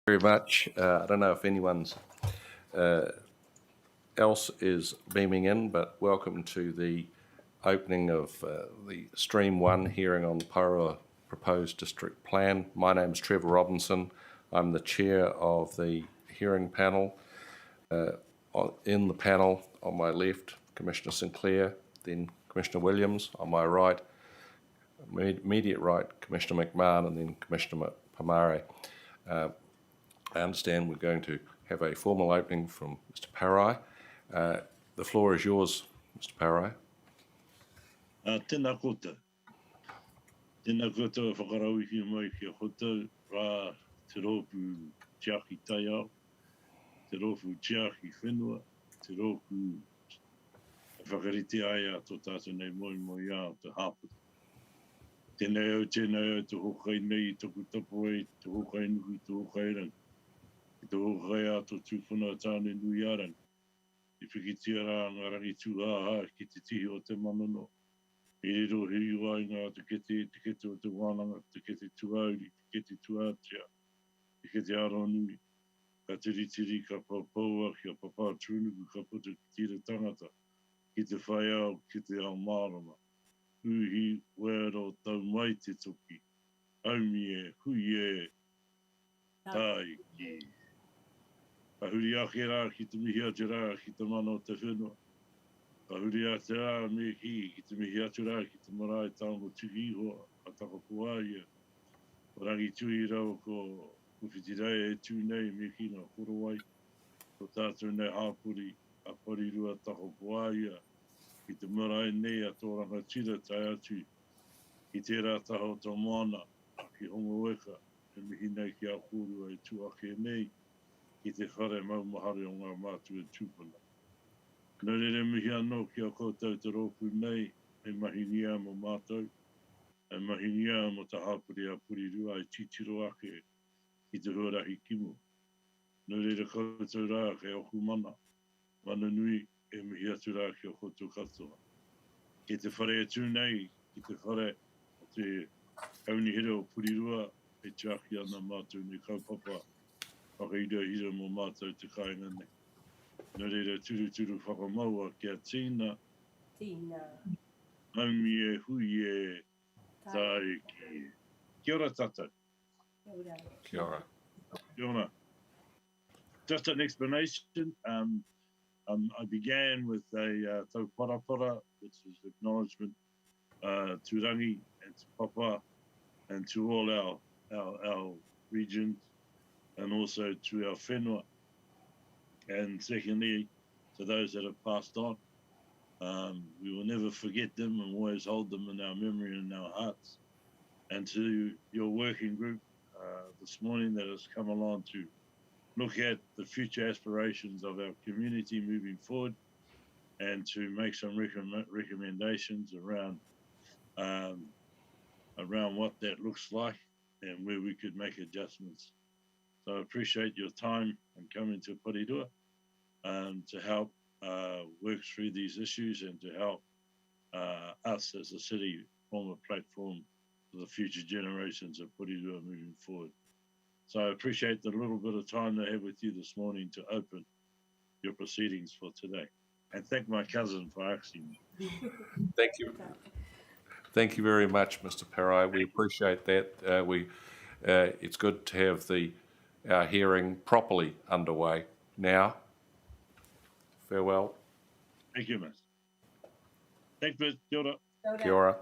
Very much. I don't know if anyone's else is beaming in, but welcome to the opening of the Stream 1 hearing on the Porirua Proposed District Plan. My name is Trevor Robinson. I'm the chair of the hearing panel. In the panel, on my left, Commissioner Sinclair, then Commissioner Williams. On my right, immediate right, Commissioner McMahon, and then Commissioner Pomare. I understand we're going to have a formal opening from Mr. Parai. The floor is yours, Mr. Parai. Tēnā koutou. Tēnā koutou e whakarauhi mai kia koutou rā te rōpū tiaki tai au, te rōpū tiaki whenua, te rōpū e whakarite ai a tō tātou nei moi a te hāpura. Tēnā au te hokai nei i toku tapo e, te hokai nuhi, te hokai rang. I te hokai a tō tūwhuna tāne nui arang. I whikitia rā ngā rangi tūhāha ki te tihi o te manono. I riro hiri wai ngā te kete o te wānanga, te kete tuauri, te kete tuātia, te kete aronui. Ka tiri ka papaua, kia papa tūnuku, ka putu ki tira tangata, ki te whaiau, ki te ao mārama. Uhi, wero, tau mai te toki. Aumi e, hui e, tai ki. Ka huri ake rā ki te mihi atu rā ki te mana o te whenua. Ka huri ate rā me ki te mihi atu rā ki te marae tāngo tuki ihoa, a tako puāia. O rangi tui rau ko whitirai e tū nei me ki ngā korowai. Ko tātou nei hāpuri a Porirua tako puāia. Ki te marae nei a tō ranga tira tai atu. Ki tērā taho tō mana a ki hongo weka. E mihi nei ki a kōrua e tū ake nei. Ki te whare maumahare o ngā mātua tūpuna. Nō rere mihi anō ki a koutou te rōpū nei, e mahinia mo mātou, e mahinia mo te hāpuri a Porirua e titiro ake ki te huarahi kimo. Nō rere koutou rā ke oku mana nui e mihi atu rā ki a koutou katoa. Ki te whare e tū nei, ki te whare o te kaunihira o Porirua, e tiaki ana mātou nei kaupapa, whakaira mo mātou te kāinga nei. Nō reira turu whakamaua kia tīna. Tīna. Aumi e hui e tai ki. Kia ora tātou. Kia ora. Kia ora. Just an explanation. I began with a tau parapara, which is acknowledgement to Rangi and to Papa and to all our regions, and also to our whenua. And secondly, to those that have passed on, we will never forget them and always hold them in our memory and our hearts. And to your working group this morning that has come along to look at the future aspirations of our community moving forward and to make some recommendations around what that looks like and where we could make adjustments. So I appreciate your time and coming to Porirua to help work through these issues and to help us as a city form a platform for the future generations of Porirua moving forward. So I appreciate the little bit of time I have with you this morning to open your proceedings for today. And thank my cousin for asking me. Thank you. Thank you very much, Mr. Parai. We appreciate that. It's good to have our hearing properly underway now. Farewell. Thank you, Miss. Thanks, Miss. Kia ora. Kia ora.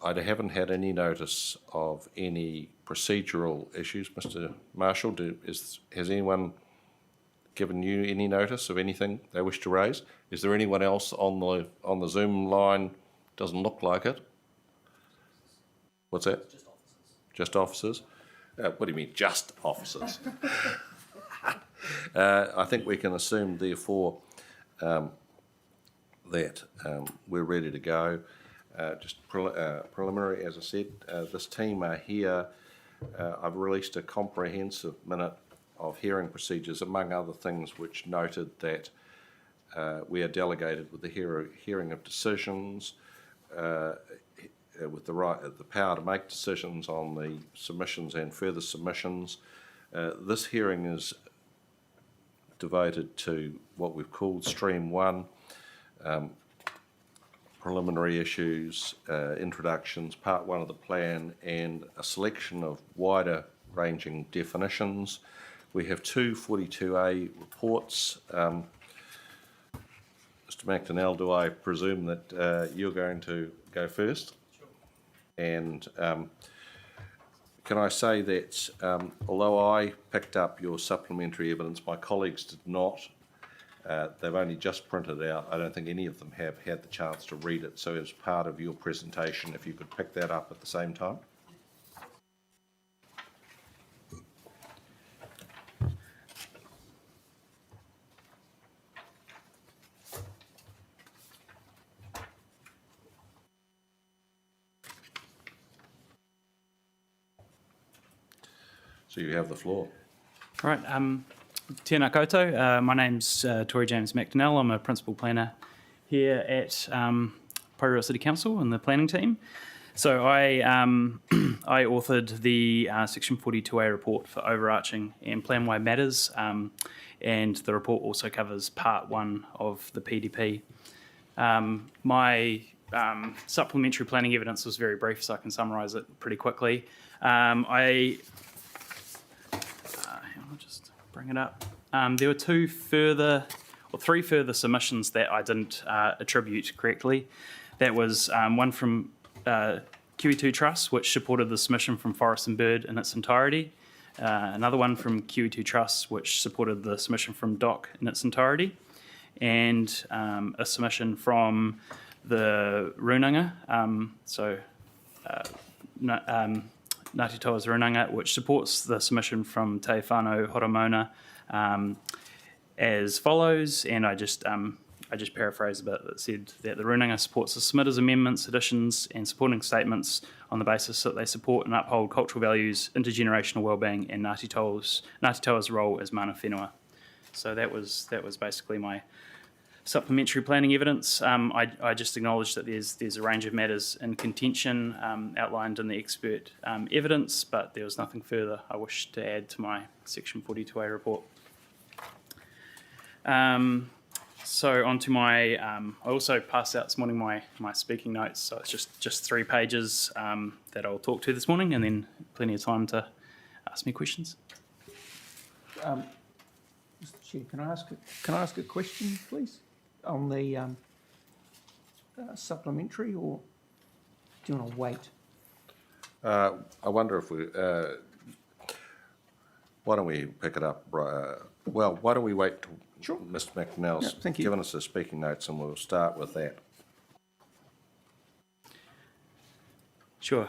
I haven't had any notice of any procedural issues. Mr. Marshall, has anyone given you any notice of anything they wish to raise? Is there anyone else on the Zoom line? Doesn't look like it. What's that? Just officers. What do you mean, just officers? I think we can assume, therefore, that we're ready to go. Just preliminary, as I said, this team are here. I've released a comprehensive minute of hearing procedures, among other things, which noted that we are delegated with the hearing of decisions, with the power to make decisions on the submissions and further submissions. This hearing is devoted to what we've called Stream 1, preliminary issues, introductions, Part 1 of the plan, and a selection of wider ranging definitions. We have two 42A reports. Mr. McDonnell, do I presume that you're going to go first? Sure. And can I say that although I picked up your supplementary evidence, my colleagues did not. They've only just printed it out. I don't think any of them have had the chance to read it. So as part of your presentation, if you could pick that up at the same time. So you have the floor. All right. Tēnā koutou. My name's Tory James McDonnell. I'm a principal planner here at Porirua City Council in the planning team. So I authored the Section 42A report for overarching and plan-wide matters, and the report also covers Part 1 of the PDP. My supplementary planning evidence was very brief, so I can summarise it pretty quickly. I'll just bring it up. There were three further submissions that I didn't attribute correctly. That was one from QE2 Trust, which supported the submission from Forest and Bird in its entirety. Another one from QE2 Trust, which supported the submission from DOC in its entirety. And a submission from the Runanga, Ngāti Toa's Runanga, which supports the submission from Te Whānau Horomona as follows, and I just paraphrase a bit that said that the Runanga supports the submitters' amendments, additions and supporting statements on the basis that they support and uphold cultural values, intergenerational wellbeing and Ngāti Toa's role as mana whenua. So that was basically my supplementary planning evidence. I just acknowledge that there's a range of matters in contention outlined in the expert evidence, but there was nothing further I wish to add to my Section 42A report. So on to my, I also passed out this morning my speaking notes, so it's just 3 pages that I'll talk to this morning, and then plenty of time to ask me questions. Mr. Chair, can I ask a question, please, on the supplementary, or do you want to wait? I wonder if we, why don't we pick it up? Well, why don't we wait till Sure. Mr. McNell's given us his speaking notes, and we'll start with that. Sure.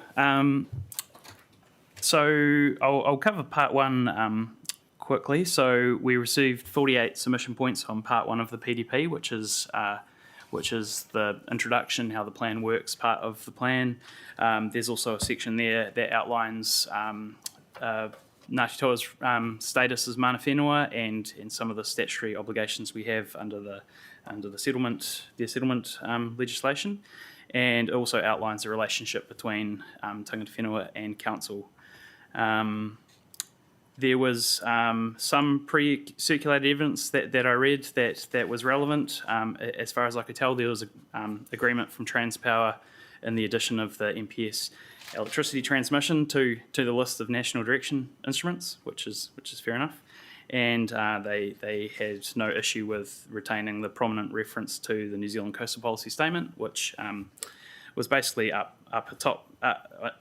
So I'll cover Part 1 quickly. So we received 48 submission points on Part 1 of the PDP, which is the introduction, how the plan works, part of the plan. There's also a section there that outlines Ngāti Toa's status as mana whenua and some of the statutory obligations we have under the settlement legislation, and also outlines the relationship between tangata whenua and council. There was some pre-circulated evidence that I read that was relevant. As far as I could tell, there was agreement from Transpower in the addition of the MPS electricity transmission to the list of national direction instruments, which is fair enough. And they had no issue with retaining the prominent reference to the New Zealand Coastal Policy Statement, which was basically up atop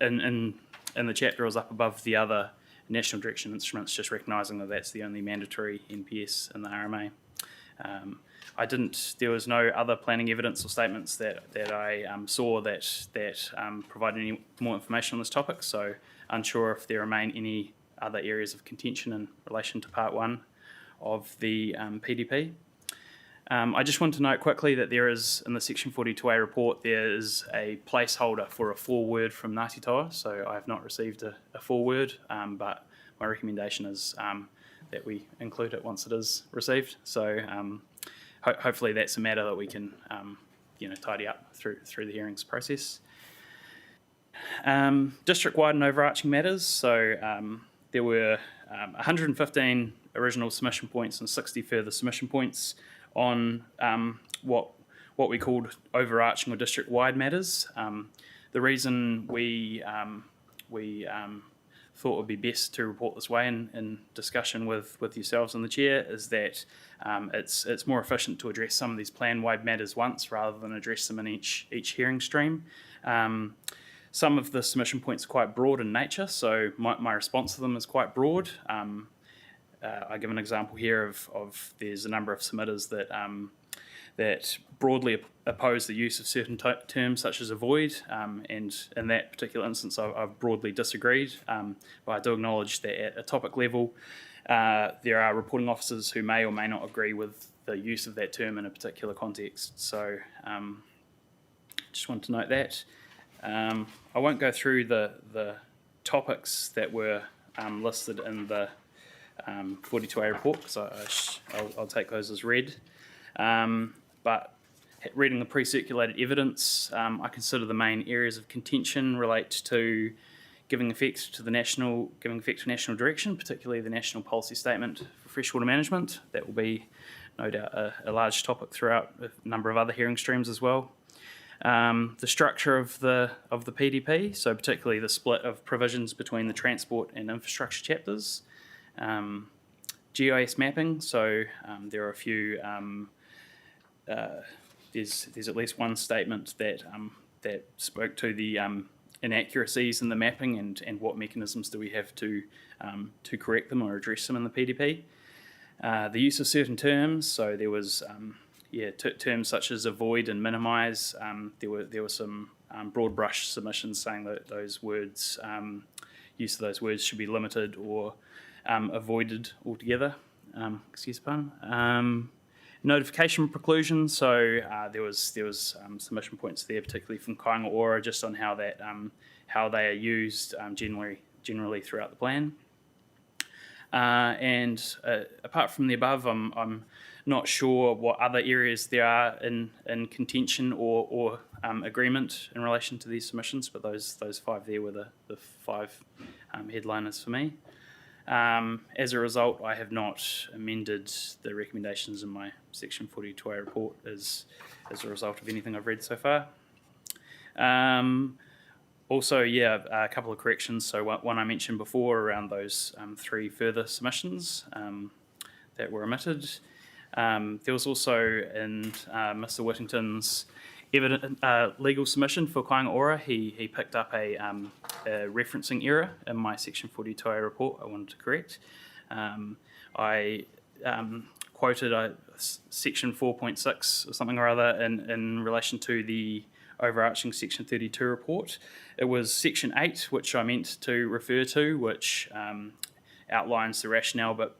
in the chapter. It was up above the other national direction instruments, just recognising that that's the only mandatory NPS in the RMA. There was no other planning evidence or statements that I saw that provided any more information on this topic, so unsure if there remain any other areas of contention in relation to Part 1 of the PDP. I just want to note quickly that there is, in the Section 42A report, there is a placeholder for a foreword from Ngāti Toa, so I have not received a foreword, but my recommendation is that we include it once it is received. So hopefully that's a matter that we can tidy up through the hearings process. District-wide and overarching matters. So there were 115 original submission points and 60 further submission points on what we called overarching or district-wide matters. The reason we thought it would be best to report this way in discussion with yourselves and the chair is that it's more efficient to address some of these plan-wide matters once rather than address them in each hearing stream. Some of the submission points are quite broad in nature, so my response to them is quite broad. I give an example here of there's a number of submitters that broadly oppose the use of certain terms such as avoid, and in that particular instance I've broadly disagreed, but I do acknowledge that at a topic level there are reporting officers who may or may not agree with the use of that term in a particular context, so just want to note that. I won't go through the topics that were listed in the 42A report because I'll take those as read. But reading the pre-circulated evidence, I consider the main areas of contention relate to giving effect to national direction, particularly the National Policy Statement for Freshwater Management. That will be, no doubt, a large topic throughout a number of other hearing streams as well. The structure of the PDP, so particularly the split of provisions between the transport and infrastructure chapters. GIS mapping, so there are a few. There's at least one statement that spoke to the inaccuracies in the mapping and what mechanisms do we have to correct them or address them in the PDP. The use of certain terms, so there was terms such as avoid and minimise. There were some broad brush submissions saying that those words, use of those words should be limited or avoided altogether. Excuse the pun. Notification preclusion. So there was submission points there, particularly from Kāinga Ora, just on how they are used generally throughout the plan. And apart from the above, I'm not sure what other areas there are in contention or agreement in relation to these submissions, but those five there were the five headliners for me. As a result, I have not amended the recommendations in my Section 42A report as a result of anything I've read so far. Also, a couple of corrections. So one I mentioned before around those three further submissions that were omitted. There was also in Mr. Whittington's legal submission for Kāinga Ora, he picked up a referencing error in my Section 42A report I wanted to correct. I quoted Section 4.6 or something or other in relation to the overarching Section 32 report. It was Section 8 which I meant to refer to, which outlines the rationale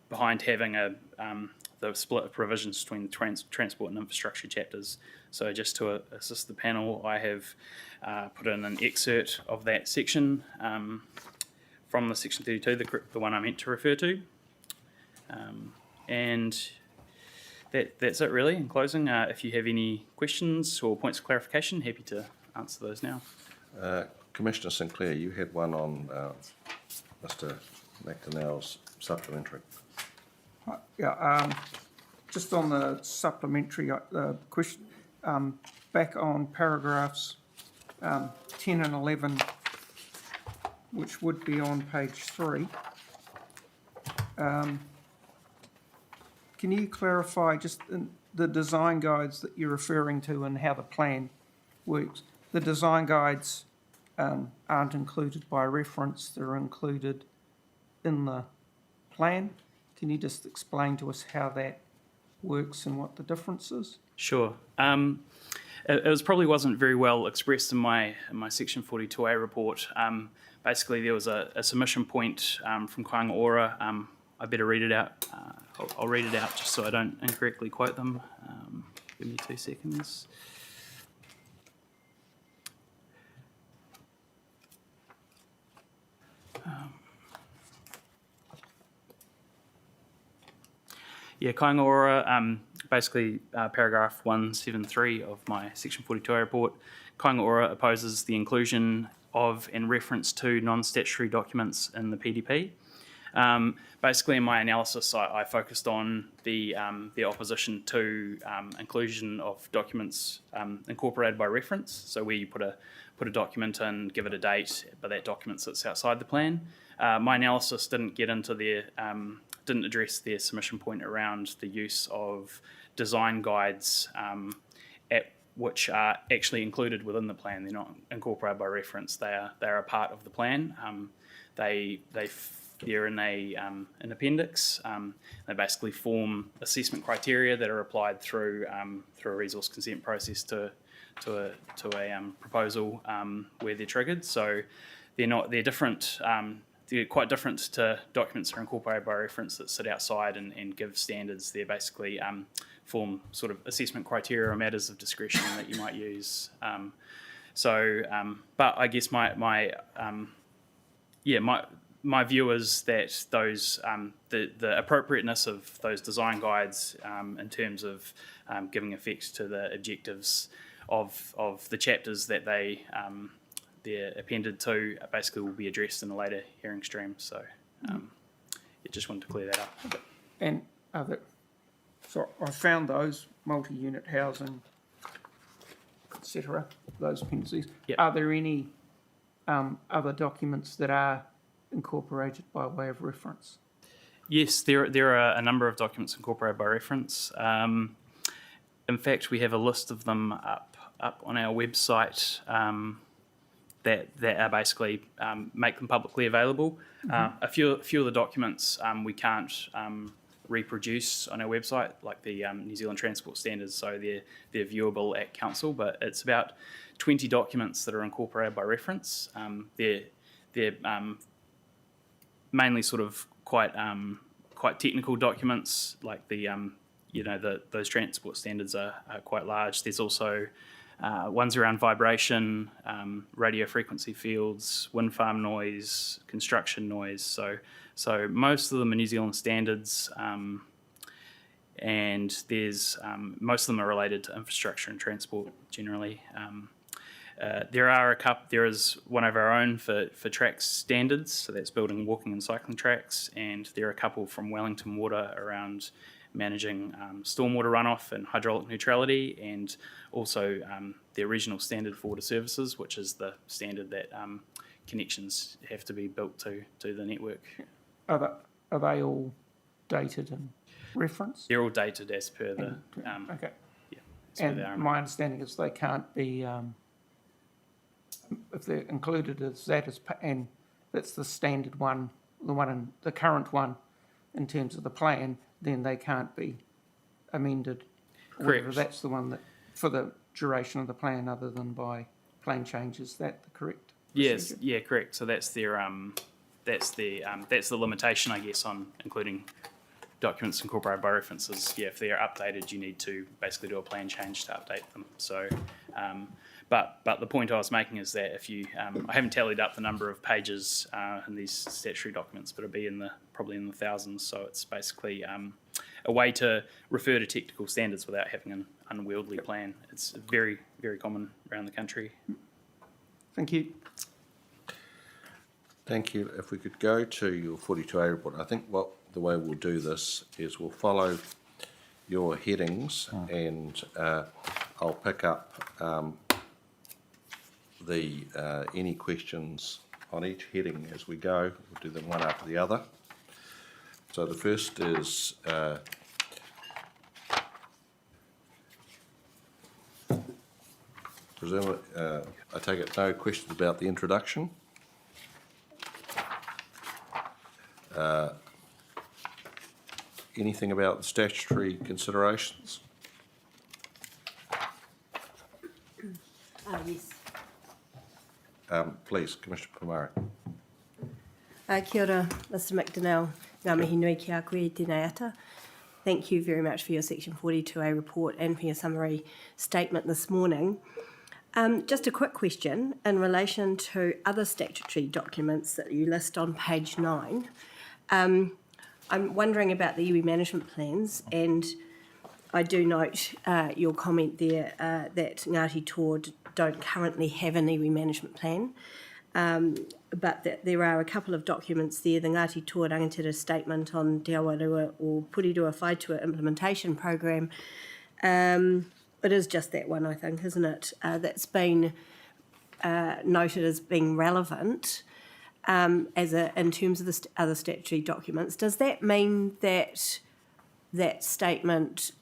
behind having the split of provisions between the transport and infrastructure chapters. So just to assist the panel, I have put in an excerpt of that section from the Section 32, the one I meant to refer to. And that's it really in closing. If you have any questions or points of clarification, happy to answer those now. Commissioner Sinclair, you had one on Mr. McDonnell's supplementary. Just on the supplementary question, back on paragraphs 10 and 11, which would be on page 3. Can you clarify just the design guides that you're referring to and how the plan works? The design guides aren't included by reference, they're included in the plan. Can you just explain to us how that works and what the difference is? Sure. It probably wasn't very well expressed in my Section 42A report. Basically, there was a submission point from Kāinga Ora. I better read it out. I'll read it out just so I don't incorrectly quote them. Give me 2 seconds. Kāinga Ora basically paragraph 173 of my Section 42A report, Kāinga Ora opposes the inclusion of and reference to non-statutory documents in the PDP. Basically, in my analysis, I focused on the opposition to inclusion of documents incorporated by reference. So where you put a document in, give it a date, but that document sits outside the plan. My analysis didn't get into didn't address their submission point around the use of design guides which are actually included within the plan. They're not incorporated by reference. They're a part of the plan. They're in an appendix. They basically form assessment criteria that are applied through a resource consent process to a proposal where they're triggered. So they're different. They're quite different to documents that are incorporated by reference that sit outside and give standards. They basically form sort of assessment criteria or matters of discretion that you might use. But I guess my view is that those the appropriateness of those design guides in terms of giving effect to the objectives of the chapters that they're appended to basically will be addressed in a later hearing stream. So just wanted to clear that up. And so I found those multi-unit housing, etc., those appendices. Yep. Are there any other documents that are incorporated by way of reference? Yes, there are a number of documents incorporated by reference. In fact, we have a list of them up on our website that are basically make them publicly available. A few of the documents we can't reproduce on our website, like the New Zealand Transport Standards, so they're viewable at council. But it's about 20 documents that are incorporated by reference. They're mainly sort of quite technical documents, like those transport standards are quite large. There's also ones around vibration, radio frequency fields, wind farm noise, construction noise. So most of them are New Zealand standards, and there's most of them are related to infrastructure and transport generally. There is one of our own for tracks standards, so that's building walking and cycling tracks, and there are a couple from Wellington Water around managing stormwater runoff and hydraulic neutrality, and also the regional standard for water services, which is the standard that connections have to be built to the network. Are they all dated and reference? They're all dated as per the... Okay. Yeah, as per the And RMA. my understanding is they can't be, if they're included as that, and that's the standard one, the current one in terms of the plan, then they can't be amended. Correct. Whether that's the one that, for the duration of the plan, other than by plan changes, that the correct Yes, procedure? yeah, correct. So that's the limitation, I guess, on including documents incorporated by references. Yeah, if they're updated, you need to basically do a plan change to update them. So, but the point I was making is that if you, I haven't tallied up the number of pages in these statutory documents, but it'll be probably in the thousands. So it's basically a way to refer to technical standards without having an unwieldy plan. It's very, very common around the country. Thank you. Thank you. If we could go to your 42A report, I think the way we'll do this is we'll follow your headings, and I'll pick up any questions on each heading as we go. We'll do them one after the other. So the first is presumably, I take it no questions about the introduction. Anything about the statutory considerations? Yes. Please, Commissioner Pomare. Kia ora, Mr McDonnell. Ngā mihi nui ki a koe tēnei ata. Thank you very much for your Section 42A report and for your summary statement this morning. Just a quick question in relation to other statutory documents that you list on page 9. I'm wondering about the iwi management plans, and I do note your comment there that Ngāti Toa don't currently have an iwi management plan, but that there are a couple of documents there, the Ngāti Toa Rangatira Statement on Te Awarua or Porirua Whaitua Implementation Program. It is just that one, I think, isn't it, that's been noted as being relevant in terms of the other statutory documents. Does that mean that that statement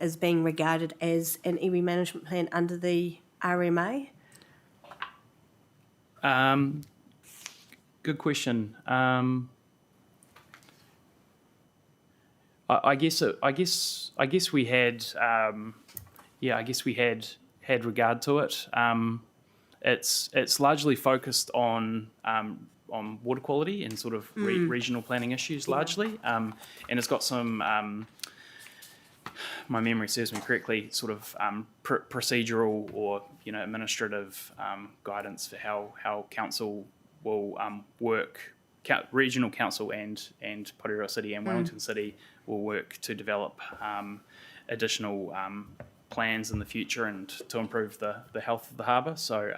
is being regarded as an iwi management plan under the RMA? Good question. I guess we had regard to it. It's largely focused on water quality and sort of regional planning issues largely, and it's got some. My memory serves me correctly, sort of procedural or administrative guidance for how council will work. Regional council and Porirua City and Wellington City will work to develop additional plans in the future and to improve the health of the harbour. So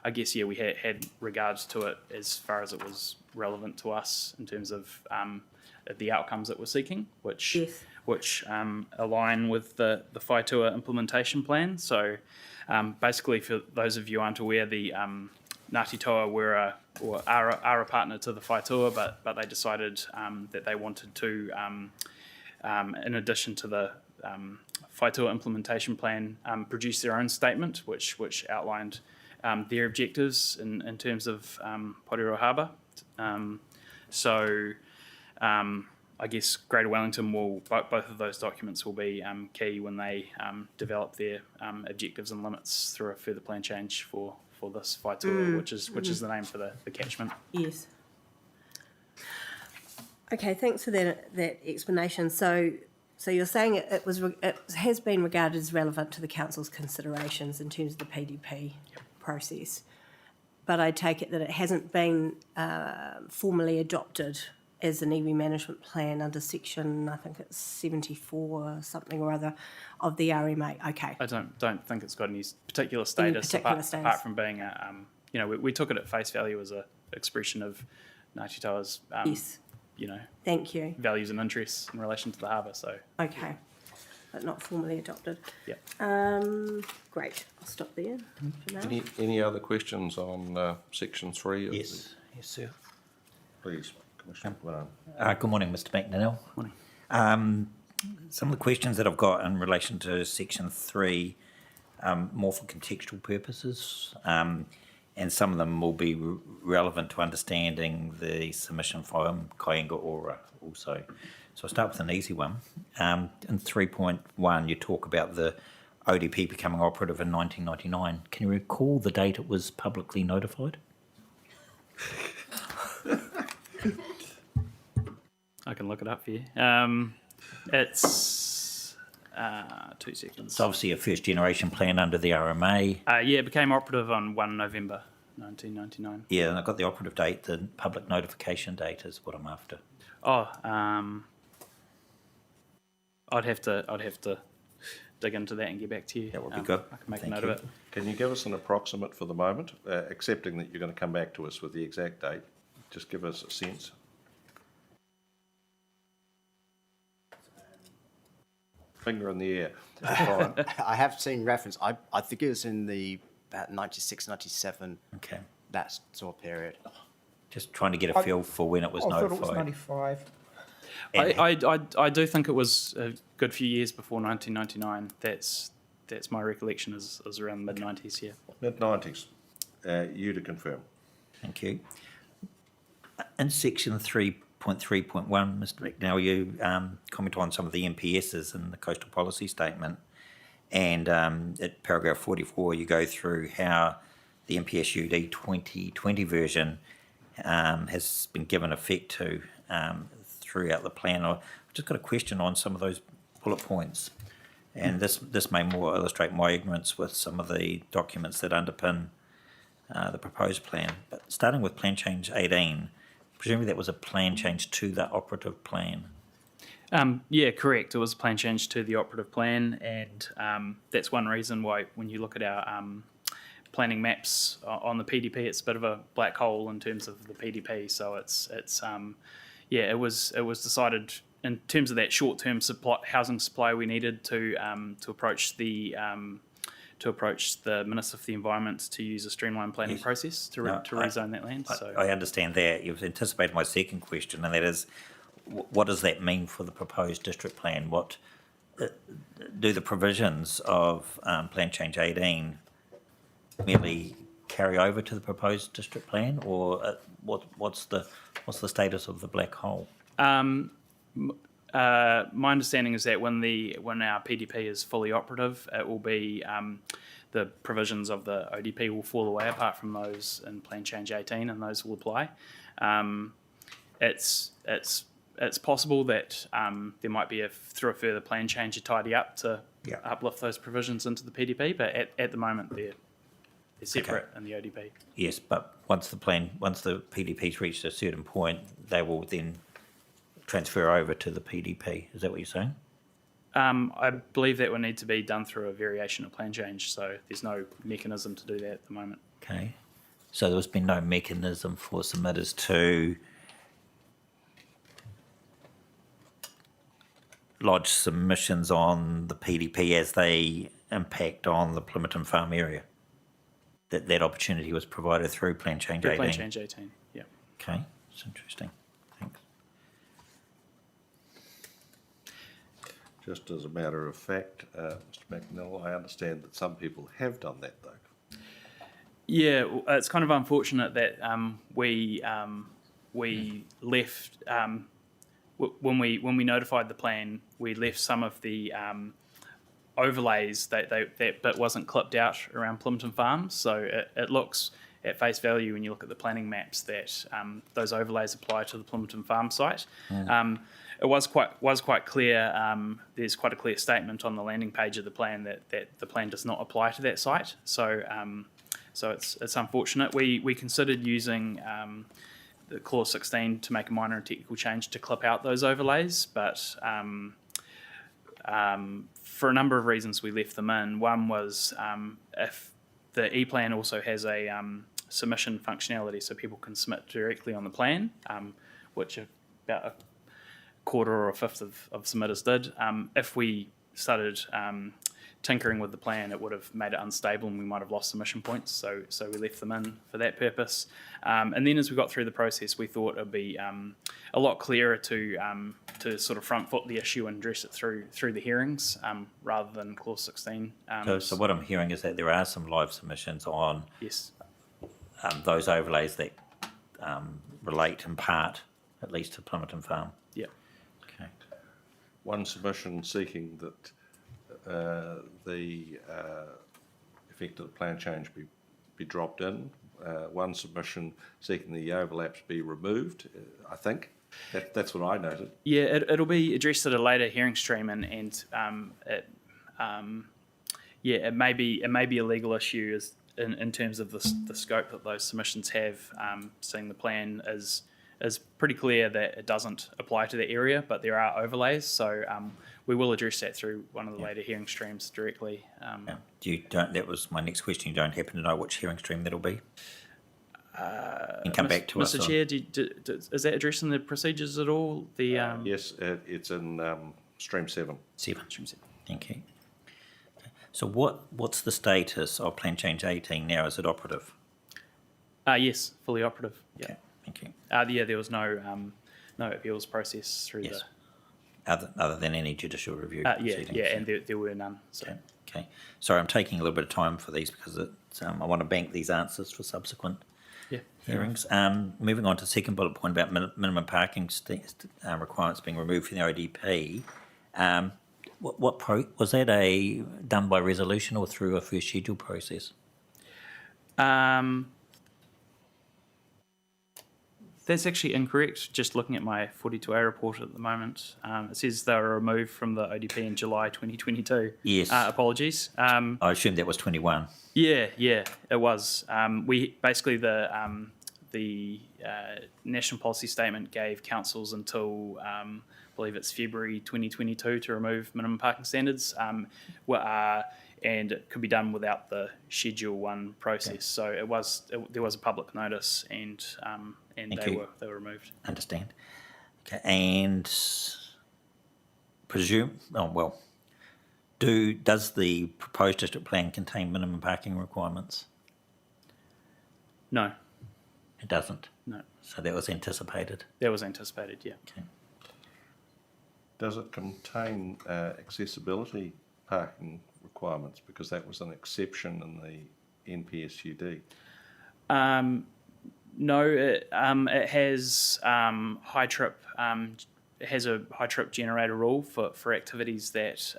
I guess we had regards to it as far as it was relevant to us in terms of the outcomes that we're seeking, which align with the Whaitua implementation plan. So basically, for those of you who aren't aware, the Ngāti Toa are a partner to the Whaitua, but they decided that they wanted to, in addition to the Whaitua implementation plan, produce their own statement, which outlined their objectives in terms of Porirua Harbour. I guess Greater Wellington both of those documents will be key when they develop their objectives and limits through a further plan change for this Whaitua, which is the name for the catchment. Yes. Okay, thanks for that explanation. So you're saying it has been regarded as relevant to the council's considerations in terms of the PDP process, but I take it that it hasn't been formally adopted as an iwi management plan under section, I think it's 74 or something or other of the RMA. Okay. I don't think it's got any particular status, apart from being we took it at face value as a expression of Ngāti Toa's Thank you. values and interests in relation to the harbour. So okay, but not formally adopted. Yeah. Great. I'll stop there for now. Any other questions on section 3? Yes, sir. Please, Commissioner Brown. Good morning, Mr. McDonnell. Morning. Some of the questions that I've got in relation to section 3, more for contextual purposes, and some of them will be relevant to understanding the submission from Kāinga Ora also. So I'll start with an easy one. In 3.1, you talk about the ODP becoming operative in 1999. Can you recall the date it was publicly notified? I can look it up for you. It's 2 seconds. It's obviously a first generation plan under the RMA. It became operative on 1 November 1999. Yeah, and I've got the operative date. The public notification date is what I'm after. I'd have to dig into that and get back to you. That would be good. I can make Thank a note you. of it. Can you give us an approximate for the moment, accepting that you're going to come back to us with the exact date? Just give us a sense. Finger in the air. Fine. I have seen reference. I think it was in the about 96, 97, Okay. that sort of period. Just trying to get a feel for when it was I thought notified. it was 95. I do think it was a good few years before 1999. That's my recollection is around the mid-90s, yeah. Mid-90s. You to confirm. Thank you. In section 3.3.1, Mr. McNally, you comment on some of the MPSs in the coastal policy statement, and at paragraph 44 you go through how the MPS UD 2020 version has been given effect to throughout the plan. I've just got a question on some of those bullet points, and this may more illustrate my ignorance with some of the documents that underpin the proposed plan. But starting with plan change 18, presumably that was a plan change to the operative plan. Yeah, correct. It was a plan change to the operative plan, and that's one reason why when you look at our planning maps on the PDP, it's a bit of a black hole in terms of the PDP. So it was decided in terms of that short-term housing supply we needed to approach the Minister for the Environment to use a streamlined planning process to rezone that land. I understand that. You've anticipated my second question, and that is, what does that mean for the proposed district plan? What do the provisions of Plan Change 18 merely carry over to the proposed district plan, or what's the status of the black hole? My understanding is that when our PDP is fully operative, it will be the provisions of the ODP will fall away, apart from those in Plan Change 18, and those will apply. It's possible that there might be through a further plan change to tidy up to uplift those provisions into the PDP, but at the moment they're separate in the ODP. Yes, but once the PDP's reached a certain point, they will then transfer over to the PDP. Is that what you're saying? I believe that will need to be done through a variation of plan change, so there's no mechanism to do that at the moment. Okay. So there's been no mechanism for submitters to lodge submissions on the PDP as they impact on the Plimerton Farm area. That opportunity was provided through Plan Change 18. Plan Change 18, yeah. Okay, that's interesting. Thanks. Just as a matter of fact, Mr. McNeil, I understand that some people have done that though. Yeah, it's kind of unfortunate that we left when we notified the plan, we left some of the overlays that bit wasn't clipped out around Plimerton Farm. So it looks at face value when you look at the planning maps that those overlays apply to the Plimerton Farm site. It was quite clear. There's quite a clear statement on the landing page of the plan that the plan does not apply to that site. So it's unfortunate. We considered using the clause 16 to make a minor and technical change to clip out those overlays, but for a number of reasons we left them in. One was if the e-plan also has a submission functionality, so people can submit directly on the plan, which about a quarter or a fifth of submitters did. If we started tinkering with the plan, it would have made it unstable and we might have lost submission points, so we left them in for that purpose. And then as we got through the process, we thought it would be a lot clearer to sort of front foot the issue and address it through the hearings rather than clause 16. So what I'm hearing is that there are some live submissions on Yes. Those overlays that relate in part, at least, to Plimerton Farm. Yeah. Okay. One submission seeking that the effect of the plan change be dropped in. One submission seeking the overlaps be removed. I think that's what I noted. Yeah, it'll be addressed at a later hearing stream, and it may be a legal issue in terms of the scope that those submissions have. Seeing the plan is pretty clear that it doesn't apply to the area, but there are overlays, so we will address that through one of the later hearing streams directly. That was my next question. You don't happen to know which hearing stream that'll be? And come back to us. Mr. Chair, is that addressing the procedures at all? Yes, it's in stream 7. Stream 7. Thank you. Okay. So what's the status of Plan Change 18 now? Is it operative? Yes, fully operative. Yeah. Okay. Thank you. There was no appeals process through Yes. Other than any judicial review proceedings. and there were none. So. Okay. Sorry, I'm taking a little bit of time for these because I want to bank these answers for subsequent hearings. Moving on to the second bullet point about minimum parking requirements being removed from the ODP. Was that done by resolution or through a first schedule process? That's actually incorrect. Just looking at my 42A report at the moment, it says they were removed from the ODP in July 2022. Yes. Apologies. I assume that was 21. Yeah, it was. We basically the national policy statement gave councils until believe it's February 2022 to remove minimum parking standards, and it could be done without the Schedule 1 process. So there was a public notice, and Thank they you. were removed. Understand. Okay, and does the proposed district plan contain minimum parking requirements? No, It doesn't. no, So that was anticipated. that was anticipated. Yeah. Okay. Does it contain accessibility parking requirements? Because that was an exception in the NPSUD. No, it has high trip. It has a high trip generator rule for activities that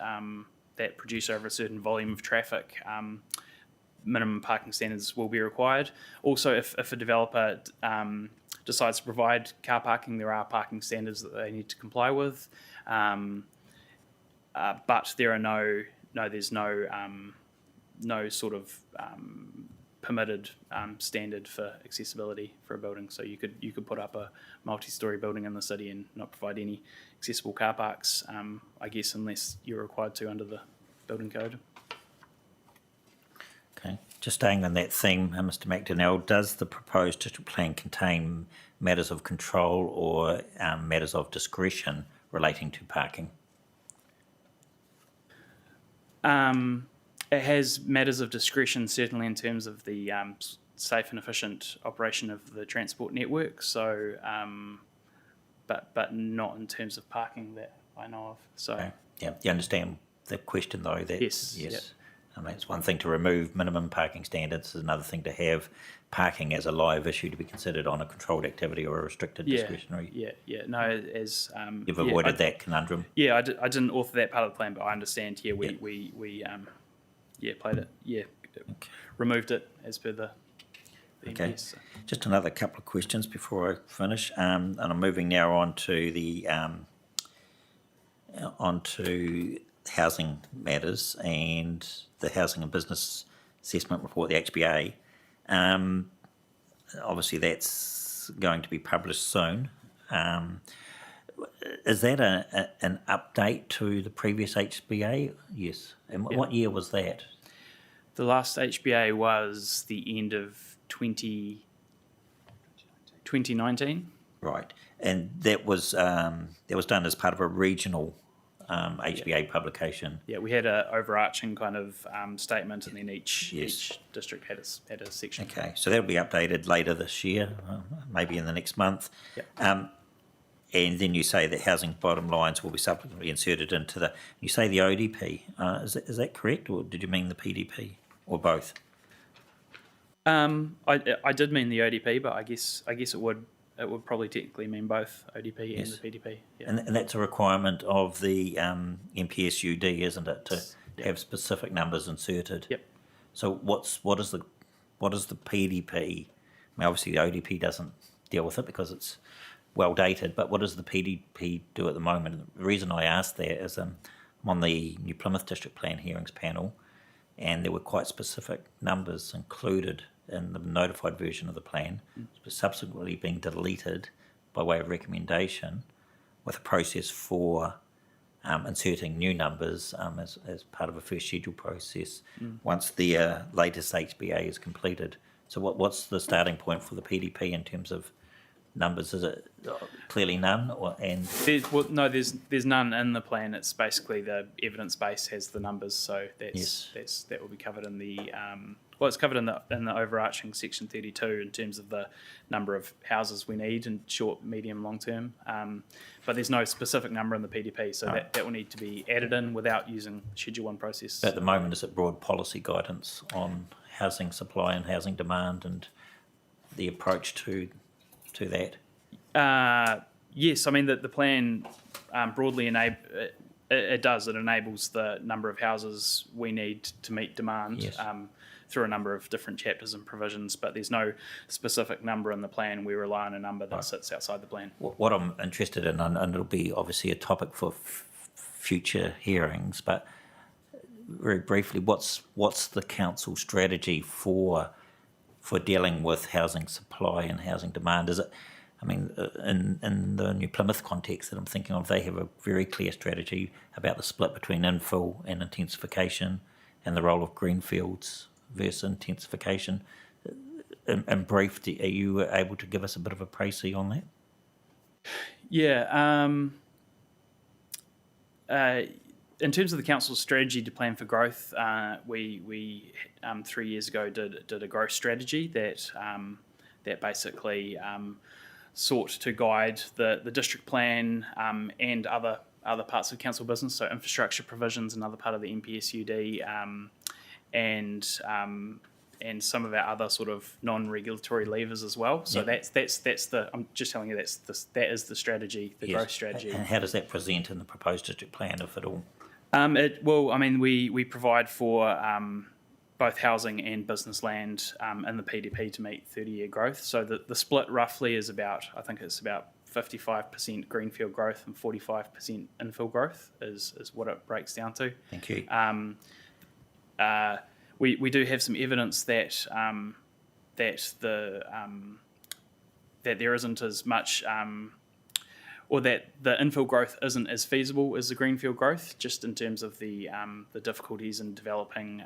that produce over a certain volume of traffic. Minimum parking standards will be required. Also, if a developer decides to provide car parking, there are parking standards that they need to comply with. But there are there's no sort of permitted standard for accessibility for a building. So you could put up a multi-storey building in the city and not provide any accessible car parks, I guess, unless you're required to under the building code. Okay. Just staying on that theme, Mr. McDonnell, does the proposed district plan contain matters of control or matters of discretion relating to parking? It has matters of discretion, certainly in terms of the safe and efficient operation of the transport network. So, but not in terms of parking that I know of. So, Okay. Yeah, you understand the question though? That Yes, Yes. yep. I mean, it's one thing to remove minimum parking standards. It's another thing to have parking as a live issue to be considered on a controlled activity or a restricted discretionary. Yeah. No, as You've avoided that conundrum. Yeah, I didn't author that part of the plan, but I understand. Yeah, we played it. Yeah, removed it as per the Okay. NPS, so. Just another couple of questions before I finish, and I'm moving now on to the onto housing matters and the Housing and Business Assessment Report, the HBA. Obviously, that's going to be published soon. Is that an update to the previous HBA? Yes. And what year was that? The last HBA was the end of 2019. Right, and that was done as part of a regional HBA publication. Yeah, we had a overarching kind of statement, and then each Yes. district had a section. Okay, so that'll be updated later this year, maybe in the next month. Yep. And then you say that housing bottom lines will be subsequently inserted into the. You say the ODP. Is that correct, or did you mean the PDP, or both? I did mean the ODP, but I guess it would probably technically mean both ODP Yes. and the PDP. Yeah. And that's a requirement of the NPSUD, isn't it, to Yep. have specific numbers inserted? Yep. So what is the PDP? I mean, obviously the ODP doesn't deal with it because it's well dated, but what does the PDP do at the moment? The reason I asked that is I'm on the New Plymouth District Plan hearings panel, and there were quite specific numbers included in the notified version of the plan, but subsequently being deleted by way of recommendation, with a process for inserting new numbers as part of a first schedule process once the latest HBA is completed. So what's the starting point for the PDP in terms of numbers? Is it clearly none, There's none in the plan. It's basically the evidence base has the numbers, so that will be covered in the it's covered in the overarching section 32 in terms of the number of houses we need in short, medium, long term. But there's no specific number in the PDP, so that will need to be added in without using Schedule 1 process. at the moment, is it broad policy guidance on housing supply and housing demand and the approach to that? Yes, I mean the plan broadly it does. It enables the number of houses we need to meet demand. Yes. Through a number of different chapters and provisions, but there's no specific number in the plan. We rely on a number that sits outside the plan. What I'm interested in, and it'll be obviously a topic for future hearings, but very briefly, what's the council strategy for dealing with housing supply and housing demand? Is it I mean, in the New Plymouth context that I'm thinking of, they have a very clear strategy about the split between infill and intensification and the role of greenfields versus intensification. In brief, are you able to give us a bit of a précis on that? Yeah. In terms of the council's strategy to plan for growth, we 3 years ago did a growth strategy that basically sought to guide the district plan and other parts of council business, so infrastructure provisions, another part of the NPSUD, and some of our other sort of non-regulatory levers as well. So that's the. I'm just telling you that is the strategy, the growth strategy. And how does that present in the proposed district plan, if at all? We provide for both housing and business land in the PDP to meet 30-year growth. So the split roughly is about 55% greenfield growth and 45% infill growth is what it breaks down to. Thank you. We do have some evidence that that there isn't as much, or that the infill growth isn't as feasible as the greenfield growth, just in terms of the difficulties in developing,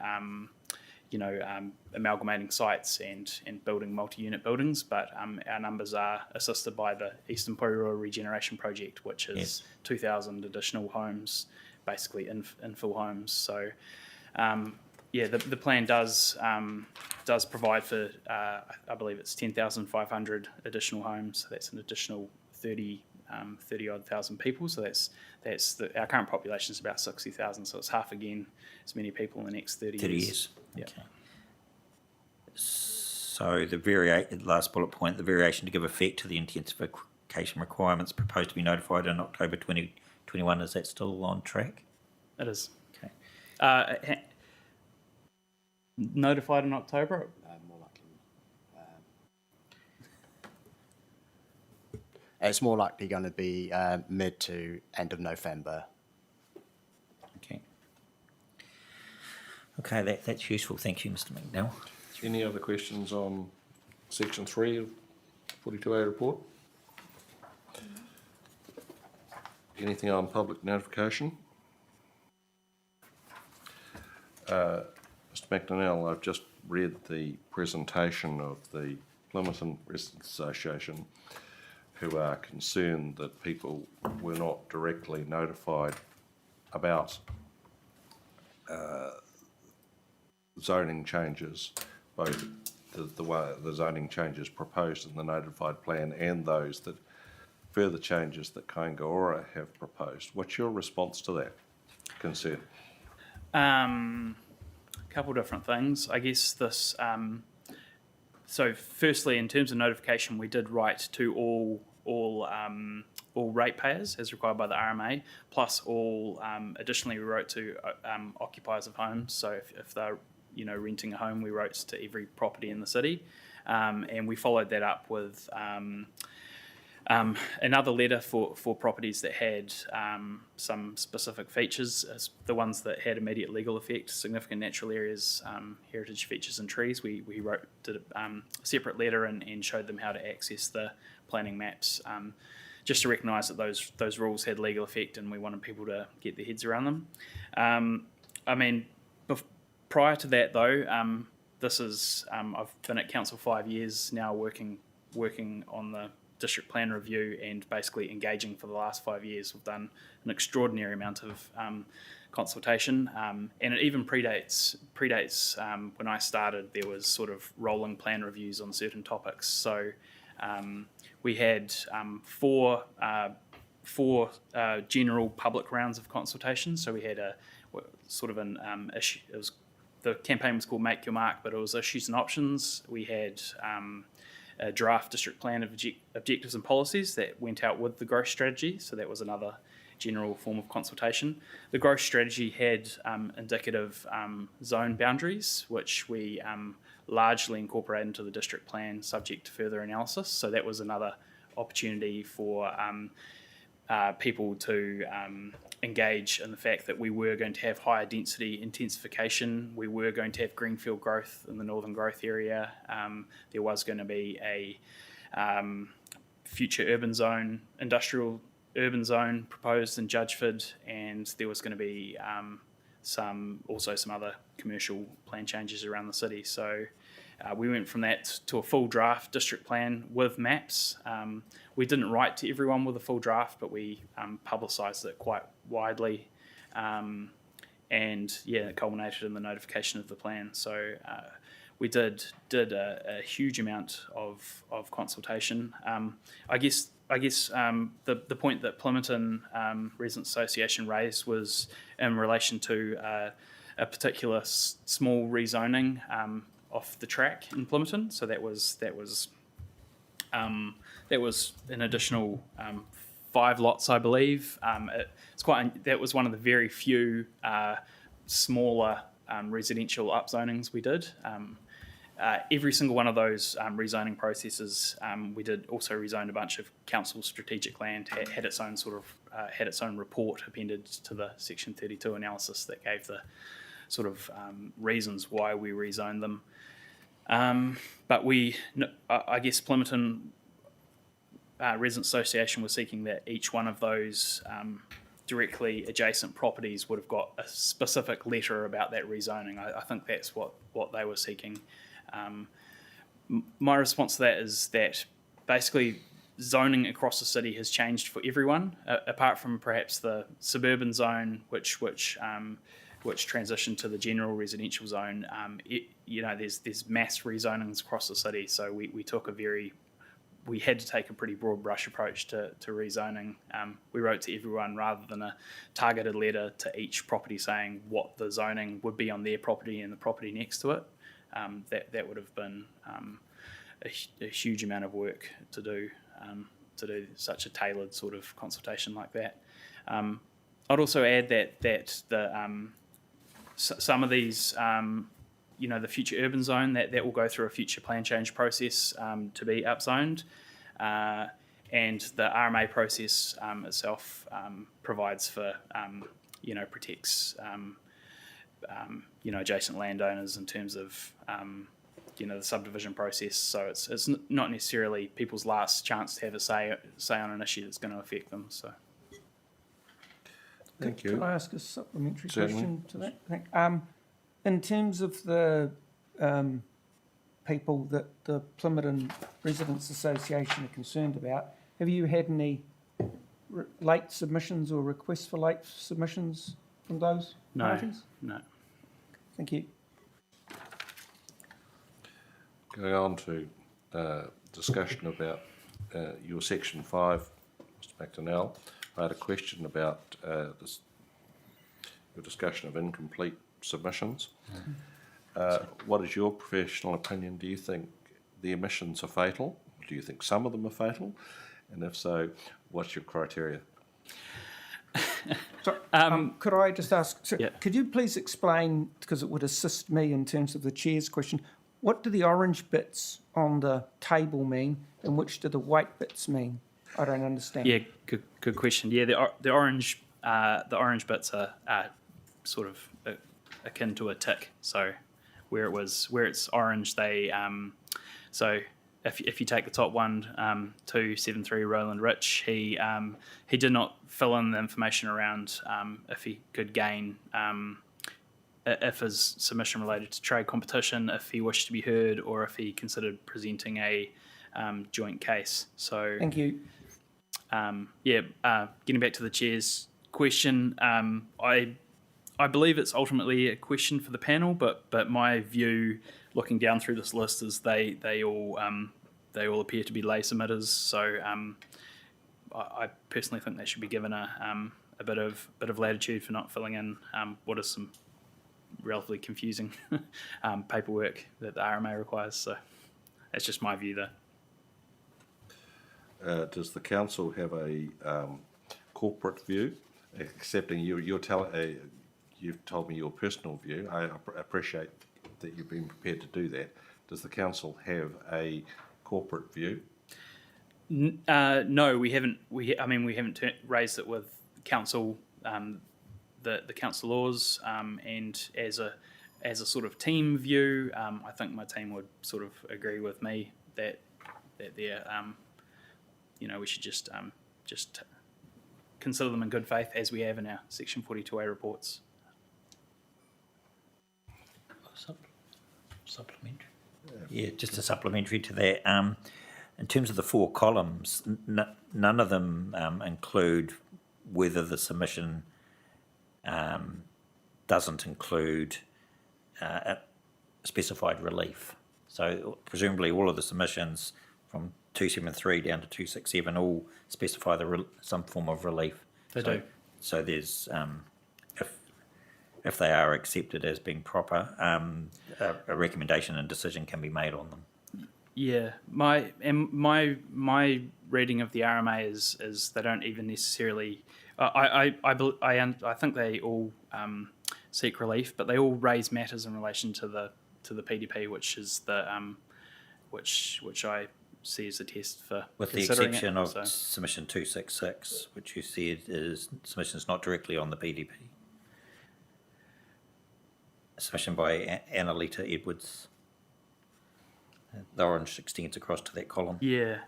amalgamating sites and building multi-unit buildings. But our numbers are assisted by the Eastern Porirua Regeneration Project, which is 2,000 additional homes, basically infill homes. So. The plan does provide for I believe it's 10,500 additional homes. So that's an additional 30 odd thousand people. So our current population is about 60,000. So it's half again as many people in the next 30 years. Yeah. Okay. So the last bullet point, the variation to give effect to the intensification requirements proposed to be notified in October 2021. Is that still on track? It is. Okay. Notified in October? More likely. It's more likely going to be mid to end of November. Okay. Okay, that's useful. Thank you, Mr. McNeil. Any other questions on section 3 of 42A report? Anything on public notification? Mr. McDonnell, I've just read the presentation of the Plymouth Residents Association, who are concerned that people were not directly notified about zoning changes, both the zoning changes proposed in the notified plan and those that further changes that Kaingaora have proposed. What's your response to that concern? Couple different things. I guess this. So, firstly, in terms of notification, we did write to all ratepayers as required by the RMA, plus all. Additionally, we wrote to occupiers of homes. So, if they're renting a home, we wrote to every property in the city, and we followed that up with. Another letter for properties that had some specific features, as the ones that had immediate legal effect, significant natural areas, heritage features and trees. We did a separate letter and showed them how to access the planning maps, just to recognise that those rules had legal effect, and we wanted people to get their heads around them. Prior to that though, this is I've been at council 5 years now, working on the district plan review and basically engaging for the last 5 years. We've done an extraordinary amount of consultation, and it even predates when I started. There was sort of rolling plan reviews on certain topics. So we had four general public rounds of consultation. So we had a sort of an issue. The campaign was called Make Your Mark, but it was issues and options. We had a draft district plan of objectives and policies that went out with the growth strategy. So that was another general form of consultation. The growth strategy had indicative zone boundaries, which we largely incorporated into the district plan, subject to further analysis. So that was another opportunity for people to engage in the fact that we were going to have higher density intensification. We were going to have greenfield growth in the northern growth area. There was going to be a future urban zone, industrial urban zone proposed in Judgeford, and there was going to be some other commercial plan changes around the city. So we went from that to a full draft district plan with maps. We didn't write to everyone with a full draft, but we publicised it quite widely. And yeah, it culminated in the notification of the plan. So we did a huge amount of consultation. I guess the point that Plimerton Residents Association raised was in relation to a particular small rezoning off the track in Plimerton. So that was an additional 5 lots, I believe. That was one of the very few smaller residential upzonings we did. Every single one of those rezoning processes, we did also rezone a bunch of council strategic land, had its own had its own report appended to the Section 32 analysis that gave the sort of reasons why we rezoned them. But I guess Plimerton Residents Association was seeking that each one of those directly adjacent properties would have got a specific letter about that rezoning. I think that's what they were seeking. My response to that is that basically zoning across the city has changed for everyone, apart from perhaps the suburban zone, which transitioned to the general residential zone. There's mass rezonings across the city, so we had to take a pretty broad brush approach to rezoning. We wrote to everyone rather than a targeted letter to each property saying what the zoning would be on their property and the property next to it. That would have been a huge amount of work to do such a tailored sort of consultation like that. I'd also add that the some of these, the future urban zone, that will go through a future plan change process to be upzoned. And the RMA process itself provides for, protects, adjacent landowners in terms of, the subdivision process. So it's not necessarily people's last chance to have a say on an issue that's going to affect them. So. Thank you. Could I ask a supplementary Certainly. question to that? In terms of the people that the Plimerton Residents Association are concerned about, have you had any late submissions or requests for late submissions from those parties? No. Thank you. Going on to discussion about your Section 5, Mr McDonnell, I had a question about your discussion of incomplete submissions. What is your professional opinion? Do you think the omissions are fatal? Do you think some of them are fatal? And if so, what's your criteria? So, could I just ask, Yeah. could you please explain, because it would assist me in terms of the chair's question, what do the orange bits on the table mean and which do the white bits mean? I don't understand. Yeah, good question. Yeah, the orange bits are sort of akin to a tick. So where it's orange, they so if you take the top one, 273 Roland Rich, he did not fill in the information around if he could gain if his submission related to trade competition, if he wished to be heard, or if he considered presenting a joint case. So Thank you. Getting back to the chair's question, I believe it's ultimately a question for the panel, but my view, looking down through this list, is they all appear to be lay submitters. So I personally think they should be given a bit of latitude for not filling in what is some relatively confusing paperwork that the RMA requires. So that's just my view, though. Does the council have a corporate view? Accepting you've told me your personal view. I appreciate that you've been prepared to do that. Does the council have a corporate view? No, we haven't. We haven't raised it with council, the council laws, and as a sort of team view. I think my team would sort of agree with me that they're we should just consider them in good faith as we have in our Section 42A reports. Supplementary. Yeah, just a supplementary to that. In terms of the 4 columns, none of them include whether the submission doesn't include specified relief. So presumably all of the submissions from 273 down to 267 all specify some form of relief. They do. So there's, if they are accepted as being proper, a recommendation and decision can be made on them. Yeah, my reading of the RMA is they don't even necessarily. I think they all seek relief, but they all raise matters in relation to the PDP, which is the which I see as a test for With the considering exception it, of so. submission 266, which you said is submissions not directly on the PDP. A submission by Annalita Edwards. The orange extends across to that column. Yeah.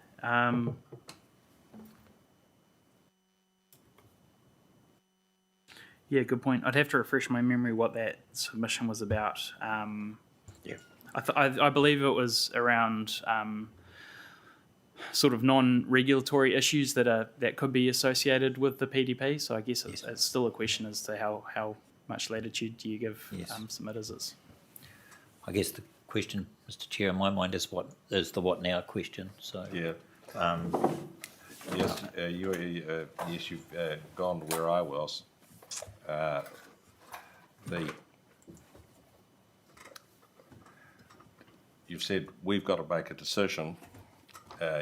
Yeah, good point. I'd have to refresh my memory what that submission was about. Yeah. I believe it was around sort of non-regulatory issues that could be associated with the PDP. So I guess it's still a question as to how much latitude do you give submitters. I guess the question, Mr. Chair, in my mind is the what now question. So Yeah. Yes, yes, you've gone to where I was. You've said we've got to make a decision.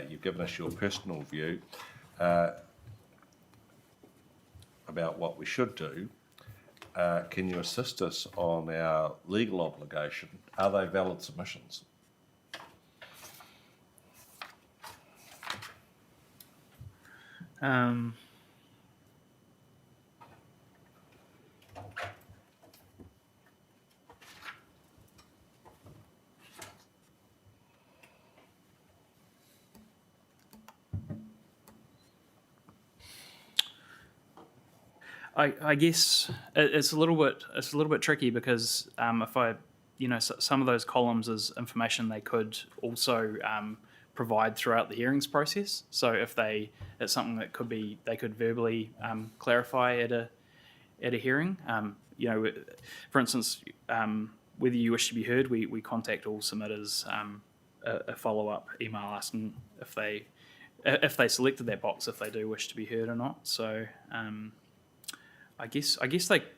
You've given us your personal view about what we should do. Can you assist us on our legal obligation? Are they valid submissions? I guess it's a little bit tricky because if I, some of those columns is information they could also provide throughout the hearings process. So if it's something that they could verbally clarify at a hearing. For instance, whether you wish to be heard, we contact all submitters a follow-up email asking if they selected that box, if they do wish to be heard or not. So. I guess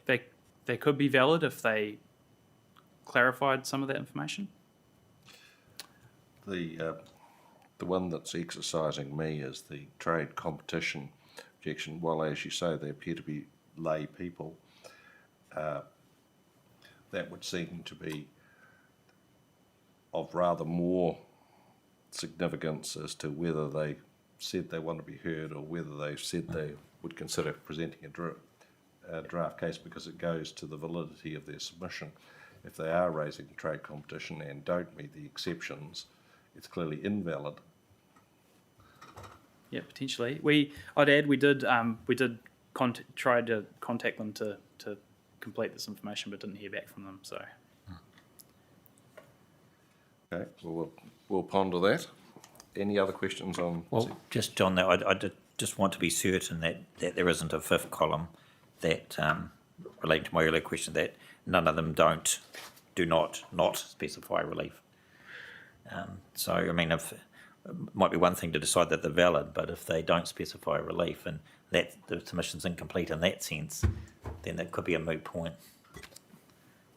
they could be valid if they clarified some of that information. The one that's exercising me is the trade competition objection. While, as you say, they appear to be lay people, that would seem to be of rather more significance as to whether they said they want to be heard or whether they said they would consider presenting a draft case, because it goes to the validity of their submission. If they are raising trade competition and don't meet the exceptions, it's clearly invalid. Yeah, potentially. I'd add we did try to contact them to complete this information, but didn't hear back from them. So. Okay, well, we'll ponder that. Any other questions on? well, just on that, I just want to be certain that there isn't a 5th column that relating to my earlier question, that none of them do not specify relief. So I mean, it might be one thing to decide that they're valid, but if they don't specify relief and that the submission's incomplete in that sense, then that could be a moot point.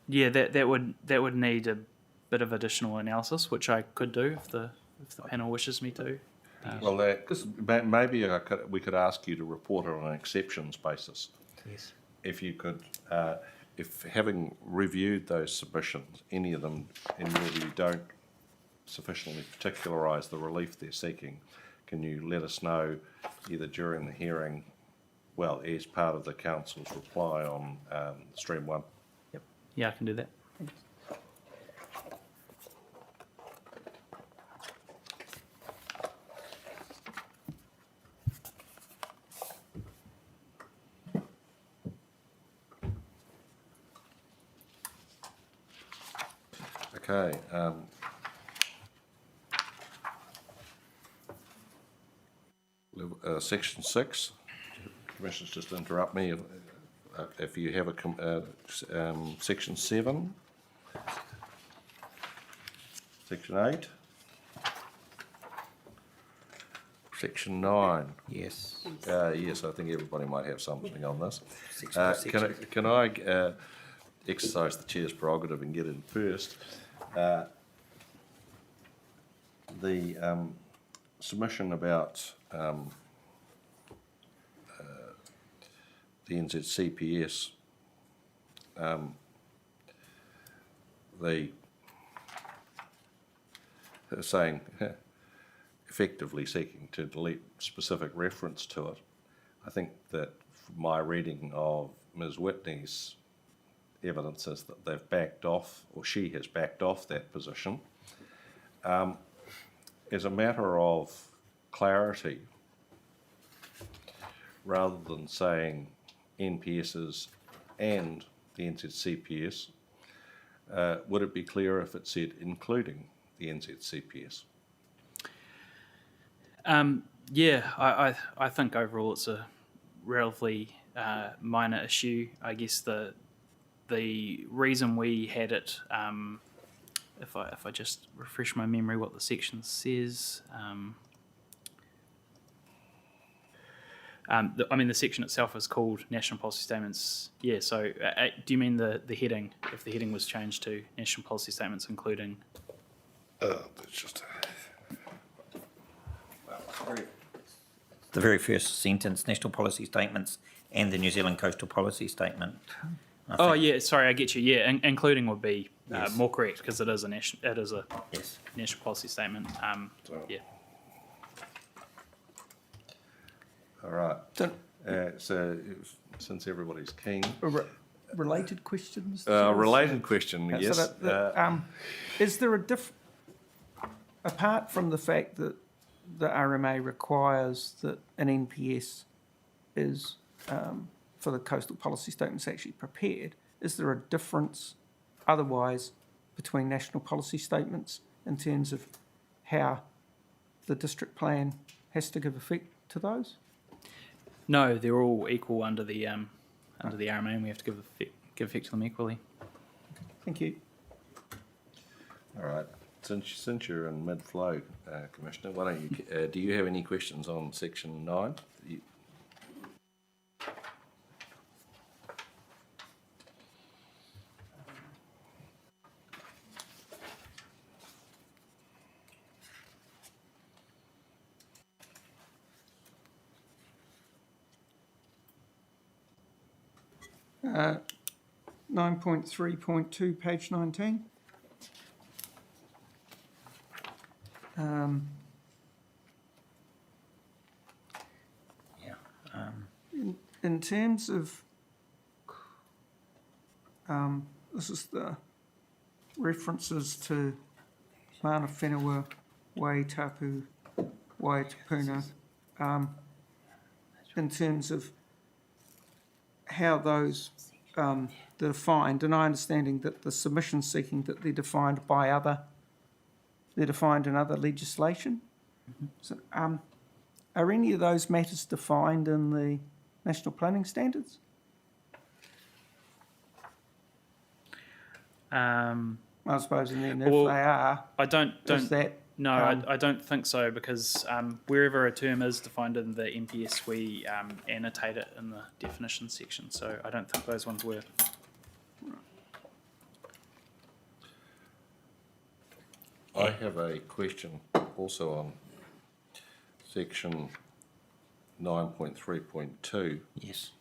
Yeah, that would need a bit of additional analysis, which I could do if the panel wishes me to. Well, maybe we could ask you to report on an exceptions basis. Yes. If you could, if having reviewed those submissions, any of them in your view don't sufficiently particularise the relief they're seeking, can you let us know either during the hearing, well, as part of the council's reply on Stream 1? Yep. Yeah, I can do that. Okay. Section 6. Commissioners, just interrupt me if you have section 7, section 8, section 9. Yes. Yes, I think everybody might have something on this. Section by section. Can I exercise the chair's prerogative and get in first? The submission about the NZCPS, they're saying, effectively seeking to delete specific reference to it. I think that my reading of Ms. Whitney's evidence is that they've backed off, or she has backed off that position. As a matter of clarity, rather than saying NPSs and the NZCPS, would it be clearer if it said including the NZCPS? Yeah, I think overall it's a relatively minor issue. I guess the reason we had it, if I just refresh my memory what the section says. I mean, the section itself is called National Policy Statements. Yeah, so do you mean the heading, if the heading was changed to National Policy Statements including? It's just... The very first sentence, national policy statements and the New Zealand Coastal Policy Statement. Oh, yeah, sorry, I get you. Yeah, including would be Yes. more correct because it is a Yes. national policy statement. Yeah. All right. Don't- So, since everybody's keen, Related questions? related question, So yes. is there apart from the fact that the RMA requires that an NPS is, for the coastal policy statements actually prepared, is there a difference otherwise between national policy statements in terms of how the district plan has to give effect to those? No, they're all equal under the RMA, and we have to give effect to them equally. Thank you. All right. Since you're in mid-flow, Commissioner, why don't you, do you have any questions on section 9? Uh, 9.3.2, page 19. Yeah. In terms of, this is the references to Mana Whenua, Waitapu, Waitapuna, in terms of how those they're defined, and I understanding that the submission seeking that they're defined in other legislation. So, are any of those matters defined in the National Planning Standards? I suppose, and then if Well, they are, I don't is that no, I don't think so because wherever a term is defined in the NPS, we annotate it in the definition section. So I don't think those ones were. I have a question also on section 9.3.2 Yes.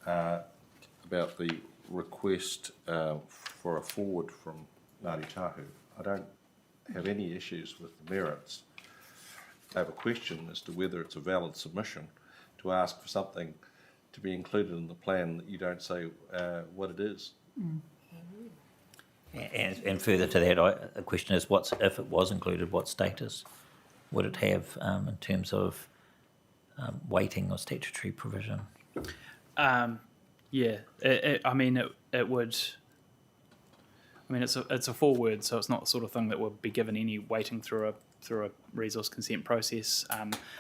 about the request for a forward from Ngāti Tahu. I don't have any issues with the merits. I have a question as to whether it's a valid submission to ask for something to be included in the plan that you don't say what it is. And further to that, the question is, if it was included, what status would it have in terms of weighting or statutory provision? Yeah, I mean, it would. I mean, it's a full word, so it's not the sort of thing that would be given any weighting through a resource consent process.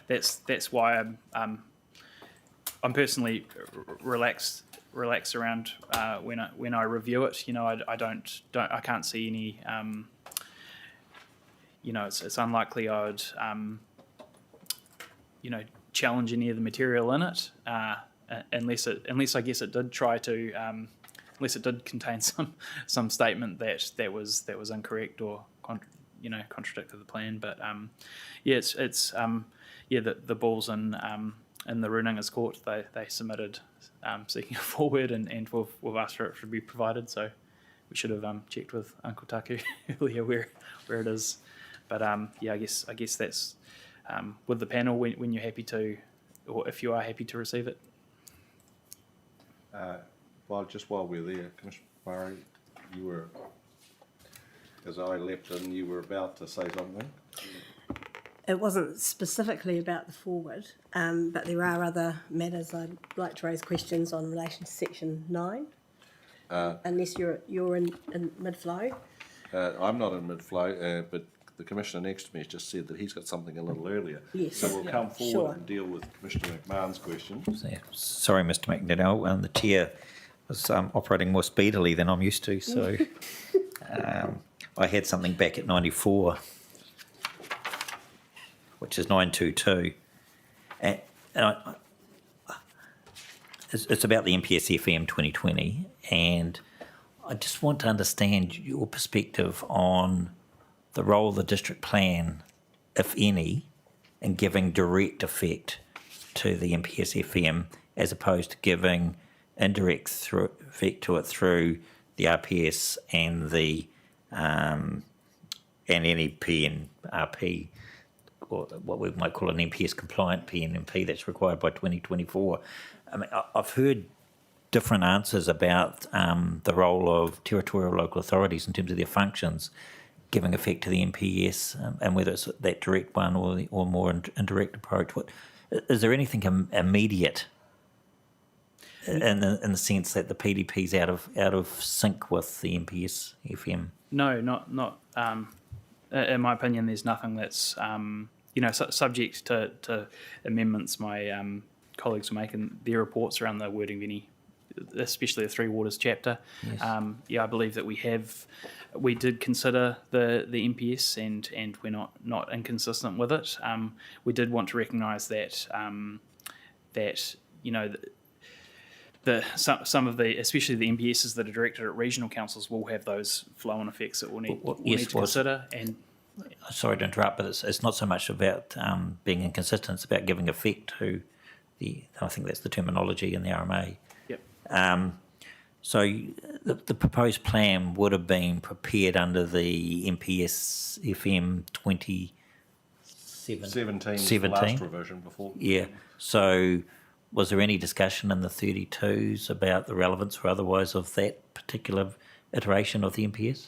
That's why I'm personally relaxed around when I review it. You know, I can't see any. You know, it's unlikely I would challenge any of the material in it, unless I guess it did try to. Unless it did contain some statement that was incorrect or contradicted the plan. But yeah, it's the ball's in the Rununga's court. They submitted seeking a forward, and we've asked for it to be provided. So we should have checked with Uncle Taku earlier where it is. But yeah, I guess that's with the panel when you're happy to, or if you are happy to receive it. Well, just while we're there, Commissioner Murray, you were, as I leapt in, you were about to say something. It wasn't specifically about the forward, but there are other matters I'd like to raise questions on in relation to section 9, unless you're in mid-flow. I'm not in mid-flow, but the Commissioner next to me has just said that he's got something a little earlier. Yes. So we'll come forward Sure. and deal with Commissioner McMahon's question. Sorry, Mr. McDonnell, the chair was operating more speedily than I'm used to, so I had something back at 94, which is 922, and it's about the MPS FM 2020, and I just want to understand your perspective on the role of the district plan, if any, in giving direct effect to the MPS FM as opposed to giving indirect effect to it through the RPS and the and any PNRP, or what we might call an MPS compliant PNMP that's required by 2024. I mean, I've heard different answers about the role of territorial local authorities in terms of their functions giving effect to the MPS, and whether it's that direct one or more indirect approach. Is there anything immediate in the sense that the PDP's out of sync with the MPS FM? No, not. In my opinion, there's nothing that's subject to amendments. My colleagues are making their reports around the wording of any, especially the Three Waters chapter. Yes. I believe that we did consider the MPS and we're not inconsistent with it. We did want to recognise that some of the, especially the MPSs that are directed at regional councils, will have those flow-on effects that we'll need to consider. And sorry to interrupt, but it's not so much about being inconsistent; it's about giving effect to I think that's the terminology in the RMA. Yep. So the proposed plan would have been prepared under the MPS FM 17 last revision before. Yeah. So was there any discussion in the 32s about the relevance or otherwise of that particular iteration of the MPS?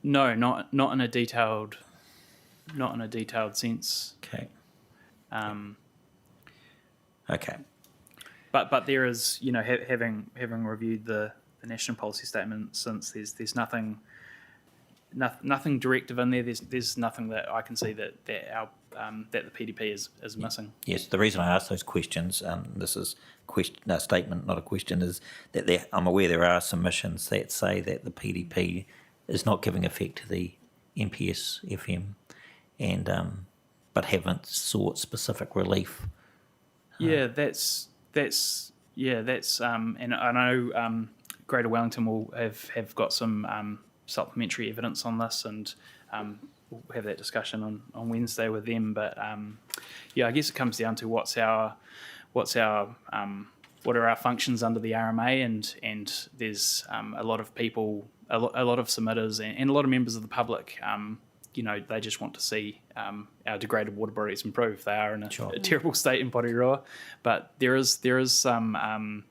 No, not in a detailed sense. Okay. Okay. But there is, having reviewed the national policy statement since, there's nothing directive in there. There's nothing that I can see that the PDP is missing. Yes, the reason I ask those questions, this is a statement, not a question, is that I'm aware there are submissions that say that the PDP is not giving effect to the MPS FM, and but haven't sought specific relief. And I know Greater Wellington will have got some supplementary evidence on this, and we'll have that discussion on Wednesday with them. But I guess it comes down to what are our functions under the RMA, and there's a lot of people, a lot of submitters, and a lot of members of the public. They just want to see our degraded water bodies improve. They are in a terrible state in Porirua, but there is some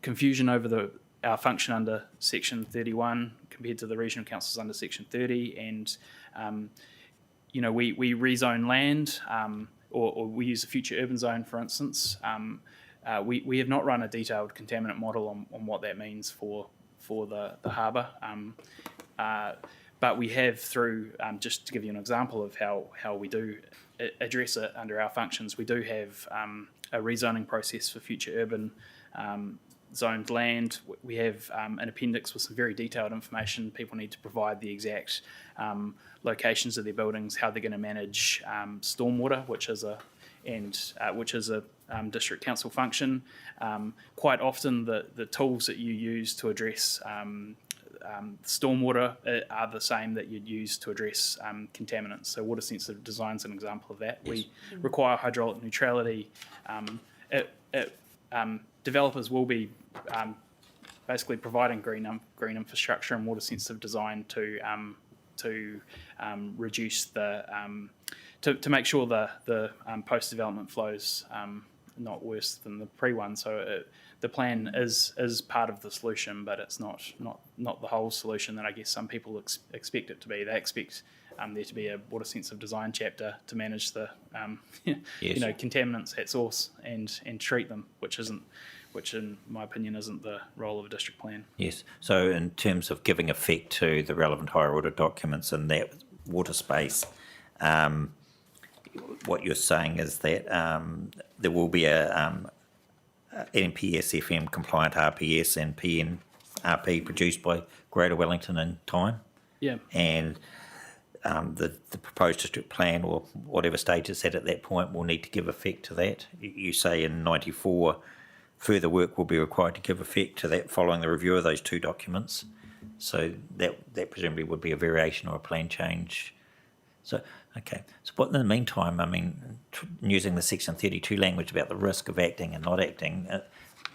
confusion over our function under Section 31 compared to the regional councils under Section 30, and we rezone land, or we use a future urban zone, for instance. we have not run a detailed contaminant model on what that means for the harbour. But we have through, just to give you an example of how we do address it under our functions, we do have a rezoning process for future urban zoned land. We have an appendix with some very detailed information. People need to provide the exact locations of their buildings, how they're going to manage stormwater, which is a district council function. Quite often the tools that you use to address stormwater are the same that you'd use to address contaminants. So water sensitive design is an example of that. Yes. We require hydraulic neutrality. Developers will be basically providing green infrastructure and water sensitive design to reduce to make sure the post development flows not worse than the pre one. So the plan is part of the solution, but it's not the whole solution that I guess some people expect it to be. They expect there to be a water sensitive design chapter to manage the Yes. Contaminants at source and treat them, which in my opinion isn't the role of a district plan. Yes. So in terms of giving effect to the relevant higher order documents in that water space, what you're saying is that there will be a NPS-FM compliant RPS and PNRP produced by Greater Wellington in time. Yeah. And the proposed district plan, or whatever stage it's at that point, will need to give effect to that. You say in 94, further work will be required to give effect to that following the review of those two documents. So that presumably would be a variation or a plan change. So, okay. So what in the meantime, I mean, using the Section 32 language about the risk of acting and not acting,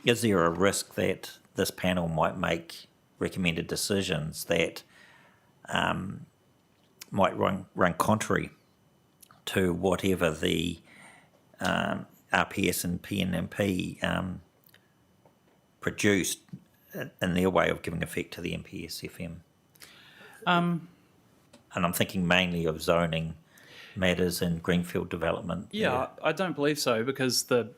is there a risk that this panel might make recommended decisions that might run contrary to whatever the RPS and PNMP produced in their way of giving effect to the NPS-FM? And I'm thinking mainly of zoning matters and greenfield development. Yeah, I don't believe so, because the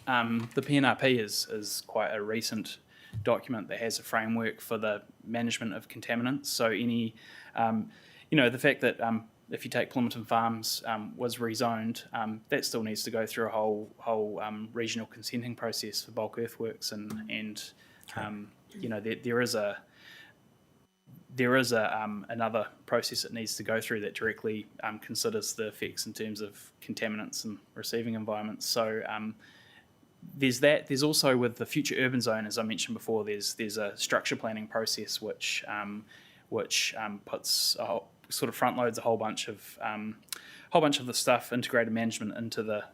PNRP is quite a recent document that has a framework for the management of contaminants. So any, the fact that if you take Plymouton Farms was rezoned, that still needs to go through a whole regional consenting process for bulk earthworks, and there is another process it needs to go through that directly considers the effects in terms of contaminants and receiving environments. So there's that. There's also, with the future urban zone, as I mentioned before, there's a structure planning process which puts sort of front loads a whole bunch of the stuff, integrated management into a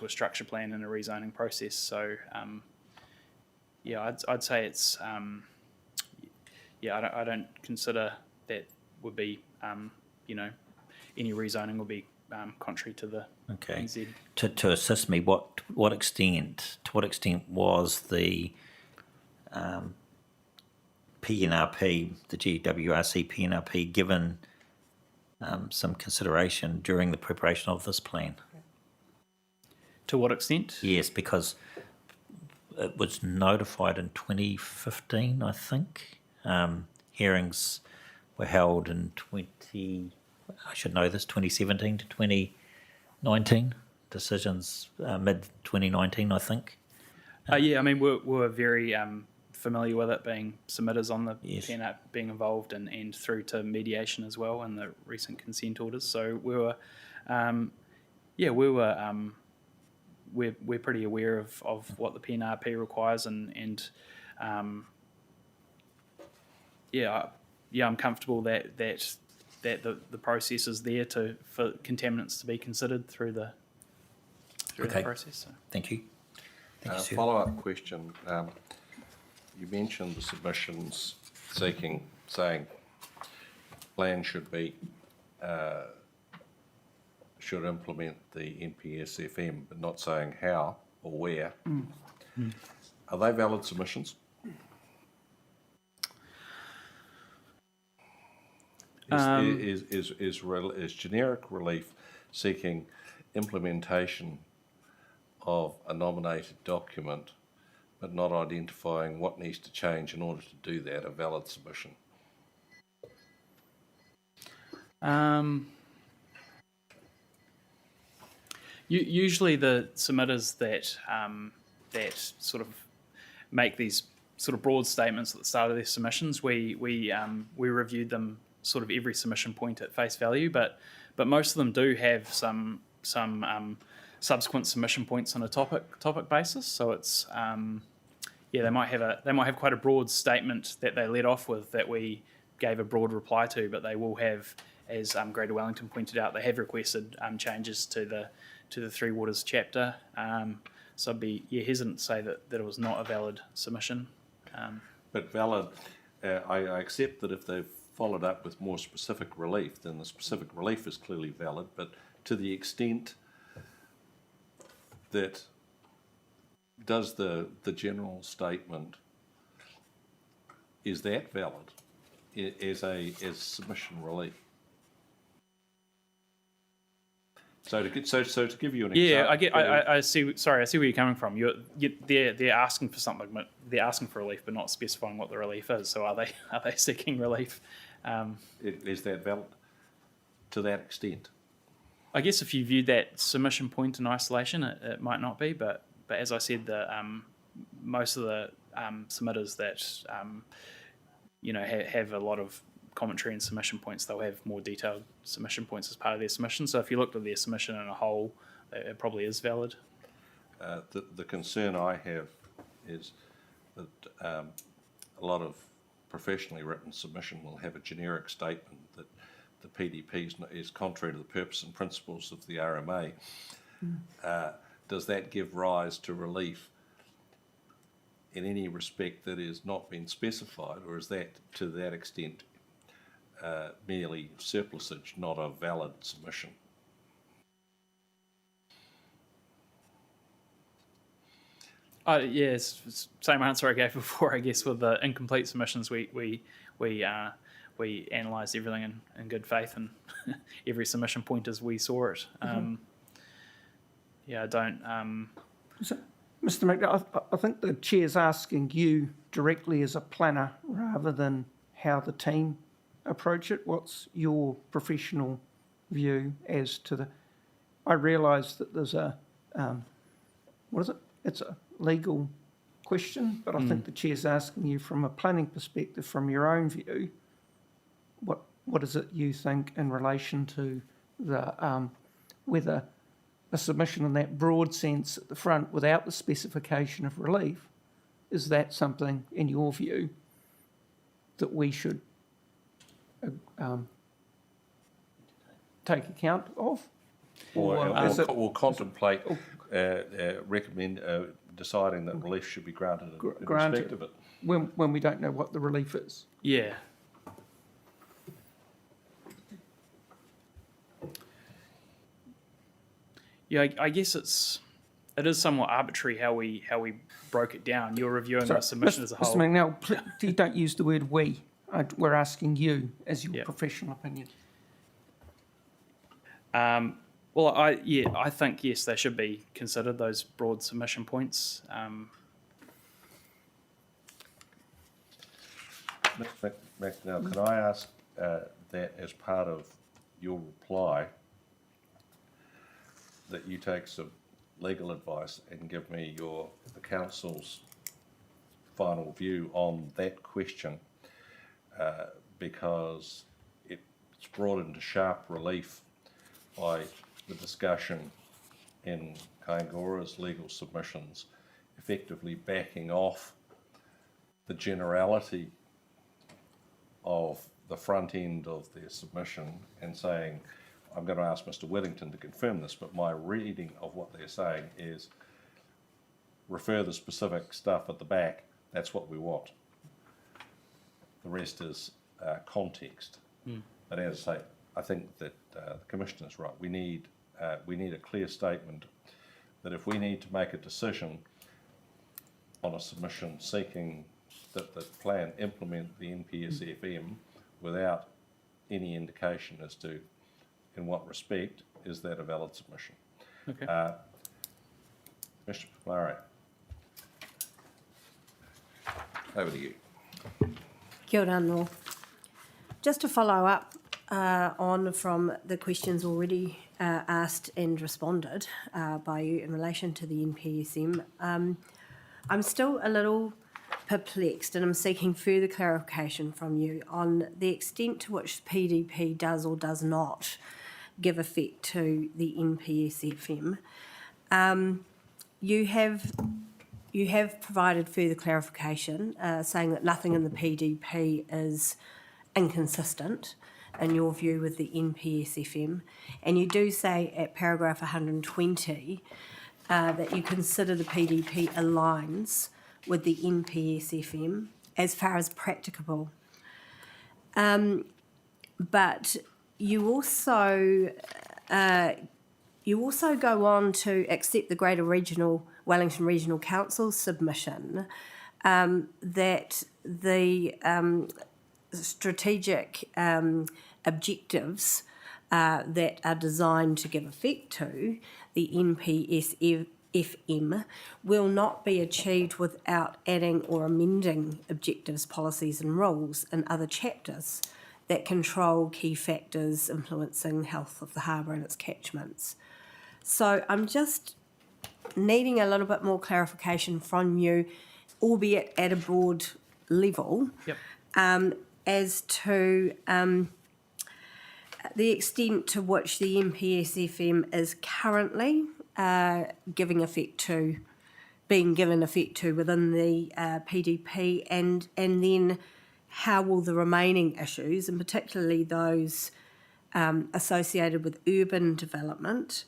structure plan and a rezoning process. So I'd say it's I don't consider that would be any rezoning would be contrary to the NZ. To assist me, to what extent was the PNRP, the GWRC PNRP, given some consideration during the preparation of this plan? To what extent? Yes, because it was notified in 2015, I think. Hearings were held in 2017 to 2019. Decisions mid-2019, I think. We're very familiar with it, being submitters on the PNRP, being involved and through to mediation as well in the recent consent orders. So we're pretty aware of what the PNRP requires, and I'm comfortable that the process is there for contaminants to be considered through the process. So. Thank you. Thank you, sir. Follow-up question. You mentioned the submissions saying plan should implement the NPS-FM, but not saying how or where. Are they valid submissions? Is generic relief seeking implementation of a nominated document, but not identifying what needs to change in order to do that a valid submission? Usually the submitters that sort of make these sort of broad statements at the start of their submissions, we reviewed them sort of every submission point at face value, but most of them do have some subsequent submission points on a topic basis. So it's they might have quite a broad statement that they led off with that we gave a broad reply to, but they will have, as Greater Wellington pointed out, they have requested changes to the Three Waters chapter. So I'd be hesitant to say that it was not a valid submission. But valid, I accept that if they've followed up with more specific relief, then the specific relief is clearly valid, but to the extent that does the general statement, is that valid as submission relief? So to give you an example, I see. Sorry, I see where you're coming from. They're asking for something, but they're asking for relief, but not specifying what the relief is. So are they seeking relief? Is that valid to that extent? I guess if you view that submission point in isolation, it might not be. But as I said, most of the submitters that have a lot of commentary and submission points, they'll have more detailed submission points as part of their submission. So if you looked at their submission in a whole, it probably is valid. The concern I have is that a lot of professionally written submission will have a generic statement that the PDP is contrary to the purpose and principles of the RMA. Does that give rise to relief in any respect that is not been specified, or is that to that extent merely surplusage, not a valid submission? It's same answer I gave before. I guess with the incomplete submissions, we analysed everything in good faith, and every submission point as we saw it. I don't. So, Mr. McDowell, I think the chair's asking you directly as a planner rather than how the team approach it. What's your professional view as to the... I realise that there's a, what is it? It's a legal question, but I think the chair's asking you from a planning perspective, from your own view, what is it you think in relation to the whether a submission in that broad sense at the front without the specification of relief, is that something, in your view, that we should take account of? Or contemplate, recommend, deciding that relief should be granted in respect of it? When we don't know what the relief is. Yeah. Yeah, I guess it is somewhat arbitrary how we broke it down. You're reviewing the submission as a whole. Mr. McNeil, please don't use the word we. We're asking you as your professional opinion. Well, I think yes, they should be considered, those broad submission points. Mr. McNeil, can I ask that as part of your reply, that you take some legal advice and give me the council's final view on that question, because it's brought into sharp relief by the discussion in Kaingora's legal submissions, effectively backing off the generality of the front end of their submission and saying, I'm going to ask Mr. Whittington to confirm this, but my reading of what they're saying is refer the specific stuff at the back, that's what we want. The rest is context. But as I say, I think that the Commissioner's right. We need a clear statement that if we need to make a decision on a submission seeking that the plan implement the NPSFM without any indication as to in what respect, is that a valid submission? Okay. Commissioner Murray. Over to you. Kia ora anō. Just to follow up on from the questions already asked and responded by you in relation to the NPSM, I'm still a little perplexed and I'm seeking further clarification from you on the extent to which PDP does or does not give effect to the NPSFM. You have provided further clarification, saying that nothing in the PDP is inconsistent in your view with the NPSFM, and you do say at paragraph 120 that you consider the PDP aligns with the NPSFM as far as practicable. But you also go on to accept the Greater Wellington Regional Council submission that the strategic objectives that are designed to give effect to the NPSFM will not be achieved without adding or amending objectives, policies and rules in other chapters that control key factors influencing health of the harbour and its catchments. So I'm just needing a little bit more clarification from you, albeit at a broad level, as to the extent to which the NPSFM is currently being given effect to within the PDP, and then how will the remaining issues, and particularly those associated with urban development,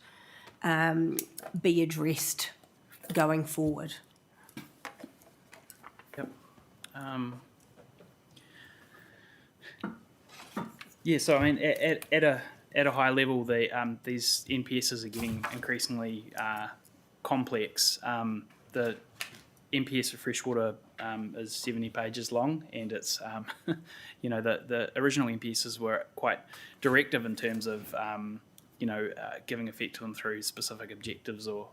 be addressed going forward? So I mean, at a high level, these NPSs are getting increasingly complex. The NPS for freshwater is 70 pages long, and it's the original NPSs were quite directive in terms of giving effect to them through specific objectives or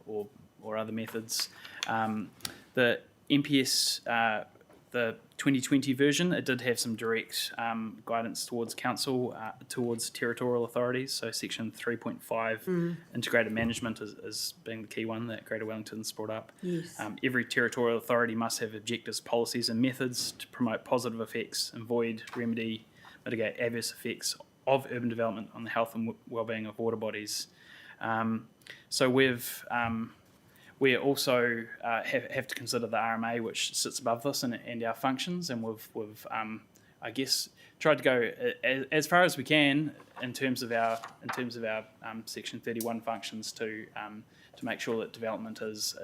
other methods. The NPS, the 2020 version, it did have some direct guidance towards council, towards territorial authorities. So section 3.5, integrated management is being the key one that Greater Wellington's brought up. Yes. Every territorial authority must have objectives, policies and methods to promote positive effects, avoid, remedy, mitigate adverse effects of urban development on the health and well-being of water bodies. So we also have to consider the RMA, which sits above this, and our functions, and we've I guess tried to go as far as we can in terms of our Section 31 functions to make sure that development is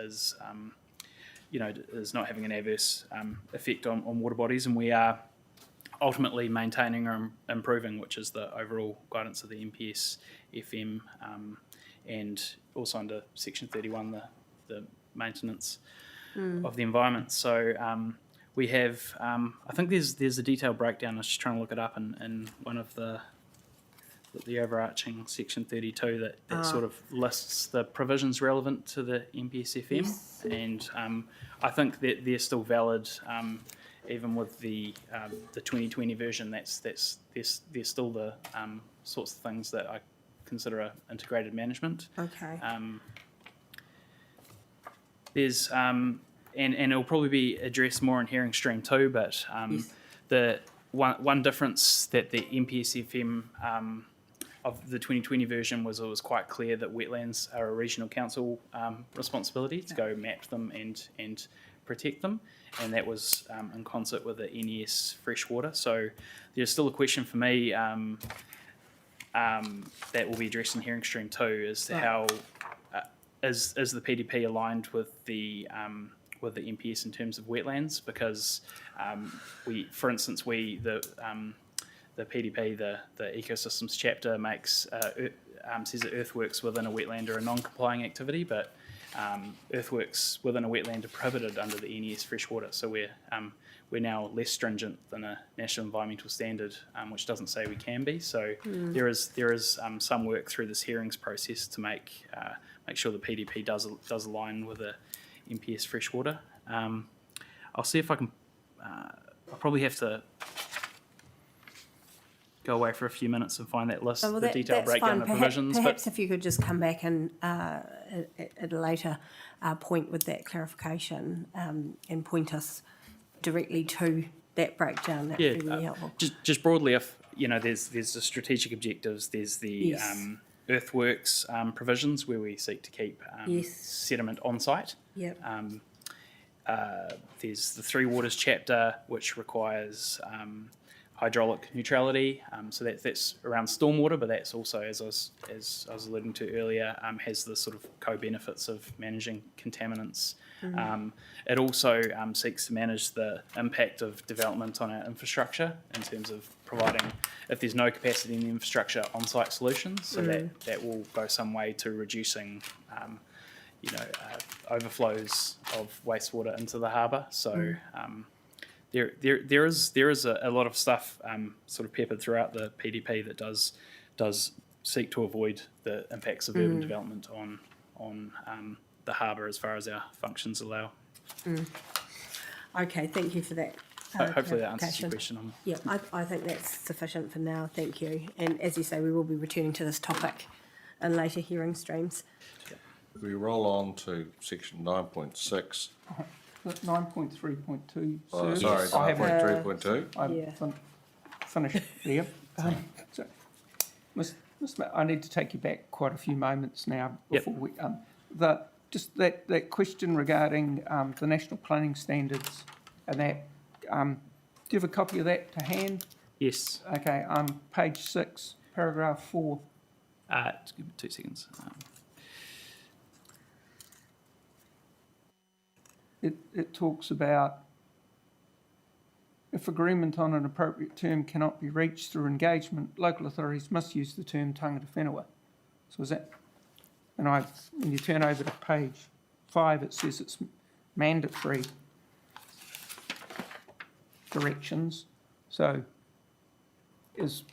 not having an adverse effect on water bodies, and we are ultimately maintaining or improving, which is the overall guidance of the NPS FM, and also under Section 31 the maintenance of the environment. So we have, I think there's a detailed breakdown. I was just trying to look it up in one of the overarching Section 32 that sort of lists the provisions relevant to the NPSFM, Yes. and I think that they're still valid even with the 2020 version. There's still the sorts of things that I consider integrated management. Okay. There's and it'll probably be addressed more in hearing stream too, but Yes. the one difference that the NPSFM of the 2020 version was, it was quite clear that wetlands are a regional council responsibility to go map them and protect them, and that was in concert with the NES freshwater. So there's still a question for me that will be addressed in hearing stream too, as to how is the PDP aligned with the NPS in terms of wetlands? Because for instance, the PDP, the ecosystems chapter makes says that earthworks within a wetland are a non-complying activity, but earthworks within a wetland are prohibited under the NES freshwater. So we're now less stringent than a national environmental standard, which doesn't say we can be. So there is some work through this hearings process to make sure the PDP does align with the MPS freshwater. I'll see if I can. I'll probably have to go away for a few minutes and find that list, the detailed breakdown of provisions. Perhaps if you could just come back and at a later point with that clarification and point us directly to that breakdown, that would be really helpful. Just broadly, if there's the strategic objectives, there's the Yes. earthworks provisions where we seek to keep Yes. sediment on site. Yep. There's the Three Waters chapter, which requires hydraulic neutrality. So that's around stormwater, but that's also, as I was alluding to earlier, has the sort of co-benefits of managing contaminants. It also seeks to manage the impact of development on our infrastructure in terms of providing, if there's no capacity in the infrastructure, on-site solutions. So that will go some way to reducing overflows of wastewater into the harbour. So there is a lot of stuff sort of peppered throughout the PDP that does seek to avoid the impacts of urban development on the harbour as far as our functions allow. Okay, thank you for that. Hopefully that answers your question. Yeah, I think that's sufficient for now. Thank you. And as you say, we will be returning to this topic in later hearing streams. We roll on to section 9.6. 9.3.2. Oh, sorry, I have 9.3.2. I've finished there. So, Mr. I need to take you back quite a few moments now before we just that question regarding the national planning standards and that. Do you have a copy of that to hand? Yes. Okay. Page 6, paragraph 4. Just give me 2 seconds. It talks about if agreement on an appropriate term cannot be reached through engagement, local authorities must use the term tangata whenua. So is that, and when you turn over to page 5, it says it's mandatory directions. So is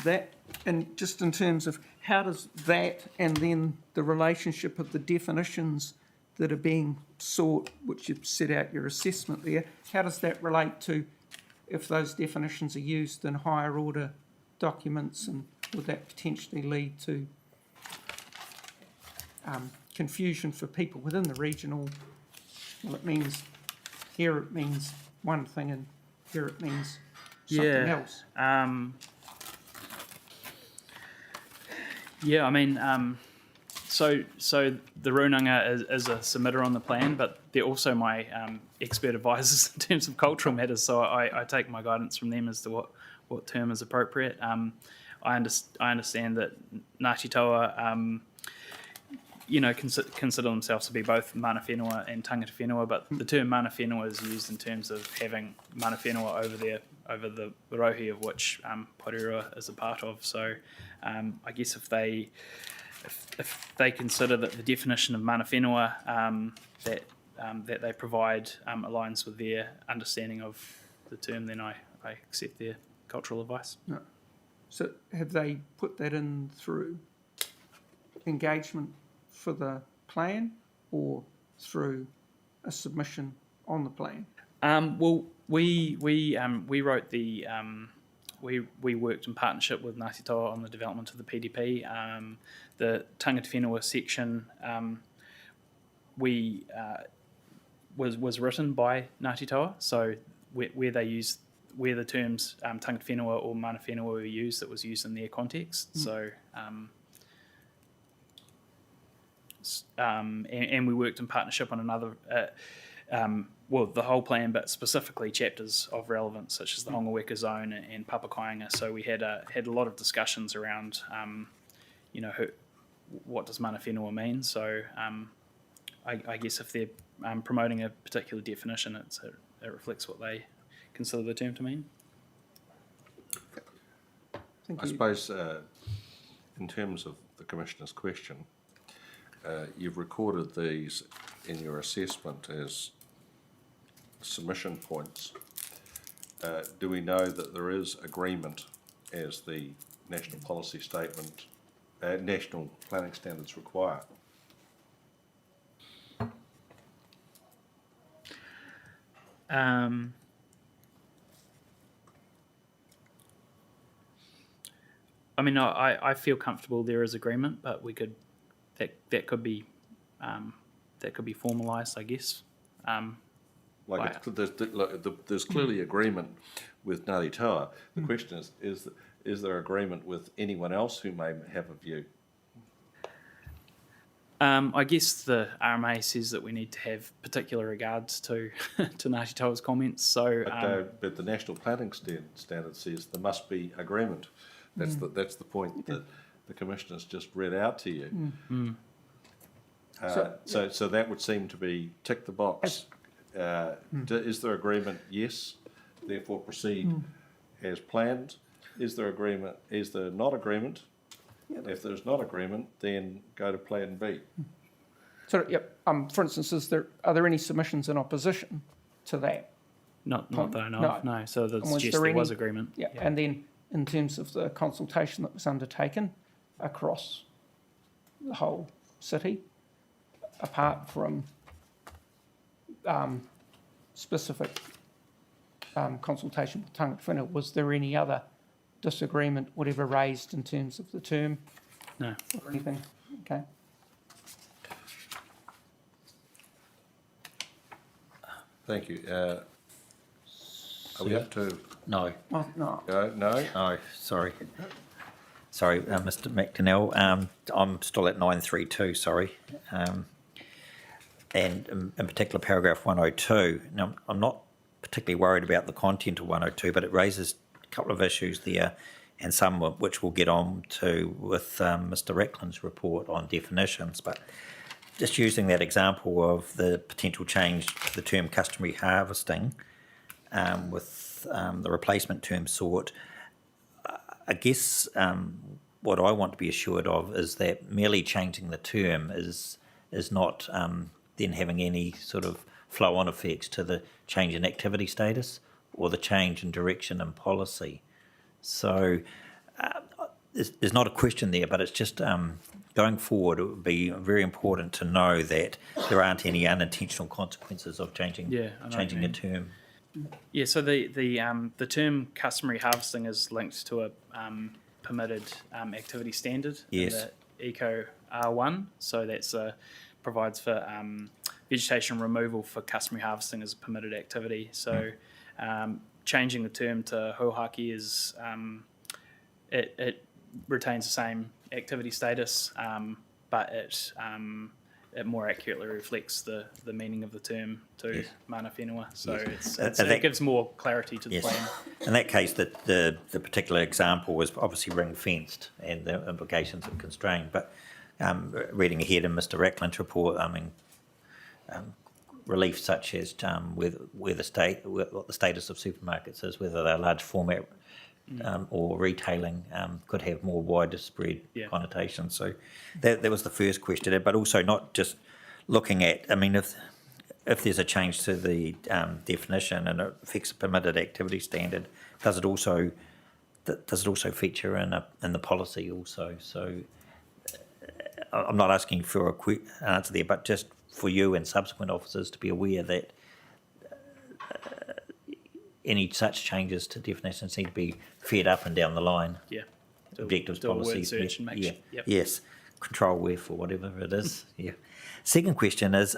that, and just in terms of how does that and then the relationship of the definitions that are being sought, which you've set out your assessment there, how does that relate to if those definitions are used in higher order documents, and would that potentially lead to confusion for people within the regional? Well, it means here it means one thing and here it means something else. So the Runanga is a submitter on the plan, but they're also my expert advisors in terms of cultural matters. So I take my guidance from them as to what term is appropriate. I understand that Ngāti Toa, consider themselves to be both mana whenua and tangata whenua, but the term mana whenua is used in terms of having mana whenua over the rohi of which Porirua is a part of. So I guess if they consider that the definition of mana whenua that they provide aligns with their understanding of the term, then I accept their cultural advice. No. So have they put that in through engagement for the plan or through a submission on the plan? Well, we wrote the we worked in partnership with Ngāti Toa on the development of the PDP. The tangata whenua section was written by Ngāti Toa, so where the terms tangata whenua or mana whenua were used, it was used in their context. So and we worked in partnership on another the whole plan, but specifically chapters of relevance such as the Hongaweka zone and Papakāinga. So we had a lot of discussions around what does mana whenua mean. So I guess if they're promoting a particular definition, it reflects what they consider the term to mean. Thank I you. suppose in terms of the Commissioner's question, you've recorded these in your assessment as submission points. Do we know that there is agreement as the national policy statement, national planning standards require? I mean, I feel comfortable there is agreement, but that could be formalised, I guess. There's clearly agreement with Ngāti Toa. The question is there agreement with anyone else who may have a view? I guess the RMA says that we need to have particular regards to to Ngāti Toa's comments. So, But the national planning standard says there must be agreement. That's the point that the commissioner's just read out to you. So that would seem to be tick the box. Is there agreement? Yes. Therefore, proceed as planned. Is there agreement? Is there not agreement? If there's not agreement, then go to Plan B. So, for instance, are there any submissions in opposition to that? not that I know of, no. So that And was suggests there there was any- agreement. Yeah, and then in terms of the consultation that was undertaken across the whole city, apart from specific consultation with tangata whenua, was there any other disagreement, whatever raised in terms of the term No. or anything? Okay. Thank you. Are we up to No, Oh, no. go? No? no, sorry. Sorry, Mr McDonnell, I'm still at 932, sorry. And in particular, paragraph 102. Now, I'm not particularly worried about the content of 102, but it raises a couple of issues there, and some of which we'll get on to with Mr Reckland's report on definitions. But just using that example of the potential change to the term customary harvesting with the replacement term sought, I guess what I want to be assured of is that merely changing the term is not then having any sort of flow-on effects to the change in activity status or the change in direction and policy. So there's not a question there, but it's just going forward, it would be very important to know that there aren't any unintentional consequences of changing Yeah, I know what you a mean. term. Yeah, so the term customary harvesting is linked to a permitted activity standard Yes. in the Eco R1. So that's provides for vegetation removal for customary harvesting as a permitted activity. So changing the term to hohaki is it retains the same activity status, but it more accurately reflects the meaning of the term to Yes. mana whenua. So Yes. it gives more clarity to the Yes. plan. In that case, the particular example was obviously ring-fenced and the implications are constrained. But reading ahead in Mr Reckland's report, I mean, relief such as what the status of supermarkets is, whether they're large format or retailing, could have more widespread connotations. So that was the first question, but also not just looking at, I mean, if there's a change to the definition and it affects a permitted activity standard, does it also feature in the policy also? So I'm not asking for a quick answer there, but just for you and subsequent officers to be aware that any such changes to definitions need to be fed up and down the line. Yeah. Objectives, do a word policies. search and make yeah. sure. Yep. Yes. Control WEF or whatever it is. Yeah. Second question is,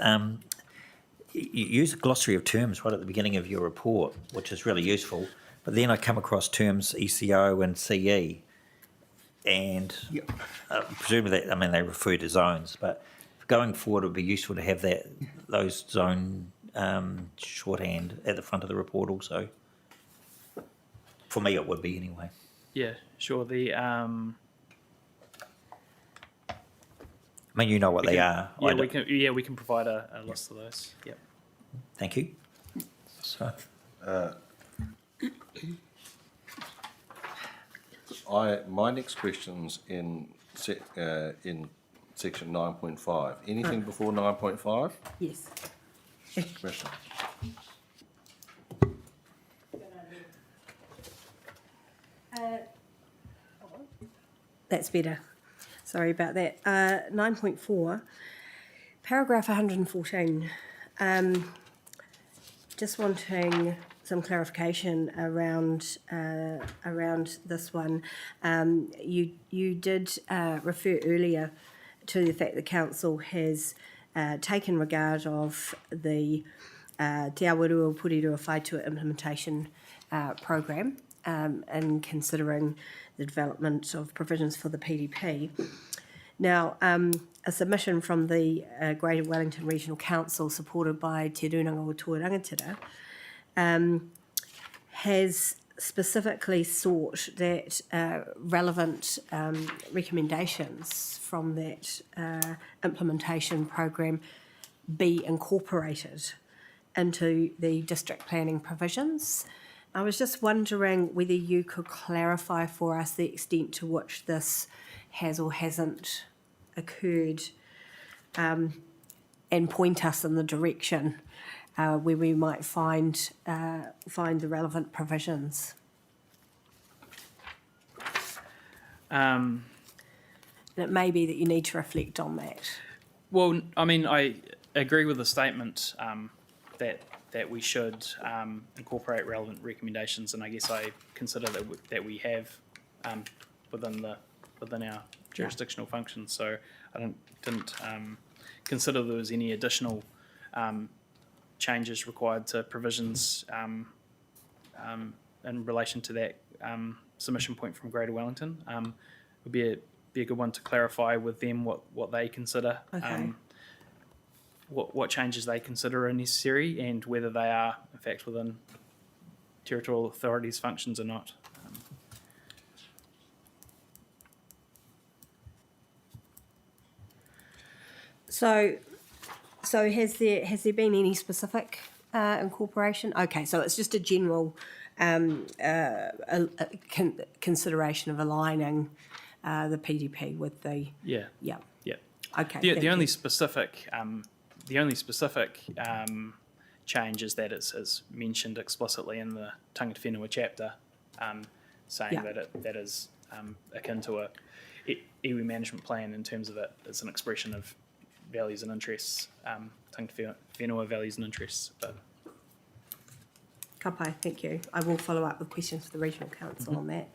you use a glossary of terms right at the beginning of your report, which is really useful. But then I come across terms ECO and CE, and presumably they refer to zones. But going forward, it would be useful to have those zone shorthand at the front of the report also. For me, it would be anyway. Yeah, sure. I mean, you know what they are. Yeah, we can provide a list of those. Yep. Thank you. So, My next question's in section 9.5. Anything before 9.5? Yes. Commissioner? That's better. Sorry about that. 9.4, paragraph 114. Just wanting some clarification around this one. You did refer earlier to the fact the council has taken regard of the Te Awarua Porirua Whaitua implementation program in considering the development of provisions for the PDP. Now, a submission from the Greater Wellington Regional Council, supported by Te Runanga o Toi Rangatira, has specifically sought that relevant recommendations from that implementation program be incorporated into the district planning provisions. I was just wondering whether you could clarify for us the extent to which this has or hasn't occurred, and point us in the direction where we might find the relevant provisions. And it may be that you need to reflect on that. Well, I mean, I agree with the statement that we should incorporate relevant recommendations, and I guess I consider that we have within our jurisdictional functions. So I didn't consider there was any additional changes required to provisions in relation to that submission point from Greater Wellington. Would be a good one to clarify with them what they consider. Okay. What changes they consider are necessary and whether they are in fact within territorial authorities' functions or not. So has there been any specific incorporation? Okay, so it's just a general consideration of aligning the PDP with the Yeah. yeah. Yeah. Okay. The thank only you. specific change is that it's mentioned explicitly in the Tangata Whenua chapter, saying Yeah. that is akin to a iwi management plan in terms of it's an expression of values and interests, Tangata Whenua values and interests. But Ka pai, thank you. I will follow up with questions for the Regional Council on that.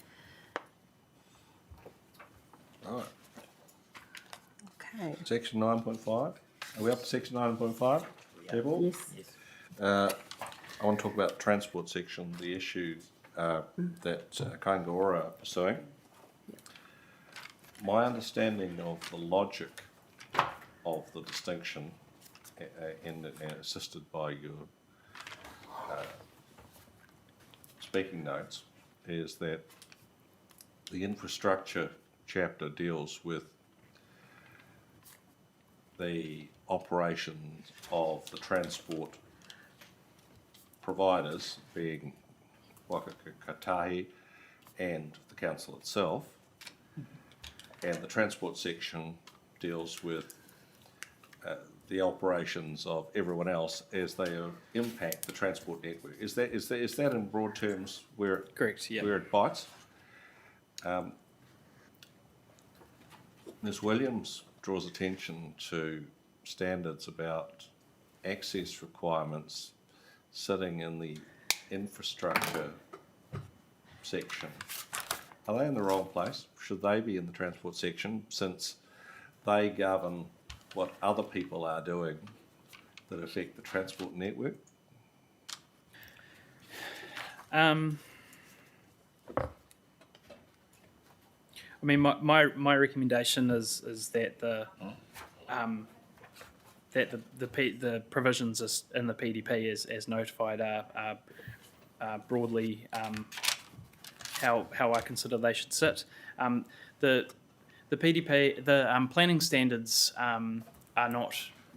All right. Okay. Section 9.5. Are we up to section 9.5? People? Yes. I want to talk about the transport section, the issue that Kaingaora are pursuing. My understanding of the logic of the distinction, and assisted by your speaking notes, is that the infrastructure chapter deals with the operations of the transport providers, being Waka Katahi and the council itself, and the transport section deals with the operations of everyone else as they impact the transport network. Is that in broad terms where correct, yeah. where it bites? Ms. Williams draws attention to standards about access requirements sitting in the infrastructure section. Are they in the wrong place? Should they be in the transport section, since they govern what other people are doing that affect the transport network? I mean, my recommendation is that the provisions in the PDP as notified are broadly how I consider they should sit. The PDP, the planning standards are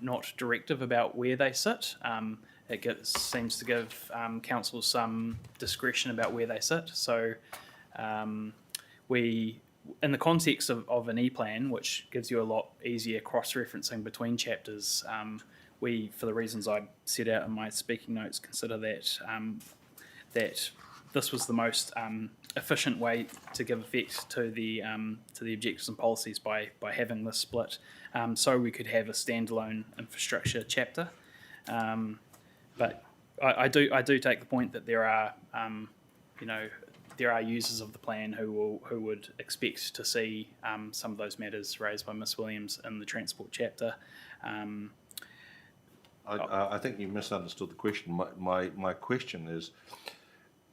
not directive about where they sit. It seems to give council some discretion about where they sit. So we in the context of an E-plan, which gives you a lot easier cross-referencing between chapters, we, for the reasons I set out in my speaking notes, consider that that this was the most efficient way to give effect to the objectives and policies by having this split, so we could have a standalone infrastructure chapter. But I do take the point that there are there are users of the plan who would expect to see some of those matters raised by Ms Williams in the transport chapter. I think you misunderstood the question. My question is,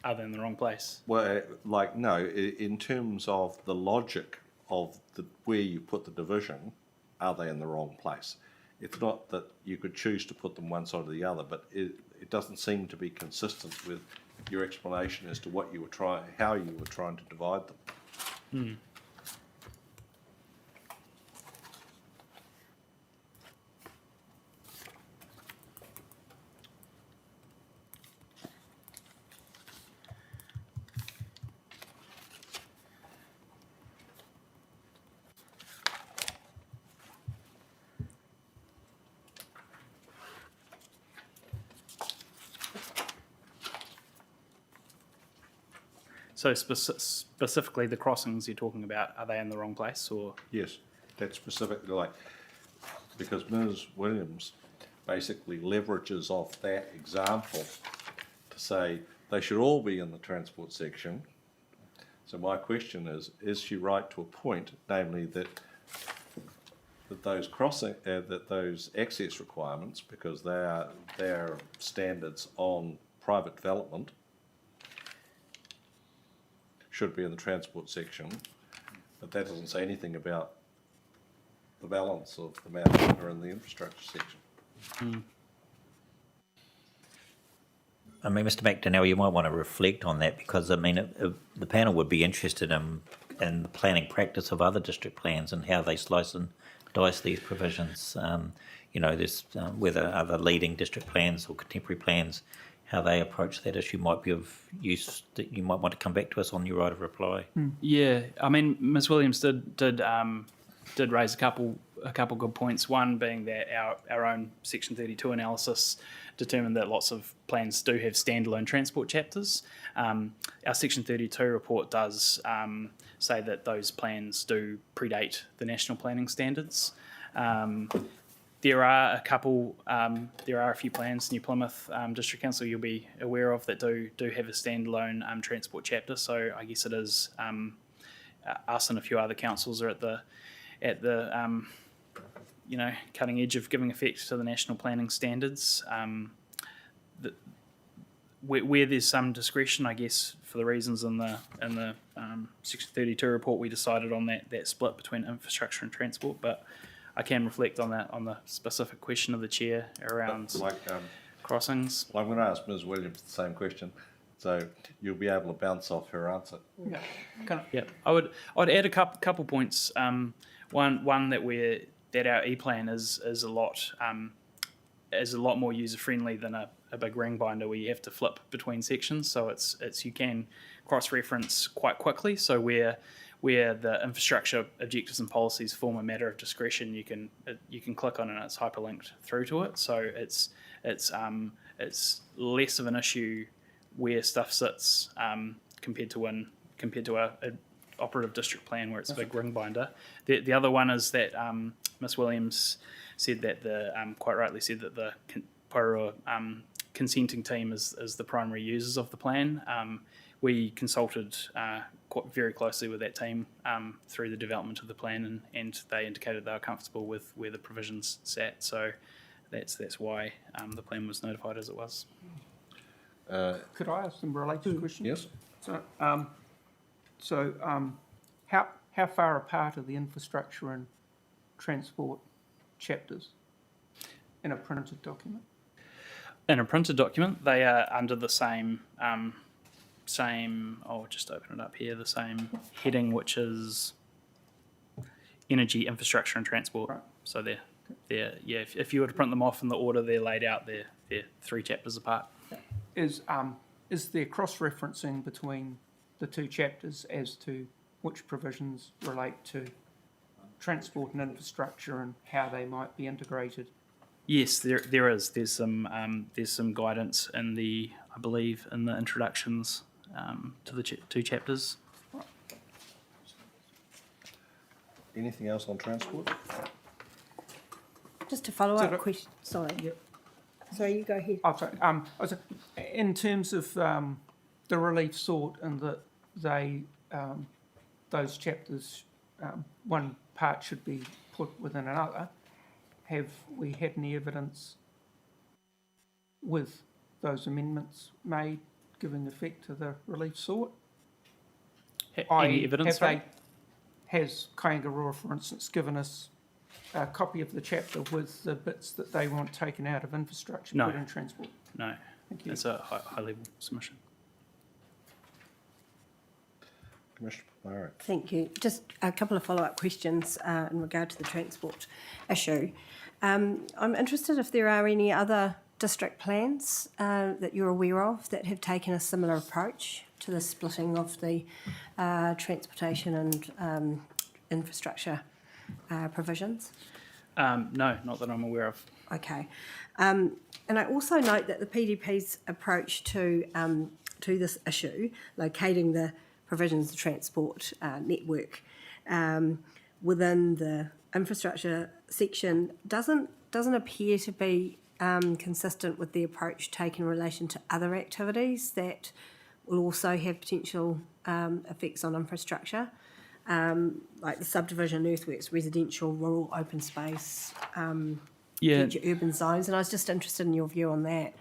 Are they in the wrong place? well, like, no, in terms of the logic of where you put the division, are they in the wrong place? It's not that you could choose to put them one side or the other, but it doesn't seem to be consistent with your explanation as to how you were trying to divide them. So specifically the crossings you're talking about, are they in the wrong place, or? Yes, that's specifically because Ms Williams basically leverages off that example to say they should all be in the transport section. So my question is she right to a point, namely that those access requirements, because they are standards on private development, should be in the transport section, but that doesn't say anything about the balance of the matters that are in the infrastructure section. I mean, Mr McDonnell, you might want to reflect on that, because I mean, the panel would be interested in the planning practice of other district plans and how they slice and dice these provisions. There's whether other leading district plans or contemporary plans, how they approach that issue might be of use, that you might want to come back to us on your right of reply. Yeah, I mean, Ms Williams did raise a couple good points. One being that our own Section 32 analysis determined that lots of plans do have standalone transport chapters. Our Section 32 report does say that those plans do predate the national planning standards. There are a few plans, New Plymouth District Council you'll be aware of, that do have a standalone transport chapter. So I guess it is us and a few other councils are at the cutting edge of giving effect to the national planning standards. Where there's some discretion, I guess, for the reasons in the Section 32 report, we decided on that split between infrastructure and transport, but I can reflect on that, on the specific question of the chair around crossings. Well, I'm going to ask Ms Williams the same question, so you'll be able to bounce off her answer. Yeah. Yeah, I'd add a couple points. One that our E-plan is a lot more user friendly than a big ring binder where you have to flip between sections. So it's you can cross reference quite quickly. So where the infrastructure objectives and policies form a matter of discretion, you can click on it and it's hyperlinked through to it. So it's less of an issue where stuff sits compared to a operative district plan where it's a big ring binder. The other one is that Ms Williams said that quite rightly said that the Porirua consenting team is the primary users of the plan. We consulted very closely with that team through the development of the plan, and they indicated they were comfortable with where the provisions sat. So that's why the plan was notified as it was. Could I ask some related questions? Yes. So, how far apart are the infrastructure and transport chapters in a printed document? In a printed document, they are under the same, I'll just open it up here, the same heading, which is energy, infrastructure and transport. Right. So they're if you were to print them off in the order they're laid out, they're 3 chapters apart. Is there cross-referencing between the two chapters as to which provisions relate to transport and infrastructure and how they might be integrated? Yes, there is. There's some guidance in the, I believe, in the introductions to the two chapters. Anything else on transport? Just a follow So up the- question. Sorry. Yep. Sorry, you go ahead. Oh, sorry, in terms of the relief sought and that they, those chapters, one part should be put within another, have we had any evidence with those amendments made giving effect to the relief sought? Any evidence? Have they, has Kaingaroa, for instance, given us a copy of the chapter with the bits that they want taken out of infrastructure, No. put in transport? No, Thank you. it's a high level submission. Commissioner Murray. Thank you. Just a couple of follow-up questions in regard to the transport issue. I'm interested if there are any other district plans that you're aware of that have taken a similar approach to the splitting of the transportation and infrastructure provisions. No, not that I'm aware of. Okay. And I also note that the PDP's approach to this issue, locating the provisions of transport network within the infrastructure section doesn't appear to be consistent with the approach taken in relation to other activities that will also have potential effects on infrastructure, like the subdivision, earthworks, residential, rural, open space, future urban zones. And I was just interested in your view on that.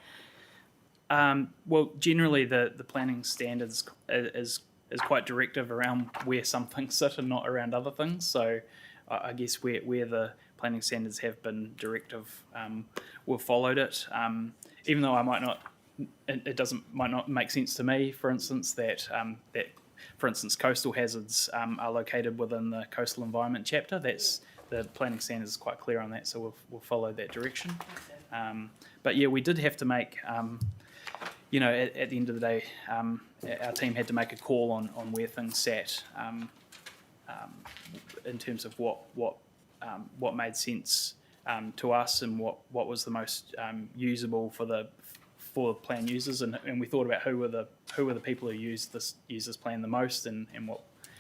Well, generally the planning standards is quite directive around where some things sit and not around other things. So I guess where the planning standards have been directive, we've followed it. Even though I might not make sense to me, for instance, that for instance, coastal hazards are located within the coastal environment chapter. That's the planning standards is quite clear on that, so we'll follow that direction. But yeah, we did have to make. At the end of the day, our team had to make a call on where things sat in terms of what made sense to us and what was the most usable for the plan users, and we thought about who were the people who use this plan the most, and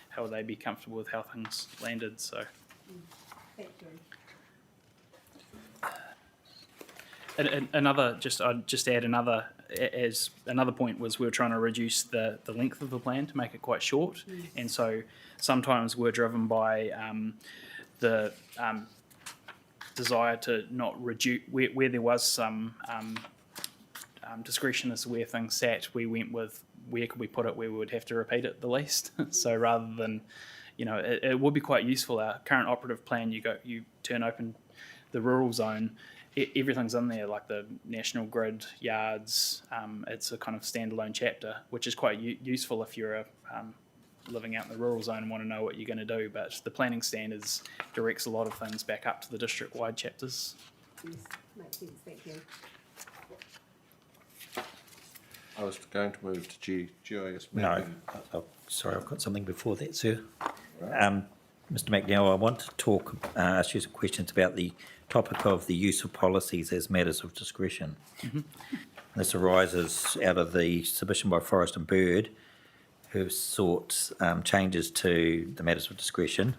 how would they be comfortable with how things landed. So. Thank you. And I'd just add another point was we were trying to reduce the length of the plan to make it quite short, and so sometimes we're driven by the desire to not reduce where there was some discretion as to where things sat. We went with where could we put it where we would have to repeat it the least. So rather than, it would be quite useful. Our current operative plan, you turn open the rural zone. Everything's in there, like the national grid, yards. It's a kind of standalone chapter, which is quite useful if you're living out in the rural zone and want to know what you're going to do. But the planning standards directs a lot of things back up to the district-wide chapters. Yes, makes sense. Thank you. I was going to move to GIS No, mapping. sorry, I've got something before that, sir. Mr. McDowell, I want to ask you some questions about the topic of the use of policies as matters of discretion. Mm-hmm. This arises out of the submission by Forest and Bird, who have sought changes to the matters of discretion,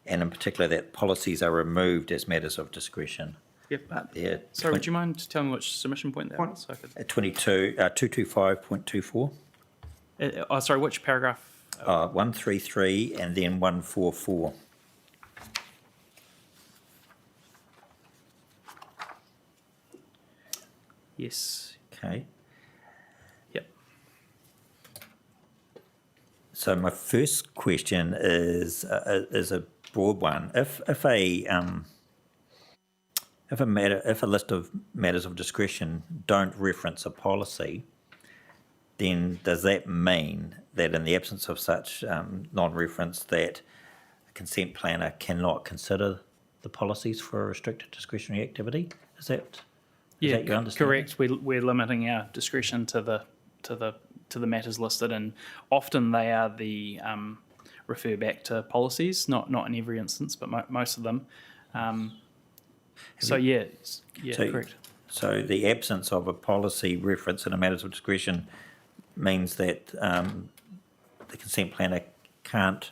and in particular that policies are removed as matters of discretion. Yep. There, Sorry, would you mind telling me which submission point that was? So 225.24. Sorry, which paragraph? 133 and then 144. Yes. Okay. Yep. So my first question is a broad one. If a list of matters of discretion don't reference a policy, then does that mean that in the absence of such non-reference that a consent planner cannot consider the policies for a restricted discretionary activity? Is that your understanding? Correct. We're limiting our discretion to the matters listed, and often they are the refer back to policies, not in every instance, but most of them. So correct. So the absence of a policy reference in a matters of discretion means that the consent planner can't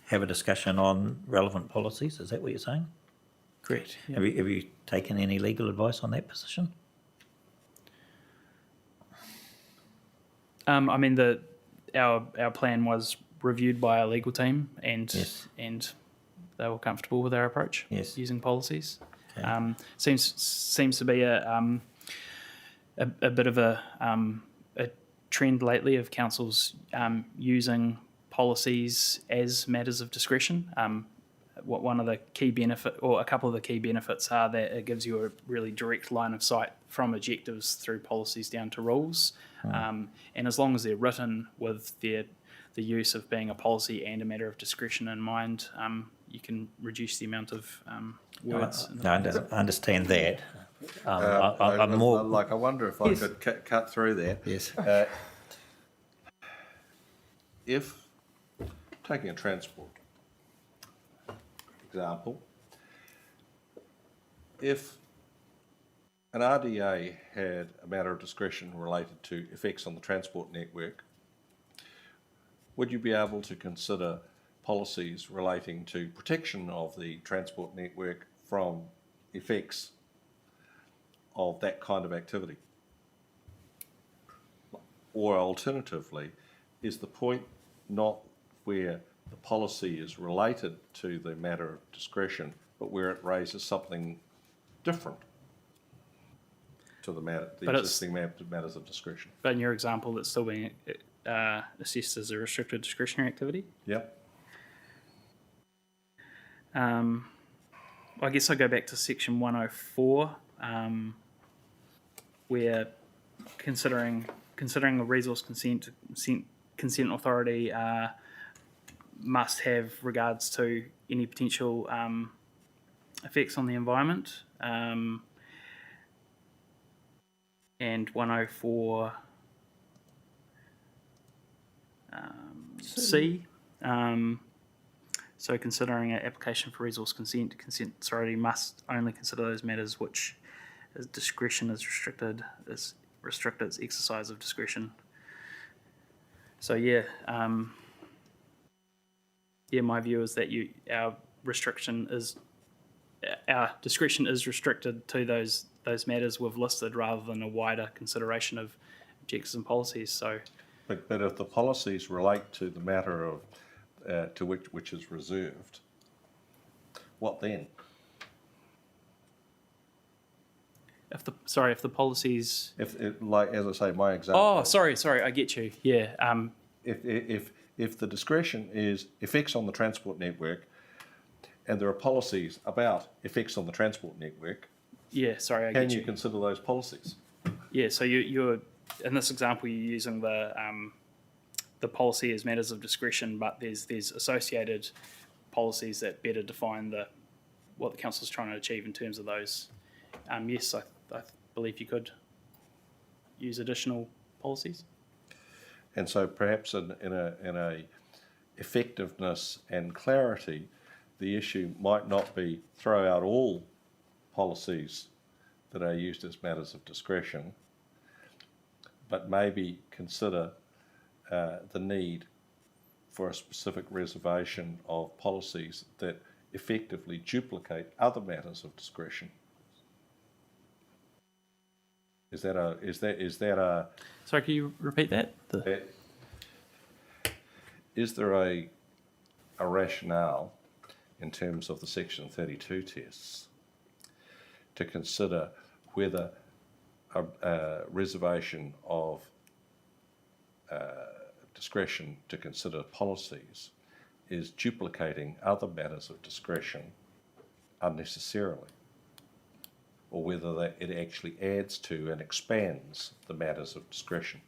have a discussion on relevant policies. Is that what you're saying? Correct. Yeah. Have you taken any legal advice on that position? I mean, our plan was reviewed by our legal team, and Yes. and they were comfortable with our approach. Yes. Using policies. Okay. Seems to be a bit of a trend lately of councils using policies as matters of discretion. One of the key benefit, or a couple of the key benefits, are that it gives you a really direct line of sight from objectives through policies down to rules. And as long as they're written with the use of being a policy and a matter of discretion in mind, you can reduce the amount of words. No, I understand that. I'm more... I wonder if I Yes. could cut through there. Yes. If, taking a transport example, if an RDA had a matter of discretion related to effects on the transport network, would you be able to consider policies relating to protection of the transport network from effects of that kind of activity? Or alternatively, is the point not where the policy is related to the matter of discretion, but where it raises something different to the matter, the But it's- existing matters of discretion? But in your example, that's still being assessed as a restricted discretionary activity. Yep. I guess I go back to section 104, where considering a resource consent authority must have regards to any potential effects on the environment. And 104 C. So considering an application for resource consent authority must only consider those matters which discretion is restricted its exercise of discretion. So my view is that our discretion is restricted to those matters we've listed, rather than a wider consideration of objectives and policies. So, But if the policies relate to the matter of to which is reserved, what then? if the policies. If it, like, as I say, my example. Oh, sorry, I get you. Yeah. If the discretion is effects on the transport network, and there are policies about effects on the transport network, Yeah. Sorry, I can get you you. consider those policies? Yeah. So you're in this example, you're using the policy as matters of discretion, but there's associated policies that better define what the council is trying to achieve in terms of those. Yes, I believe you could use additional policies. And so perhaps in a effectiveness and clarity, the issue might not be throw out all policies that are used as matters of discretion, but maybe consider the need for a specific reservation of policies that effectively duplicate other matters of discretion. Is that a Sorry, can you repeat that? is there a rationale in terms of the Section 32 tests to consider whether a reservation of discretion to consider policies is duplicating other matters of discretion unnecessarily, or whether it actually adds to and expands the matters of discretion?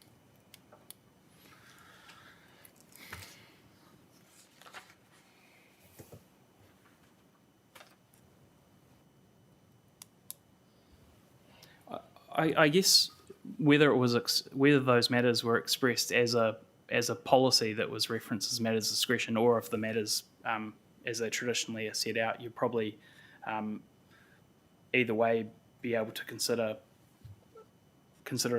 I guess whether those matters were expressed as a as a policy that was referenced as matters of discretion, or if the matters as they traditionally are set out, you'd probably either way be able to consider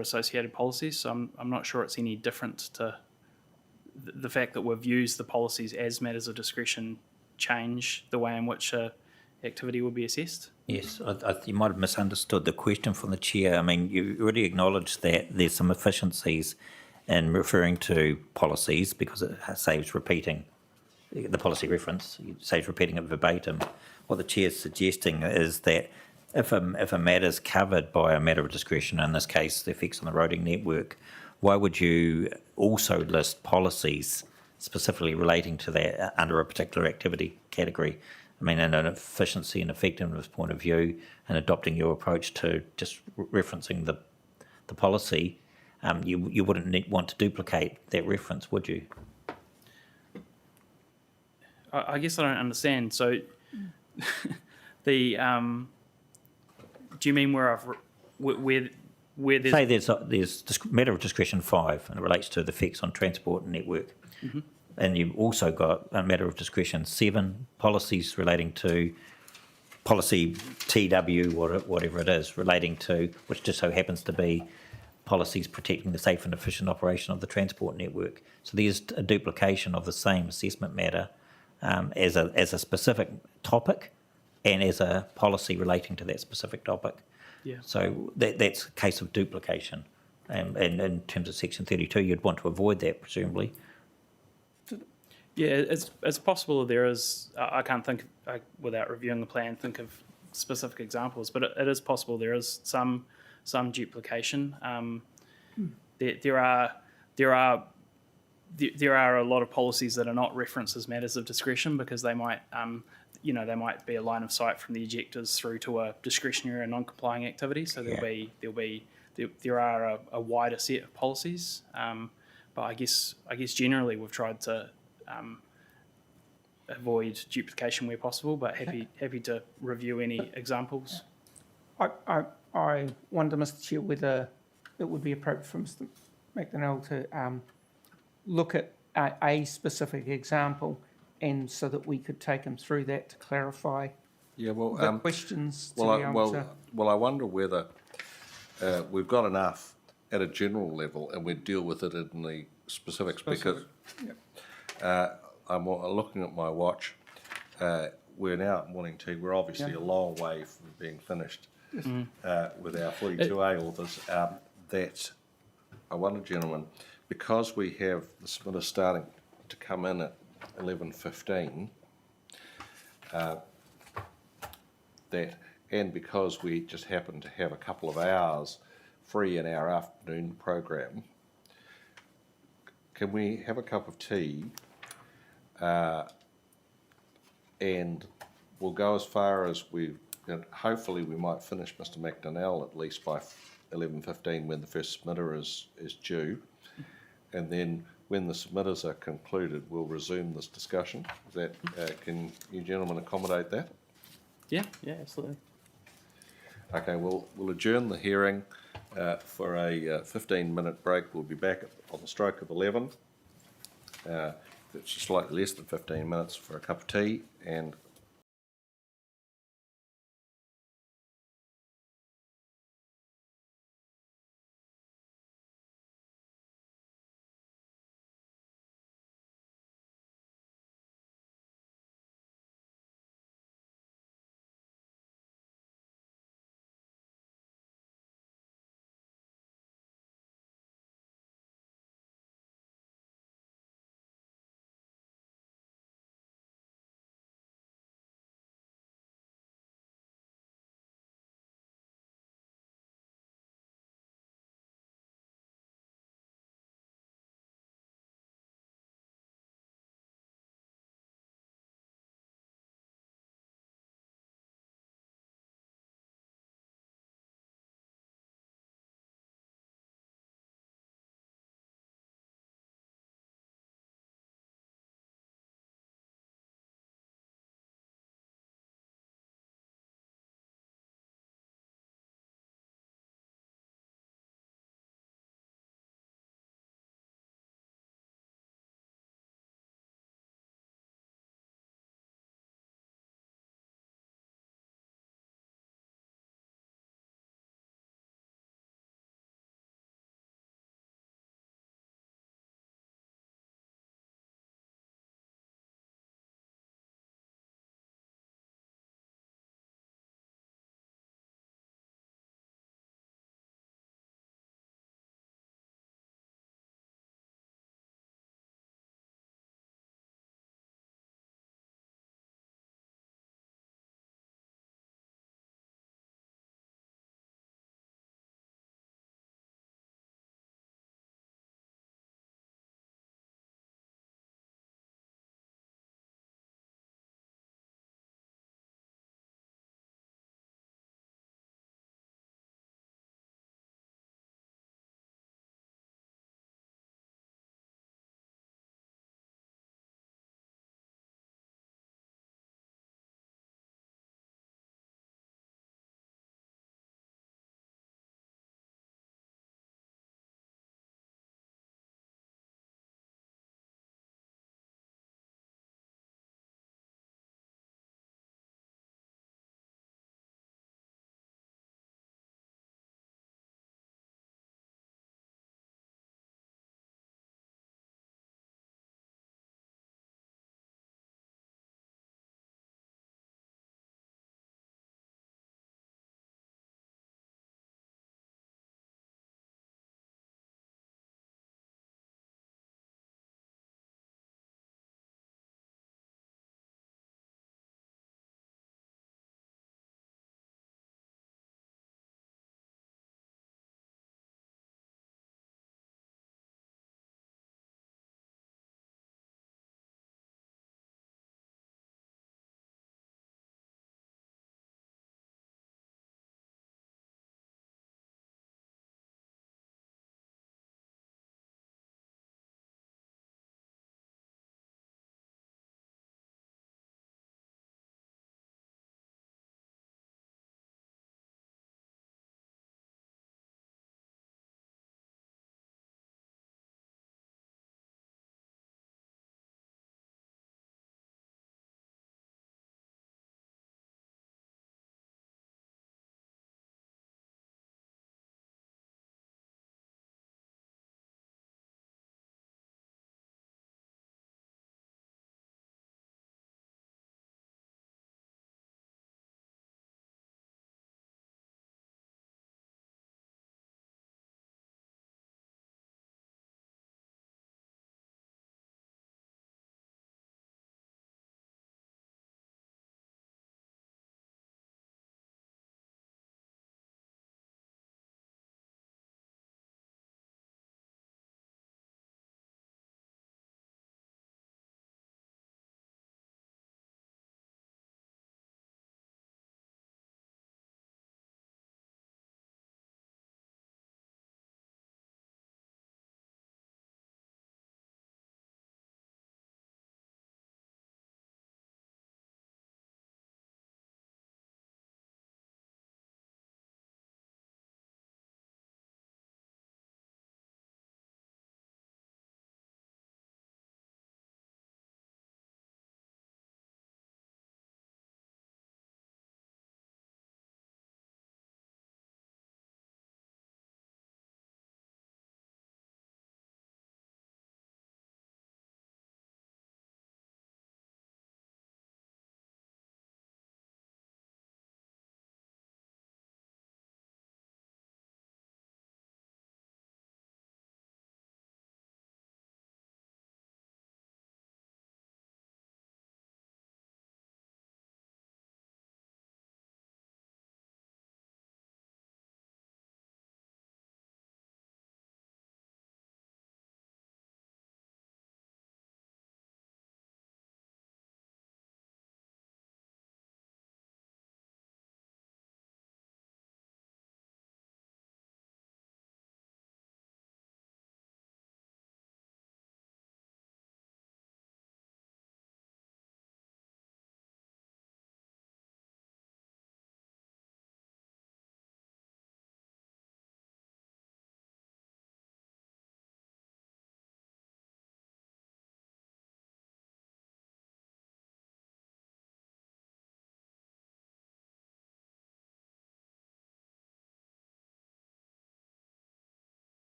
associated policies. So I'm not sure it's any different to the fact that we've used the policies as matters of discretion change the way in which activity will be assessed. Yes, you might have misunderstood the question from the chair. I mean, you already acknowledged that there's some efficiencies in referring to policies because it saves repeating the policy reference, it saves repeating it verbatim. What the chair's suggesting is that if a matter's covered by a matter of discretion, in this case the effects on the roading network, why would you also list policies specifically relating to that under a particular activity category? I mean, in an efficiency and effectiveness point of view, and adopting your approach to just referencing the policy, you wouldn't want to duplicate that reference, would you? I guess I don't understand. So, the do you mean where there's Say there's matter of discretion 5, and it relates to the effects on transport and network. Mm-hmm. And you've also got a matter of discretion 7, policies relating to policy TW, whatever it is, relating to, which just so happens to be policies protecting the safe and efficient operation of the transport network. So there's a duplication of the same assessment matter as a specific topic and as a policy relating to that specific topic. Yeah. So that's a case of duplication. And in terms of Section 32, you'd want to avoid that, presumably. Yeah, it's possible there is. I can't think without reviewing the plan think of specific examples, but it is possible there is some duplication. There are a lot of policies that are not referenced as matters of discretion because they might they might be a line of sight from the ejectors through to a discretionary or non-complying activity. So there are a wider set of policies, but I guess generally we've tried to avoid duplication where possible, but happy to review any examples. I wonder, Mr. Chair, whether it would be appropriate for Mr. McDonnell to look at a specific example, and so that we could take him through that to clarify Yeah, well, the questions. To be able to... I wonder whether we've got enough at a general level, and we deal with it in the specifics. Because I'm looking at my watch. We're now at morning tea. We're obviously a long way from being finished with our 42A authors. That I wonder, gentlemen, because we have the submitters starting to come in at 11:15, and because we just happen to have a couple of hours free in our afternoon program, can we have a cup of tea? And we'll go as far as hopefully we might finish Mr. McDonnell at least by 11:15 when the first submitter is due, and then when the submitters are concluded, we'll resume this discussion. Is that can you gentlemen accommodate that? Yeah, absolutely. Okay, we'll adjourn the hearing for a 15-minute break. We'll be back on the stroke of 11. It's slightly less than 15 minutes for a cup of tea and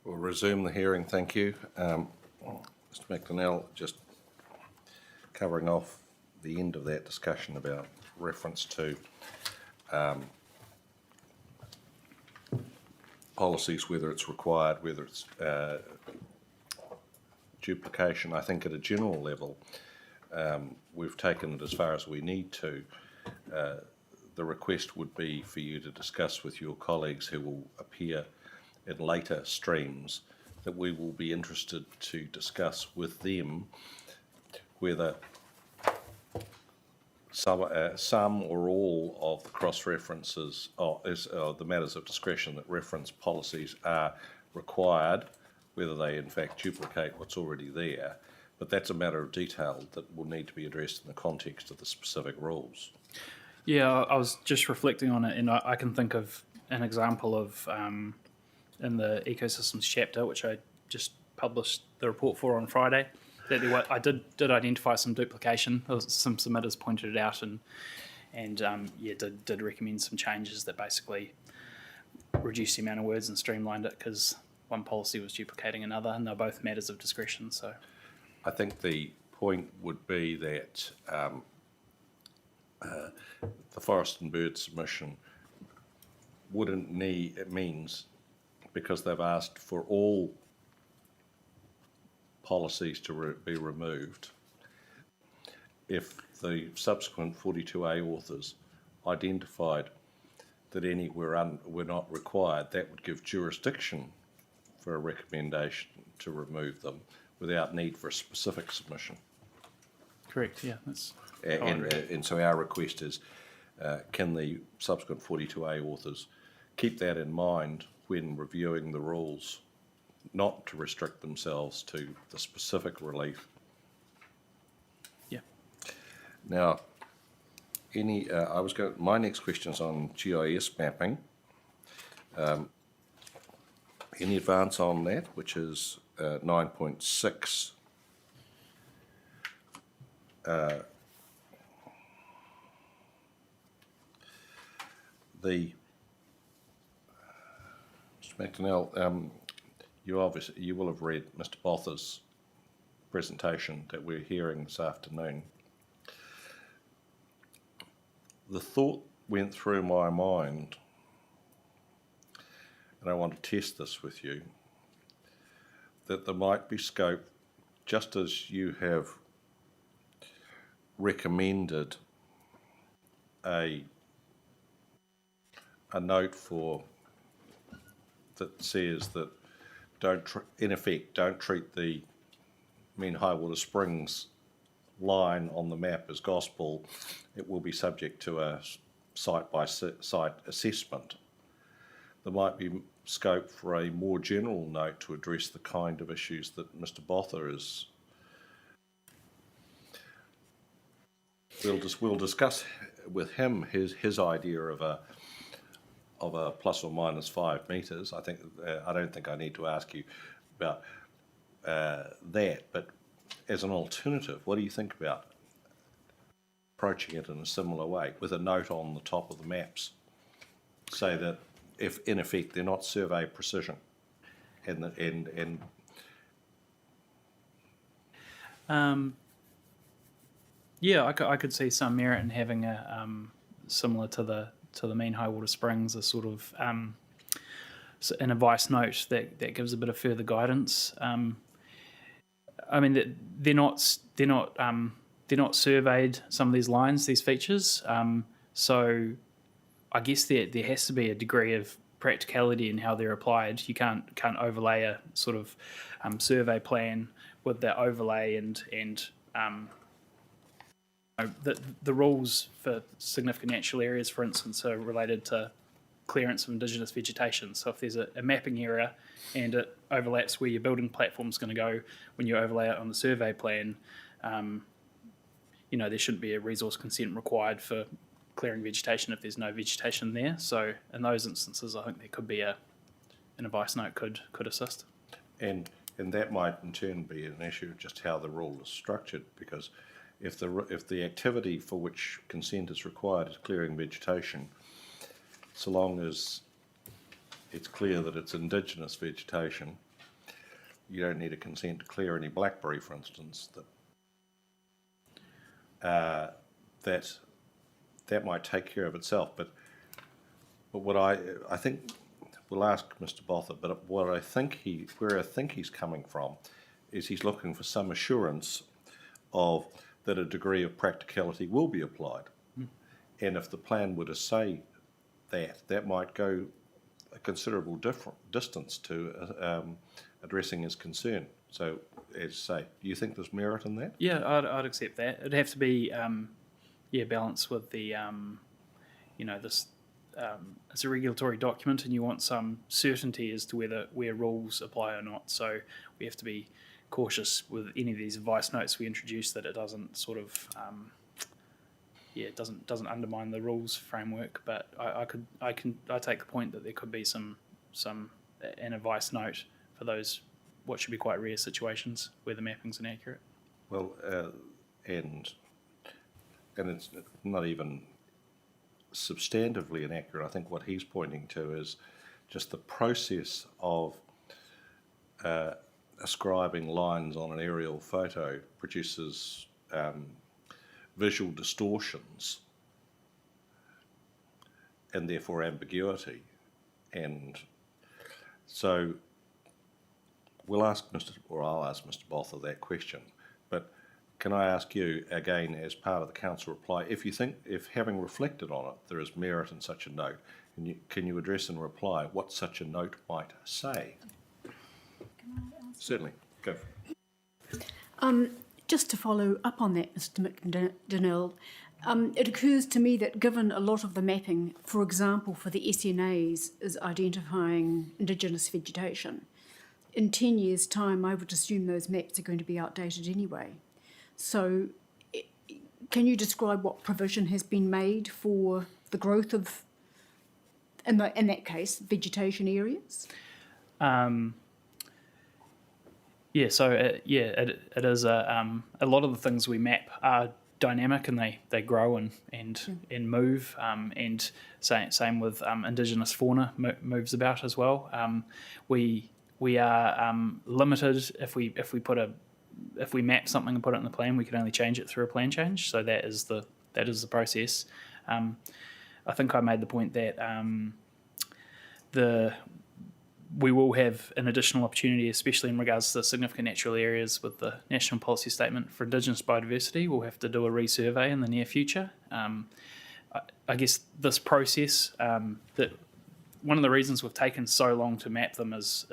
We'll resume the hearing, thank you. Mr McDonnell, just covering off the end of that discussion about reference to policies, whether it's required, whether it's duplication. I think at a general level, we've taken it as far as we need to. The request would be for you to discuss with your colleagues who will appear in later streams, that we will be interested to discuss with them whether some or all of the cross-references or the matters of discretion that reference policies are required, whether they in fact duplicate what's already there. But that's a matter of detail that will need to be addressed in the context of the specific rules. Yeah, I was just reflecting on it, and I can think of an example of in the ecosystems chapter, which I just published the report for on Friday, that I did identify some duplication. Some submitters pointed it out, and did recommend some changes that basically reduced the amount of words and streamlined it, because one policy was duplicating another, and they're both matters of discretion. So, I think the point would be that the Forest and Bird submission wouldn't need, it means, because they've asked for all policies to be removed, if the subsequent 42A authors identified that any were not required, that would give jurisdiction for a recommendation to remove them without need for a specific submission. correct, yeah. That's And so our request is, can the subsequent 42A authors keep that in mind when reviewing the rules, not to restrict themselves to the specific relief. yeah. Now, my next question is on GIS mapping. Any advance on that, which is 9.6? Mr. McDonnell, you will have read Mr. Botha's presentation that we're hearing this afternoon. The thought went through my mind, and I want to test this with you, that there might be scope, just as you have recommended a note that says that don't treat the mean high water springs line on the map as gospel. It will be subject to a site-by-site assessment. There might be scope for a more general note to address the kind of issues that Mr. Botha is. We'll discuss with him his idea of a plus or minus 5 metres. I don't think I need to ask you about that, but as an alternative, what do you think about approaching it in a similar way with a note on the top of the maps, say that if in effect they're not survey precision, Yeah, I could see some merit in having a similar to the mean high water springs, a sort of an advice note that gives a bit of further guidance. I mean, they're not surveyed, some of these lines, these features. So I guess there has to be a degree of practicality in how they're applied. You can't overlay a sort of survey plan with that overlay and the rules for significant natural areas, for instance, are related to clearance of indigenous vegetation. So if there's a mapping area and it overlaps where your building platform is going to go, when you overlay it on the survey plan, there shouldn't be a resource consent required for clearing vegetation if there's no vegetation there. So in those instances, I think there could be an advice note could assist. And that might in turn be an issue of just how the rule is structured, because if the activity for which consent is required is clearing vegetation, so long as it's clear that it's indigenous vegetation, you don't need a consent to clear any blackberry, for instance, that might take care of itself. But what I think we'll ask Mr. Botha, but where I think he's coming from is he's looking for some assurance of that a degree of practicality will be applied. And if the plan were to say that might go a considerable distance to addressing his concern. So, as I say, do you think there's merit in that? Yeah, I'd accept that. It'd have to be, balanced with the, this. It's a regulatory document, and you want some certainty as to where rules apply or not. So we have to be cautious with any of these advice notes we introduce that it doesn't sort of, it doesn't undermine the rules framework. But I take the point that there could be some an advice note for those what should be quite rare situations where the mapping's inaccurate. Well, and it's not even substantively inaccurate. I think what he's pointing to is just the process of ascribing lines on an aerial photo produces visual distortions and therefore ambiguity. And so I'll ask Mr. Botha that question. But can I ask you again, as part of the council reply, if having reflected on it, there is merit in such a note, can you address in reply what such a note might say? Certainly, go for it. Just to follow up on that, Mr. McDonnell, it occurs to me that given a lot of the mapping, for example, for the SNAs, is identifying Indigenous vegetation, in 10 years' time, I would assume those maps are going to be outdated anyway. So can you describe what provision has been made for the growth of, in that case, vegetation areas? It is a lot of the things we map are dynamic, and they grow and move, and same with Indigenous fauna moves about as well. We are limited if we map something and put it in the plan, we can only change it through a plan change. So that is the process. I think I made the point that we will have an additional opportunity, especially in regards to significant natural areas with the National Policy Statement for Indigenous Biodiversity. We'll have to do a resurvey in the near future. I guess this process, that one of the reasons we've taken so long to map them is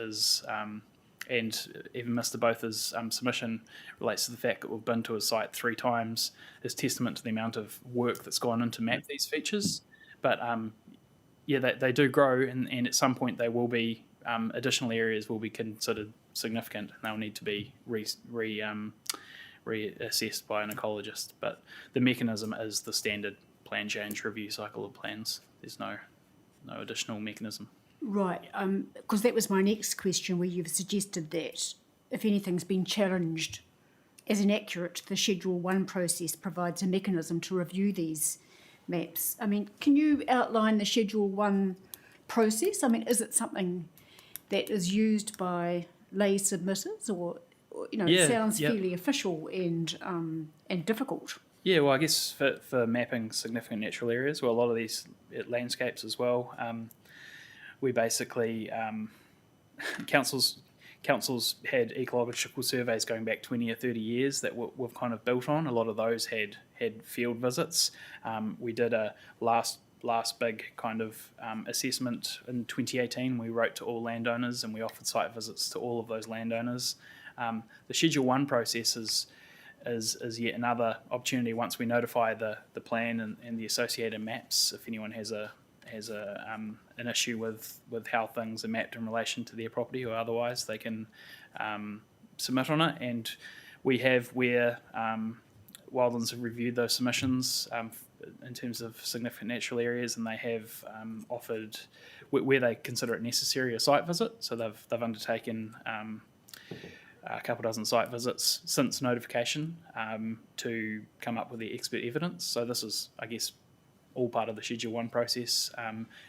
and even Mr. Botha's submission relates to the fact that we've been to a site 3 times, is testament to the amount of work that's gone into map these features. But they do grow, and at some point they will be additional areas will be considered significant, and they'll need to be reassessed by an ecologist. But the mechanism is the standard plan change review cycle of plans. There's no additional mechanism. Right, because that was my next question, where you've suggested that if anything's been challenged as inaccurate, the Schedule 1 process provides a mechanism to review these maps. I mean, can you outline the Schedule 1 process? I mean, is it something that is used by lay submitters, or it sounds fairly official and difficult? Yeah, well, I guess for mapping significant natural areas, well, a lot of these landscapes as well, we basically, councils had ecological surveys going back 20 or 30 years that we've kind of built on. A lot of those had field visits. We did a last big kind of assessment in 2018. We wrote to all landowners and we offered site visits to all of those landowners. The Schedule 1 process is yet another opportunity once we notify the plan and the associated maps. If anyone has an issue with how things are mapped in relation to their property or otherwise, they can submit on it. And we have, where Wildlands have reviewed those submissions in terms of significant natural areas, and they have offered, where they consider it necessary, a site visit. So they've undertaken a couple dozen site visits since notification to come up with the expert evidence. So this is, I guess, all part of the Schedule 1 process.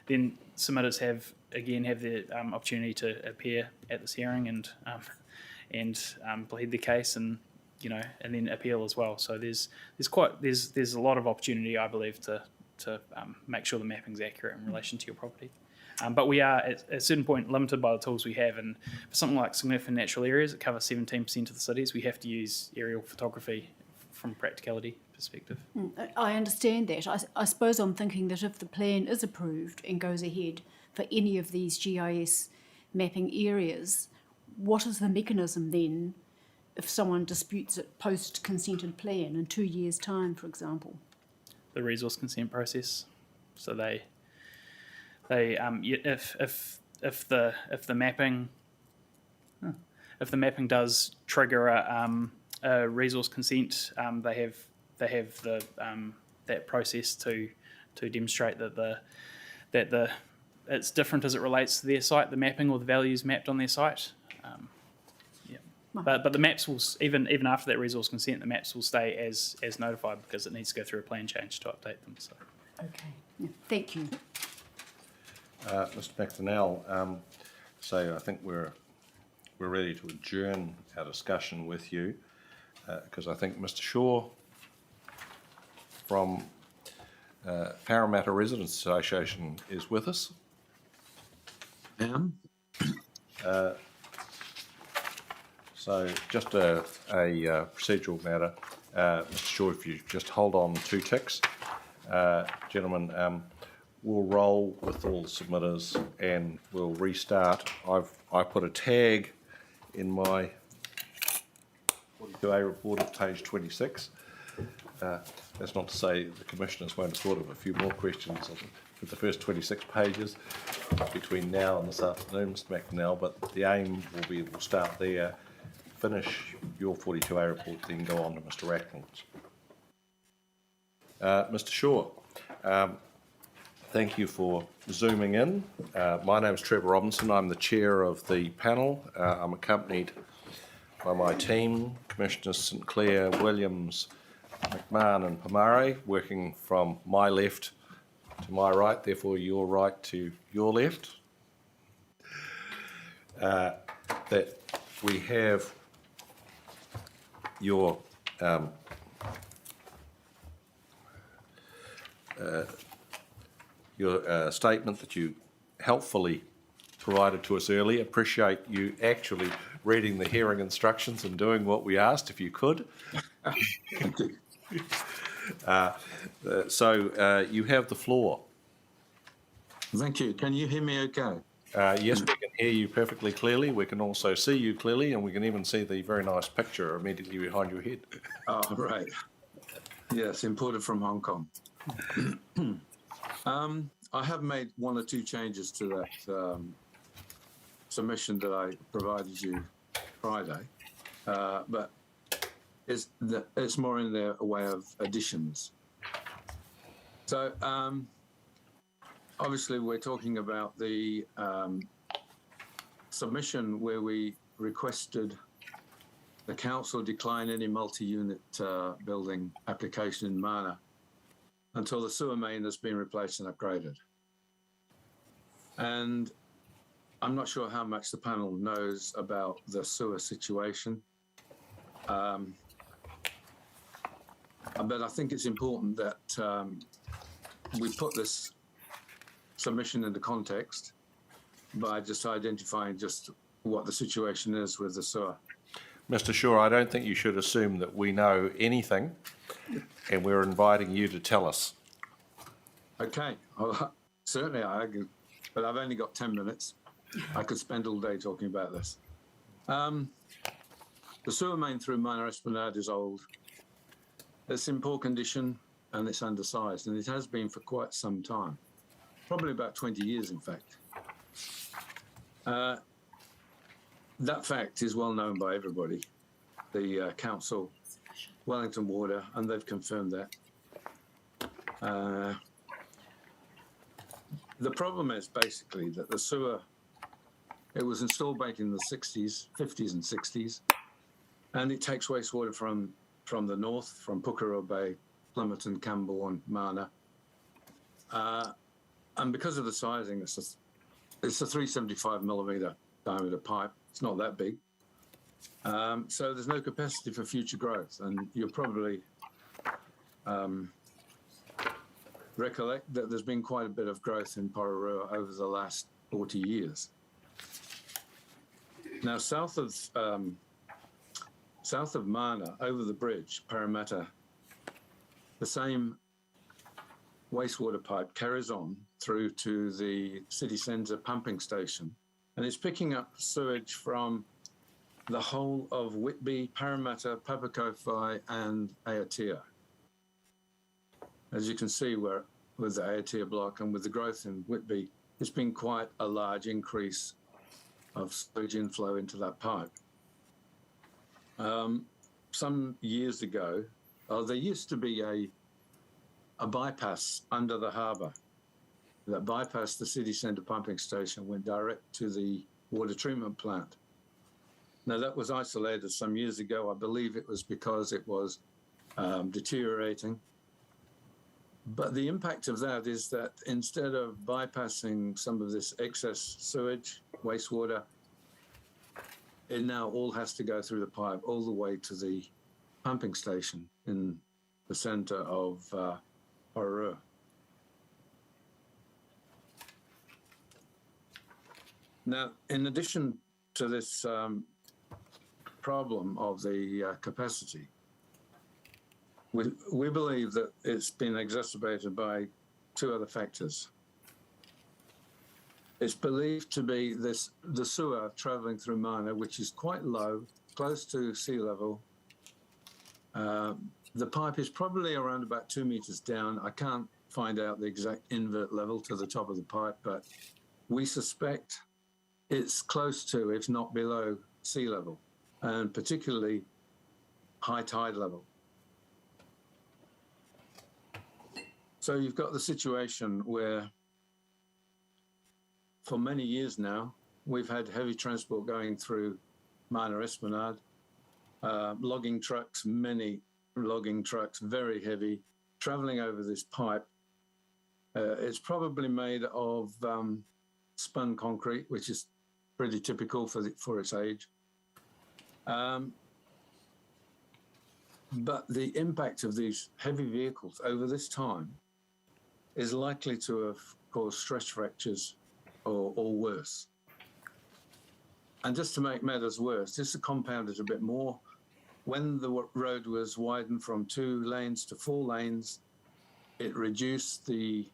Then submitters have the opportunity to appear at this hearing and plead the case and and then appeal as well. So there's a lot of opportunity, I believe, to make sure the mapping's accurate in relation to your property. But we are at a certain point limited by the tools we have, and for something like significant natural areas that cover 17% of the cities, we have to use aerial photography from a practicality perspective. I understand that. I suppose I'm thinking that if the plan is approved and goes ahead for any of these GIS mapping areas, what is the mechanism then if someone disputes it post-consented plan in 2 years' time, for example? The resource consent process. So if the mapping does trigger a resource consent, they have the that process to demonstrate that it's different as it relates to their site, the mapping or the values mapped on their site. But the maps will, even after that resource consent, the maps will stay as notified because it needs to go through a plan change to update them. So. Okay, yeah. Thank you. Mr. McDonnell, so I think we're ready to adjourn our discussion with you because I think Mr. Shaw from Parramatta Residents Association is with us. So just a procedural matter. Mr. Shaw, if you just hold on 2 ticks. Gentlemen, we'll roll with all the submitters and we'll restart. I put a tag in my 42A report at page 26. That's not to say the commissioners won't have thought of a few more questions for the first 26 pages between now and this afternoon, Mr. McDonnell, but the aim will be we'll start there, finish your 42A report, then go on to Mr. Rackland's. Mr. Shaw, thank you for zooming in. My name is Trevor Robinson. I'm the chair of the panel. I'm accompanied by my team, Commissioners St Clair, Williams, McMahon and Pomare, working from my left to my right, therefore your right to your left. That we have your statement that you helpfully provided to us earlier. Appreciate you actually reading the hearing instructions and doing what we asked, if you could. Thank you. So you have the floor. Thank you. Can you hear me okay? Yes, we can hear you perfectly clearly. We can also see you clearly, and we can even see the very nice picture immediately behind your head. Oh, right. Yes, imported from Hong Kong. I have made 1 or 2 changes to that submission that I provided you Friday, but it's more in the way of additions. So obviously we're talking about the submission where we requested the council decline any multi-unit building application in Mana until the sewer main has been replaced and upgraded. And I'm not sure how much the panel knows about the sewer situation. But I think it's important that we put this submission into context by just identifying just what the situation is with the sewer. Mr. Shaw, I don't think you should assume that we know anything, and we're inviting you to tell us. Okay, well, certainly I agree, but I've only got 10 minutes. I could spend all day talking about this. The sewer main through Minor Esplanade is old. It's in poor condition and it's undersized, and it has been for quite some time, probably about 20 years, in fact. That fact is well known by everybody, the council, Wellington Water, and they've confirmed that. The problem is basically that the sewer, it was installed back in the 50s and 60s, and it takes wastewater from the north, from Porirua Bay, Plymouton, Camborne, Mana. And because of the sizing, it's a 375 millimetre diameter pipe. It's not that big. So there's no capacity for future growth, and you'll probably recollect that there's been quite a bit of growth in Porirua over the last 40 years. Now, south of Mana, over the bridge, Parramatta, the same wastewater pipe carries on through to the city centre pumping station, and it's picking up sewage from the whole of Whitby, Parramatta, Papakofi and Aotea. As you can see, with the Aotea block and with the growth in Whitby, it's been quite a large increase of sewage inflow into that pipe. Some years ago, there used to be a bypass under the harbour that bypassed the city centre pumping station, went direct to the water treatment plant. Now, that was isolated some years ago. I believe it was because it was deteriorating. But the impact of that is that instead of bypassing some of this excess sewage, wastewater, it now all has to go through the pipe all the way to the pumping station in the centre of Porirua. Now, in addition to this problem of the capacity, we believe that it's been exacerbated by two other factors. It's believed to be the sewer travelling through Mana, which is quite low, close to sea level. The pipe is probably around about 2 metres down. I can't find out the exact invert level to the top of the pipe, but we suspect it's close to, if not below, sea level, and particularly high tide level. So you've got the situation where for many years now, we've had heavy transport going through Mana Esplanade, logging trucks, many logging trucks, very heavy, travelling over this pipe. It's probably made of spun concrete, which is pretty typical for its age. But the impact of these heavy vehicles over this time is likely to have caused stress fractures or worse. And just to make matters worse, just to compound it a bit more, when the road was widened from 2 lanes to 4 lanes, it reduced the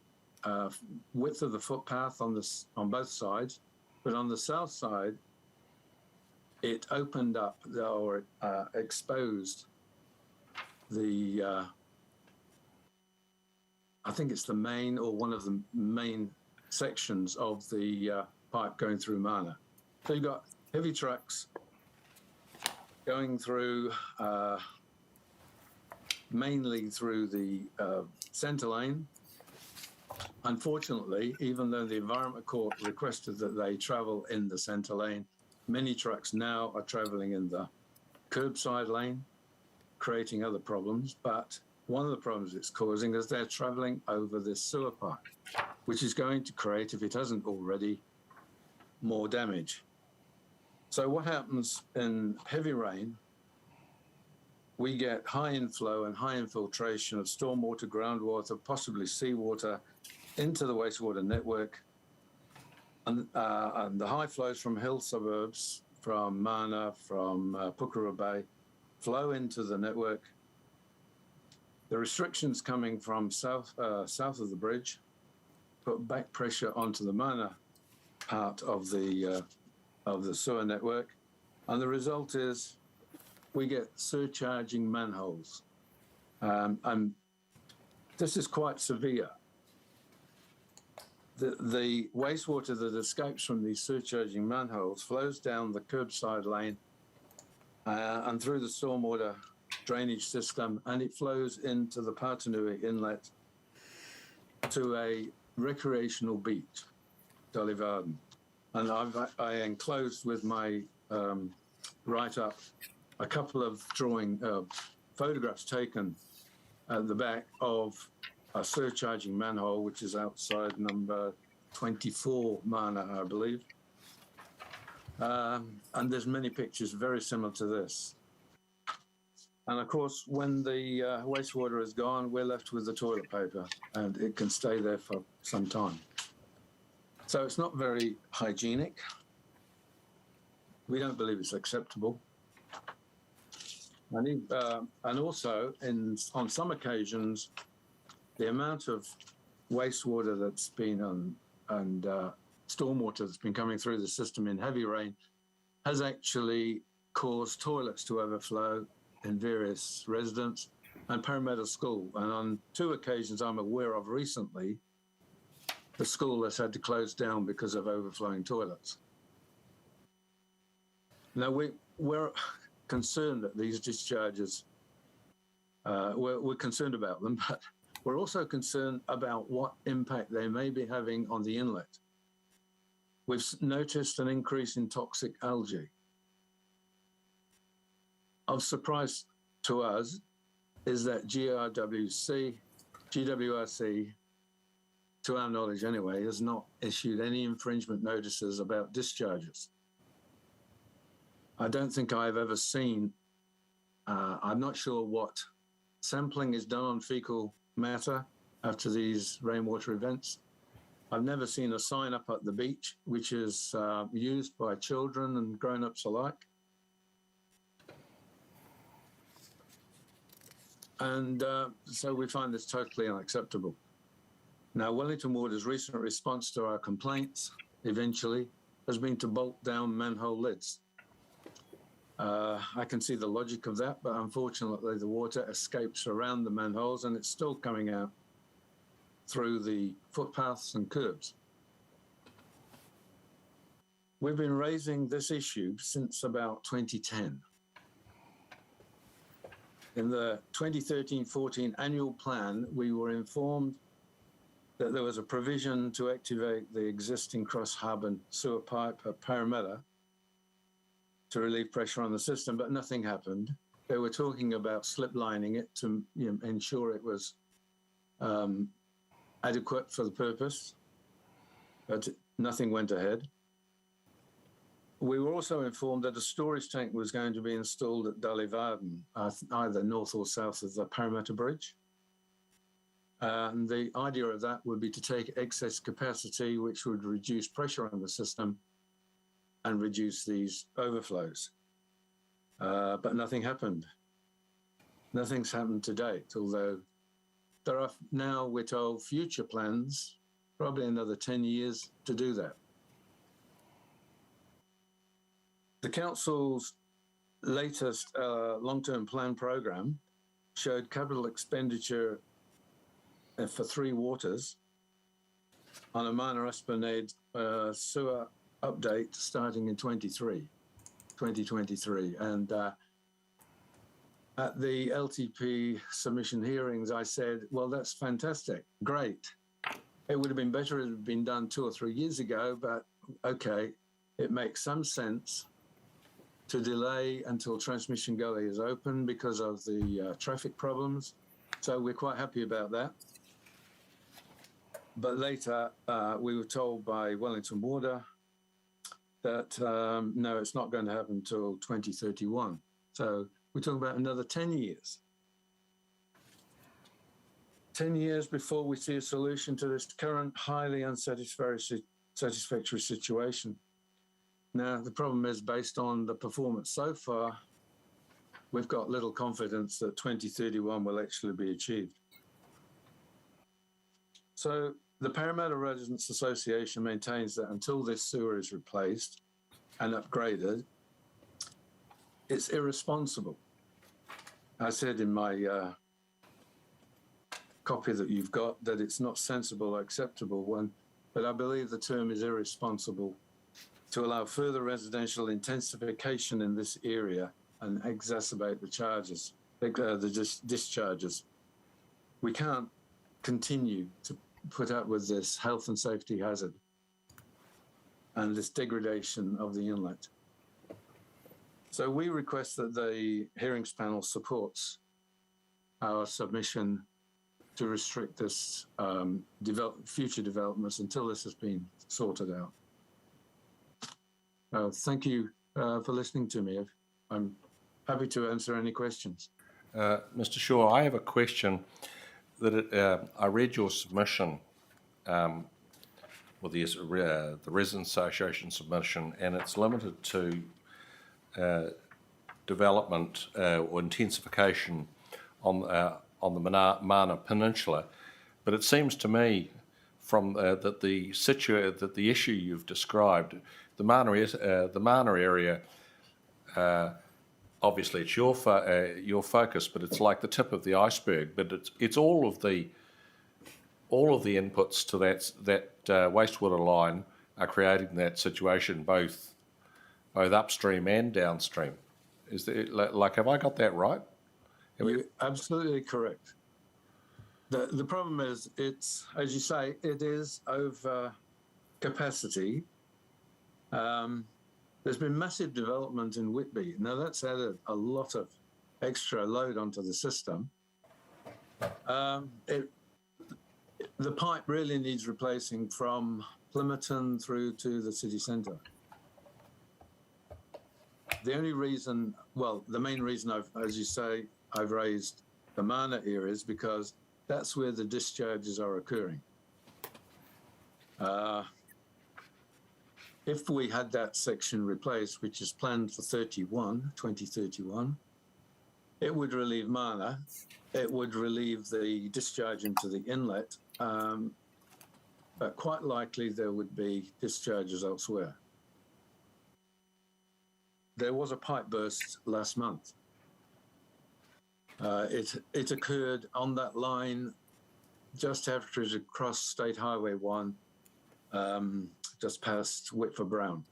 width of the footpath on both sides, but on the south side, it opened up or exposed the I think it's the main or one of the main sections of the pipe going through Mana. So you've got heavy trucks going through, mainly through the centre lane. Unfortunately, even though the Environment Court requested that they travel in the centre lane, many trucks now are travelling in the curbside lane, creating other problems. But one of the problems it's causing is they're travelling over this sewer pipe, which is going to create, if it hasn't already, more damage. So what happens in heavy rain, we get high inflow and high infiltration of stormwater, groundwater, possibly seawater into the wastewater network. And the high flows from hill suburbs, from Mana, from Porirua Bay, flow into the network. The restrictions coming from south of the bridge put back pressure onto the Mana part of the sewer network, and the result is we get surcharging manholes. And this is quite severe. The wastewater that escapes from these surcharging manholes flows down the curbside lane and through the stormwater drainage system, and it flows into the Patanui Inlet to a recreational beach, Dollyvarden. And I enclosed with my write-up a couple of photographs taken at the back of a surcharging manhole, which is outside number 24 Mana, I believe. And there's many pictures very similar to this. And of course, when the wastewater is gone, we're left with the toilet paper, and it can stay there for some time. So it's not very hygienic. We don't believe it's acceptable. And also, on some occasions, the amount of wastewater that's been and stormwater that's been coming through the system in heavy rain has actually caused toilets to overflow in various residents and Parramatta School. And on 2 occasions I'm aware of recently, the school has had to close down because of overflowing toilets. Now, we're concerned that these discharges, we're concerned about them, but we're also concerned about what impact they may be having on the inlet. We've noticed an increase in toxic algae. Of surprise to us is that GWRC, to our knowledge anyway, has not issued any infringement notices about discharges. I don't think I've ever seen, I'm not sure what sampling is done on fecal matter after these rainwater events. I've never seen a sign up at the beach, which is used by children and grown-ups alike. And so we find this totally unacceptable. Now, Wellington Water's recent response to our complaints, eventually, has been to bolt down manhole lids. I can see the logic of that, but unfortunately the water escapes around the manholes and it's still coming out through the footpaths and curbs. We've been raising this issue since about 2010. In the 2013-14 annual plan, we were informed that there was a provision to activate the existing cross-harbour sewer pipe at Parramatta to relieve pressure on the system, but nothing happened. They were talking about slip lining it to ensure it was adequate for the purpose, but nothing went ahead. We were also informed that a storage tank was going to be installed at Dullyvarden, either north or south of the Parramatta Bridge. And the idea of that would be to take excess capacity, which would reduce pressure on the system and reduce these overflows. But nothing happened. Nothing's happened to date, although there are now, we're told, future plans, probably another 10 years to do that. The council's latest long-term plan program showed capital expenditure for 3 waters on a minor esplanade sewer update starting in 2023. And at the LTP submission hearings, I said, well, that's fantastic, great. It would have been better if it had been done 2 or 3 years ago, but okay, it makes some sense to delay until Transmission Gully is open because of the traffic problems. So we're quite happy about that. But later, we were told by Wellington Water that no, it's not going to happen until 2031. So we're talking about another 10 years. 10 years before we see a solution to this current highly unsatisfactory situation. Now, the problem is, based on the performance so far, we've got little confidence that 2031 will actually be achieved. So the Parramatta Residents Association maintains that until this sewer is replaced and upgraded, it's irresponsible. I said in my copy that you've got that it's not sensible or acceptable one, but I believe the term is irresponsible to allow further residential intensification in this area and exacerbate the charges, the discharges. We can't continue to put up with this health and safety hazard and this degradation of the inlet. So we request that the hearings panel supports our submission to restrict this future developments until this has been sorted out. Thank you for listening to me. I'm happy to answer any questions. Mr. Shaw, I have a question that I read your submission, well, the Residents Association submission, and it's limited to development or intensification on the Mana Peninsula. But it seems to me from that the issue you've described, the Mana area, obviously it's your focus, but it's like the tip of the iceberg. But it's all of the inputs to that wastewater line are creating that situation, both upstream and downstream. Is there, like, have I got that right? You're absolutely correct. The problem is, it's, as you say, it is over capacity. There's been massive development in Whitby. Now that's added a lot of extra load onto the system. The pipe really needs replacing from Plympton through to the city centre. The only reason, well, the main reason as you say, I've raised the Mana area is because that's where the discharges are occurring. If we had that section replaced, which is planned for 2031, it would relieve Mana, it would relieve the discharge into the inlet, but quite likely there would be discharges elsewhere. There was a pipe burst last month. It occurred on that line just after it had crossed State Highway 1, just past Whitford Brown.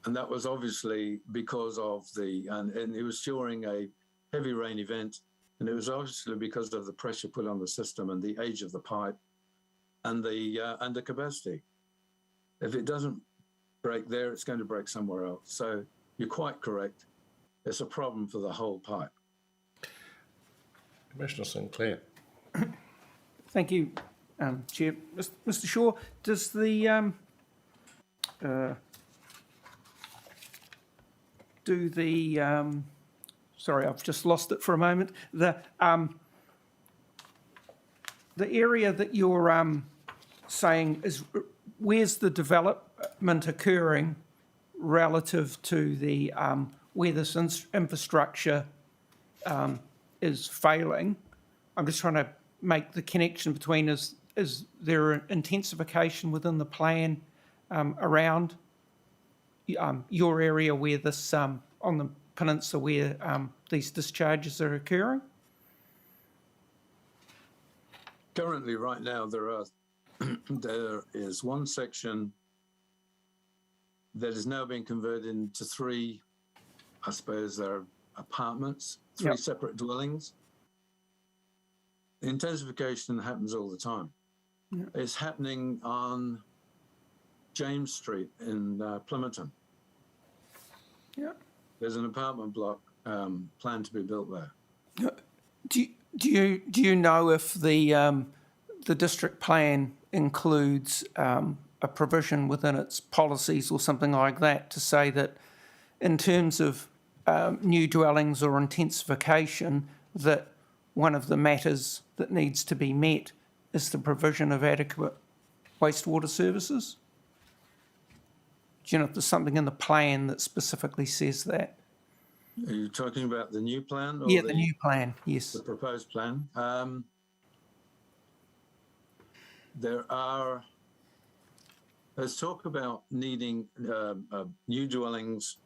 And that was obviously because of and it was during a heavy rain event, and it was obviously because of the pressure put on the system and the age of the pipe and the capacity. If it doesn't break there, it's going to break somewhere else. So you're quite correct. It's a problem for the whole pipe. Commissioner Sinclair. Thank you, Chair. Mr. Shaw, does the sorry, I've just lost it for a moment. The area that you're saying is, where's the development occurring relative to the where this infrastructure is failing? I'm just trying to make the connection between is there an intensification within the plan around your area where this on the peninsula where these discharges are occurring? Currently, right now, there is one section that is now being converted into three, I suppose they're apartments, three separate dwellings. The intensification happens all the time. Yeah. It's happening on James Street in Plympton. Yeah. There's an apartment block planned to be built there. Do you know if the district plan includes a provision within its policies or something like that to say that in terms of new dwellings or intensification, that one of the matters that needs to be met is the provision of adequate wastewater services? Do you know if there's something in the plan that specifically says that? Are you talking about the new plan? Or the new plan, yes. The proposed plan. There's talk about needing new dwellings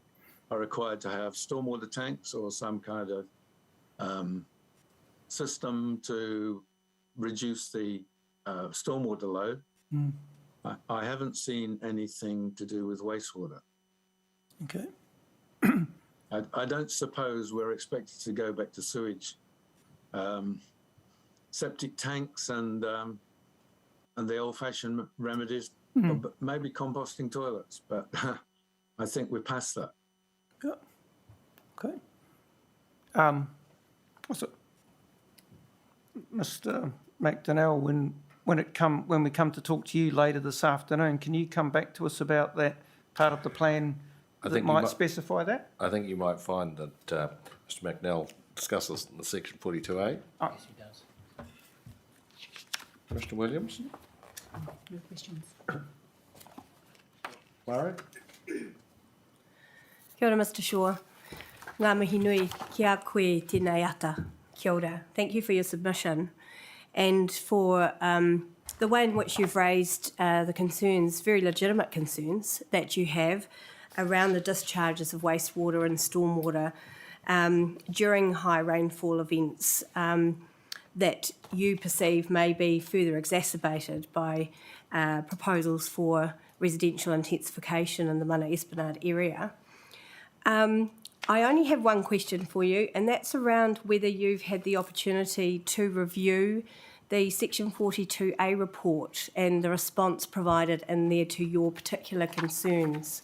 are required to have stormwater tanks or some kind of system to reduce the stormwater load. Mm. I haven't seen anything to do with wastewater. Okay. I don't suppose we're expected to go back to sewage, septic tanks and the old-fashioned remedies, but maybe composting toilets. But I think we're past that. Yeah. Okay. Mr. McDonnell, when when we come to talk to you later this afternoon, can you come back to us about that part of the plan I that think you might might- specify that? I think you might find that Mr McNell discusses in the section 42A. Oh, Mr Williams? No questions. Murray? Kia ora, Mr Shaw. Ngā mihi nui ki a koe tēnei ata. Kia ora. Thank you for your submission and for the way in which you've raised the concerns, very legitimate concerns, that you have around the discharges of wastewater and stormwater during high rainfall events that you perceive may be further exacerbated by proposals for residential intensification in the Mana Esplanade area. I only have one question for you, and that's around whether you've had the opportunity to review the Section 42A report and the response provided in there to your particular concerns.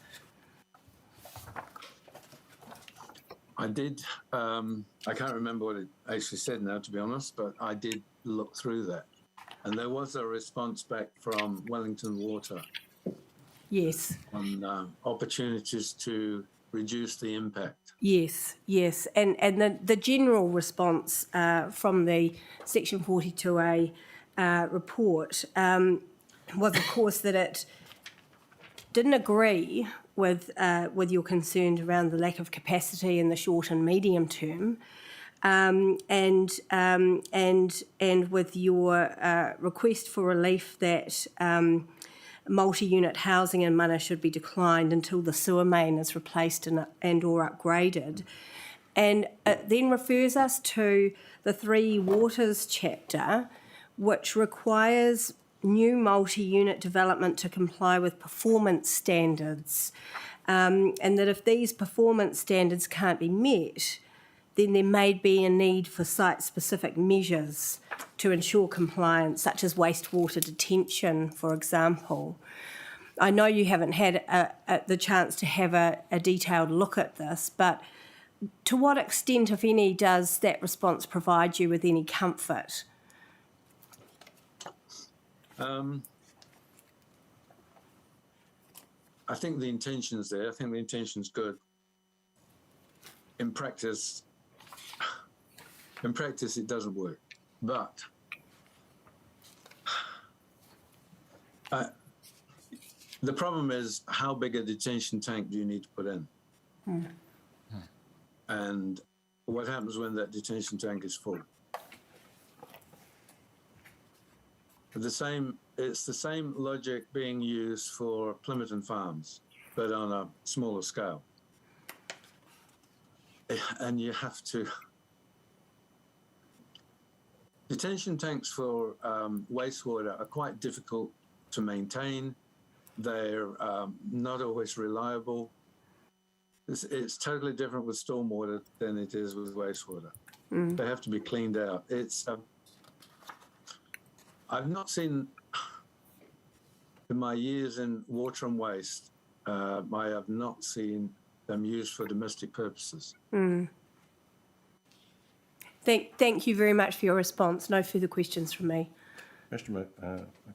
I did. I can't remember what it actually said now, to be honest, but I did look through that. And there was a response back from Wellington Water Yes, on opportunities to reduce the impact. yes, yes. And the general response from the Section 42A report was, of course, that it didn't agree with your concerns around the lack of capacity in the short and medium term, and with your request for relief that multi-unit housing in Mana should be declined until the sewer main is replaced and or upgraded. And it then refers us to the Three Waters chapter, which requires new multi-unit development to comply with performance standards, and that if these performance standards can't be met, then there may be a need for site-specific measures to ensure compliance, such as wastewater detention, for example. I know you haven't had the chance to have a detailed look at this, but to what extent, if any, does that response provide you with any comfort? I think the intention's there. I think the intention's good. In practice, it doesn't work. But the problem is, how big a detention tank do you need to put in? And what happens when that detention tank is full? It's the same logic being used for Plimmerton Farms, but on a smaller scale. And you have to... Detention tanks for wastewater are quite difficult to maintain. They're not always reliable. It's totally different with stormwater than it is with wastewater. They have to be cleaned out. I've not seen, in my years in water and waste, I have not seen them used for domestic purposes. Thank you very much for your response. No further questions from me. Mr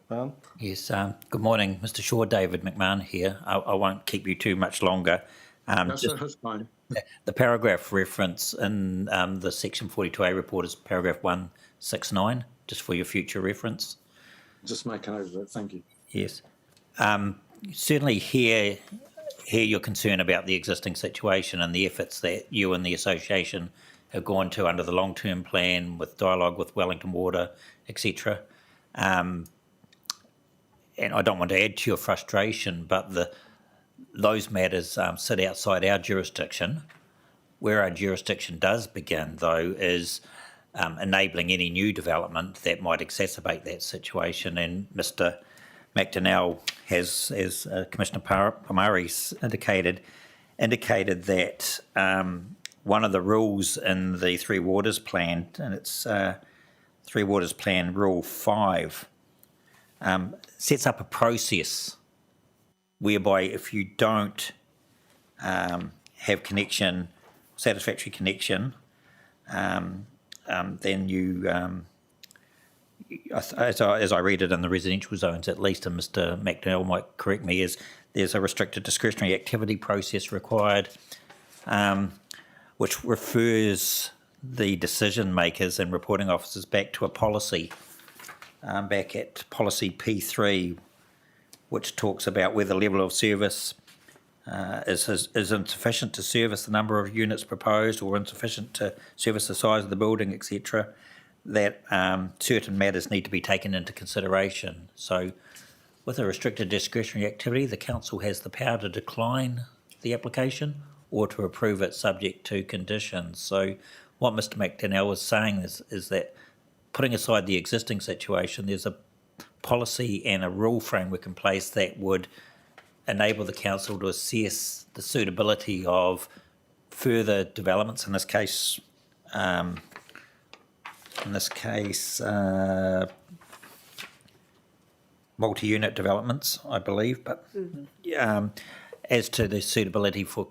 McMahon? Yes, good morning, Mr Shaw. David McMahon here. I won't keep you too much longer. That's fine. The paragraph reference in the Section 42A report is paragraph 169, just for your future reference. Just make a note of it. Thank you. Yes. Certainly hear your concern about the existing situation and the efforts that you and the association have gone to under the long-term plan with dialogue with Wellington Water, etc. And I don't want to add to your frustration, but those matters sit outside our jurisdiction. Where our jurisdiction does begin, though, is enabling any new development that might exacerbate that situation. And Mr McDonnell has, as Commissioner Pamari's indicated that one of the rules in the Three Waters Plan, and it's Three Waters Plan Rule 5, sets up a process whereby if you don't have satisfactory connection, then as I read it in the residential zones, at least, and Mr. McDonnell might correct me, is there's a restricted discretionary activity process required, which refers the decision makers and reporting officers back to a policy, back at policy P3, which talks about whether the level of service is insufficient to service the number of units proposed or insufficient to service the size of the building, etc., that certain matters need to be taken into consideration. So with a restricted discretionary activity, the council has the power to decline the application or to approve it subject to conditions. So what Mr. McDonnell was saying is that putting aside the existing situation, there's a policy and a rule framework in place that would enable the council to assess the suitability of further developments, in this case, multi-unit developments, I believe, but as to the suitability for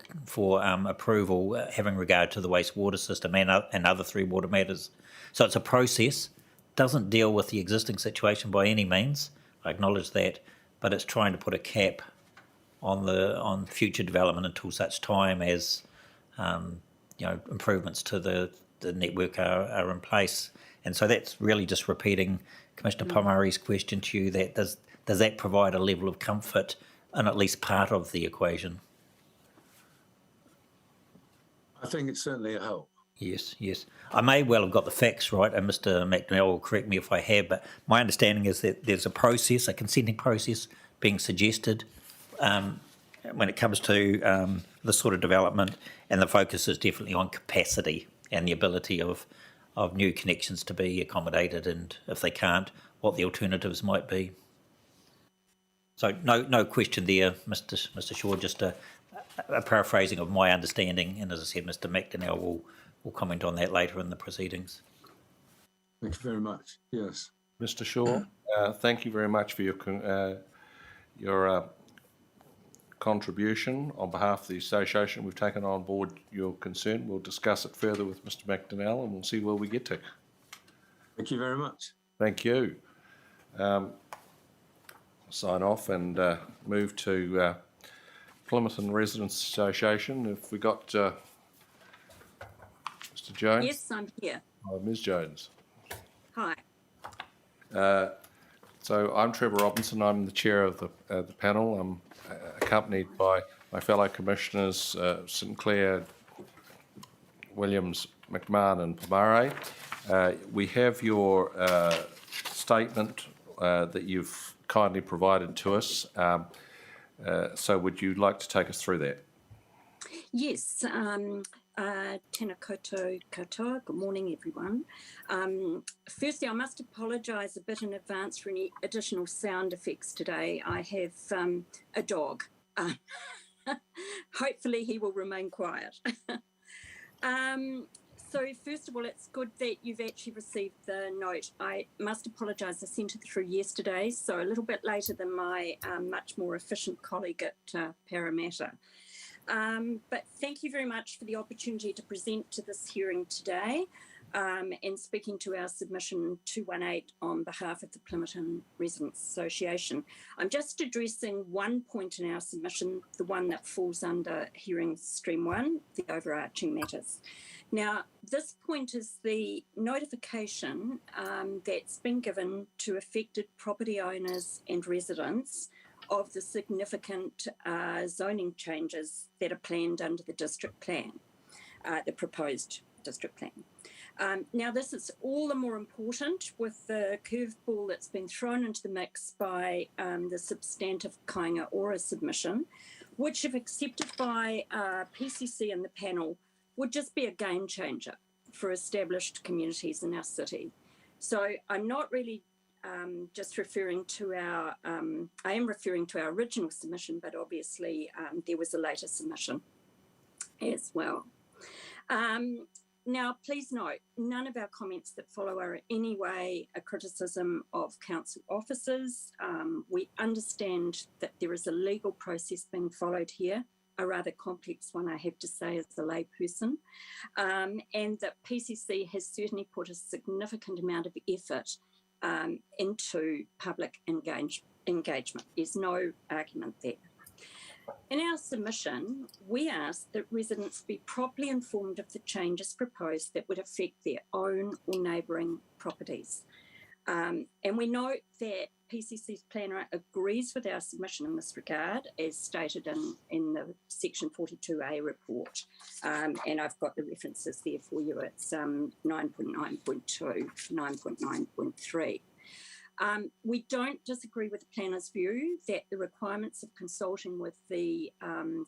approval, having regard to the wastewater system and other 3 water matters. So it's a process, doesn't deal with the existing situation by any means, I acknowledge that, but it's trying to put a cap on future development until such time as improvements to the network are in place. And so that's really just repeating Commissioner Pomari's question to you, that does that provide a level of comfort in at least part of the equation? I think it's certainly a help. Yes. I may well have got the facts right, and Mr. McDonnell will correct me if I have, but my understanding is that there's a consenting process being suggested when it comes to this sort of development, and the focus is definitely on capacity and the ability of new connections to be accommodated, and if they can't, what the alternatives might be. So no question there, Mr. Shaw, just a paraphrasing of my understanding, and as I said, Mr. McDonnell will comment on that later in the proceedings. Thank you very much. Yes. Mr. Shaw, thank you very much for your contribution. On behalf of the association, we've taken on board your concern. We'll discuss it further with Mr. McDonnell and we'll see where we get to. Thank you very much. Thank you. Sign off and move to Plymouth Residents Association. If we got Mr. Jones? Yes, I'm here. Oh, Ms. Jones. Hi. So I'm Trevor Robinson. I'm the chair of the panel. I'm accompanied by my fellow commissioners, Sinclair, Williams, McMahon and Pomare. We have your statement that you've kindly provided to us. So would you like to take us through that? Yes. Tēnā koutou katoa. Good morning, everyone. Firstly, I must apologise a bit in advance for any additional sound effects today. I have a dog. Hopefully he will remain quiet. So first of all, it's good that you've actually received the note. I must apologise, I sent it through yesterday, so a little bit later than my much more efficient colleague at Parramatta. But thank you very much for the opportunity to present to this hearing today and speaking to our submission 218 on behalf of the Plymouth Residents Association. I'm just addressing one point in our submission, the one that falls under hearing stream 1, the overarching matters. Now, this point is the notification that's been given to affected property owners and residents of the significant zoning changes that are planned under the district plan, the proposed district plan. Now, this is all the more important with the curveball that's been thrown into the mix by the substantive Kāinga Ora submission, which, if accepted by PCC and the panel, would just be a game changer for established communities in our city. So I'm not really just referring to I am referring to our original submission, but obviously there was a later submission as well. Now, please note, none of our comments that follow are in any way a criticism of council officers. We understand that there is a legal process being followed here, a rather complex one, I have to say, as a layperson, and that PCC has certainly put a significant amount of effort into public engagement. There's no argument there. In our submission, we asked that residents be properly informed of the changes proposed that would affect their own or neighbouring properties. And we note that PCC's planner agrees with our submission in this regard, as stated in the Section 42A report. And I've got the references there for you. It's 9.9.2, 9.9.3. We don't disagree with the planner's view that the requirements of consulting with the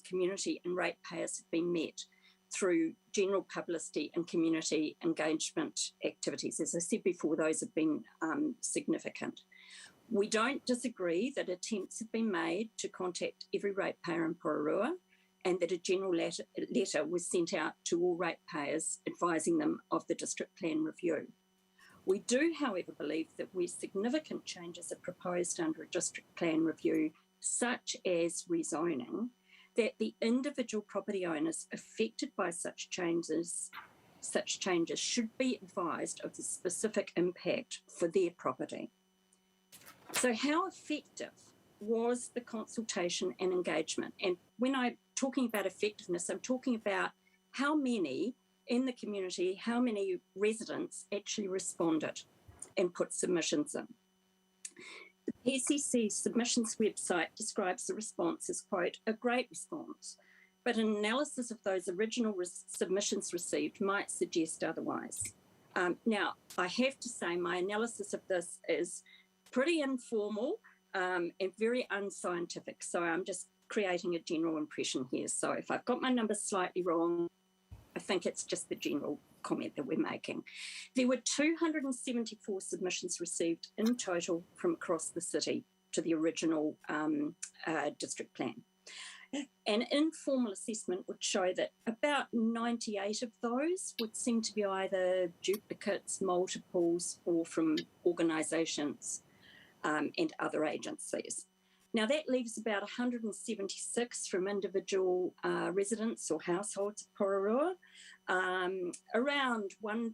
community and ratepayers have been met through general publicity and community engagement activities. As I said before, those have been significant. We don't disagree that attempts have been made to contact every ratepayer in Porirua, and that a general letter was sent out to all ratepayers advising them of the district plan review. We do, however, believe that where significant changes are proposed under a district plan review, such as rezoning, that the individual property owners affected by such changes should be advised of the specific impact for their property. So how effective was the consultation and engagement? And when I'm talking about effectiveness, I'm talking about how many in the community, how many residents actually responded and put submissions in. The PCC submissions website describes the response as, quote, a great response, but an analysis of those original submissions received might suggest otherwise. Now, I have to say my analysis of this is pretty informal and very unscientific, so I'm just creating a general impression here. So if I've got my numbers slightly wrong, I think it's just the general comment that we're making. There were 274 submissions received in total from across the city to the original district plan. An informal assessment would show that about 98 of those would seem to be either duplicates, multiples, or from organisations and other agencies. Now, that leaves about 176 from individual residents or households of Porirua. Around 1%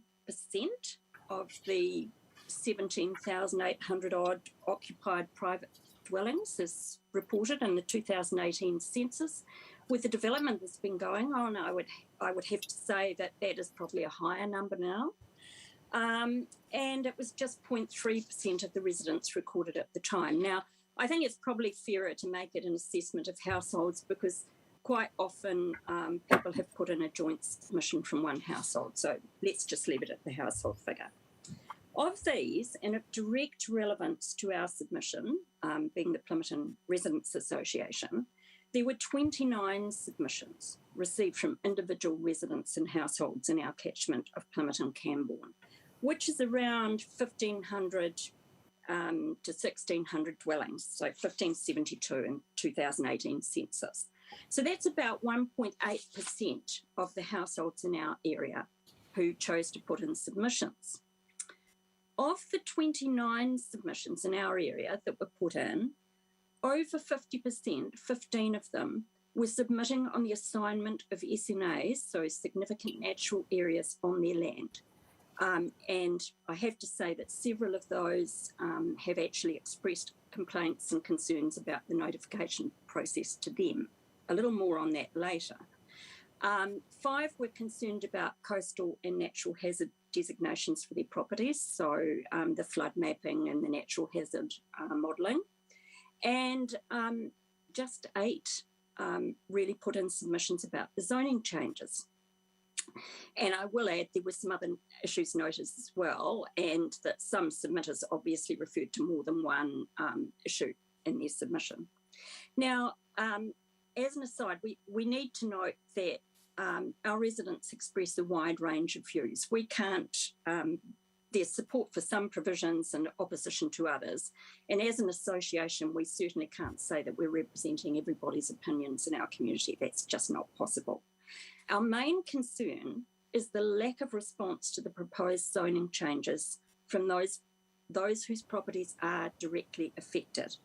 of the 17,800 odd occupied private dwellings is reported in the 2018 census. With the development that's been going on, I would have to say that that is probably a higher number now. And it was just 0.3% of the residents recorded at the time. Now, I think it's probably fairer to make it an assessment of households because quite often people have put in a joint submission from one household. So let's just leave it at the household figure. Of these, and of direct relevance to our submission, being the Plimmerton Residents Association, there were 29 submissions received from individual residents and households in our catchment of Plimmerton-Camborne, which is around 1,500 to 1,600 dwellings, so 1,572 in 2018 census. So that's about 1.8% of the households in our area who chose to put in submissions. Of the 29 submissions in our area that were put in, over 50%, 15 of them, were submitting on the assignment of SNAs, so significant natural areas on their land. And I have to say that several of those have actually expressed complaints and concerns about the notification process to them. A little more on that later. 5 were concerned about coastal and natural hazard designations for their properties, so the flood mapping and the natural hazard modelling. And just 8 really put in submissions about the zoning changes. And I will add there were some other issues noted as well, and that some submitters obviously referred to more than one issue in their submission. Now, as an aside, we need to note that our residents express a wide range of views. We can't, there's support for some provisions and opposition to others. And as an association, we certainly can't say that we're representing everybody's opinions in our community. That's just not possible. Our main concern is the lack of response to the proposed zoning changes from those whose properties are directly affected.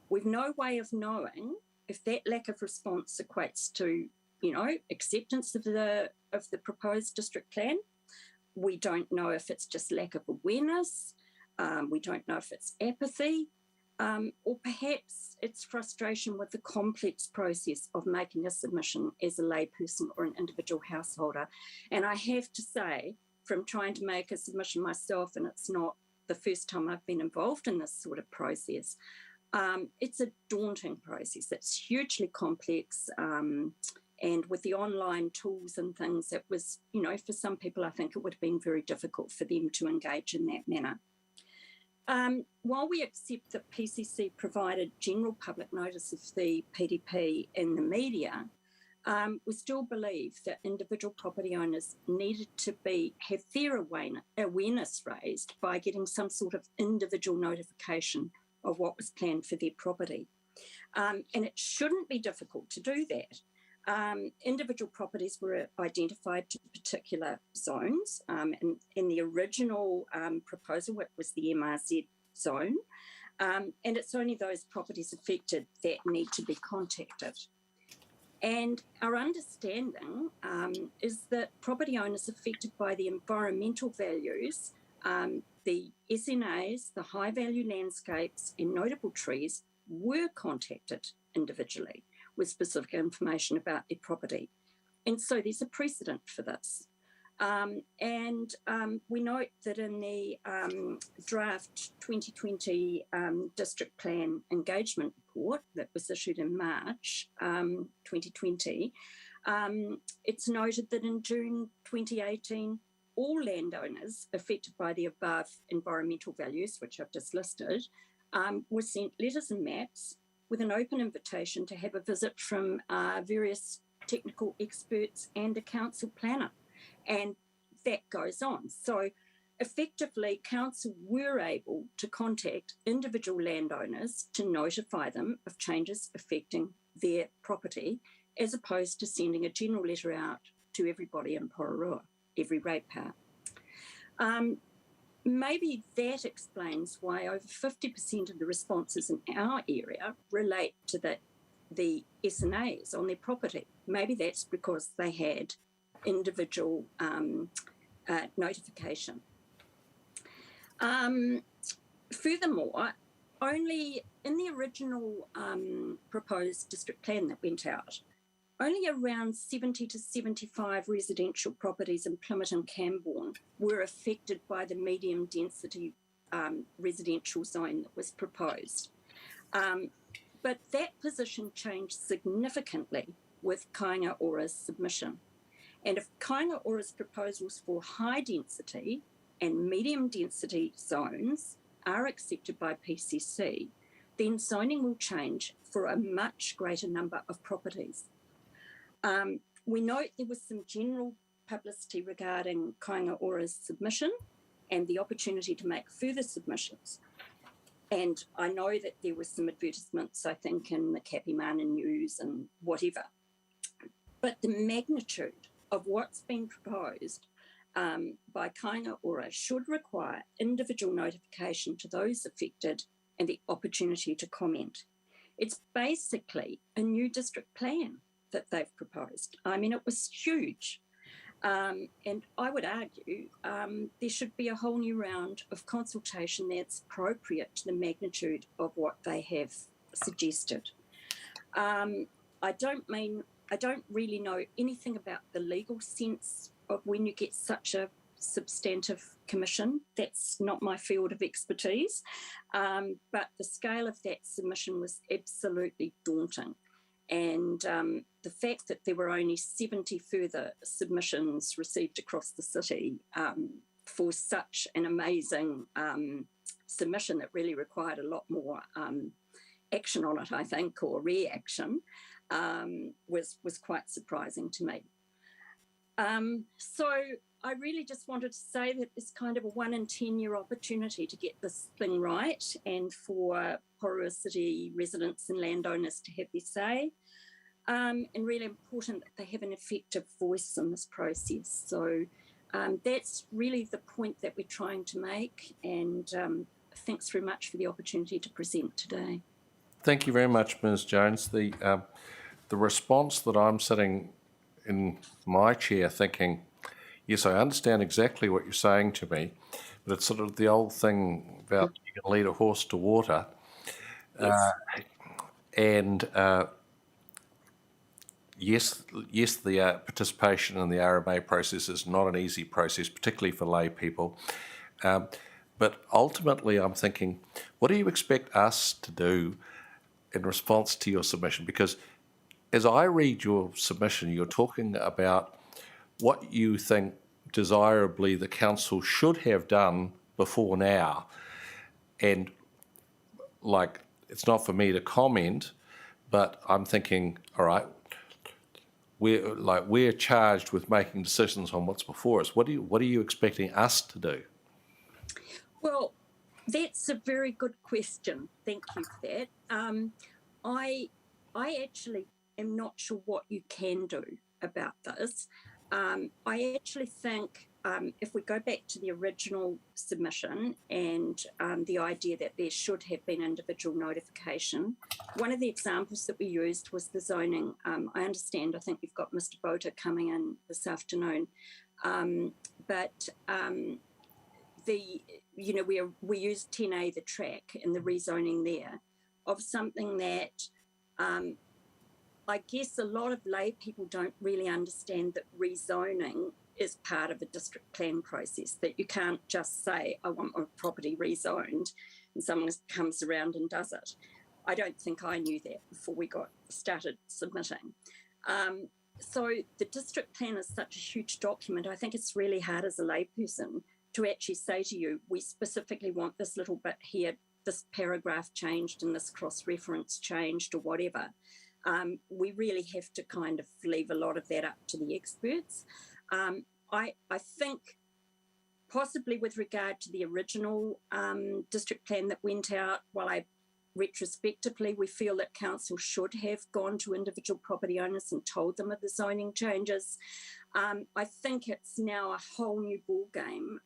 We've no way of knowing if that lack of response equates to, acceptance of the proposed district plan. We don't know if it's just lack of awareness. We don't know if it's apathy, or perhaps it's frustration with the complex process of making a submission as a layperson or an individual householder. And I have to say, from trying to make a submission myself, and it's not the first time I've been involved in this sort of process, it's a daunting process. It's hugely complex. And with the online tools and things, it was, for some people, I think it would have been very difficult for them to engage in that manner. While we accept that PCC provided general public notice of the PDP in the media, we still believe that individual property owners needed to have their awareness raised by getting some sort of individual notification of what was planned for their property. And it shouldn't be difficult to do that. Individual properties were identified to particular zones. In the original proposal, it was the MRZ zone, and it's only those properties affected that need to be contacted. And our understanding is that property owners affected by the environmental values, the SNAs, the high value landscapes and notable trees were contacted individually with specific information about their property. And so there's a precedent for this. We note that in the draft 2020 District Plan Engagement Report that was issued in March 2020, it's noted that in June 2018, all landowners affected by the above environmental values, which I've just listed, were sent letters and maps with an open invitation to have a visit from various technical experts and a council planner. And that goes on. So effectively, council were able to contact individual landowners to notify them of changes affecting their property, as opposed to sending a general letter out to everybody in Porirua, every ratepayer. Maybe that explains why over 50% of the responses in our area relate to the SNAs on their property. Maybe that's because they had individual notification. Furthermore, only in the original proposed district plan that went out, only around 70 to 75 residential properties in Plymouth and Camborne were affected by the medium density residential zone that was proposed. But that position changed significantly with Kāinga Ora's submission. And if Kāinga Ora's proposals for high density and medium density zones are accepted by PCC, then zoning will change for a much greater number of properties. We note there was some general publicity regarding Kāinga Ora's submission and the opportunity to make further submissions. And I know that there were some advertisements, I think, in the Kapimana News and whatever. But the magnitude of what's been proposed by Kāinga Ora should require individual notification to those affected and the opportunity to comment. It's basically a new district plan that they've proposed. I mean, it was huge. And I would argue there should be a whole new round of consultation that's appropriate to the magnitude of what they have suggested. I don't really know anything about the legal sense of when you get such a substantive commission. That's not my field of expertise. But the scale of that submission was absolutely daunting. And the fact that there were only 70 further submissions received across the city for such an amazing submission that really required a lot more action on it, I think, or reaction, was quite surprising to me. So I really just wanted to say that it's kind of a 1 in 10 year opportunity to get this thing right, and for Porirua City residents and landowners to have their say, and really important that they have an effective voice in this process. So that's really the point that we're trying to make, and thanks very much for the opportunity to present today. Thank you very much, Ms. Jones. The response that I'm sitting in my chair thinking, yes, I understand exactly what you're saying to me, but it's sort of the old thing about you can lead a horse to water. Yes. And yes, the participation in the RMA process is not an easy process, particularly for lay people. But ultimately, I'm thinking, what do you expect us to do in response to your submission? Because as I read your submission, you're talking about what you think desirably the council should have done before now. And like, it's not for me to comment, but I'm thinking, all right, we're charged with making decisions on what's before us. What are you expecting us to do? Well, that's a very good question. Thank you for that. I actually am not sure what you can do about this. I actually think if we go back to the original submission and the idea that there should have been individual notification, one of the examples that we used was the zoning. I understand, I think you've got Mr. Bota coming in this afternoon, but we used 10A, the track, and the rezoning there of something that I guess a lot of lay people don't really understand, that rezoning is part of a district plan process, that you can't just say, I want my property rezoned, and someone comes around and does it. I don't think I knew that before we got started submitting. So the district plan is such a huge document. I think it's really hard as a layperson to actually say to you, we specifically want this little bit here, this paragraph changed and this cross-reference changed or whatever. We really have to kind of leave a lot of that up to the experts. I think possibly with regard to the original district plan that went out, retrospectively, we feel that council should have gone to individual property owners and told them of the zoning changes. I think it's now a whole new ballgame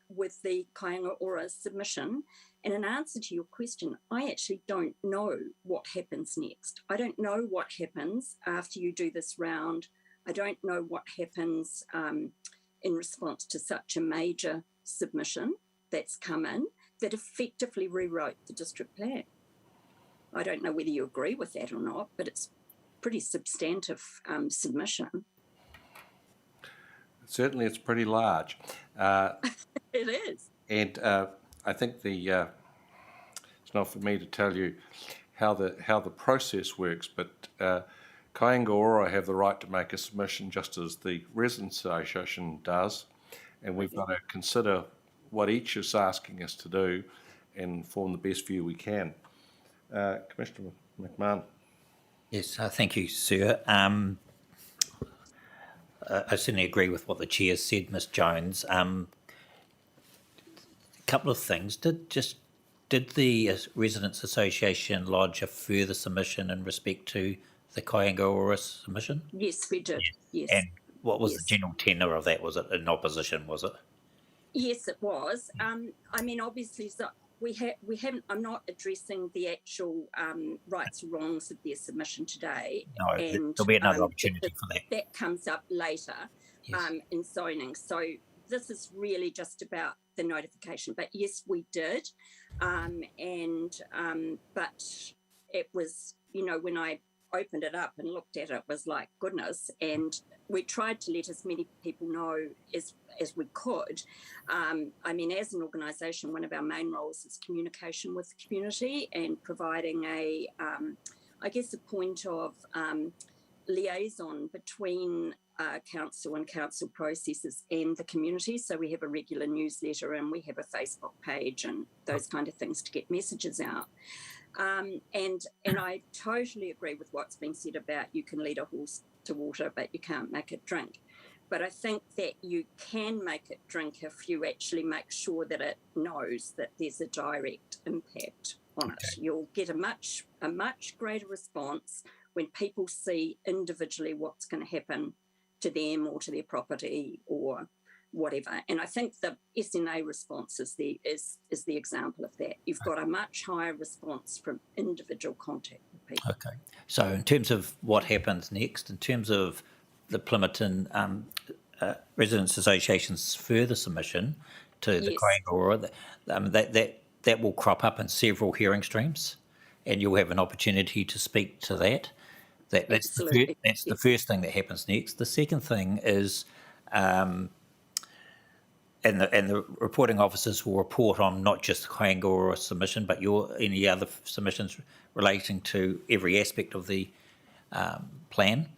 with the Kāinga Ora submission. And in answer to your question, I actually don't know what happens next. I don't know what happens after you do this round. I don't know what happens in response to such a major submission that's come in that effectively rewrote the district plan. I don't know whether you agree with that or not, but it's pretty substantive submission. Certainly, it's pretty large. It is. And I think it's not for me to tell you how the process works, but Kāinga Ora have the right to make a submission just as the Residents Association does, and we've got to consider what each is asking us to do and form the best view we can. Commissioner McMahon. Yes, thank you, sir. I certainly agree with what the chair said, Ms. Jones. A couple of things. Did the Residents Association lodge a further submission in respect to the Kāinga Ora submission? Yes, we did. Yes. And what was the general tenor of that? Was it in opposition? Was it? Yes, it was. I mean, obviously, so we haven't. I'm not addressing the actual rights or wrongs of their submission today. No, and, there'll be another opportunity for that. That comes up later in zoning. So this is really just about the notification. But yes, we did. But it was, when I opened it up and looked at it, was like, goodness. And we tried to let as many people know as we could. I mean, as an organisation, one of our main roles is communication with the community and providing a point of liaison between council and council processes and the community. So we have a regular newsletter and we have a Facebook page and those kind of things to get messages out. And I totally agree with what's been said about you can lead a horse to water, but you can't make it drink. But I think that you can make it drink if you actually make sure that it knows that there's a direct impact on it. You'll get a much greater response when people see individually what's going to happen to them or to their property or whatever. And I think the SNA response is the example of that. You've got a much higher response from individual contact with people. Okay. So in terms of what happens next, in terms of the Plimerton Residents Association's further submission to the Kāinga Ora, that will crop up in several hearing streams, and you'll have an opportunity to speak to that. That's Absolutely. the first thing that happens next. The second thing is, and the reporting officers will report on not just Kaingora submission, but any other submissions relating to every aspect of the plan.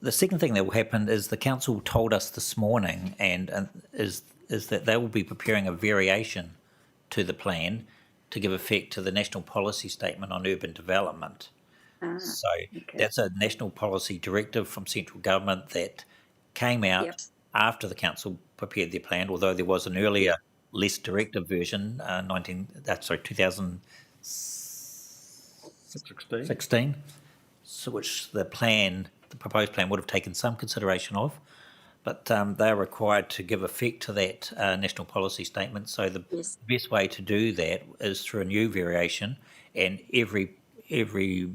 The second thing that will happen is the council told us this morning, and is that they will be preparing a variation to the plan to give effect to the National Policy Statement on Urban Development. So that's a national policy directive from central government that came out after the council prepared their plan, although there was an earlier, less directive version, 2016, so which the proposed plan would have taken some consideration of, but they are required to give effect to that national policy statement. So the best way to do that is through a new variation, and every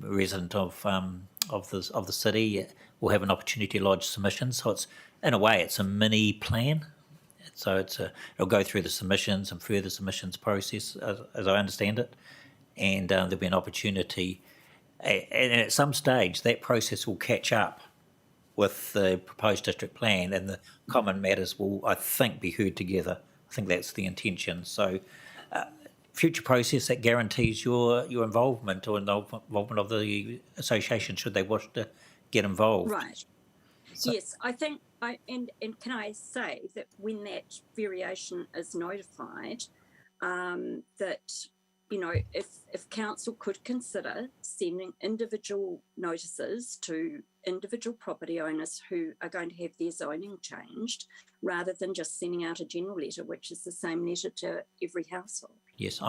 resident of the city will have an opportunity to lodge submissions. So it's, in a way, it's a mini plan. So it'll go through the submissions and further submissions process, as I understand it, and there'll be an opportunity. And at some stage, that process will catch up with the proposed district plan, and the common matters will, I think, be heard together. I think that's the intention. So future process that guarantees your involvement or involvement of the association should they wish to get involved. Right. So, yes, I think, and can I say that when that variation is notified, that, you know, if council could consider sending individual notices to individual property owners who are going to have their zoning changed, rather than just sending out a general letter, which is the same letter to every household. Yes,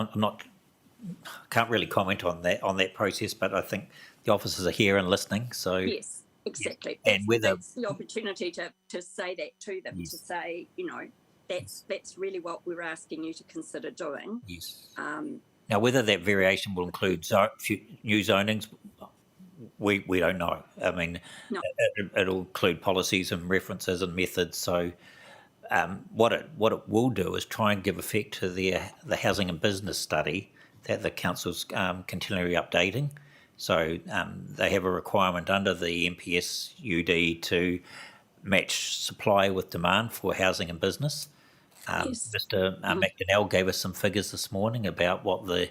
can't really comment on that process, but I think the officers are here and listening. So yes, exactly. And that's the opportunity to say that to them, to say, you know, that's really what we're asking you to consider doing. Yes. Now, whether that variation will include new zonings, we don't know. I mean, it'll include policies and references and methods. So what it will do is try and give effect to the housing and business study that the council's continually updating. So they have a requirement under the MPS UD to match supply with demand for housing and business. Mr. McDonnell gave us some figures this morning about what the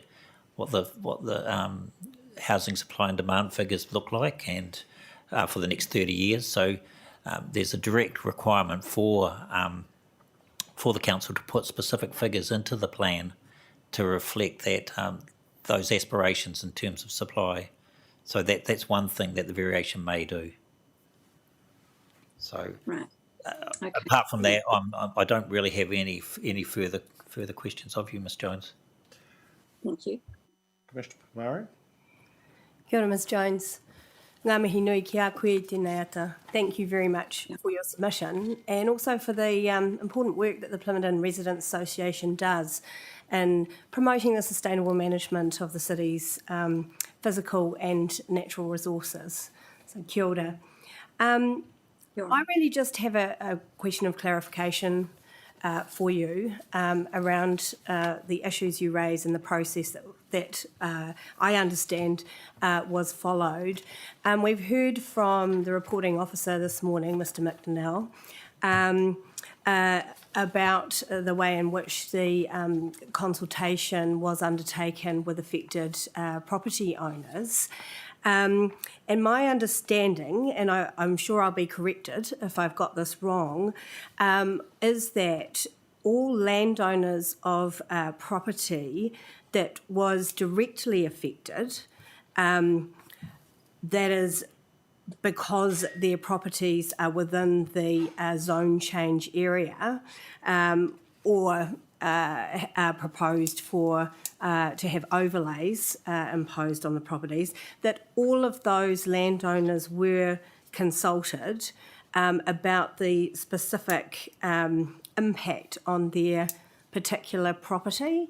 housing supply and demand figures look like, and for the next 30 years. So there's a direct requirement for the council to put specific figures into the plan to reflect that those aspirations in terms of supply. So that's one thing that the variation may do. So. Right. Okay. Apart from that, I don't really have any further questions of you, Ms. Jones. Thank you. Commissioner Murray? Kia ora, Ms. Jones. Ngā mihi nui ki a koe tēnei ata. Thank you very much for your submission, and also for the important work that the Plymouth Residents Association does in promoting the sustainable management of the city's physical and natural resources. So kia ora. I really just have a question of clarification for you around the issues you raise in the process that I understand was followed. We've heard from the reporting officer this morning, Mr. McDonnell, about the way in which the consultation was undertaken with affected property owners. And my understanding, and I'm sure I'll be corrected if I've got this wrong, is that all landowners of property that was directly affected, that is because their properties are within the zone change area, or are proposed for to have overlays imposed on the properties, that all of those landowners were consulted about the specific impact on their particular property.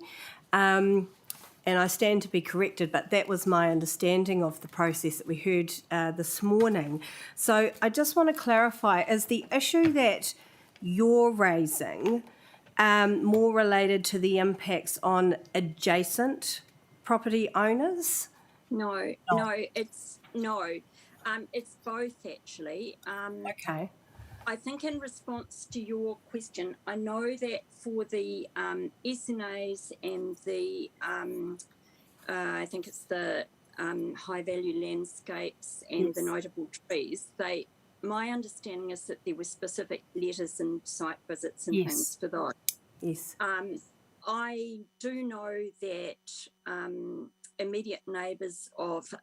And I stand to be corrected, but that was my understanding of the process that we heard this morning. So I just want to clarify, is the issue that you're raising more related to the impacts on adjacent property owners? No, it's both actually. Okay. I think in response to your question, I know that for the SNAs and the I think it's the high value landscapes and the notable trees, my understanding is that there were specific letters and site visits and things for those. Yes. I do know that immediate neighbours of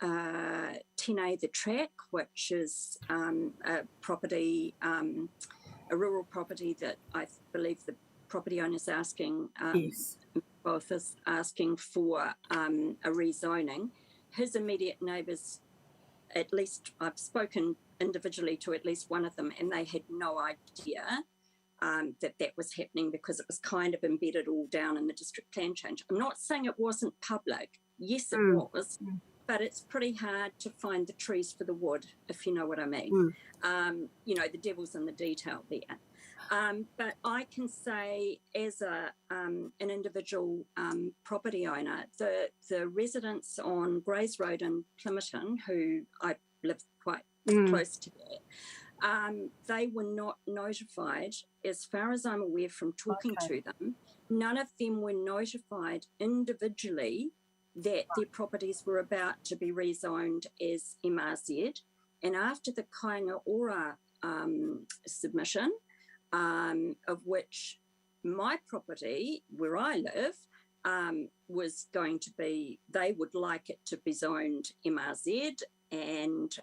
10A the Track, which is a property, a rural property that I believe the property owner is asking, both is asking for a rezoning. His immediate neighbours, at least I've spoken individually to at least one of them, and they had no idea that was happening because it was kind of embedded all down in the district plan change. I'm not saying it wasn't public. Yes, it was, but it's pretty hard to find the trees for the wood, if you know what I mean. The devil's in the detail there. But I can say, as an individual property owner, the residents on Grays Road in Plimmerton, who I live quite close to that, they were not notified, as far as I'm aware from talking to them. None of them were notified individually that their properties were about to be rezoned as MRZ. And after the Kāinga Ora submission, of which my property where I live was going to be, they would like it to be zoned MRZ, and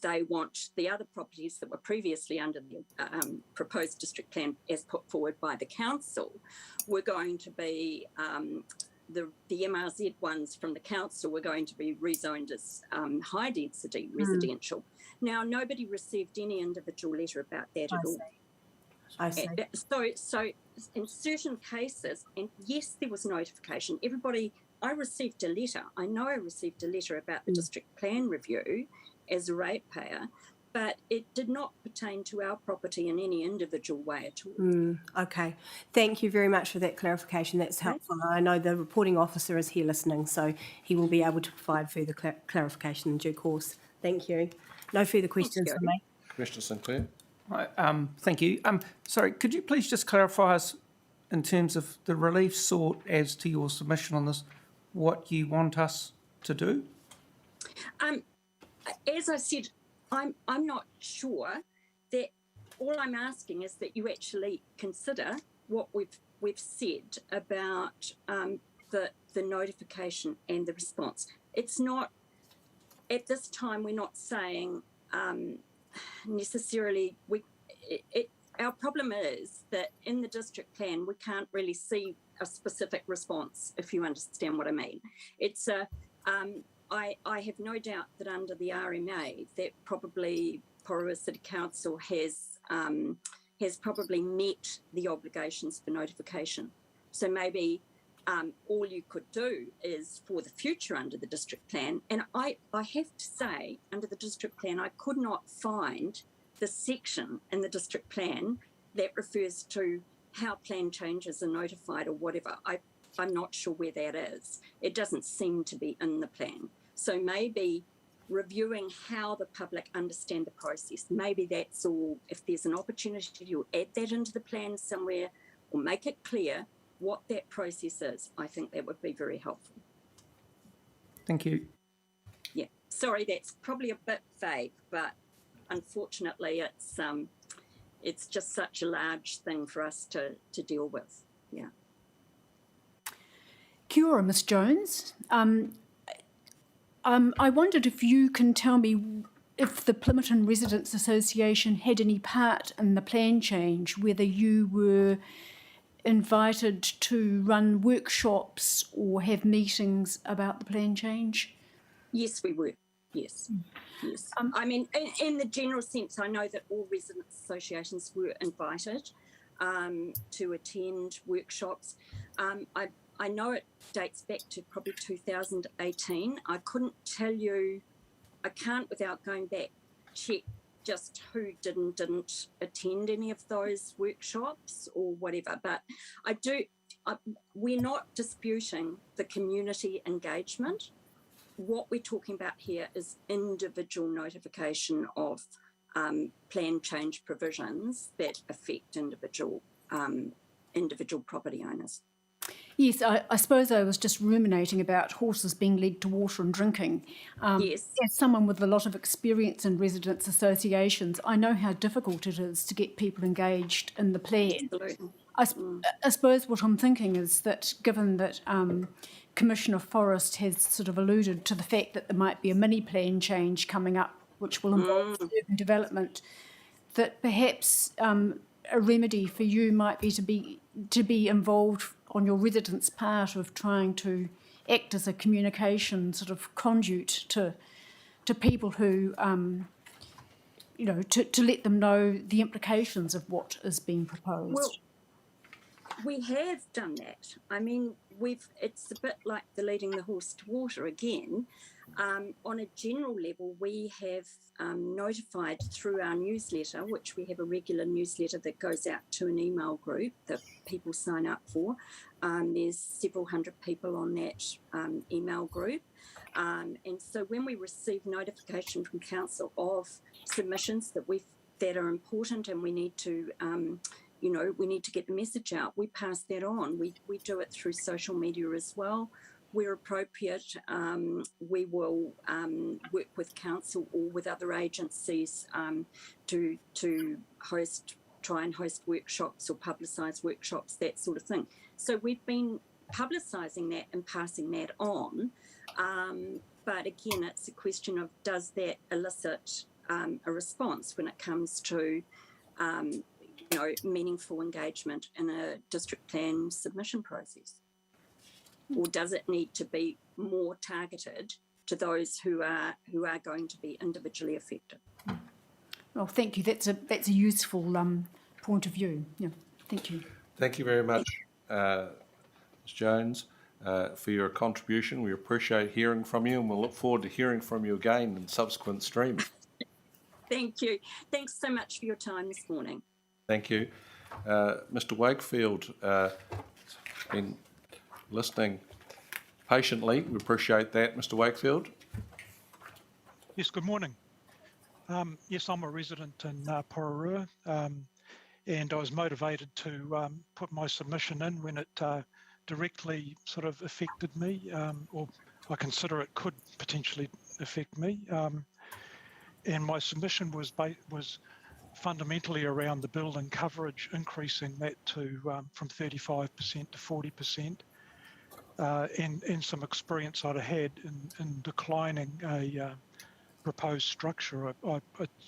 they want the other properties that were previously under the proposed district plan as put forward by the council were going to be, the MRZ ones from the council were going to be rezoned as high density residential. Now, nobody received any individual letter about that at all. I see. So in certain cases, and yes, there was notification. I received a letter. I know I received a letter about the district plan review as a ratepayer, but it did not pertain to our property in any individual way at all. Okay. Thank you very much for that clarification. That's helpful. I know the reporting officer is here listening, so he will be able to provide further clarification in due course. Thank you. No further questions from me. Commissioner Sinclair? Thank you. Sorry, could you please just clarify us in terms of the relief sought as to your submission on this, what you want us to do? As I said, I'm not sure. That all I'm asking is that you actually consider what we've said about the notification and the response. It's not, at this time, we're not saying necessarily, our problem is that in the district plan, we can't really see a specific response, if you understand what I mean. It's I have no doubt that under the RMA, that probably Porirua City Council has probably met the obligations for notification. So maybe all you could do is for the future under the district plan. And I have to say, under the district plan, I could not find the section in the district plan that refers to how plan changes are notified or whatever. I'm not sure where that is. It doesn't seem to be in the plan. So maybe reviewing how the public understand the process, maybe that's all. If there's an opportunity to add that into the plan somewhere or make it clear what that process is, I think that would be very helpful. Thank you. Yeah, sorry, that's probably a bit vague, but unfortunately it's just such a large thing for us to deal with. Yeah. Kia ora, Ms Jones. I wondered if you can tell me if the Plimmerton Residents Association had any part in the plan change, whether you were invited to run workshops or have meetings about the plan change? Yes, we were. Yes. Yes. I mean, in the general sense, I know that all residents associations were invited to attend workshops. I know it dates back to probably 2018. I couldn't tell you, I can't without going back check just who didn't attend any of those workshops or whatever. But we're not disputing the community engagement. What we're talking about here is individual notification of plan change provisions that affect individual property owners. Yes, I suppose I was just ruminating about horses being led to water and drinking. Yes. As someone with a lot of experience in residents' associations, I know how difficult it is to get people engaged in the plan. Absolutely. I suppose what I'm thinking is that given that Commissioner Forrest has sort of alluded to the fact that there might be a mini plan change coming up which will involve urban development, that perhaps a remedy for you might be to be involved on your residents' part of trying to act as a communication sort of conduit to people who, to let them know the implications of what is being proposed. Well, we have done that. I mean, it's a bit like the leading the horse to water again. On a general level, we have notified through our newsletter, which we have a regular newsletter that goes out to an email group that people sign up for. There's several hundred people on that email group. And so when we receive notification from council of submissions that are important and we need to we need to get the message out, we pass that on. We do it through social media as well. Where appropriate, we will work with council or with other agencies to try and host workshops or publicise workshops, that sort of thing. So we've been publicising that and passing that on. But again, it's a question of, does that elicit a response when it comes to meaningful engagement in a district plan submission process? Or does it need to be more targeted to those who are going to be individually affected? Well, thank you. That's a useful point of view. Yeah, thank you. Thank you very much, Ms Jones, for your contribution. We appreciate hearing from you, and we'll look forward to hearing from you again in subsequent streams. Thank you. Thanks so much for your time this morning. Thank you. Mr Wakefield has been listening patiently. We appreciate that, Mr Wakefield. Yes, good morning. Yes, I'm a resident in Porirua, and I was motivated to put my submission in when it directly sort of affected me, or I consider it could potentially affect me. And my submission was fundamentally around the building coverage, increasing that to from 35% to 40%, and some experience I'd had in declining a proposed structure.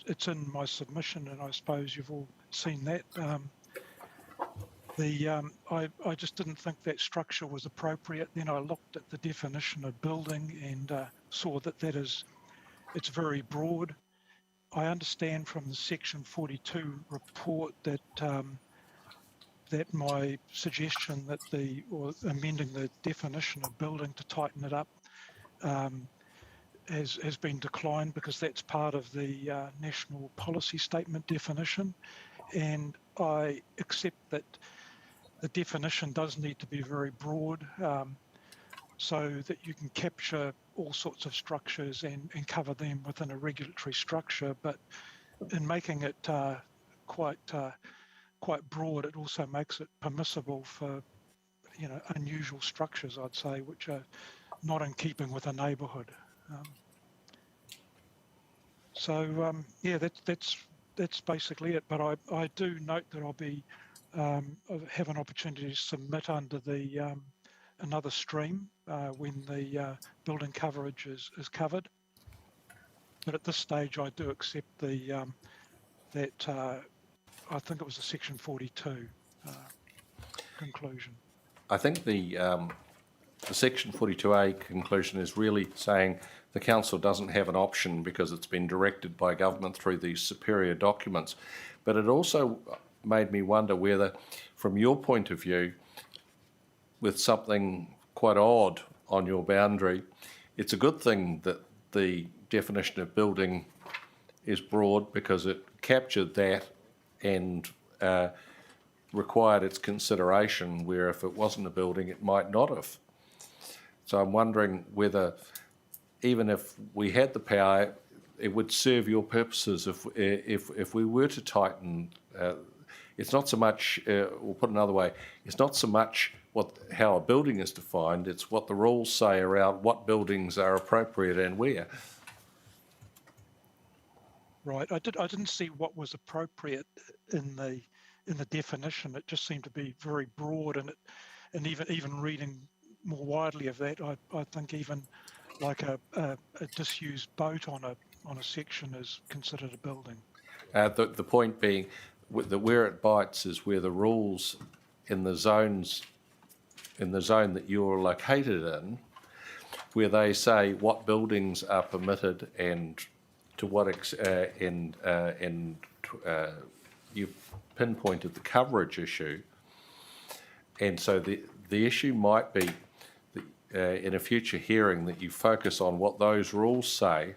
It's in my submission, and I suppose you've all seen that. I just didn't think that structure was appropriate. Then I looked at the definition of building and saw that it's very broad. I understand from the Section 42 report that that my suggestion that or amending the definition of building to tighten it up has been declined, because that's part of the National Policy Statement definition, and I accept that the definition does need to be very broad, so that you can capture all sorts of structures and cover them within a regulatory structure. But in making it quite broad, it also makes it permissible for unusual structures, I'd say, which are not in keeping with a neighbourhood. Yeah, that's basically it. But I do note that I'll have an opportunity to submit under the another stream when the building coverage is covered. But at this stage, I do accept that I think it was the Section 42 conclusion. I think the Section 42A conclusion is really saying the council doesn't have an option because it's been directed by government through these superior documents. But it also made me wonder whether, from your point of view, with something quite odd on your boundary, it's a good thing that the definition of building is broad because it captured that and required its consideration, where if it wasn't a building, it might not have. So I'm wondering whether, even if we had the power, it would serve your purposes if we were to tighten. It's not so much, we'll put it another way, it's not so much how a building is defined, it's what the rules say around what buildings are appropriate and where. Right. I didn't see what was appropriate in the definition. It just seemed to be very broad, and even reading more widely of that, I think even like a disused boat on a section is considered a building. The point being that where it bites is where the rules in the zone that you're located in, where they say what buildings are permitted and to what you've pinpointed the coverage issue, and so the issue might be that, in a future hearing, that you focus on what those rules say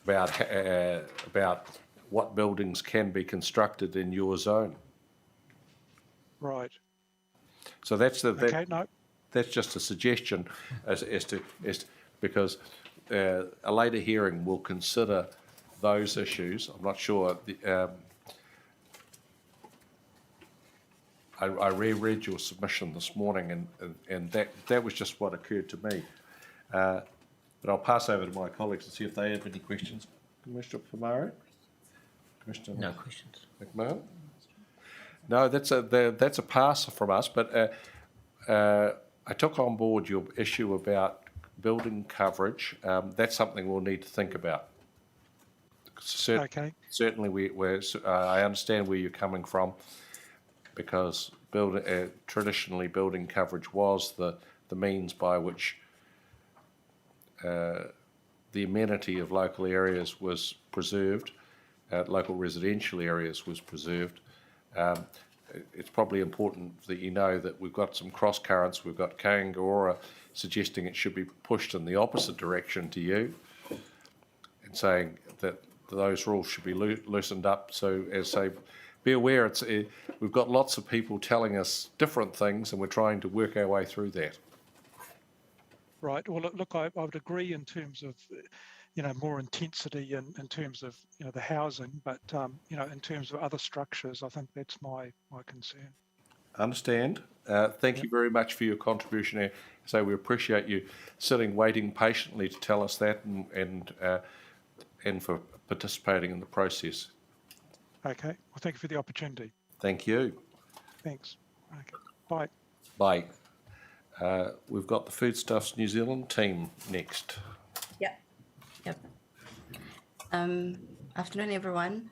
about what buildings can be constructed in your zone. Right. So that's Okay. No. that's just a suggestion as to because a later hearing will consider those issues. I'm not sure. I reread your submission this morning, and that was just what occurred to me. But I'll pass over to my colleagues to see if they have any questions. Commissioner Pomaro? Commissioner No questions. McMahon? No, that's a pass from us, but I took on board your issue about building coverage. That's something we'll need to think about. Okay. Certainly, I understand where you're coming from, because traditionally building coverage was the means by which the amenity of local areas was preserved, local residential areas was preserved. It's probably important that you know that we've got some cross currents. We've got Kaingaroa suggesting it should be pushed in the opposite direction to you, and saying that those rules should be loosened up. So, as say, be aware, we've got lots of people telling us different things, and we're trying to work our way through that. Right. Well, look, I would agree in terms of, more intensity in terms of, the housing, but, in terms of other structures, I think that's my concern. Understand. Thank you very much for your contribution here. So we appreciate you waiting patiently to tell us that, and for participating in the process. Okay. Well, thank you for the opportunity. Thank you. Thanks. Okay. Bye. Bye. We've got the Foodstuffs New Zealand team next. Yep. Afternoon, everyone.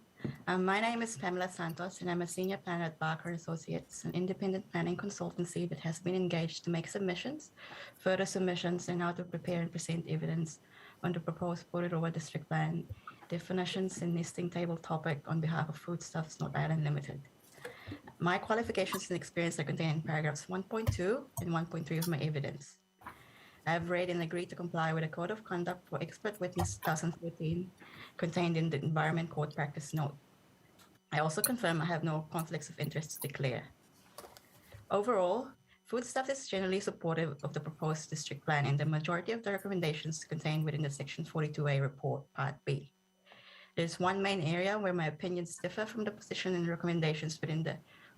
My name is Pamela Santos, and I'm a senior planner at Barker Associates, an independent planning consultancy that has been engaged to make submissions, further submissions, and how to prepare and present evidence on the proposed Porirua district plan definitions and nesting table topic on behalf of Foodstuffs North Island Limited. My qualifications and experience are contained in paragraphs 1.2 and 1.3 of my evidence. I have read and agreed to comply with a Code of Conduct for Expert Witness 2014 contained in the Environment Code Practice Note. I also confirm I have no conflicts of interest to declare. Overall, Foodstuffs is generally supportive of the proposed district plan and the majority of the recommendations contained within the Section 42A report, Part B. There's one main area where my opinions differ from the position and recommendations within the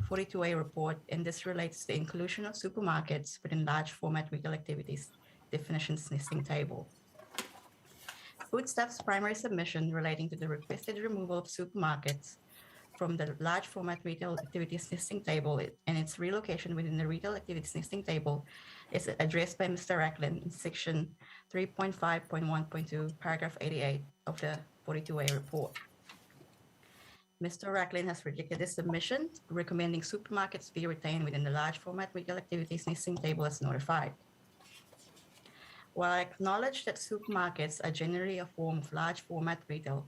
42A report, and this relates to the inclusion of supermarkets within large format retail activities definitions nesting table. Foodstuffs' primary submission relating to the requested removal of supermarkets from the large format retail activities nesting table and its relocation within the retail activities nesting table is addressed by Mr. Racklin in section 3.5.1.2, paragraph 88 of the 42A report. Mr. Racklin has rejected this submission, recommending supermarkets be retained within the large format retail activities nesting table as notified. While I acknowledge that supermarkets are generally a form of large format retail,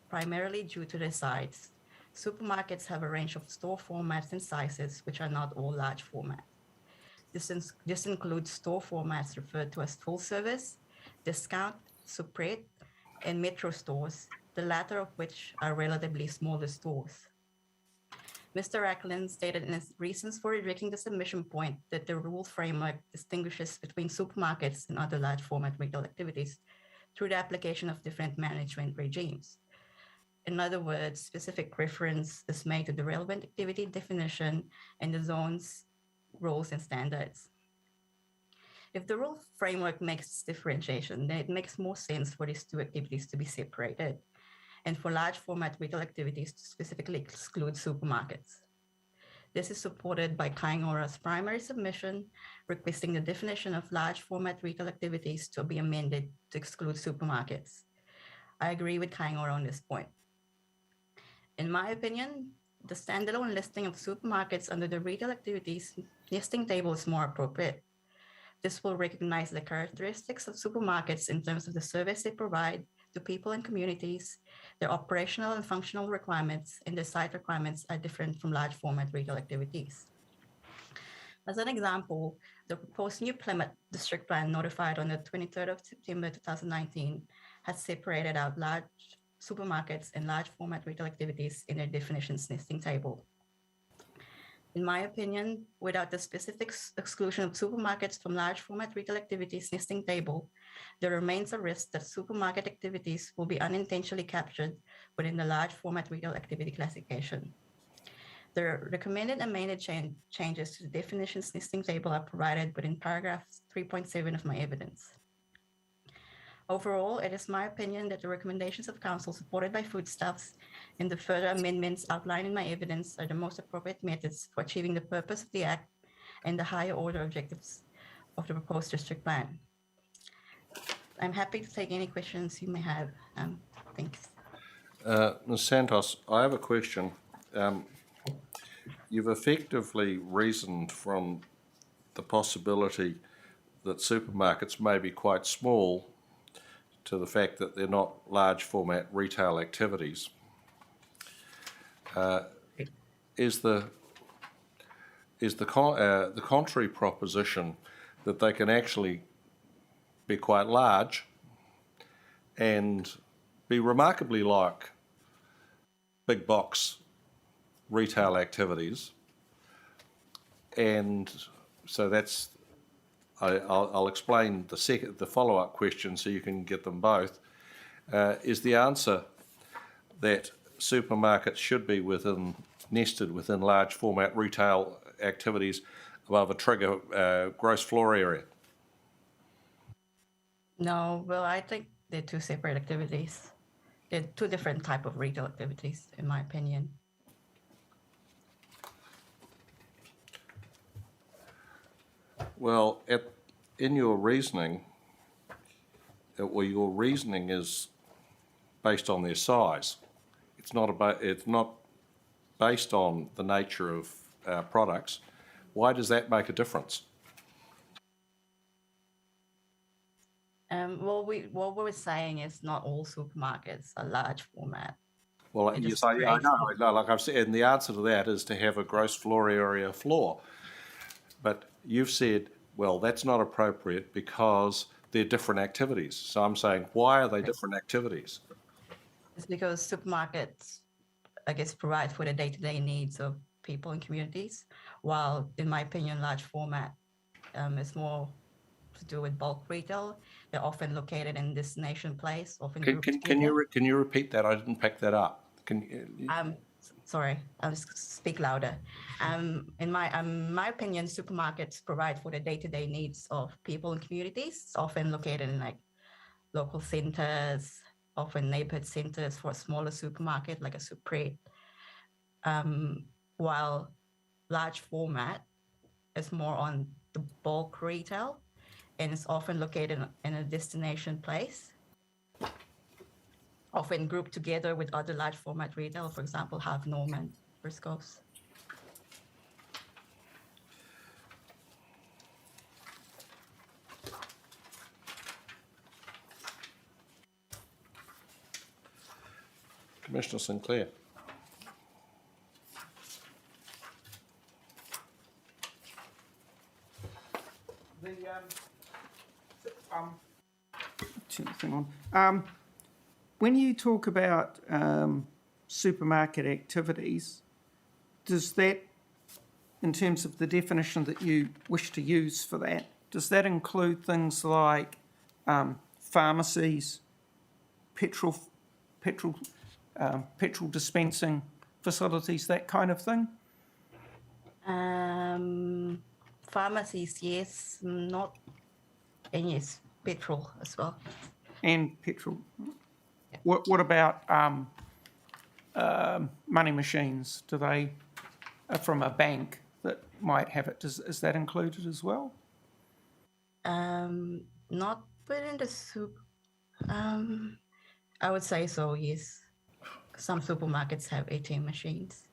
primarily due to their size, supermarkets have a range of store formats and sizes, which are not all large format. This includes store formats referred to as full service, discount, superette, and metro stores, the latter of which are relatively smaller stores. Mr. Ackland stated in his reasons for rejecting the submission point that the rule framework distinguishes between supermarkets and other large format retail activities through the application of different management regimes. In other words, specific reference is made to the relevant activity definition and the zone's rules and standards. If the rule framework makes this differentiation, then it makes more sense for these two activities to be separated and for large format retail activities to specifically exclude supermarkets. This is supported by Kaingora's primary submission, requesting the definition of large format retail activities to be amended to exclude supermarkets. I agree with Kaingora on this point. In my opinion, the standalone listing of supermarkets under the retail activities listing table is more appropriate. This will recognize the characteristics of supermarkets in terms of the service they provide to people and communities. Their operational and functional requirements and their site requirements are different from large format retail activities. As an example, the proposed new Plymouth District Plan notified on the 23rd of September 2019 has separated out large supermarkets and large format retail activities in their definitions listing table. In my opinion, without the specific exclusion of supermarkets from large format retail activities listing table, there remains a risk that supermarket activities will be unintentionally captured within the large format retail activity classification. The recommended amended changes to the definitions listing table are provided within paragraph 3.7 of my evidence. Overall, it is my opinion that the recommendations of Council supported by Foodstuffs and the further amendments outlined in my evidence are the most appropriate methods for achieving the purpose of the Act and the higher order objectives of the proposed district plan. I'm happy to take any questions you may have. Thanks. Ms. Santos, I have a question. You've effectively reasoned from the possibility that supermarkets may be quite small to the fact that they're not large format retail activities. Is the contrary proposition that they can actually be quite large and be remarkably like big box retail activities, and so that's I'll explain the follow-up question so you can get them both. Is the answer that supermarkets should be nested within large format retail activities above a trigger gross floor area? No, well, I think they're two separate activities. They're two different type of retail activities, in my opinion. Well, in your reasoning, your reasoning is based on their size. It's not based on the nature of products. Why does that make a difference? Well, what we're saying is not all supermarkets are large format. Well, yes, I know. Like I've said, and the answer to that is to have a gross floor area floor. But you've said, well, that's not appropriate because they're different activities. So I'm saying, why are they different activities? It's because supermarkets, I guess, provide for the day-to-day needs of people and communities, while, in my opinion, large format is more to do with bulk retail. They're often located in destination place. Often can you repeat that? I didn't pick that up. Sorry, I'll just speak louder. In my opinion, supermarkets provide for the day-to-day needs of people and communities. It's often located in like local centers, often neighborhood centers for a smaller supermarket like a Supre. While large format is more on the bulk retail, and it's often located in a destination place, often grouped together with other large format retail, for example, Half Norman, Briscoe's. Commissioner Sinclair. Hang on. when you talk about supermarket activities, does that, in terms of the definition that you wish to use for that, does that include things like pharmacies, petrol dispensing facilities, that kind of thing? Pharmacies, yes, not, and yes, petrol as well. And petrol. What about money machines? Do they, from a bank that might have it, is that included as well? Not within the soup. I would say so, yes. Some supermarkets have ATM machines.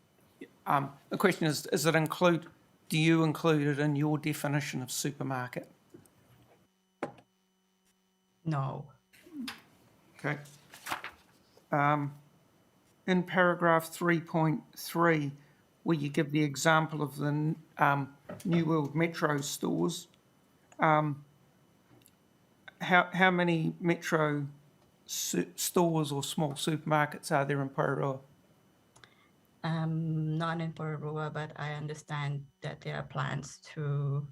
The question is it do you include it in your definition of supermarket? No. Okay. In paragraph 3.3, where you give the example of the New World Metro stores, how many Metro stores or small supermarkets are there in Porirua? Not in Porirua, but I understand that there are plans to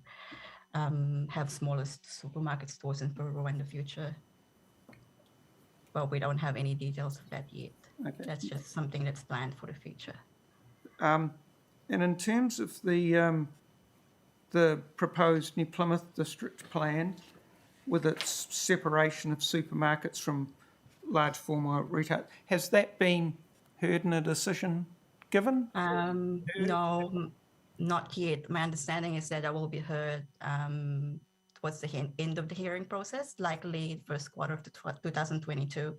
have smaller supermarket stores in Porirua in the future. But we don't have any details of that yet. Okay. That's just something that's planned for the future. And in terms of the proposed New Plymouth district plan, with its separation of supermarkets from large format retail, has that been heard in a decision given? No, not yet. My understanding is that I will be heard towards the end of the hearing process, likely first quarter of 2022.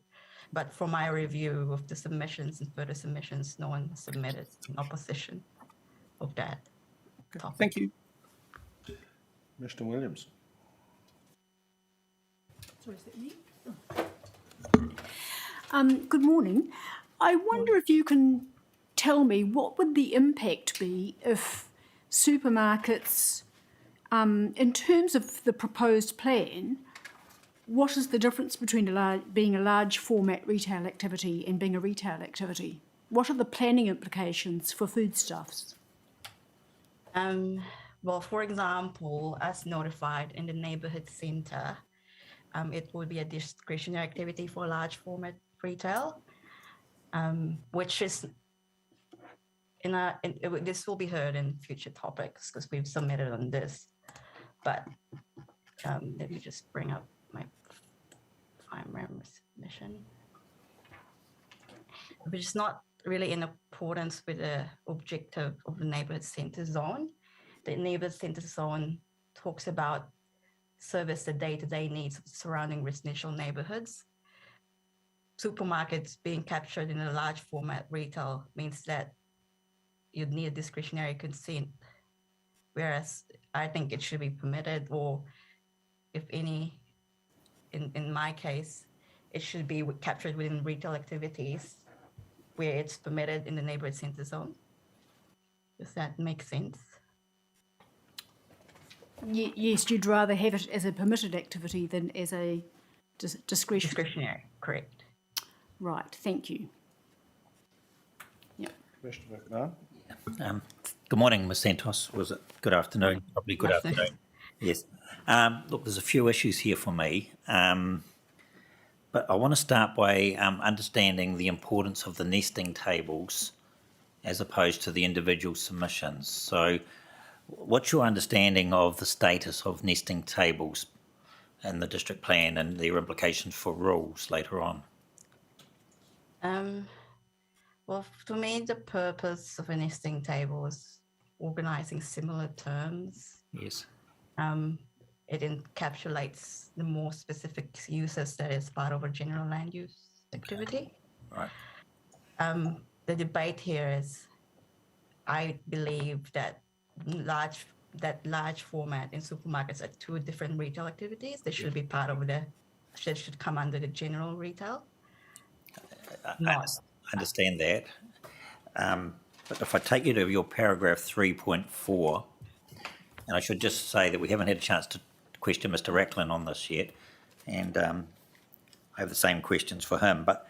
But for my review of the submissions and further submissions, no one submitted in opposition of that topic. Thank you. Mr. Williams. Sorry, is that me? Good morning. I wonder if you can tell me what would the impact be if supermarkets, in terms of the proposed plan, what is the difference between being a large format retail activity and being a retail activity? What are the planning implications for foodstuffs? Well, for example, as notified in the neighborhood centre, it would be a discretionary activity for large format retail, which is this will be heard in future topics because we've submitted on this. But let me just bring up my submission, which is not really in accordance with the objective of the neighborhood centre zone. The neighborhood centre zone talks about service the day-to-day needs of surrounding residential neighborhoods. Supermarkets being captured in a large format retail means that you'd need a discretionary consent, whereas I think it should be permitted, or if any, in my case, it should be captured within retail activities where it's permitted in the neighborhood centre zone. Does that make sense? Yes, you'd rather have it as a permitted activity than as a discretionary. Discretionary, correct. Right, thank you. Yep. Mr. McMahon. Good morning, Ms Santos. Was it good afternoon? Probably good afternoon. Yes. Look, there's a few issues here for me, but I want to start by understanding the importance of the nesting tables as opposed to the individual submissions. So what's your understanding of the status of nesting tables in the district plan and their implications for rules later on? Well, to me, the purpose of a nesting table is organising similar terms. Yes. It encapsulates the more specific uses that is part of a general land use activity. Right. The debate here is, I believe that large format in supermarkets are two different retail activities. They should be part of should come under the general retail. I understand that. But if I take you to your paragraph 3.4, and I should just say that we haven't had a chance to question Mr. Racklin on this yet, and I have the same questions for him. But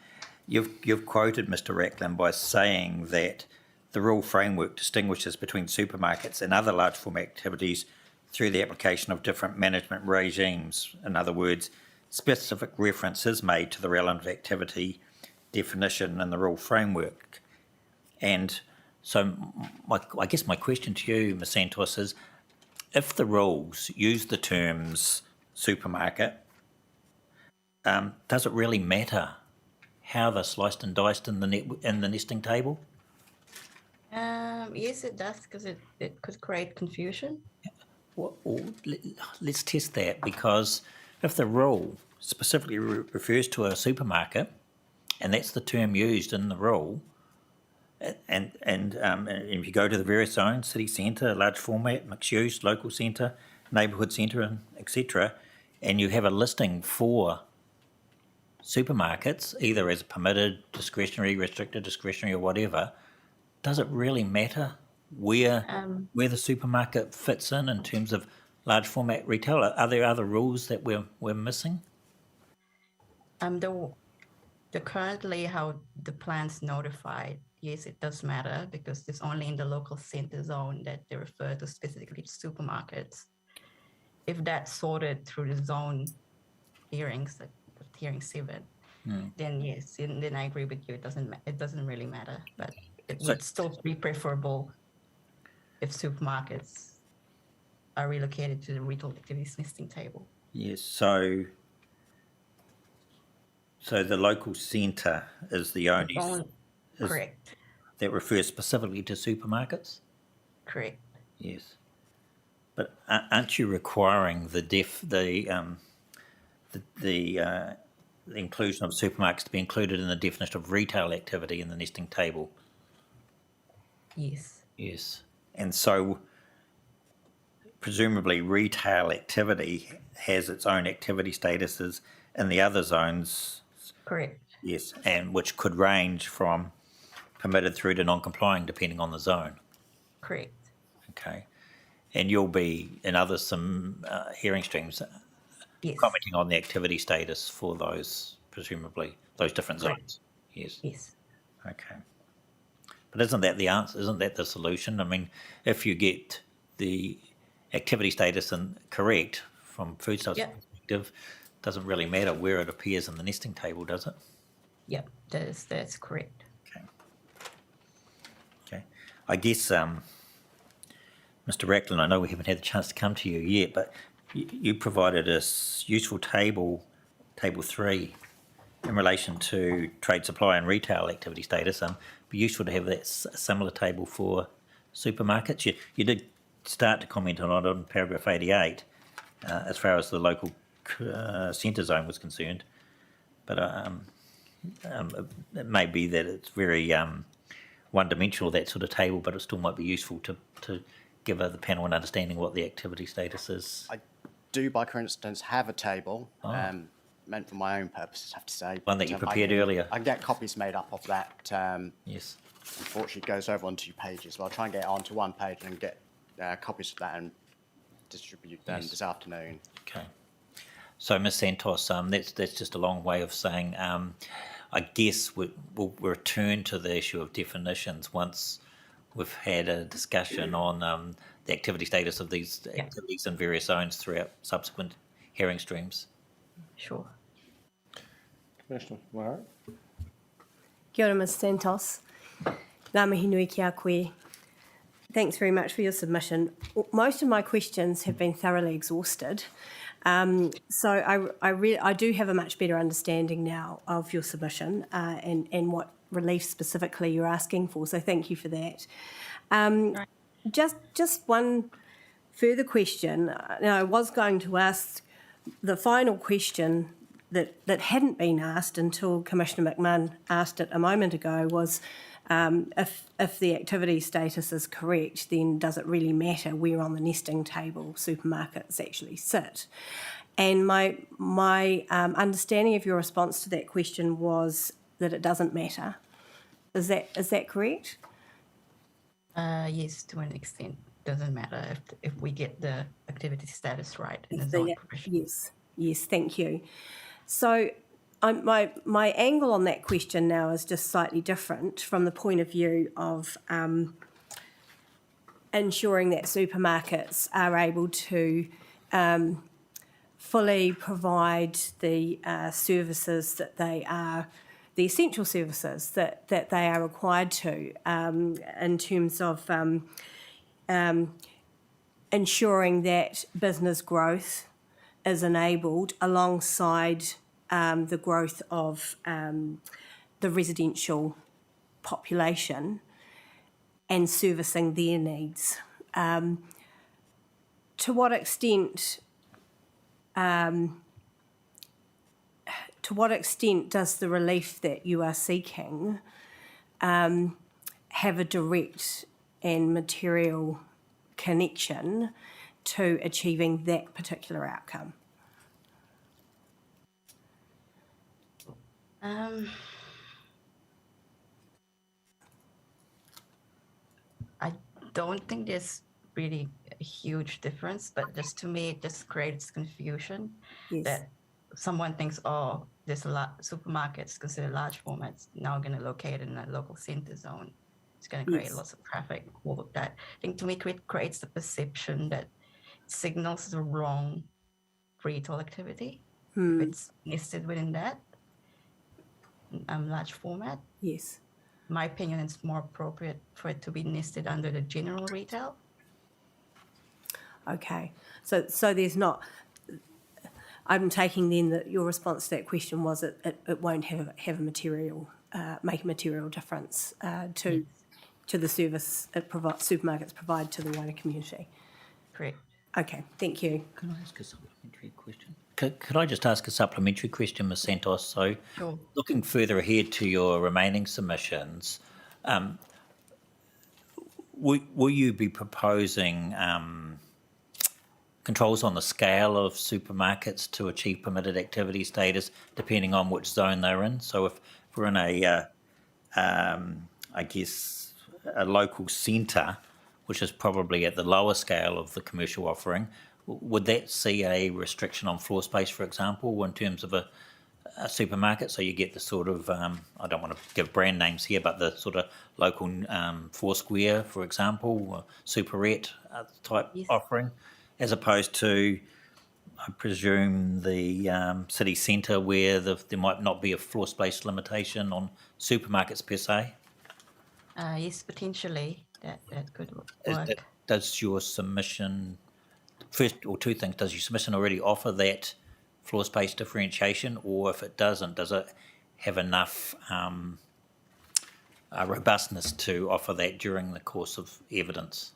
You've quoted Mr. Racklin by saying that the rule framework distinguishes between supermarkets and other large format activities through the application of different management regimes. In other words, specific reference is made to the relevant activity definition in the rule framework. And so I guess my question to you, Ms. Santos, is if the rules use the terms supermarket, does it really matter how they're sliced and diced in the nesting table? Yes, it does, because it could create confusion. Let's test that, because if the rule specifically refers to a supermarket, and that's the term used in the rule, and if you go to the various zones, city centre, large format, mixed use, local centre, neighbourhood centre, and etc., and you have a listing for supermarkets, either as permitted, discretionary, restricted, discretionary, or whatever, does it really matter where the supermarket fits in terms of large format retail? Are there other rules that we're missing? The currently how the plan's notified, yes, it does matter, because it's only in the local centre zone that they refer to specifically supermarkets. If that's sorted through the zone hearings, like hearing 7, then yes, then I agree with you. It doesn't really matter, but it would still be preferable if supermarkets are relocated to the retail activities listing table. Yes, so the local centre is the only Correct. that refers specifically to supermarkets? Correct. Yes. But aren't you requiring the inclusion of supermarkets to be included in the definition of retail activity in the nesting table? Yes. Yes. And so presumably retail activity has its own activity statuses in the other zones. Correct. Yes, and which could range from permitted through to non-complying depending on the zone. Correct. Okay. And you'll be in some hearing streams yes. commenting on the activity status for those, presumably, those different zones. Yes. Yes. Okay. But isn't that the answer? Isn't that the solution? I mean, if you get the activity status correct from food stuff's perspective, doesn't really matter where it appears in the nesting table, does it? Yep, that's correct. Okay. I guess, Mr. Racklin, I know we haven't had the chance to come to you yet, but you provided us useful table 3, in relation to trade supply and retail activity status. It'd be useful to have that similar table for supermarkets. You did start to comment on it on paragraph 88, as far as the local centre zone was concerned, but it may be that it's very one-dimensional, that sort of table, but it still might be useful to give the panel an understanding what the activity status is. I do, by coincidence, have a table meant for my own purposes, I have to say. One that you prepared earlier. I can get copies made up of that. Yes. Unfortunately, it goes over on 2 pages, but I'll try and get it onto 1 page and get copies of that and distribute them this afternoon. Okay. So, Ms. Santos, that's just a long way of saying, I guess we'll return to the issue of definitions once we've had a discussion on the activity status of these activities in various zones throughout subsequent hearing streams. Sure. Commissioner Mara? Kia ora, Ms. Santos. Ngā mihi nui ki a koe. Thanks very much for your submission. Most of my questions have been thoroughly exhausted. So I do have a much better understanding now of your submission and what relief specifically you're asking for. So thank you for that. Just one further question. Now, I was going to ask the final question that hadn't been asked until Commissioner McMahon asked it a moment ago was, if the activity status is correct, then does it really matter where on the nesting table supermarkets actually sit? And my understanding of your response to that question was that it doesn't matter. Is that correct? Yes, to an extent. Doesn't matter if we get the activity status right in the zone provision. Yes, thank you. So My angle on that question now is just slightly different from the point of view of ensuring that supermarkets are able to fully provide the services that they are, the essential services that they are required to, in terms of ensuring that business growth is enabled alongside the growth of the residential population and servicing their needs. To what extent does the relief that you are seeking have a direct and material connection to achieving that particular outcome? I don't think there's really a huge difference, but just to me, it just creates confusion Yes. that someone thinks, oh, there's a lot supermarkets considered large formats now going to locate in a local center zone. It's going to create Yes. lots of traffic. All of that, I think, to me, creates the perception that signals the wrong retail activity if it's nested within that large format. Yes. My opinion, it's more appropriate for it to be nested under the general retail. Okay. So there's not. I'm taking then that your response to that question was it won't have a material make a material difference to the service supermarkets provide to the wider community. Correct. Okay. Thank you. Can I ask a supplementary question? Could I just ask a supplementary question, Ms. Santos? So, Sure. looking further ahead to your remaining submissions, will you be proposing controls on the scale of supermarkets to achieve permitted activity status, depending on which zone they're in? So, if we're in a local centre, which is probably at the lower scale of the commercial offering, would that see a restriction on floor space, for example, in terms of a supermarket? So you get the sort of, I don't want to give brand names here, but the sort of local Foursquare, for example, Superette type offering, as opposed to, I presume, the city centre where there might not be a floor space limitation on supermarkets per se? Yes, potentially that could work. Does your submission, first or two things, does your submission already offer that floor space differentiation, or if it doesn't, does it have enough robustness to offer that during the course of evidence?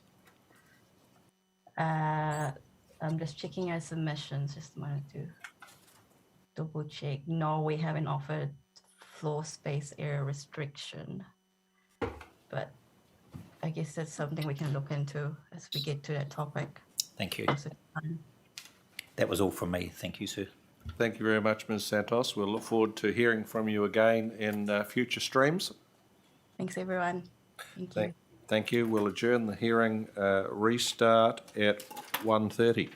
I'm just checking our submissions, just wanted to double check. No, we haven't offered floor space area restriction, but I guess that's something we can look into as we get to that topic. Thank you. closer to time. That was all from me. Thank you, sir. Thank you very much, Ms. Santos. We'll look forward to hearing from you again in future streams. Thanks, everyone. Thank you. Thank you. We'll adjourn the hearing, restart at 1:30.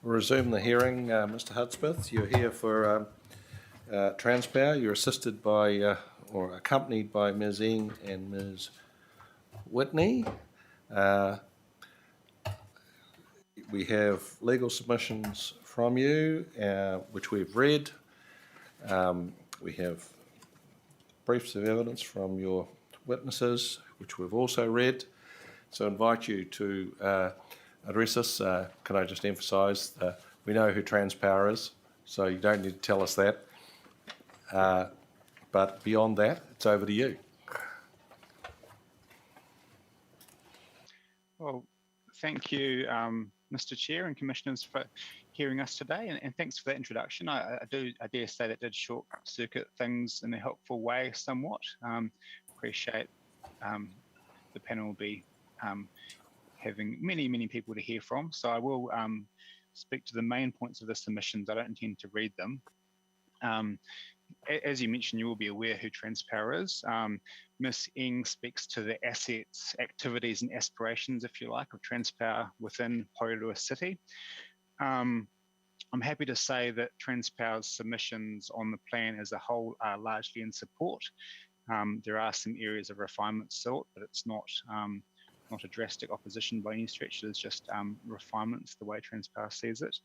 Resume the hearing, Mr. Hudspeth. You're here for Transpower. You're assisted by or accompanied by Ms. Ing and Ms. Whitney. We have legal submissions from you, which we've read. We have briefs of evidence from your witnesses, which we've also read. So I invite you to address us. Can I just emphasise, we know who Transpower is, so you don't need to tell us that. But beyond that, it's over to you. Well, thank you, Mr. Chair and Commissioners, for hearing us today, and thanks for that introduction. I dare say that did short circuit things in a helpful way somewhat. Appreciate the panel will be having many people to hear from, so I will speak to the main points of the submissions. I don't intend to read them. As you mentioned, you will be aware who Transpower is. Ms. Ing speaks to the assets, activities and aspirations, if you like, of Transpower within Porirua City. I'm happy to say that Transpower's submissions on the plan as a whole are largely in support. There are some areas of refinement sought, but it's not a drastic opposition by any stretch. There's just refinements, the way Transpower sees it.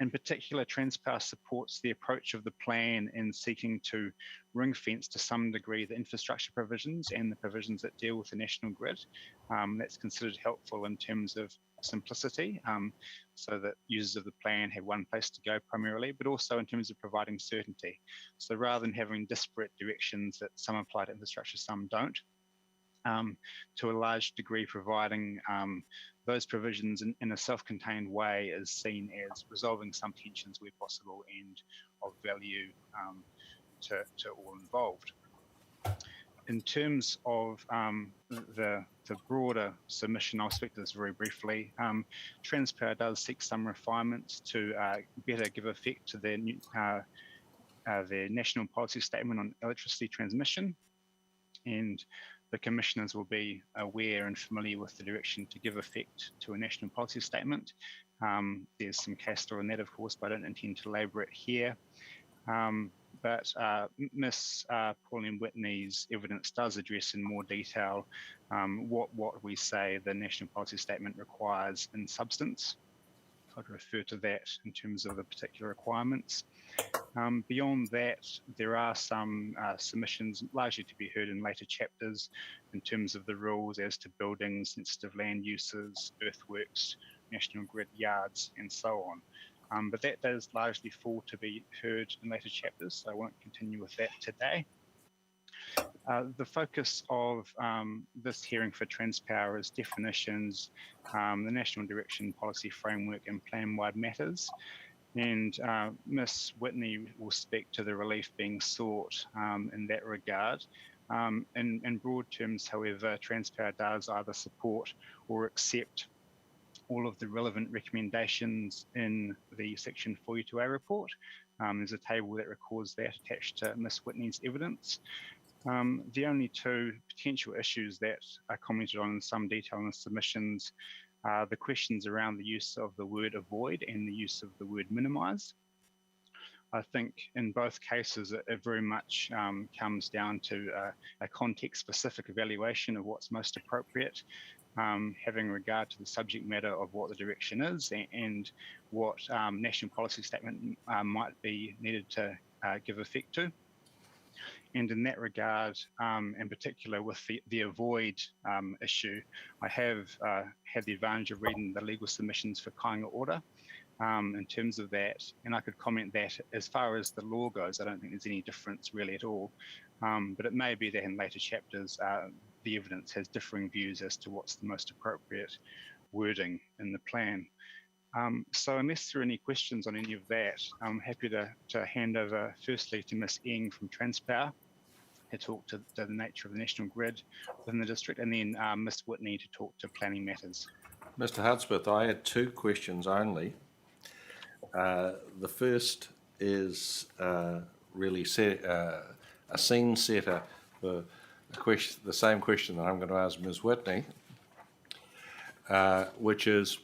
In particular, Transpower supports the approach of the plan in seeking to ring fence to some degree the infrastructure provisions and the provisions that deal with the national grid. That's considered helpful in terms of simplicity, so that users of the plan have one place to go primarily, but also in terms of providing certainty. So rather than having disparate directions that some apply to infrastructure, some don't, to a large degree providing those provisions in a self-contained way is seen as resolving some tensions where possible and of value to all involved. In terms of the broader submission, I'll speak to this very briefly. Transpower does seek some refinements to better give effect to their national policy statement on electricity transmission, and the commissioners will be aware and familiar with the direction to give effect to a national policy statement. There's some case law in that, of course, but I don't intend to labour it here. But Ms. Pauline Whitney's evidence does address in more detail what we say the national policy statement requires in substance. I'd refer to that in terms of the particular requirements. Beyond that, there are some submissions largely to be heard in later chapters in terms of the rules as to buildings, sensitive land uses, earthworks, national grid yards, and so on. But that does largely fall to be heard in later chapters, so I won't continue with that today. The focus of this hearing for Transpower is definitions, the National Direction Policy Framework and plan-wide matters. And Ms. Whitney will speak to the relief being sought in that regard. In broad terms, however, Transpower does either support or accept all of the relevant recommendations in the Section 42A report. There's a table that records that attached to Ms. Whitney's evidence. The only two potential issues that are commented on in some detail in the submissions are the questions around the use of the word avoid and the use of the word minimise. I think in both cases it very much comes down to a context-specific evaluation of what's most appropriate, having regard to the subject matter of what the direction is and what national policy statement might be needed to give effect to. And in that regard, in particular with the avoid issue, I have had the advantage of reading the legal submissions for Kāinga Order in terms of that. And I could comment that as far as the law goes, I don't think there's any difference really at all. But it may be that in later chapters, the evidence has differing views as to what's the most appropriate wording in the plan. So unless there are any questions on any of that, I'm happy to hand over firstly to Ms. Ing from Transpower to talk to the nature of the national grid within the district, and then Ms. Whitney to talk to planning matters. Mr. Hudspeth, I had two questions only. The first is really a scene setter for the same question that I'm going to ask Ms. Whitney, which is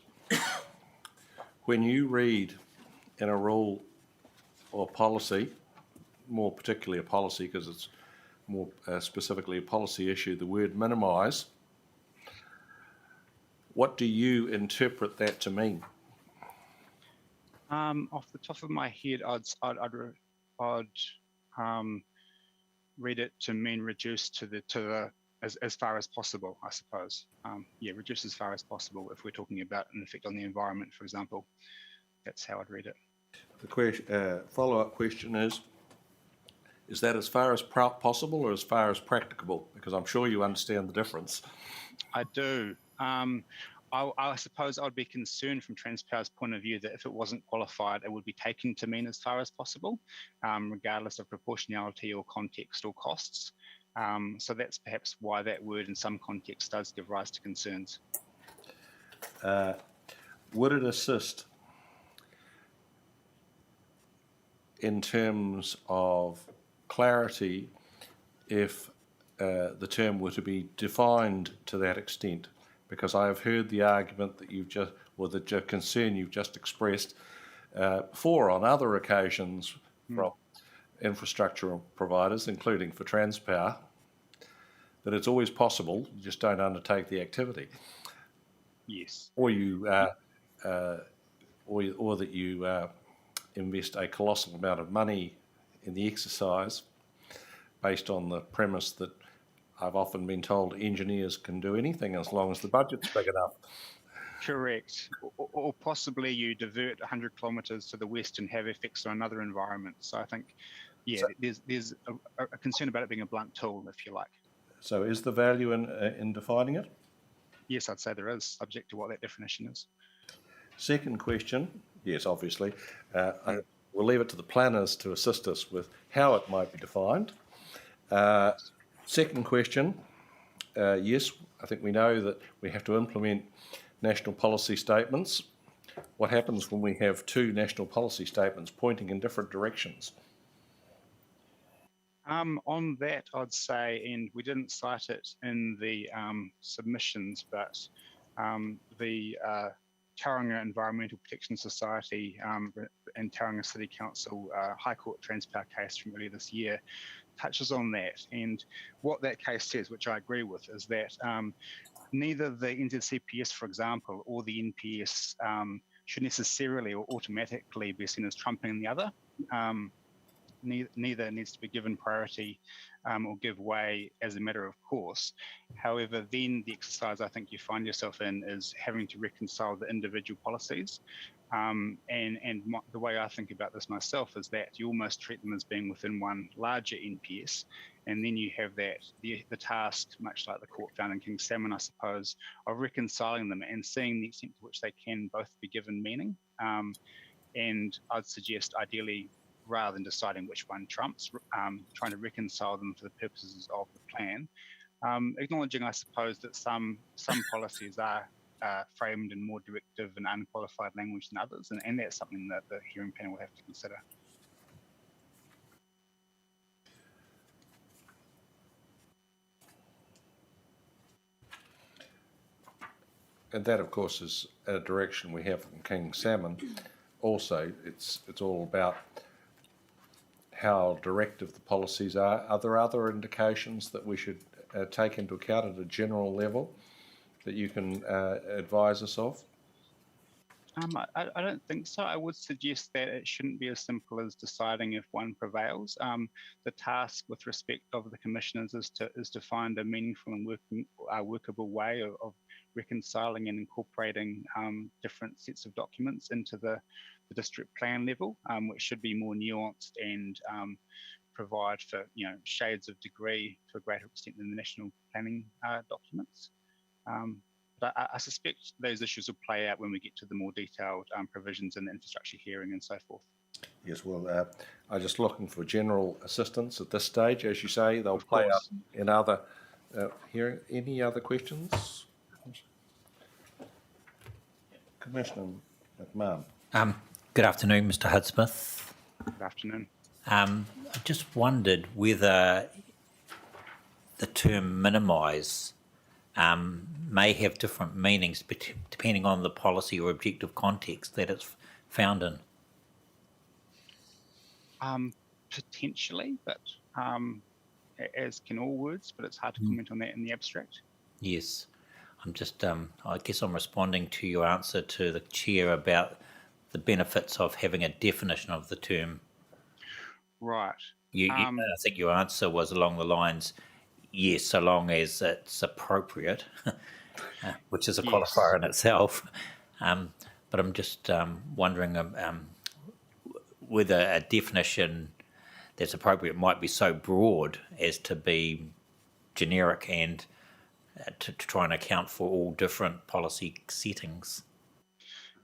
when you read in a rule or policy, more particularly a policy because it's more specifically a policy issue, the word minimise, what do you interpret that to mean? Off the top of my head, I'd read it to mean reduce to the as far as possible, I suppose. Yeah, reduce as far as possible if we're talking about an effect on the environment, for example. That's how I'd read it. The follow-up question is that as far as possible or as far as practicable? Because I'm sure you understand the difference. I do. I suppose I'd be concerned from Transpower's point of view that if it wasn't qualified, it would be taken to mean as far as possible, regardless of proportionality or context or costs. So that's perhaps why that word in some contexts does give rise to concerns. Would it assist in terms of clarity if the term were to be defined to that extent? Because I have heard the argument that you've just, or the concern you've just expressed before on other occasions from infrastructure providers, including for Transpower, that it's always possible, you just don't undertake the activity. Yes. Or you, or that you invest a colossal amount of money in the exercise based on the premise that I've often been told engineers can do anything as long as the budget's big enough. Correct. Or possibly you divert 100 kilometres to the west and have effects on another environment. So I think, yeah, so, there's a concern about it being a blunt tool, if you like. So is the value in defining it? Yes, I'd say there is, subject to what that definition is. Second question, yes, obviously. We'll leave it to the planners to assist us with how it might be defined. Second question, yes, I think we know that we have to implement national policy statements. What happens when we have two national policy statements pointing in different directions? On that, I'd say, and we didn't cite it in the submissions, but the Tauranga Environmental Protection Society and Tauranga City Council High Court Transpower case from earlier this year touches on that. And what that case says, which I agree with, is that neither the NZCPS, for example, or the NPS should necessarily or automatically be seen as trumping the other. Neither needs to be given priority or give way as a matter of course. However, then the exercise I think you find yourself in is having to reconcile the individual policies. The way I think about this myself is that you almost treat them as being within one larger NPS, and then you have that the task, much like the court found in King Salmon, I suppose, of reconciling them and seeing the extent to which they can both be given meaning. And I'd suggest ideally, rather than deciding which one trumps, trying to reconcile them for the purposes of the plan, acknowledging, I suppose, that some policies are framed in more directive and unqualified language than others, and that's something that the hearing panel will have to consider. And that, of course, is a direction we have from King Salmon. Also, it's all about how directive the policies are. Are there other indications that we should take into account at a general level that you can advise us of? I don't think so. I would suggest that it shouldn't be as simple as deciding if one prevails. The task with respect of the commissioners is to find a meaningful and workable way of reconciling and incorporating different sets of documents into the district plan level, which should be more nuanced and provide for shades of degree to a greater extent than the national planning documents. But I suspect those issues will play out when we get to the more detailed provisions in the infrastructure hearing and so forth. Yes, well, I'm just looking for general assistance at this stage. As you say, they'll play out in other hearing. Any other questions? Commissioner McMahon. Good afternoon, Mr. Hudsmith. Good afternoon. I just wondered whether the term minimise may have different meanings depending on the policy or objective context that it's found in? Potentially, but as can all words, but it's hard to comment on that in the abstract. Yes. I'm just, I guess I'm responding to your answer to the chair about the benefits of having a definition of the term. Right. I think your answer was along the lines, yes, so long as it's appropriate, which is a qualifier in itself. But I'm just wondering whether a definition that's appropriate might be so broad as to be generic and to try and account for all different policy settings.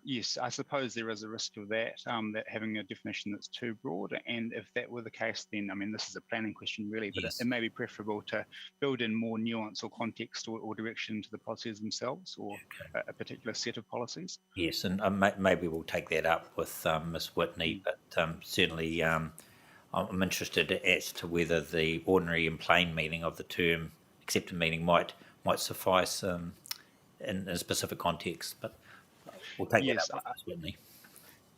Yes, I suppose there is a risk of that, that having a definition that's too broad. And if that were the case, then, I mean, this is a planning question really, but it may be preferable to build in more nuance or context or direction to the policies themselves or a particular set of policies. Yes, and maybe we'll take that up with Ms Whitney, but certainly I'm interested as to whether the ordinary and plain meaning of the term accepted meaning might suffice in a specific context, but we'll take that up with Ms Whitney.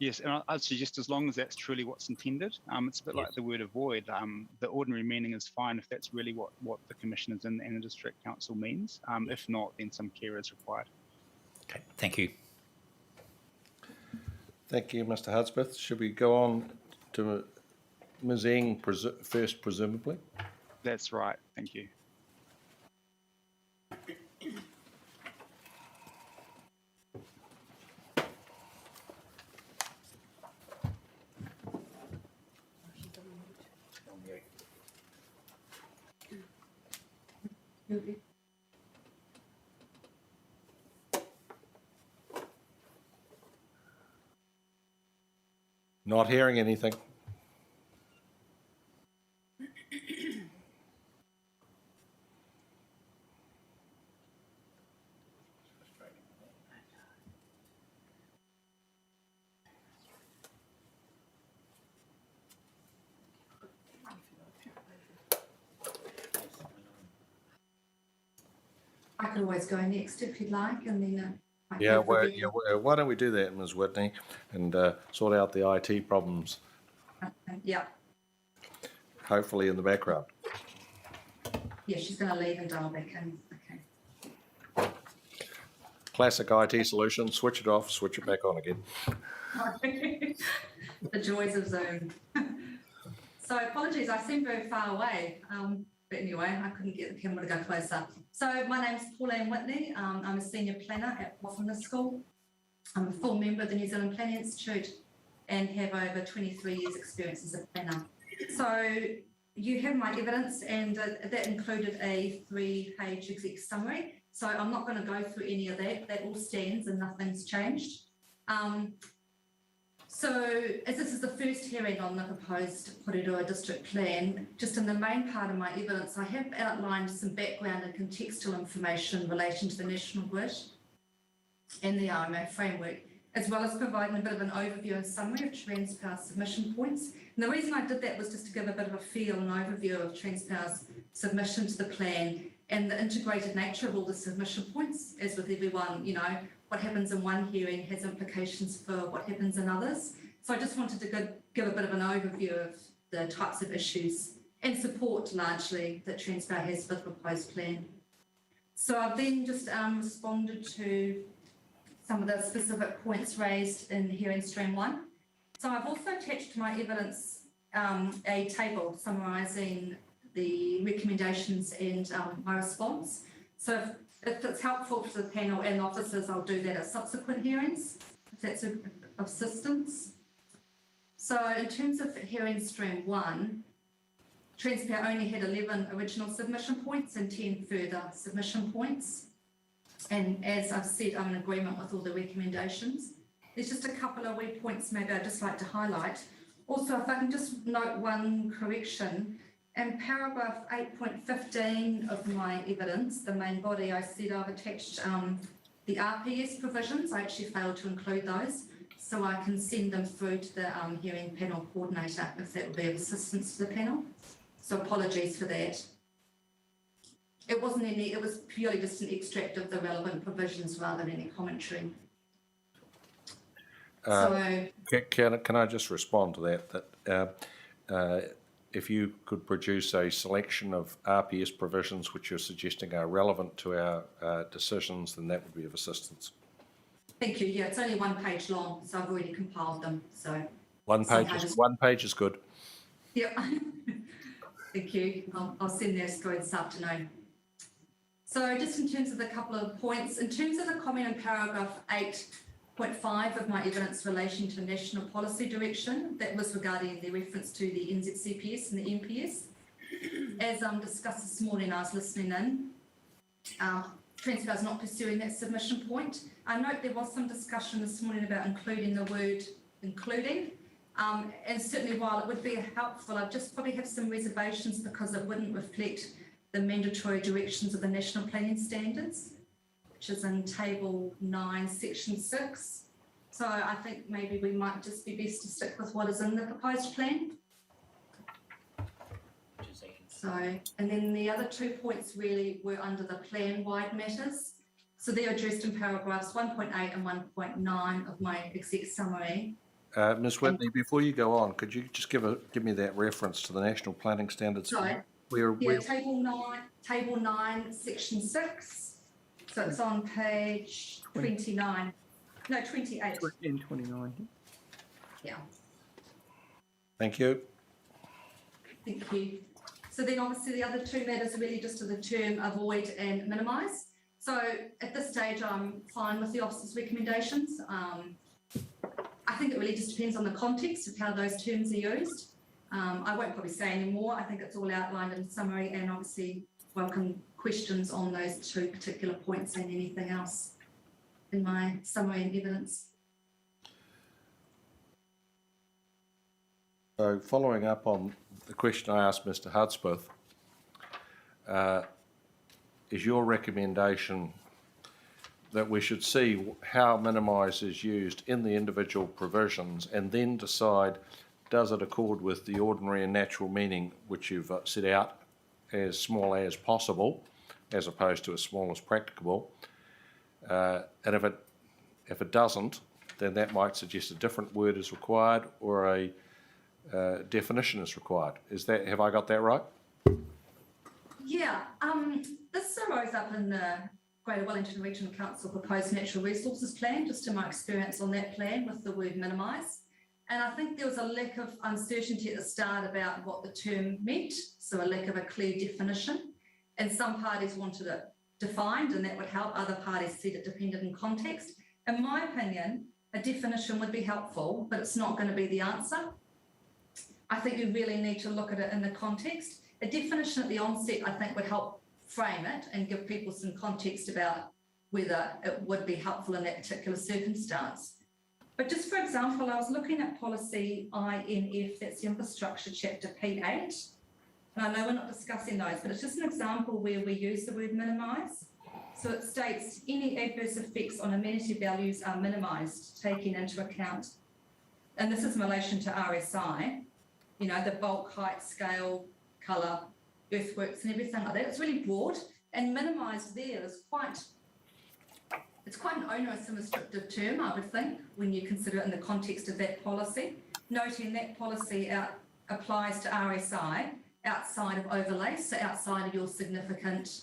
Yes, and I'd suggest as long as that's truly what's intended, it's a bit like the word avoid. The ordinary meaning is fine if that's really what the commissioners and the district council means. If not, then some care is required. Okay, thank you. Thank you, Mr Hudspeth. Should we go on to Ms Eng first, presumably? That's right, thank you. Not hearing anything. I can always go next if you'd like, and then. Why don't we do that, Ms Whitney, and sort out the IT problems, Yeah, hopefully in the background. yeah, she's going to leave and dial back in. Okay. Classic IT solution, switch it off, switch it back on again. The joys of Zoom. So apologies, I seem very far away. But anyway, I couldn't get the camera to go closer. So my name's Pauline Whitney. I'm a senior planner at Waffina School. I'm a full member of the New Zealand Planning Institute and have over 23 years experience as a planner. So you have my evidence, and that included a 3-page exec summary. So I'm not going to go through any of that. That all stands and nothing's changed. So as this is the first hearing on the proposed Porirua district plan, just in the main part of my evidence, I have outlined some background and contextual information in relation to the national grid and the RMO framework, as well as providing a bit of an overview and summary of Transpower's submission points. And the reason I did that was just to give a bit of a feel and overview of Transpower's submission to the plan and the integrated nature of all the submission points. As with everyone, you know, what happens in one hearing has implications for what happens in others. So I just wanted to give a bit of an overview of the types of issues and support largely that Transpower has for the proposed plan. So I've then just responded to some of the specific points raised in hearing stream 1. So I've also attached to my evidence a table summarising the recommendations and my response. So if it's helpful to the panel and officers, I'll do that at subsequent hearings, if that's of assistance. So in terms of hearing stream 1, Transpower only had 11 original submission points and 10 further submission points. And as I've said, I'm in agreement with all the recommendations. There's just a couple of wee points maybe I'd just like to highlight. Also, if I can just note one correction, in paragraph 8.15 of my evidence, the main body, I said I've attached the RPS provisions. I actually failed to include those, so I can send them through to the hearing panel coordinator if that would be of assistance to the panel. So apologies for that. It wasn't any, it was purely just an extract of the relevant provisions rather than any commentary. So, Can I just respond to that? If you could produce a selection of RPS provisions which you're suggesting are relevant to our decisions, then that would be of assistance. thank you. Yeah, it's only 1 page long, so I've already compiled them. So, One page is good. yeah. Thank you. I'll send those through this afternoon. So just in terms of the couple of points, in terms of the comment in paragraph 8.5 of my evidence relation to national policy direction, that was regarding the reference to the NZCPS and the MPS. As discussed this morning, I was listening in. Transpower is not pursuing that submission point. I note there was some discussion this morning about including the word including. And certainly while it would be helpful, I just probably have some reservations because it wouldn't reflect the mandatory directions of the National Planning Standards, which is in Table 9, Section 6. So I think maybe we might just be best to stick with what is in the proposed plan. So, and then the other 2 points really were under the plan-wide matters. So they're addressed in paragraphs 1.8 and 1.9 of my exec summary. Ms. Whitney, before you go on, could you just give me that reference to the National Planning Standards? Sorry. Table 9, Section 6. So it's on page 29. No, 28. And 29. Yeah. Thank you. Thank you. So then obviously the other 2 matters are really just to the term avoid and minimise. So at this stage, I'm fine with the officer's recommendations. I think it really just depends on the context of how those terms are used. I won't probably say any more. I think it's all outlined in the summary, and obviously welcome questions on those 2 particular points and anything else in my summary and evidence. So following up on the question I asked Mr. Hudspeth, is your recommendation that we should see how minimise is used in the individual provisions and then decide, does it accord with the ordinary and natural meaning which you've set out, as small as possible, as opposed to as small as practicable? And if it doesn't, then that might suggest a different word is required or a definition is required. Have I got that right? Yeah, this arose up in the Greater Wellington Regional Council proposed natural resources plan, just in my experience on that plan with the word minimise. And I think there was a lack of uncertainty at the start about what the term meant, so a lack of a clear definition. And some parties wanted it defined, and that would help. Other parties said it depended on context. In my opinion, a definition would be helpful, but it's not going to be the answer. I think you really need to look at it in the context. A definition at the onset, I think, would help frame it and give people some context about whether it would be helpful in that particular circumstance. But just for example, I was looking at policy INF, that's the infrastructure chapter P8. And I know we're not discussing those, but it's just an example where we use the word minimise. So it states any adverse effects on amenity values are minimised, taking into account, and this is in relation to RSI, you know, the bulk, height, scale, colour, earthworks and everything like that. It's really broad, and minimised there is quite an onerous and restrictive term, I would think, when you consider it in the context of that policy. Noting that policy applies to RSI outside of overlays, so outside of your significant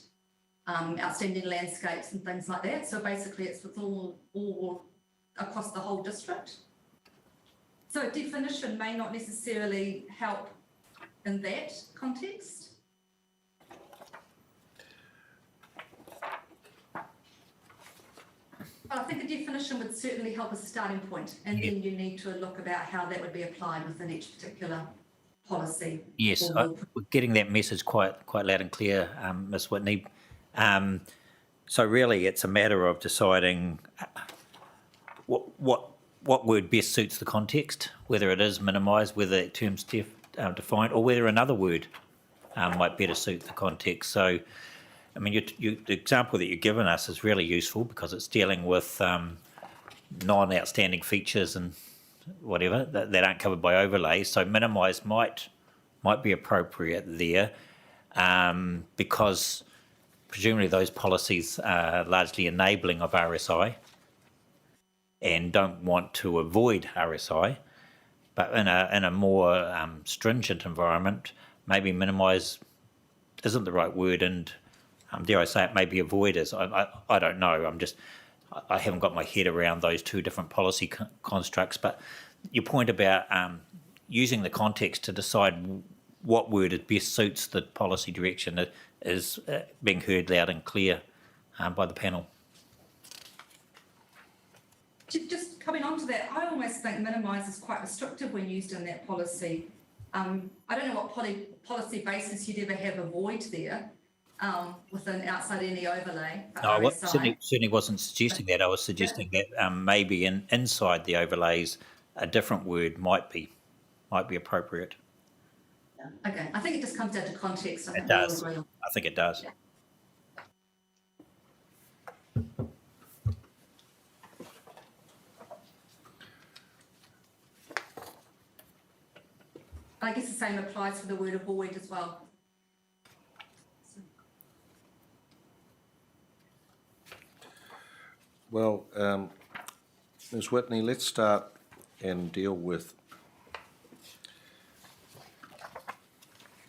outstanding landscapes and things like that. So basically it's with all across the whole district. So a definition may not necessarily help in that context. But I think a definition would certainly help as a starting point, and then you need to look about how that would be applied within each particular policy. Yes, we're getting that message quite loud and clear, Ms. Whitney. So really, it's a matter of deciding what word best suits the context, whether it is minimised, whether that term's defined, or whether another word might better suit the context. So, I mean, the example that you've given us is really useful because it's dealing with non-outstanding features and whatever that aren't covered by overlays. So minimise might be appropriate there because presumably those policies are largely enabling of RSI. and don't want to avoid RSI, but in a more stringent environment, maybe minimise isn't the right word, and dare I say it, maybe avoid is. I don't know. I haven't got my head around those two different policy constructs. But your point about using the context to decide what word best suits the policy direction is being heard loud and clear by the panel. Just coming on to that, I almost think minimise is quite restrictive when used in that policy. I don't know what policy basis you'd ever have avoid there within outside any overlay. No, I certainly wasn't suggesting that. I was suggesting that maybe inside the overlays, a different word might be appropriate. Okay, I think it just comes down to context. It does. I think it does. Yeah. I guess the same applies for the word avoid as well. Well, Ms. Whitney, let's start and deal with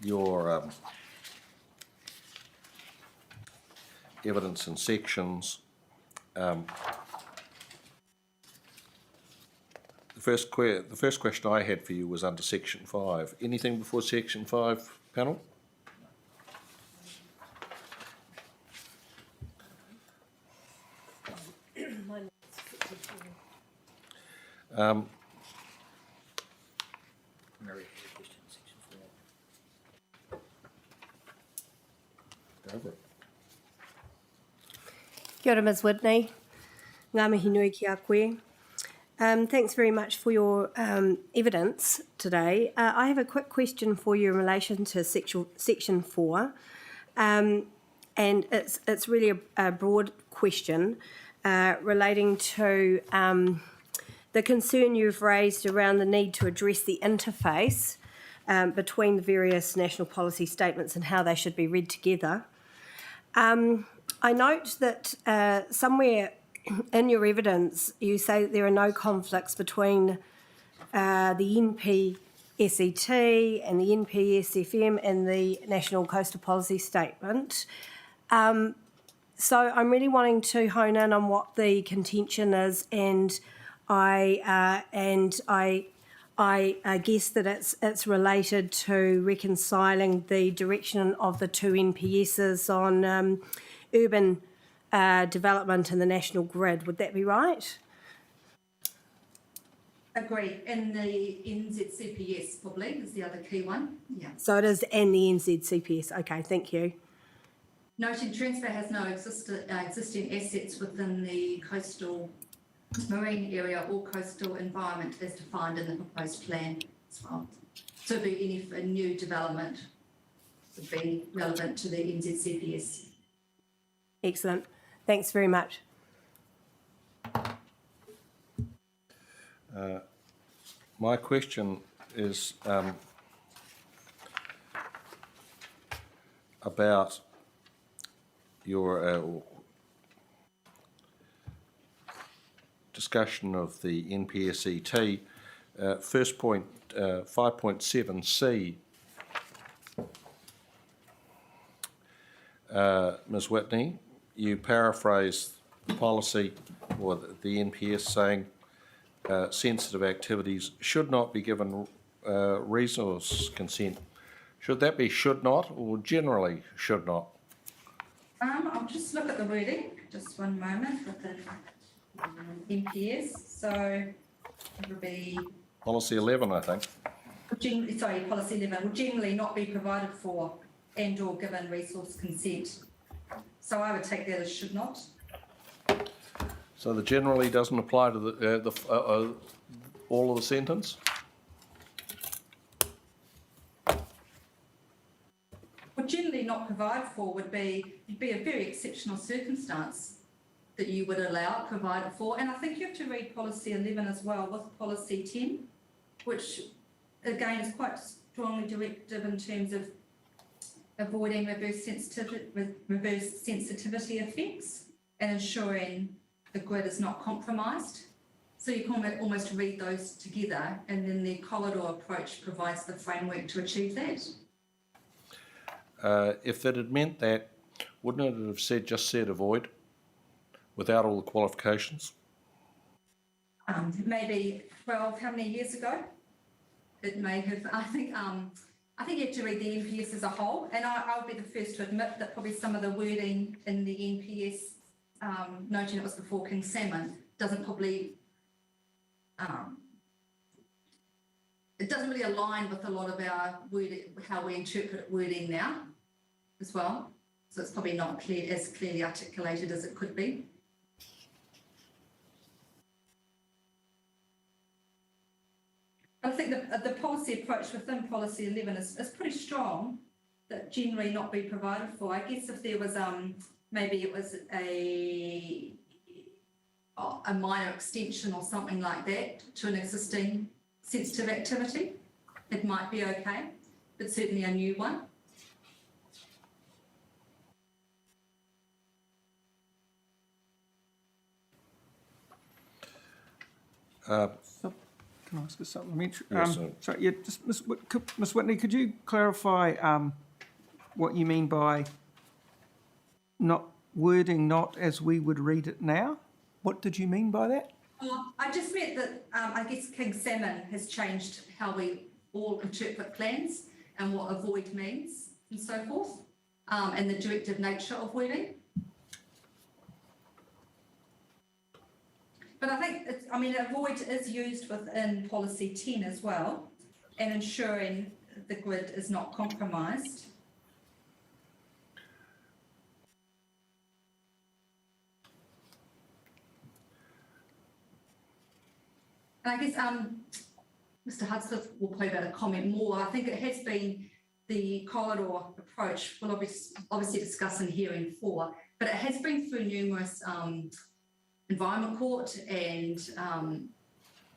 your evidence and sections. The first question I had for you was under section 5. Anything before section 5, panel? Kia ora, Ms Whitney. Ngā mihi nui ki a koe. Thanks very much for your evidence today. I have a quick question for you in relation to section 4, and it's really a broad question relating to the concern you've raised around the need to address the interface between the various national policy statements and how they should be read together. I note that somewhere in your evidence, you say that there are no conflicts between the NPSET and the NPSFM and the National Coastal Policy Statement. So I'm really wanting to hone in on what the contention is, and I guess that it's related to reconciling the direction of the two NPSs on urban development in the national grid. Would that be right? Agreed. And the NZCPS probably is the other key one. Yeah. So it is, and the NZCPS. Okay, thank you. Noting Transfer has no existing assets within the coastal marine area or coastal environment as defined in the proposed plan as well. So any new development would be relevant to the NZCPS. Excellent. Thanks very much. My question is about your discussion of the NPSET. First point, 5.7c. Ms. Whitney, you paraphrased the policy or the NPS saying sensitive activities should not be given resource consent. Should that be should not or generally should not? I'll just look at the wording, just one moment within NPS. So it would be Policy 11, I think. Policy 11 will generally not be provided for and or given resource consent. So I would take that as should not. So the generally doesn't apply to the all of the sentence? What generally not provide for would be a very exceptional circumstance that you would allow provided for. And I think you have to read policy 11 as well with policy 10, which again is quite strongly directive in terms of avoiding reverse sensitivity effects and ensuring the grid is not compromised. So you can almost read those together, and then the corridor approach provides the framework to achieve that. If that had meant that, wouldn't it have just said avoid without all the qualifications? Maybe 12, how many years ago? It may have, I think you have to read the NPS as a whole, and I'll be the first to admit that probably some of the wording in the NPS, noting it was before King Salmon, doesn't probably, it doesn't really align with a lot of our wording, how we interpret wording now as well. So it's probably not as clearly articulated as it could be. I think the policy approach within Policy 11 is pretty strong, that generally not be provided for. I guess if there was, maybe it was a minor extension or something like that to an existing sensitive activity, it might be okay, but certainly a new one. Can I ask a supplementary? Yes, sir. Sorry, yeah, just Ms. Whitney, could you clarify what you mean by wording not as we would read it now? What did you mean by that? I just meant that I guess King Salmon has changed how we all interpret plans and what avoid means and so forth, and the directive nature of wording. But I think avoid is used within Policy 10 as well, and ensuring the grid is not compromised. And I guess Mr. Hudspeth will probably be able to comment more. I think it has been the corridor approach, we'll obviously discuss in hearing 4, but it has been through numerous Environment Court and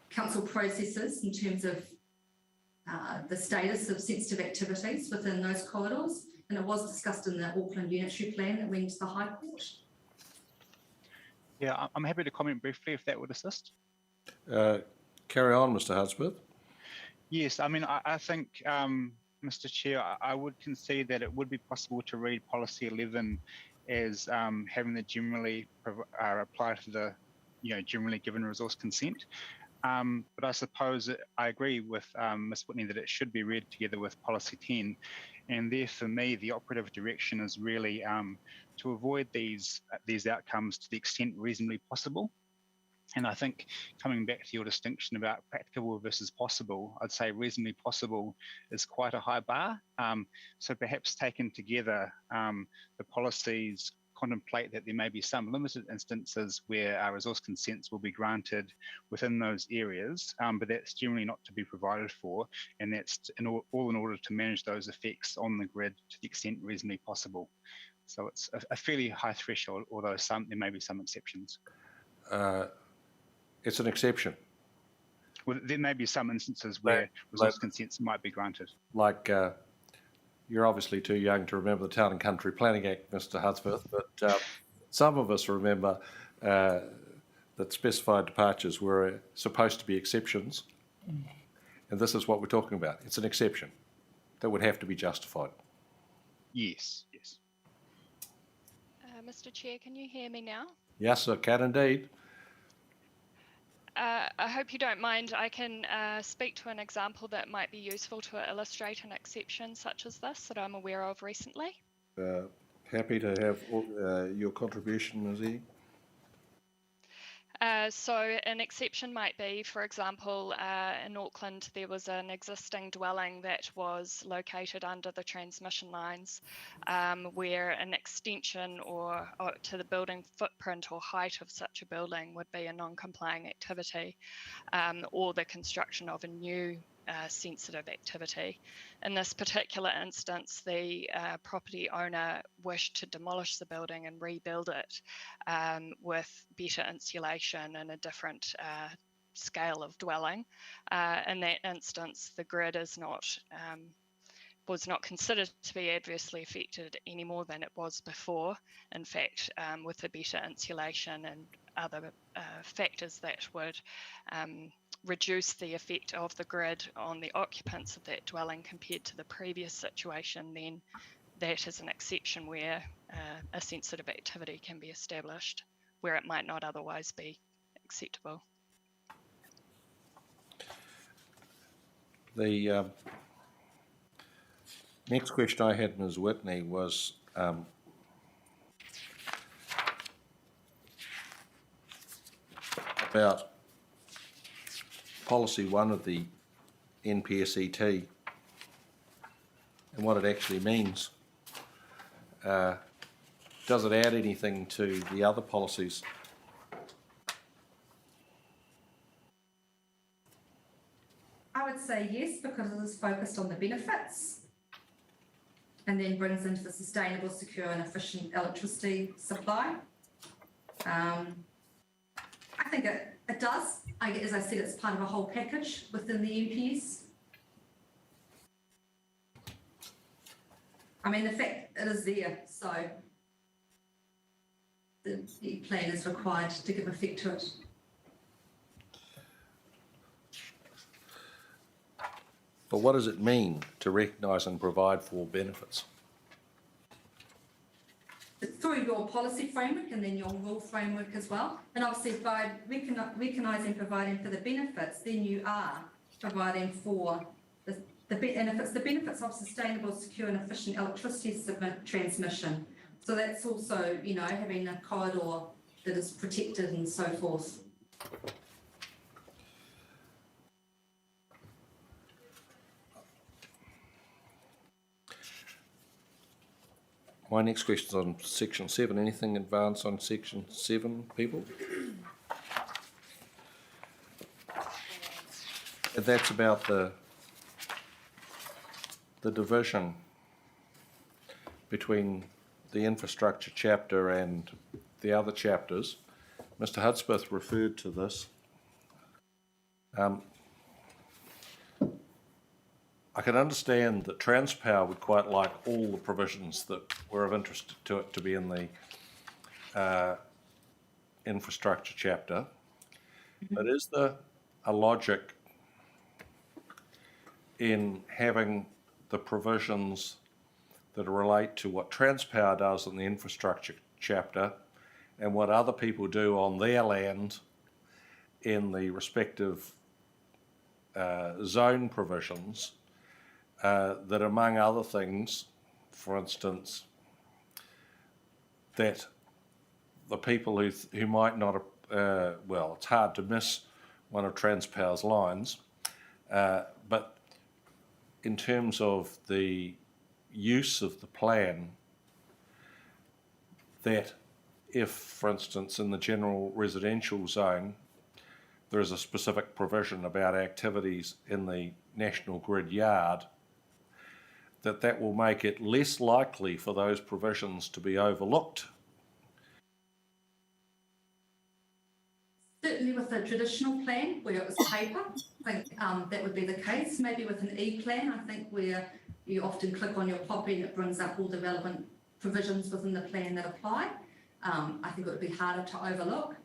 council processes in terms of the status of sensitive activities within those corridors, and it was discussed in the Auckland Unitary Plan that went to the High Court. Yeah, I'm happy to comment briefly if that would assist. Carry on, Mr. Hudspeth. Yes, I mean, I think, Mr. Chair, I would concede that it would be possible to read Policy 11 as having the generally apply to the, generally given resource consent. But I suppose I agree with Ms. Whitney that it should be read together with Policy 10. And there, for me, the operative direction is really to avoid these outcomes to the extent reasonably possible. And I think coming back to your distinction about practicable versus possible, I'd say reasonably possible is quite a high bar. So perhaps taken together, the policies contemplate that there may be some limited instances where our resource consents will be granted within those areas, but that's generally not to be provided for, and that's all in order to manage those effects on the grid to the extent reasonably possible. So it's a fairly high threshold, although there may be some exceptions. It's an exception. Well, there may be some instances where resource consents might be granted. Like, you're obviously too young to remember the Town and Country Planning Act, Mr. Hudspeth, but some of us remember that specified departures were supposed to be exceptions, and this is what we're talking about. It's an exception that would have to be justified. Yes, yes. Mr. Chair, can you hear me now? Yes, I can indeed. I hope you don't mind. I can speak to an example that might be useful to illustrate an exception such as this that I'm aware of recently. Happy to have your contribution, Izzy. So an exception might be, for example, in Auckland, there was an existing dwelling that was located under the transmission lines where an extension or to the building footprint or height of such a building would be a non-complying activity, or the construction of a new sensitive activity. In this particular instance, the property owner wished to demolish the building and rebuild it with better insulation and a different scale of dwelling. In that instance, the grid is was not considered to be adversely affected any more than it was before. In fact, with the better insulation and other factors that would reduce the effect of the grid on the occupants of that dwelling compared to the previous situation, then that is an exception where a sensitive activity can be established where it might not otherwise be acceptable. The next question I had, Ms. Whitney, was about policy 1 of the NPSET and what it actually means. Does it add anything to the other policies? I would say yes, because it is focused on the benefits and then brings into the sustainable, secure and efficient electricity supply. I think it does. As I said, it's part of a whole package within the NPS. I mean, the fact it is there, so the plan is required to give effect to it. But what does it mean to recognise and provide for benefits? Through your policy framework and then your rule framework as well. And obviously by recognising and providing for the benefits, then you are providing for the benefits of sustainable, secure and efficient electricity transmission. So that's also, you know, having a corridor that is protected and so forth. My next question is on section 7. Anything advanced on section 7, people? And that's about the division between the infrastructure chapter and the other chapters. Mr. Hudspeth referred to this. I can understand that Transpower would quite like all the provisions that were of interest to it to be in the infrastructure chapter. But is there a logic in having the provisions that relate to what Transpower does in the infrastructure chapter and what other people do on their land in the respective zone provisions? That among other things, for instance, that the people who might not, well, it's hard to miss one of Transpower's lines, but in terms of the use of the plan, that if, for instance, in the general residential zone, there is a specific provision about activities in the National Grid yard, that will make it less likely for those provisions to be overlooked. Certainly with a traditional plan where it was paper, I think that would be the case. Maybe with an e-plan, I think where you often click on your copy and it brings up all the relevant provisions within the plan that apply. I think it would be harder to overlook.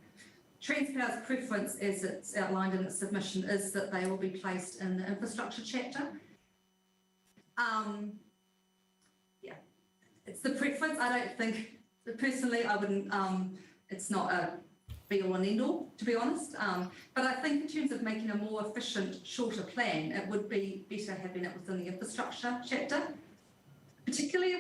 Transpower's preference, as it's outlined in its submission, is that they will be placed in the infrastructure chapter. Yeah, it's the preference. I don't think, personally, I wouldn't, it's not a be all and end all, to be honest. But I think in terms of making a more efficient, shorter plan, it would be better having it within the infrastructure chapter, particularly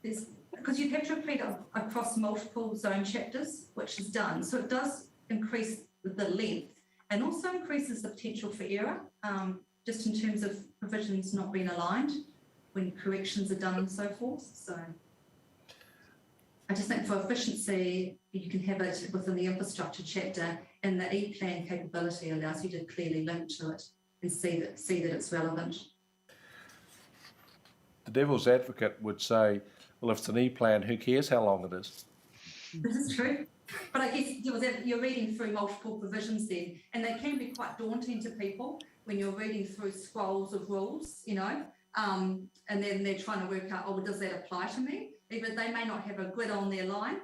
if because you'd have to repeat it across multiple zone chapters, which is done. So it does increase the length and also increases the potential for error, just in terms of provisions not being aligned when corrections are done and so forth. So I just think for efficiency, you can have it within the infrastructure chapter, and the e-plan capability allows you to clearly link to it and see that it's relevant. The devil's advocate would say, well, if it's an e-plan, who cares how long it is? This is true. But I guess you're reading through multiple provisions then, and they can be quite daunting to people when you're reading through scrolls of rules, you know, and then they're trying to work out, oh, well, does that apply to me? Even they may not have a grid on their line,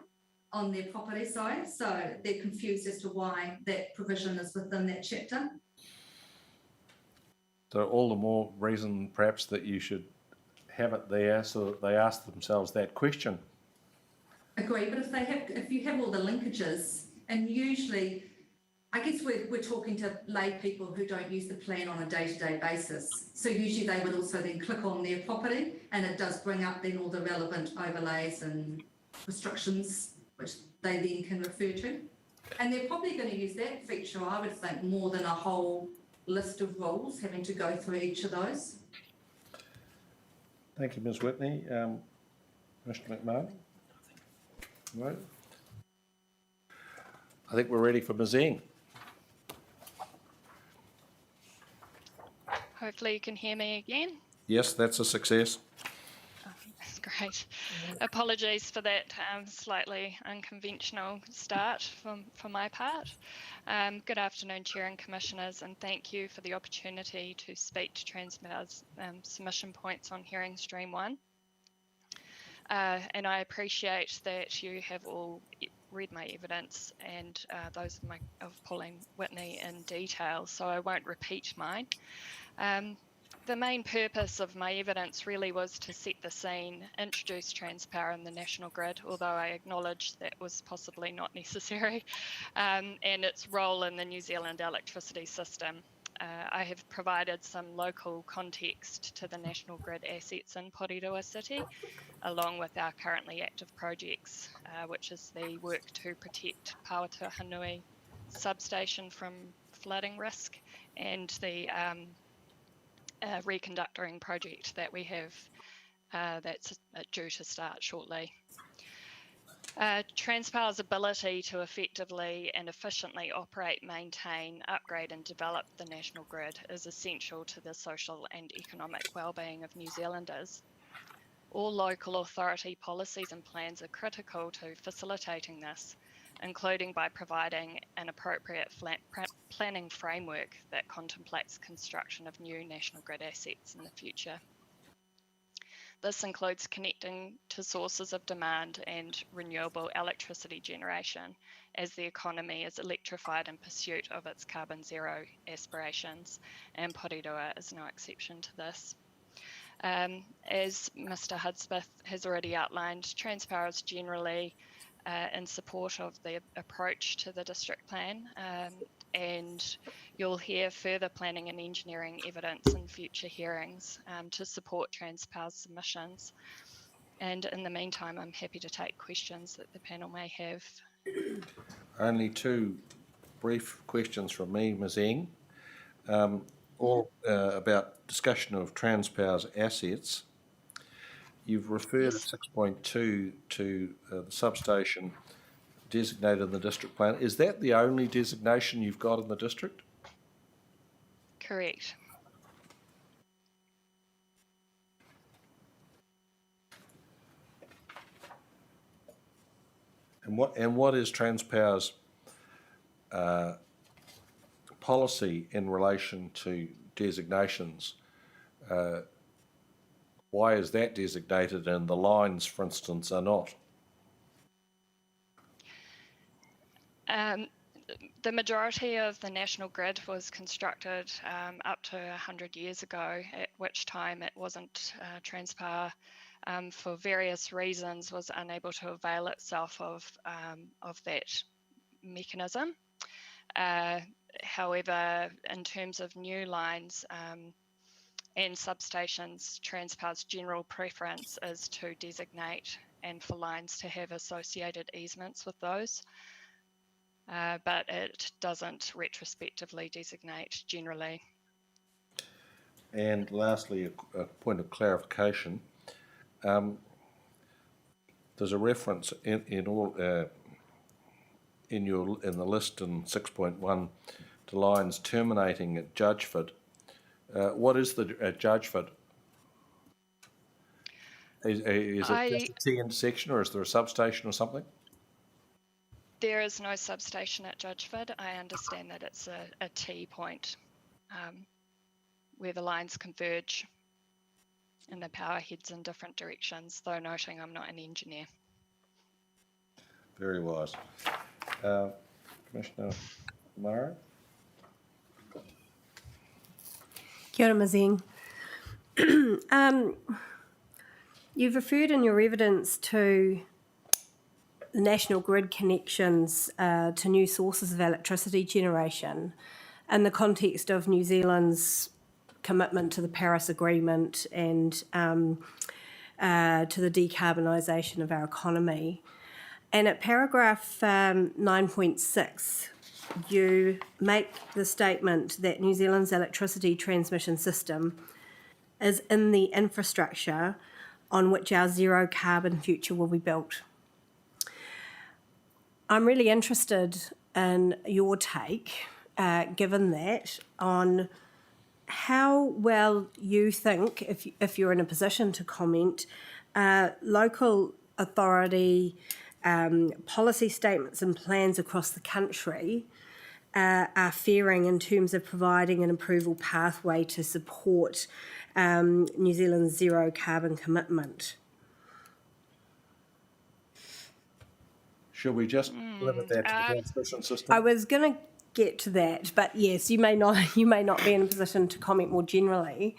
on their property side, so they're confused as to why that provision is within that chapter. So all the more reason perhaps that you should have it there so that they ask themselves that question. Agree, but if you have all the linkages, and usually, I guess we're talking to lay people who don't use the plan on a day-to-day basis. So usually they would also then click on their property, and it does bring up then all the relevant overlays and restrictions, which they then can refer to. And they're probably going to use that feature, I would think, more than a whole list of rules having to go through each of those. Thank you, Ms. Whitney. Mr. McMahon? Right. I think we're ready for Ms. Eng. Hopefully you can hear me again. Yes, that's a success. That's great. Apologies for that slightly unconventional start for my part. Good afternoon, Chair and Commissioners, and thank you for the opportunity to speak to Transpower's submission points on hearing stream 1. And I appreciate that you have all read my evidence and those of Pauline Whitney in detail, so I won't repeat mine. The main purpose of my evidence really was to set the scene, introduce Transpower in the national grid, although I acknowledge that was possibly not necessary, and its role in the New Zealand electricity system. I have provided some local context to the national grid assets in Porirua City, along with our currently active projects, which is the work to protect Pawatuhanui substation from flooding risk and the reconductoring project that we have that's due to start shortly. Transpower's ability to effectively and efficiently operate, maintain, upgrade and develop the national grid is essential to the social and economic well-being of New Zealanders. All local authority policies and plans are critical to facilitating this, including by providing an appropriate planning framework that contemplates construction of new national grid assets in the future. This includes connecting to sources of demand and renewable electricity generation as the economy is electrified in pursuit of its carbon zero aspirations, and Porirua is no exception to this. As Mr. Hudspeth has already outlined, Transpower is generally in support of the approach to the district plan, and you'll hear further planning and engineering evidence in future hearings to support Transpower's submissions. And in the meantime, I'm happy to take questions that the panel may have. Only two brief questions from me, Ms. Eng. All about discussion of Transpower's assets. You've referred at 6.2 to the substation designated in the district plan. Is that the only designation you've got in the district? Correct. And what is Transpower's policy in relation to designations? Why is that designated and the lines, for instance, are not? The majority of the national grid was constructed up to 100 years ago, at which time it wasn't Transpower, for various reasons, was unable to avail itself of that mechanism. However, in terms of new lines and substations, Transpower's general preference is to designate and for lines to have associated easements with those. But it doesn't retrospectively designate generally. And lastly, a point of clarification. There's a reference in the list in 6.1 to lines terminating at Judgeford. What is the Judgeford? Is it just a T intersection, or is there a substation or something? There is no substation at Judgeford. I understand that it's a T point where the lines converge and the power heads in different directions, though noting I'm not an engineer. Very wise. Commissioner Murray? Kia ora, Mazing. You've referred in your evidence to the national grid connections to new sources of electricity generation in the context of New Zealand's commitment to the Paris Agreement and to the decarbonisation of our economy. And at paragraph 9.6, you make the statement that New Zealand's electricity transmission system is in the infrastructure on which our zero carbon future will be built. I'm really interested in your take, given that, on how well you think, if you're in a position to comment, local authority policy statements and plans across the country are faring in terms of providing an approval pathway to support New Zealand's zero carbon commitment. Should we just limit that to the transmission system? I was going to get to that, but yes, you may not be in a position to comment more generally,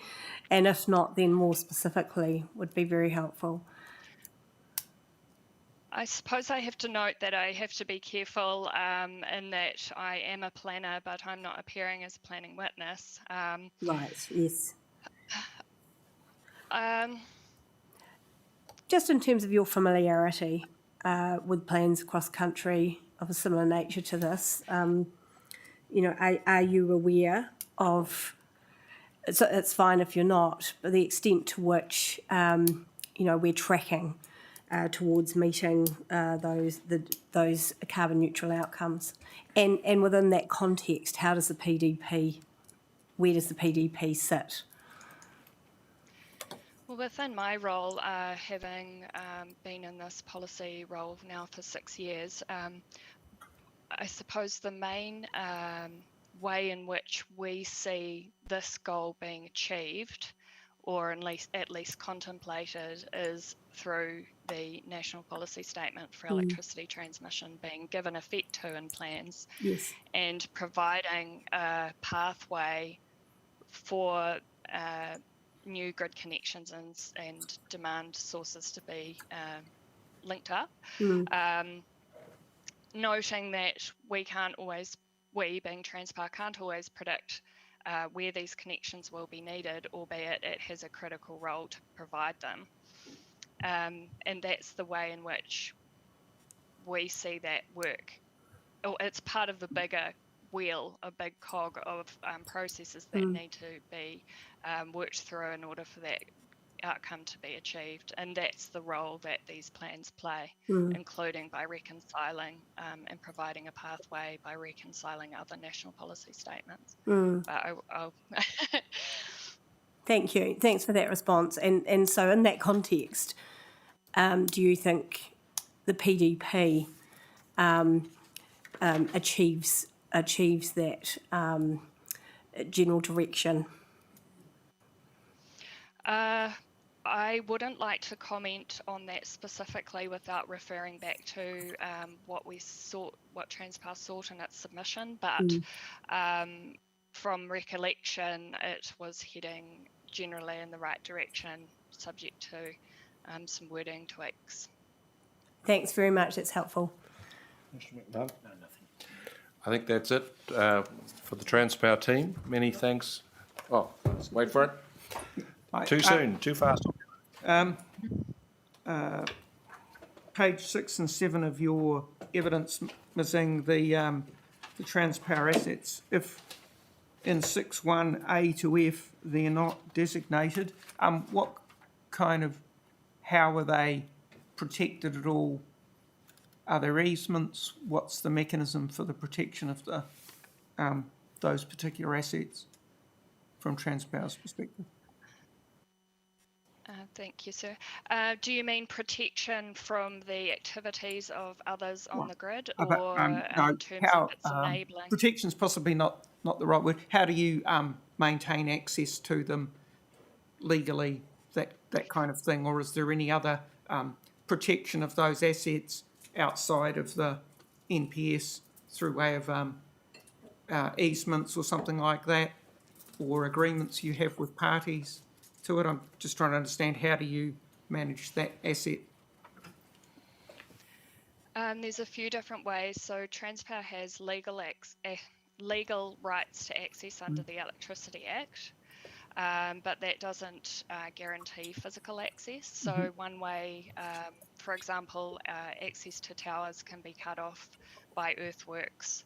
and if not, then more specifically would be very helpful. I suppose I have to note that I have to be careful in that I am a planner, but I'm not appearing as a planning witness. Right, yes. Um, Just in terms of your familiarity with plans across country of a similar nature to this, you know, are you aware of, so it's fine if you're not, but the extent to which, you know, we're tracking towards meeting those carbon neutral outcomes, and within that context, how does the PDP, where does the PDP sit? Well, within my role, having been in this policy role now for 6 years, I suppose the main way in which we see this goal being achieved, or at least contemplated, is through the National Policy Statement for Electricity Transmission being given effect to in plans, Yes. and providing a pathway for new grid connections and demand sources to be linked up. Noting that we being Transpower, can't always predict where these connections will be needed, albeit it has a critical role to provide them. And that's the way in which we see that work. It's part of the bigger wheel, a big cog of processes that need to be worked through in order for that outcome to be achieved. And that's the role that these plans play, including by reconciling and providing a pathway by reconciling other national policy statements. But I'll Thank you. Thanks for that response. And so in that context, do you think the PDP achieves that general direction? I wouldn't like to comment on that specifically without referring back to what Transpower sought in its submission, but from recollection, it was heading generally in the right direction, subject to some wording tweaks. Thanks very much. That's helpful. Mr. McNutt? No, nothing. I think that's it for the Transpower team. Many thanks. Oh, wait for it. Too soon, too fast. Page 6 and 7 of your evidence, Mazing, the Transpower assets, if in 6.1 to F they're not designated, what kind of, how are they protected at all? Are there easements? What's the mechanism for the protection of the those particular assets from Transpower's perspective? Thank you, sir. Do you mean protection from the activities of others on the grid, or in terms of its enabling? Protection's possibly not the right word. How do you maintain access to them legally, that kind of thing, or is there any other protection of those assets outside of the NPS through way of easements or something like that, or agreements you have with parties to it? I'm just trying to understand, how do you manage that asset? There's a few different ways. So Transpower has legal rights to access under the Electricity Act, but that doesn't guarantee physical access. So one way, for example, access to towers can be cut off by earthworks.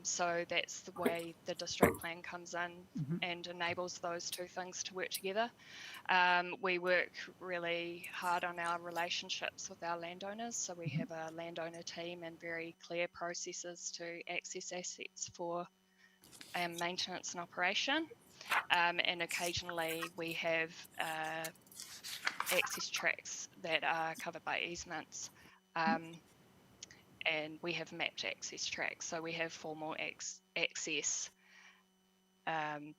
So that's the way the district plan comes in and enables those two things to work together. We work really hard on our relationships with our landowners. So we have a landowner team and very clear processes to access assets for maintenance and operation. And occasionally we have access tracks that are covered by easements. And we have mapped access tracks. So we have formal access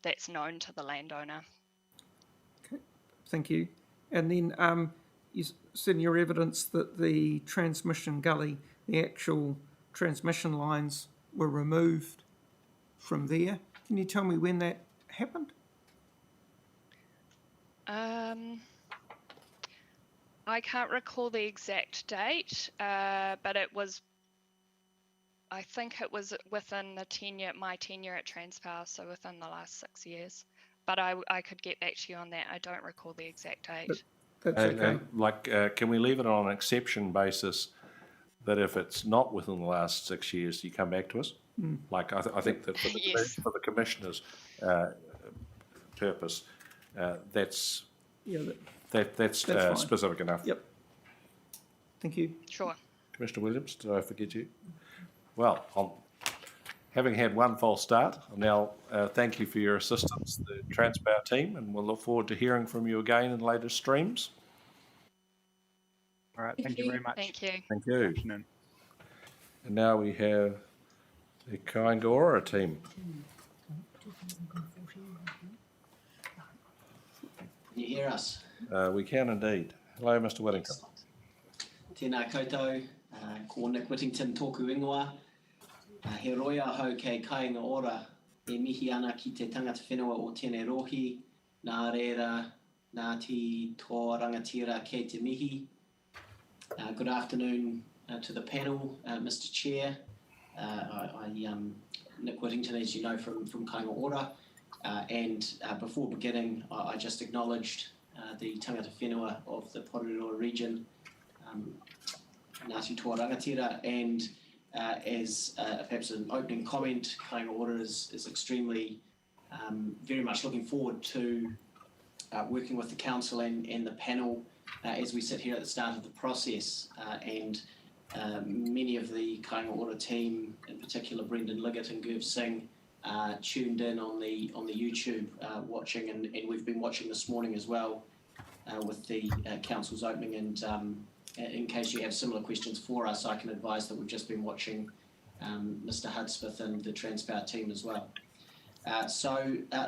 that's known to the landowner. Thank you. And then you said in your evidence that the transmission gully, the actual transmission lines were removed from there. Can you tell me when that happened? I can't recall the exact date, but it was, I think it was within my tenure at Transpower, so within the last 6 years. But I could get back to you on that. I don't recall the exact date. That's okay. Can we leave it on an exception basis that if it's not within the last 6 years, you come back to us? Like I think that Yes. for the commissioner's purpose, that's fine. specific enough. Yep. Thank you. Sure. Commissioner Williams, did I forget you? Well, having had one false start, I'll now thank you for your assistance, the Transpower team, and we'll look forward to hearing from you again in later streams. All right, thank you very much. Thank you. Thank you. And now we have the Kaingaora team. Can you hear us? We can indeed. Hello, Mr. Whittington. Tēnā koutou, ko Nick Whittington tōku ingoa. He roia hau kei Kaingaora e mihi ana ki te tangata whenua o tēnei rohi, nā reira, Ngāti tō rangatira kei te mihi. Good afternoon to the panel, Mr. Chair. Nick Whittington, as you know, from Kaingaora. And before beginning, I just acknowledged the tangata whenua of the Porirua region, Ngāti tō rangatira, and as perhaps an opening comment, Kaingaora is extremely, very much looking forward to working with the council and the panel as we sit here at the start of the process. And many of the Kaingaora team, in particular Brendan Liggett and Gurv Singh, tuned in on the YouTube watching, and we've been watching this morning as well with the council's opening. And in case you have similar questions for us, I can advise that we've just been watching Mr. Hudspeth and the Transpower team as well.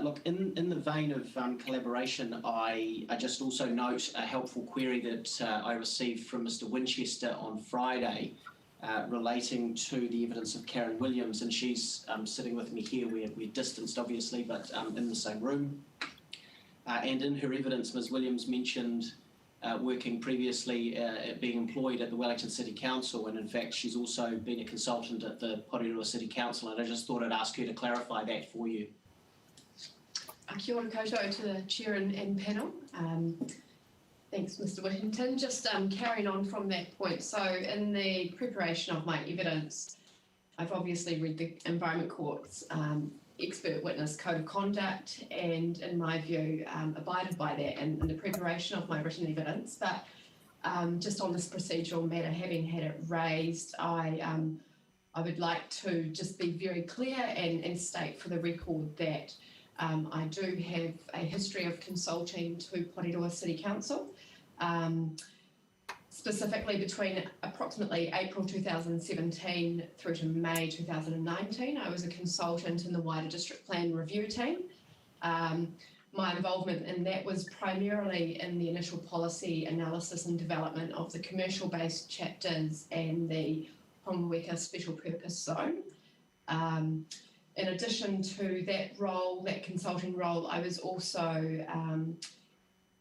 Look, in the vein of collaboration, I just also note a helpful query that I received from Mr. Winchester on Friday relating to the evidence of Karen Williams, and she's sitting with me here. We're distanced, obviously, but in the same room. And in her evidence, Ms. Williams mentioned working previously being employed at the Wellington City Council, and in fact she's also been a consultant at the Porirua City Council, and I just thought I'd ask her to clarify that for you. Kia ora koutou to the chair and panel. Thanks, Mr. Whittington. Just carrying on from that point, so in the preparation of my evidence, I've obviously read the Environment Court's expert witness code of conduct, and in my view abided by that in the preparation of my written evidence. But just on this procedural matter, having had it raised, I would like to just be very clear and state for the record that I do have a history of consulting to Porirua City Council, specifically between approximately April 2017 through to May 2019. I was a consultant in the wider district plan review team, my involvement in that was primarily in the initial policy analysis and development of the commercial-based chapters and the Homeweka Special Purpose Zone. In addition to that role, that consulting role, I was also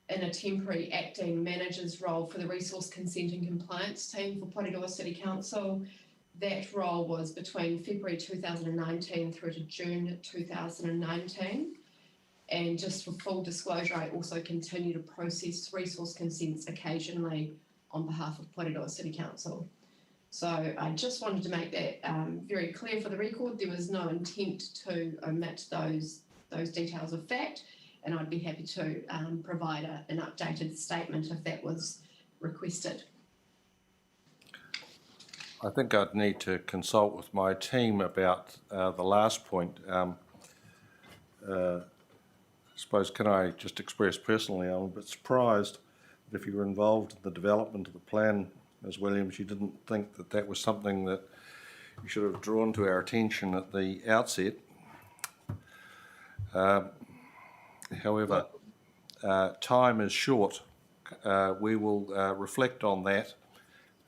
in a temporary acting manager's role for the Resource Consent and Compliance team for Porirua City Council. That role was between February 2019 through to June 2019. And just for full disclosure, I also continue to process resource consents occasionally on behalf of Porirua City Council. So I just wanted to make that very clear for the record. There was no intent to omit those details of fact, and I'd be happy to provide an updated statement if that was requested. I think I'd need to consult with my team about the last point. I suppose, can I just express personally, I'm a bit surprised that if you were involved in the development of the plan, Ms. Williams, you didn't think that that was something that you should have drawn to our attention at the outset. However, time is short. We will reflect on that.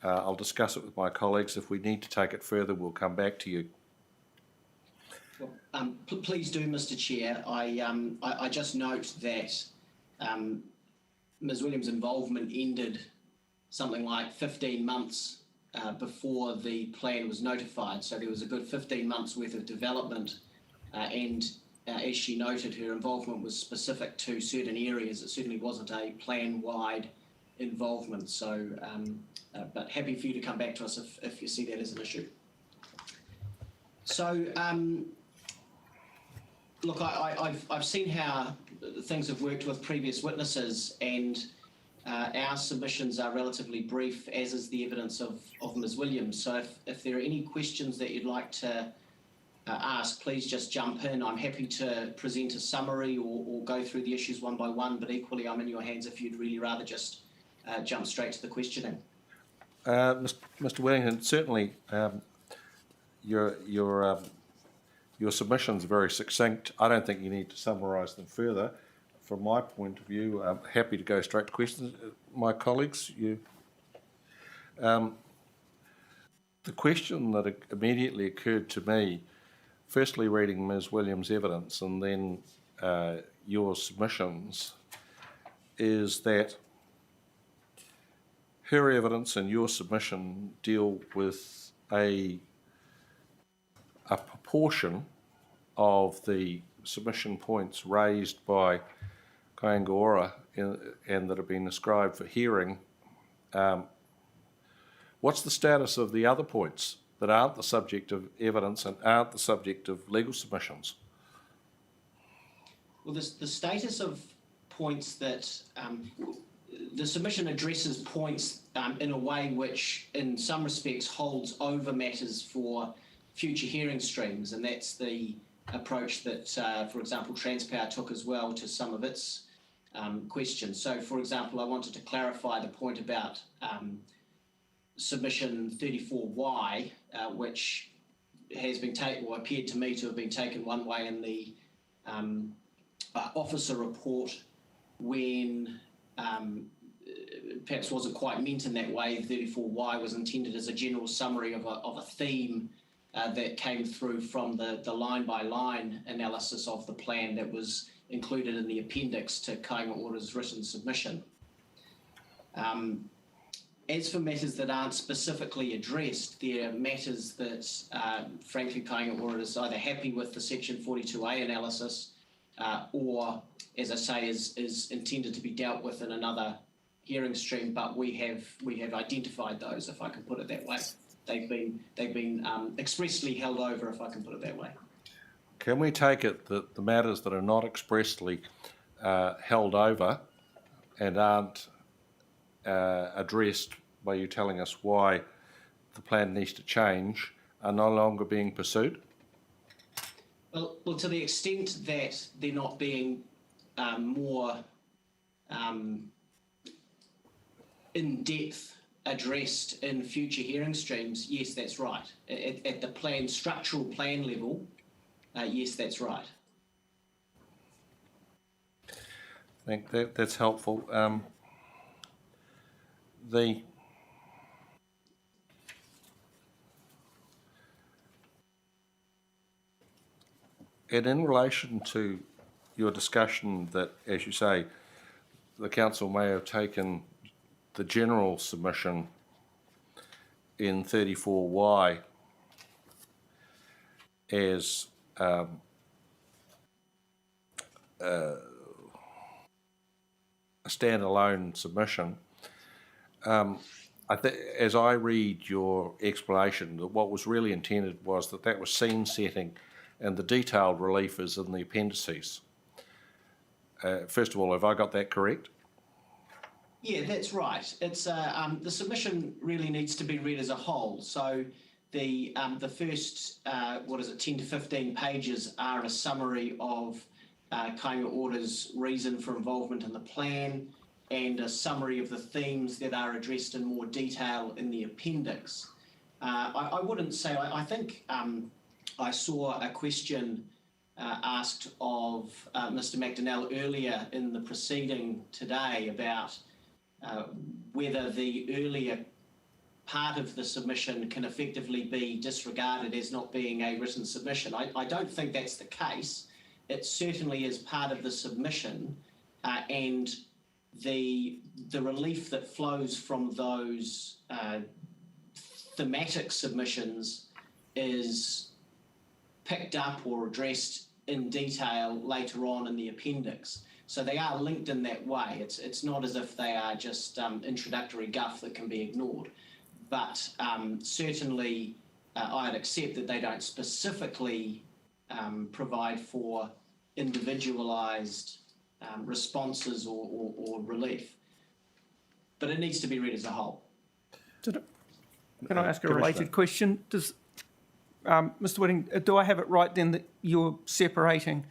I'll discuss it with my colleagues. If we need to take it further, we'll come back to you. Well, please do, Mr. Chair. I just note that Ms. Williams' involvement ended something like 15 months before the plan was notified. So there was a good 15 months worth of development and as she noted, her involvement was specific to certain areas. It certainly wasn't a plan-wide involvement. So, but happy for you to come back to us if you see that as an issue. So, look, I've seen how things have worked with previous witnesses, and our submissions are relatively brief, as is the evidence of Ms. Williams. So if there are any questions that you'd like to ask, please just jump in. I'm happy to present a summary or go through the issues one by one, but equally I'm in your hands if you'd really rather just jump straight to the questioning. Mr. Wellington, certainly your submissions are very succinct. I don't think you need to summarise them further. From my point of view, I'm happy to go straight to questions. My colleagues, you. The question that immediately occurred to me, firstly reading Ms. Williams' evidence and then your submissions, is that her evidence and your submission deal with a proportion of the submission points raised by Kāinga and that have been ascribed for hearing. What's the status of the other points that aren't the subject of evidence and aren't the subject of legal submissions? Well, the status of points that the submission addresses points in a way which in some respects holds over matters for future hearing streams, and that's the approach that, for example, Transpower took as well to some of its questions. So, for example, I wanted to clarify the point about submission 34Y, which has been taken, or appeared to me to have been taken one way in the officer report when perhaps wasn't quite meant in that way. 34Y was intended as a general summary of a theme that came through from the line-by-line analysis of the plan that was included in the appendix to Kāinga Ora's written submission. As for matters that aren't specifically addressed, there are matters that, frankly, Kāinga Ora is either happy with the Section 42A analysis or, as I say, is intended to be dealt with in another hearing stream, but we have identified those, if I can put it that way. They've been expressly held over, if I can put it that way. Can we take it that the matters that are not expressly held over and aren't addressed by you telling us why the plan needs to change are no longer being pursued? Well, to the extent that they're not being more in-depth addressed in future hearing streams, yes, that's right. At the structural plan level, yes, that's right. think that's helpful. And in relation to your discussion that, as you say, the council may have taken the general submission in 34Y as a standalone submission. As I read your explanation, that what was really intended was that was scene setting and the detailed relief is in the appendices. First of all, have I got that correct? Yeah, that's right. It's the submission really needs to be read as a whole. So the first 10 to 15 pages are a summary of Kāinga Ora's reason for involvement in the plan and a summary of the themes that are addressed in more detail in the appendix. I wouldn't say, I think I saw a question asked of Mr. McDonnell earlier in the proceeding today about whether the earlier part of the submission can effectively be disregarded as not being a written submission. I don't think that's the case. It certainly is part of the submission, and the relief that flows from those thematic submissions is picked up or addressed in detail later on in the appendix. So they are linked in that way. It's not as if they are just introductory guff that can be ignored. But certainly I'd accept that they don't specifically provide for individualised responses or relief. But it needs to be read as a whole. Can I ask a related question? Does Mr. Whitting, do I have it right then that you're separating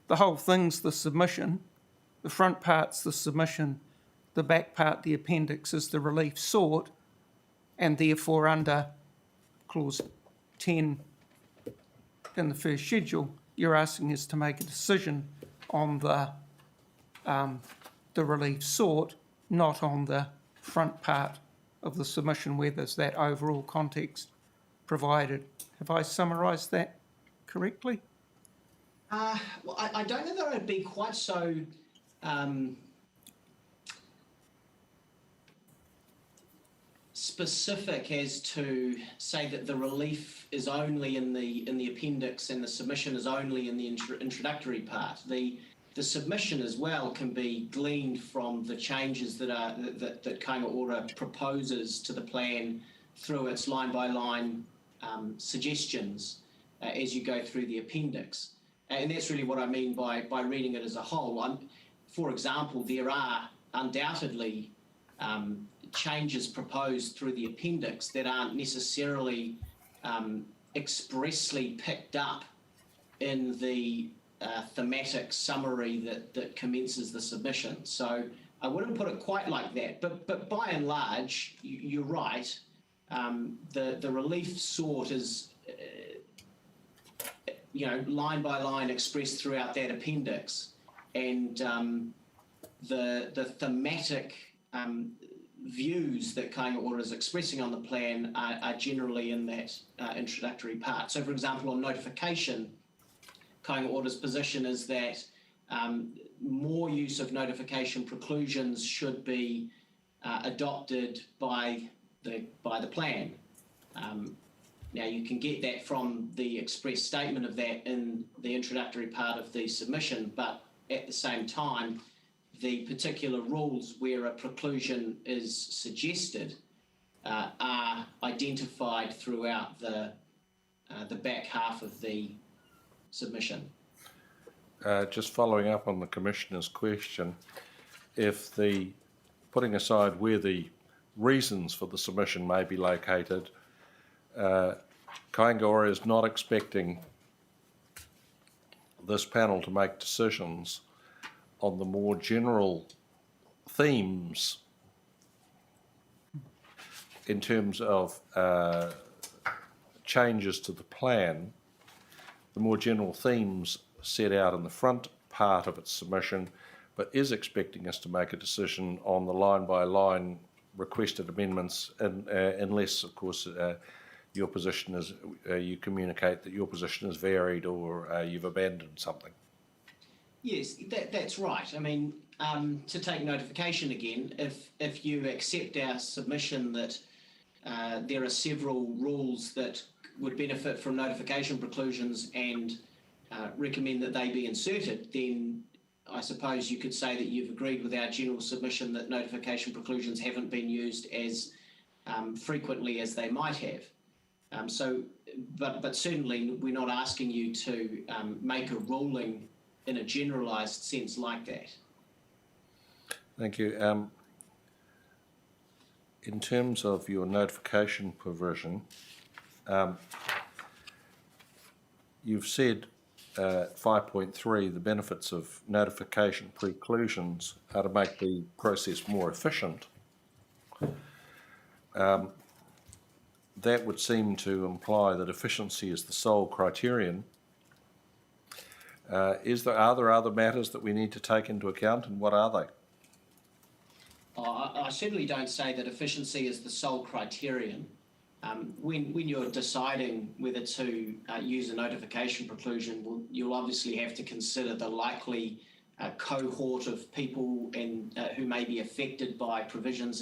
the whole thing's the submission, the front part's the submission, the back part, the appendix, is the relief sought, and therefore under clause 10 in the first schedule, you're asking us to make a decision on the relief sought, not on the front part of the submission where there's that overall context provided. Have I summarised that correctly? Well, I don't know that I'd be quite so specific as to say that the relief is only in the appendix and the submission is only in the introductory part. The submission as well can be gleaned from the changes that Kāinga Ora proposes to the plan through its line-by-line suggestions as you go through the appendix. And that's really what I mean by reading it as a whole. For example, there are undoubtedly changes proposed through the appendix that aren't necessarily expressly picked up in the thematic summary that commences the submission. So I wouldn't put it quite like that, but by and large, you're right. The relief sought is, line by line expressed throughout that appendix, and the thematic views that Kāinga Ora is expressing on the plan are generally in that introductory part. So, for example, on notification, Kāinga Ora's position is that more use of notification preclusions should be adopted by the plan. Now, you can get that from the express statement of that in the introductory part of the submission, but at the same time, the particular rules where a preclusion is suggested are identified throughout the back half of the submission. Just following up on the Commissioner's question, if putting aside where the reasons for the submission may be located, Kāinga Ora is not expecting this panel to make decisions on the more general themes in terms of changes to the plan, the more general themes set out in the front part of its submission but is expecting us to make a decision on the line-by-line requested amendments, unless, of course, your position is, you communicate that your position is varied or you've abandoned something. Yes, that's right. I mean, to take notification again, if you accept our submission that there are several rules that would benefit from notification preclusions and recommend that they be inserted, then I suppose you could say that you've agreed with our general submission that notification preclusions haven't been used as frequently as they might have. But certainly we're not asking you to make a ruling in a generalised sense like that. Thank you. In terms of your notification provision, you've said 5.3, the benefits of notification preclusions are to make the process more efficient. That would seem to imply that efficiency is the sole criterion. Are there other matters that we need to take into account, and what are they? I certainly don't say that efficiency is the sole criterion. When you're deciding whether to use a notification preclusion, well, you'll obviously have to consider the likely cohort of people who may be affected by provisions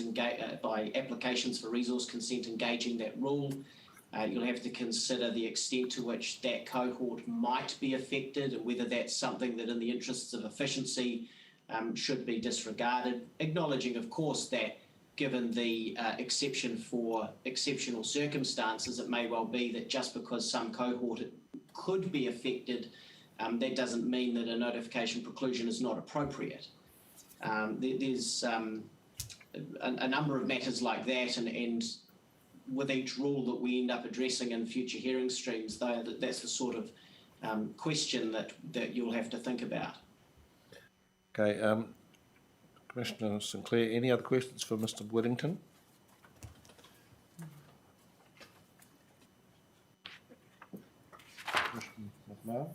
by applications for resource consent engaging that rule. You'll have to consider the extent to which that cohort might be affected and whether that's something that in the interests of efficiency should be disregarded, acknowledging, of course, that given the exception for exceptional circumstances, it may well be that just because some cohort could be affected, that doesn't mean that a notification preclusion is not appropriate. There's a number of matters like that, and with each rule that we end up addressing in future hearing streams, though, that's the sort of question that you'll have to think about. Okay, Commissioner Sinclair, any other questions for Mr. Whittington? Commissioner McMahon?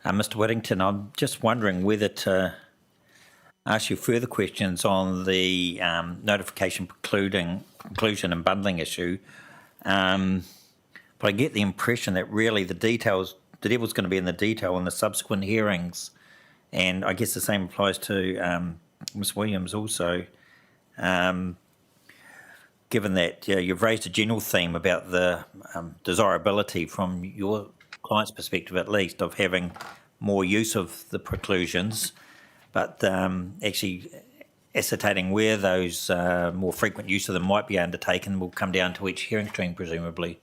Mr. Whittington, I'm just wondering whether to ask you further questions on the notification conclusion and bundling issue. But I get the impression that really the devil's going to be in the detail in the subsequent hearings. And I guess the same applies to Ms. Williams also. Given that you've raised a general theme about the desirability from your client's perspective at least of having more use of the preclusions, but actually ascertaining where those more frequent use of them might be undertaken will come down to each hearing stream, presumably.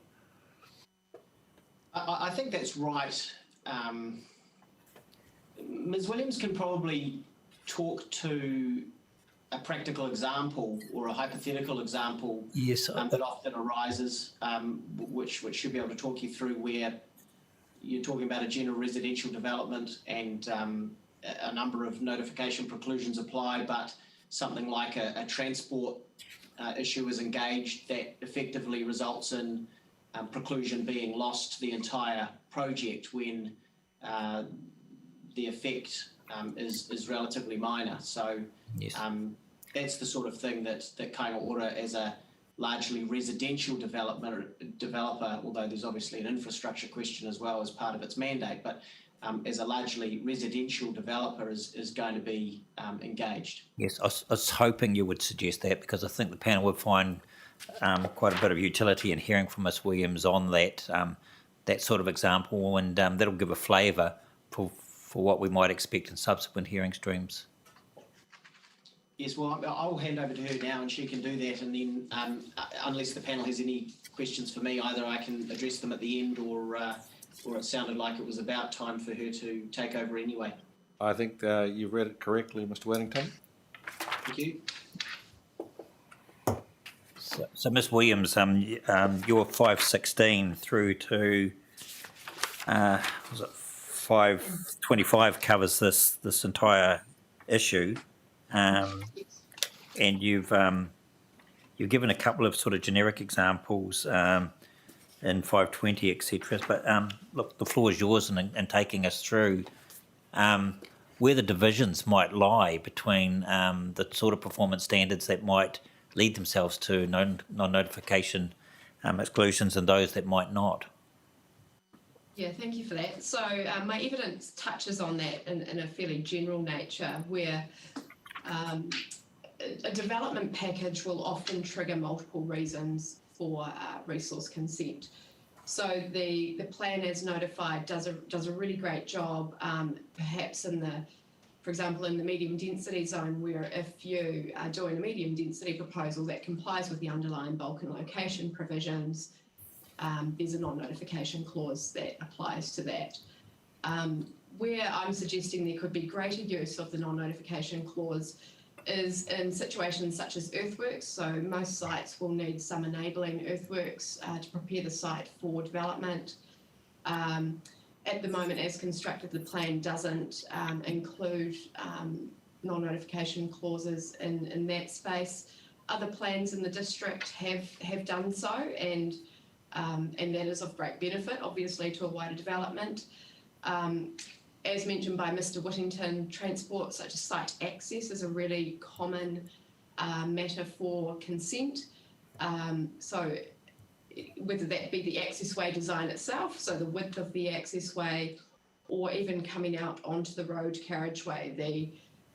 I think that's right. Ms. Williams can probably talk to a practical example or a hypothetical example that often arises, which should be able to talk you through where you're talking about a general residential development and a number of notification preclusions apply, but something like a transport issue is engaged that effectively results in preclusion being lost to the entire project when the effect is relatively minor. So that's the sort of thing that Kāinga Ora, as a largely residential developer, although there's obviously an infrastructure question as well as part of its mandate, but as a largely residential developer is going to be engaged. Yes, I was hoping you would suggest that, because I think the panel would find quite a bit of utility in hearing from Ms. Williams on that sort of example, and that'll give a flavour for what we might expect in subsequent hearing streams. Yes, well, I'll hand over to her now and she can do that, and then unless the panel has any questions for me, either I can address them at the end or it sounded like it was about time for her to take over anyway. I think you've read it correctly, Mr. Whittington. Thank you. So Ms. Williams, your 516 through to was it 525 covers this entire issue, and you've given a couple of sort of generic examples. in 520, etc. But look, the floor is yours in taking us through where the divisions might lie between the sort of performance standards that might lead themselves to non-notification exclusions and those that might not. Yeah, thank you for that. So my evidence touches on that in a fairly general nature, where a development package will often trigger multiple reasons for resource consent. So the plan as notified does a really great job, perhaps for example, in the medium density zone, where if you are doing a medium density proposal that complies with the underlying bulk and location provisions, there's a non-notification clause that applies to that. Where I'm suggesting there could be greater use of the non-notification clause is in situations such as earthworks. So most sites will need some enabling earthworks to prepare the site for development. At the moment, as constructed, the plan doesn't include non-notification clauses in that space. Other plans in the district have done so, and that is of great benefit, obviously, to a wider development. As mentioned by Mr. Whittington, transport such as site access is a really common matter for consent. So whether that be the accessway design itself, so the width of the accessway, or even coming out onto the road carriageway,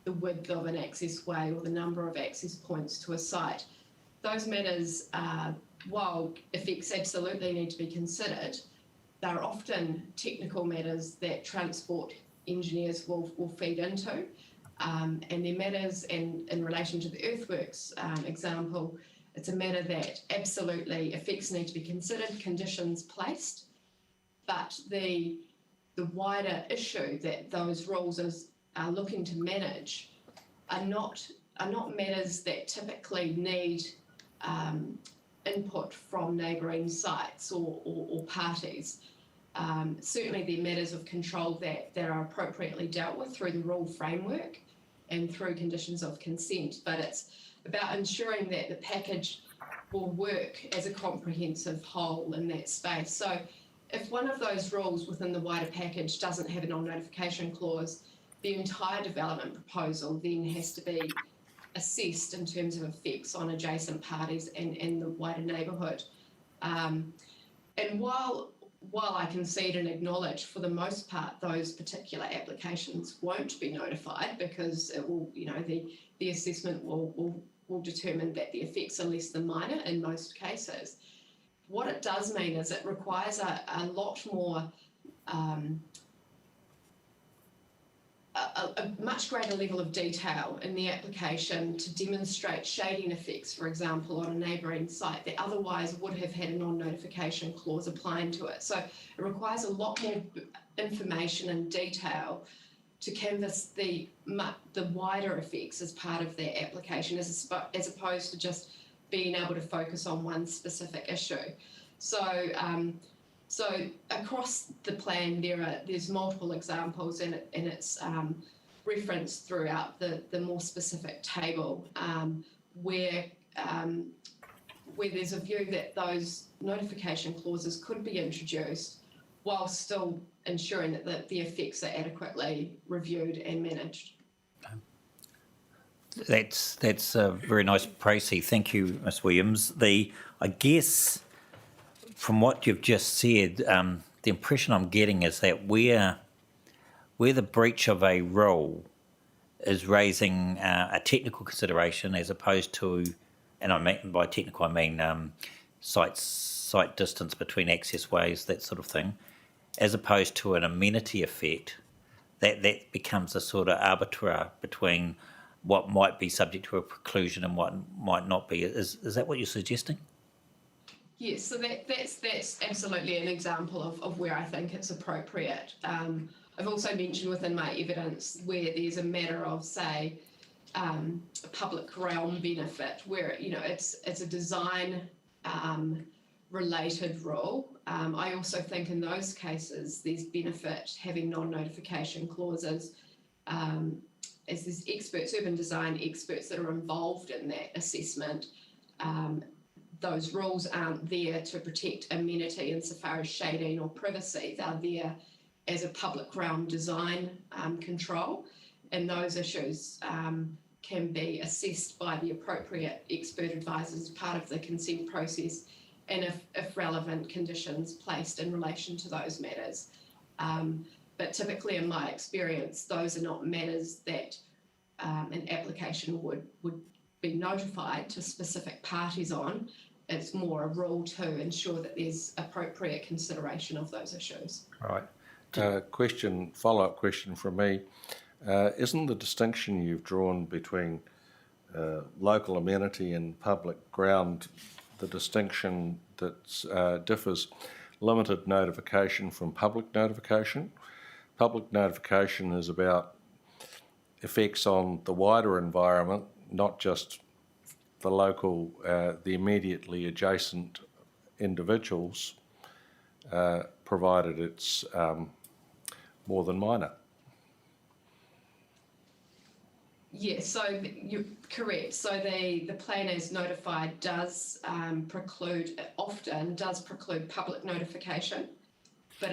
the width of an accessway or the number of access points to a site. Those matters, while effects absolutely need to be considered, they're often technical matters that transport engineers will feed into, and they're matters, and in relation to the earthworks example, it's a matter that absolutely effects need to be considered, conditions placed, but the wider issue that those rules are looking to manage are not matters that typically need input from neighbouring sites or parties. Certainly they're matters of control that are appropriately dealt with through the rule framework and through conditions of consent, but it's about ensuring that the package will work as a comprehensive whole in that space. So if one of those rules within the wider package doesn't have a non-notification clause, the entire development proposal then has to be assessed in terms of effects on adjacent parties and the wider neighbourhood. And while I concede and acknowledge for the most part those particular applications won't be notified because it will, the assessment will determine that the effects are less than minor in most cases. What it does mean is it requires a lot more, a much greater level of detail in the application to demonstrate shading effects, for example, on a neighbouring site that otherwise would have had a non-notification clause applying to it. So it requires a lot more information and detail to canvass the wider effects as part of their application, as opposed to just being able to focus on one specific issue. So across the plan, there's multiple examples, and it's referenced throughout the more specific table, where there's a view that those notification clauses could be introduced while still ensuring that the effects are adequately reviewed and managed. That's very nice, Tracy. Thank you, Ms. Williams. I guess from what you've just said, the impression I'm getting is that where the breach of a rule is raising a technical consideration as opposed to, and by technical I mean site distance between accessways, that sort of thing, as opposed to an amenity effect, that becomes a sort of arbiter between what might be subject to a preclusion and what might not be. Is that what you're suggesting? Yes, so that's absolutely an example of where I think it's appropriate. I've also mentioned within my evidence where there's a matter of, say, a public realm benefit, where it's a design related rule. I also think in those cases there's benefit having non-notification clauses, as there's experts, urban design experts that are involved in that assessment. those rules aren't there to protect amenity insofar as shading or privacy. They're there as a public realm design control, and those issues can be assessed by the appropriate expert advisors as part of the consent process, and if relevant, conditions placed in relation to those matters. But typically, in my experience, those are not matters that an application would be notified to specific parties on. It's more a rule to ensure that there's appropriate consideration of those issues. Right. Follow-up question from me. Isn't the distinction you've drawn between local amenity and public ground the distinction that differs limited notification from public notification? Public notification is about effects on the wider environment, not just the local, the immediately adjacent individuals, provided it's more than minor. Yes, so you're correct. So the plan as notified does often preclude public notification, but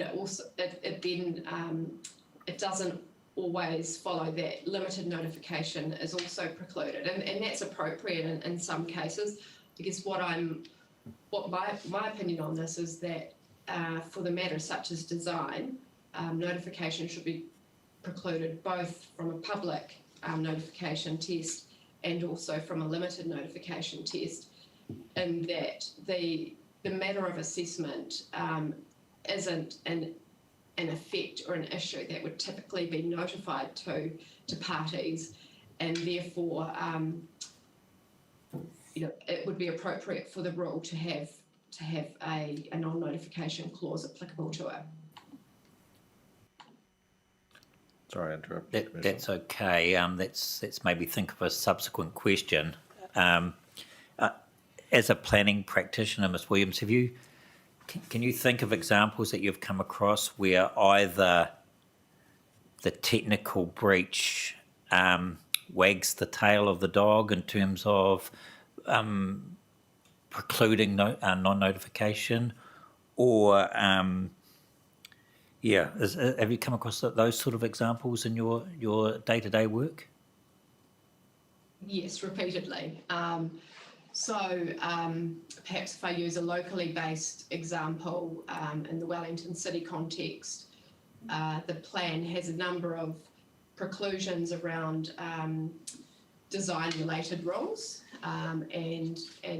it doesn't always follow that limited notification is also precluded, and that's appropriate in some cases. I guess my opinion on this is that for the matters such as design, notification should be precluded both from a public notification test and also from a limited notification test, in that the matter of assessment isn't an effect or an issue that would typically be notified to parties, and therefore it would be appropriate for the rule to have a non-notification clause applicable to it. Sorry, I interrupted. That's okay. Let's maybe think of a subsequent question. As a planning practitioner, Ms. Williams, can you think of examples that you've come across where either the technical breach wags the tail of the dog in terms of precluding non-notification, or have you come across those sort of examples in your day-to-day work? Yes, repeatedly. Perhaps if I use a locally based example, in the Wellington City context, the plan has a number of preclusions around design-related rules, and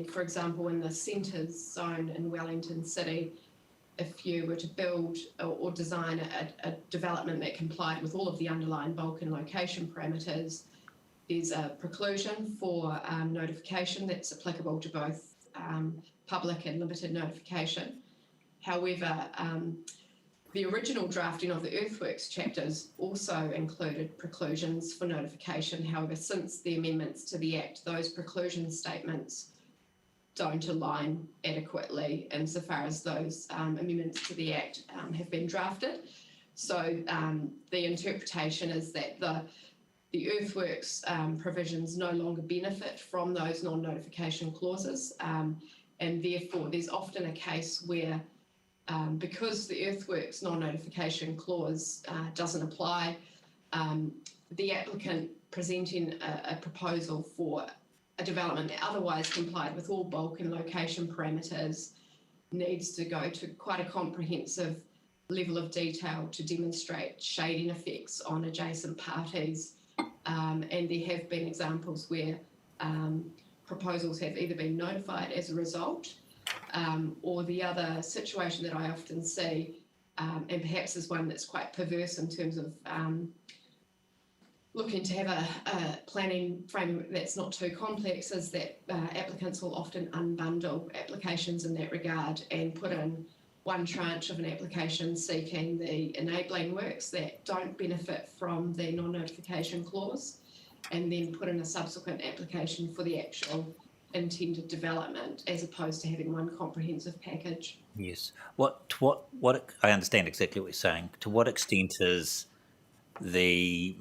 for example, in the centres zone in Wellington City, if you were to build or design a development that complied with all of the underlying bulk and location parameters, there's a preclusion for notification that's applicable to both public and limited notification. However, the original drafting of the earthworks chapters also included preclusions for notification. However, since the amendments to the Act, those preclusion statements don't align adequately insofar as those amendments to the Act have been drafted. So the interpretation is that the earthworks provisions no longer benefit from those non-notification clauses, and therefore there's often a case where because the earthworks non-notification clause doesn't apply, the applicant presenting a proposal for a development that otherwise complied with all bulk and location parameters needs to go to quite a comprehensive level of detail to demonstrate shading effects on adjacent parties. And there have been examples where proposals have either been notified as a result, or the other situation that I often see, and perhaps is one that's quite perverse in terms of looking to have a planning framework that's not too complex, is that applicants will often unbundle applications in that regard and put in one tranche of an application seeking the enabling works that don't benefit from the non-notification clause, and then put in a subsequent application for the actual intended development, as opposed to having one comprehensive package. Yes. What I understand exactly what you're saying. To what extent is the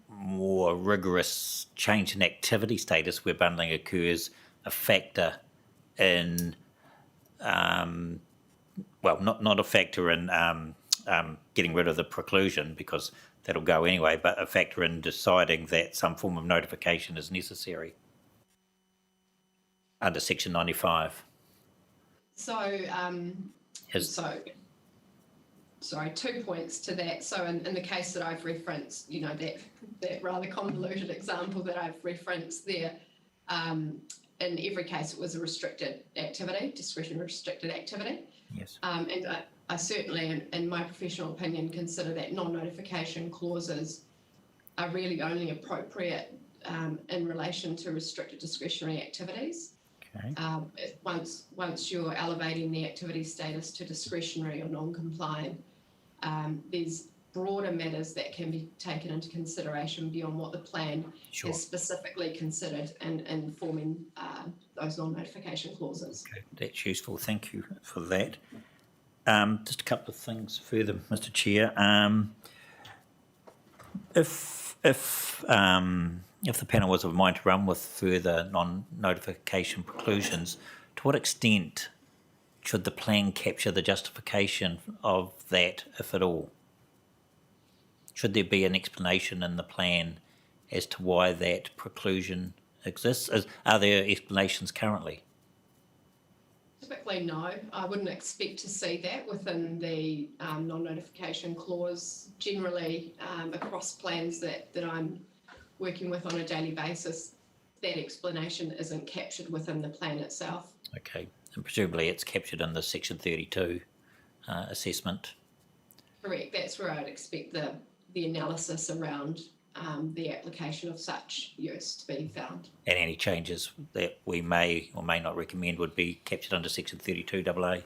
more rigorous change in activity status where bundling occurs a factor in, not a factor in getting rid of the preclusion, because that'll go anyway, but a factor in deciding that some form of notification is necessary under Section 95. Sorry, 2 points to that. So in the case that I've referenced, that rather convoluted example that I've referenced there, in every case it was a restricted activity, discretionary restricted activity. Yes. And I certainly, in my professional opinion, consider that non-notification clauses are really only appropriate in relation to restricted discretionary activities. Okay. Once you're elevating the activity status to discretionary or non-compliant, there's broader matters that can be taken into consideration beyond what the plan has specifically considered in forming those non-notification clauses. Okay, that's useful. Thank you for that. Just a couple of things further, Mr. Chair. If the panel was of mind to run with further non-notification preclusions, to what extent should the plan capture the justification of that, if at all? Should there be an explanation in the plan as to why that preclusion exists? Are there explanations currently? Typically, no. I wouldn't expect to see that within the non-notification clause. Generally, across plans that I'm working with on a daily basis, that explanation isn't captured within the plan itself. Okay, and presumably it's captured in the Section 32 assessment. Correct. That's where I'd expect the analysis around the application of such use to be found. And any changes that we may or may not recommend would be captured under Section 32 AA.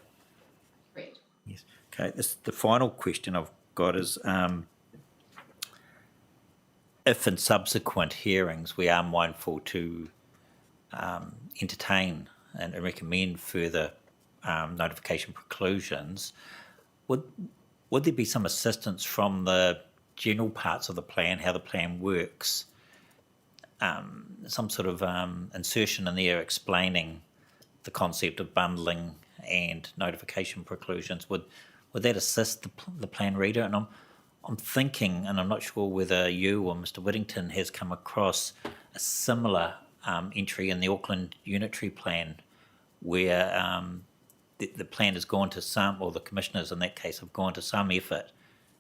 Correct. Yes. Okay. The final question I've got is, if in subsequent hearings we are mindful to entertain and recommend further notification preclusions, would there be some assistance from the general parts of the plan, how the plan works, some sort of insertion in there explaining the concept of bundling and notification preclusions? Would that assist the plan reader? And I'm thinking, and I'm not sure whether you or Mr. Whittington has come across a similar entry in the Auckland Unitary Plan, where the plan has gone to some, or the commissioners in that case have gone to some effort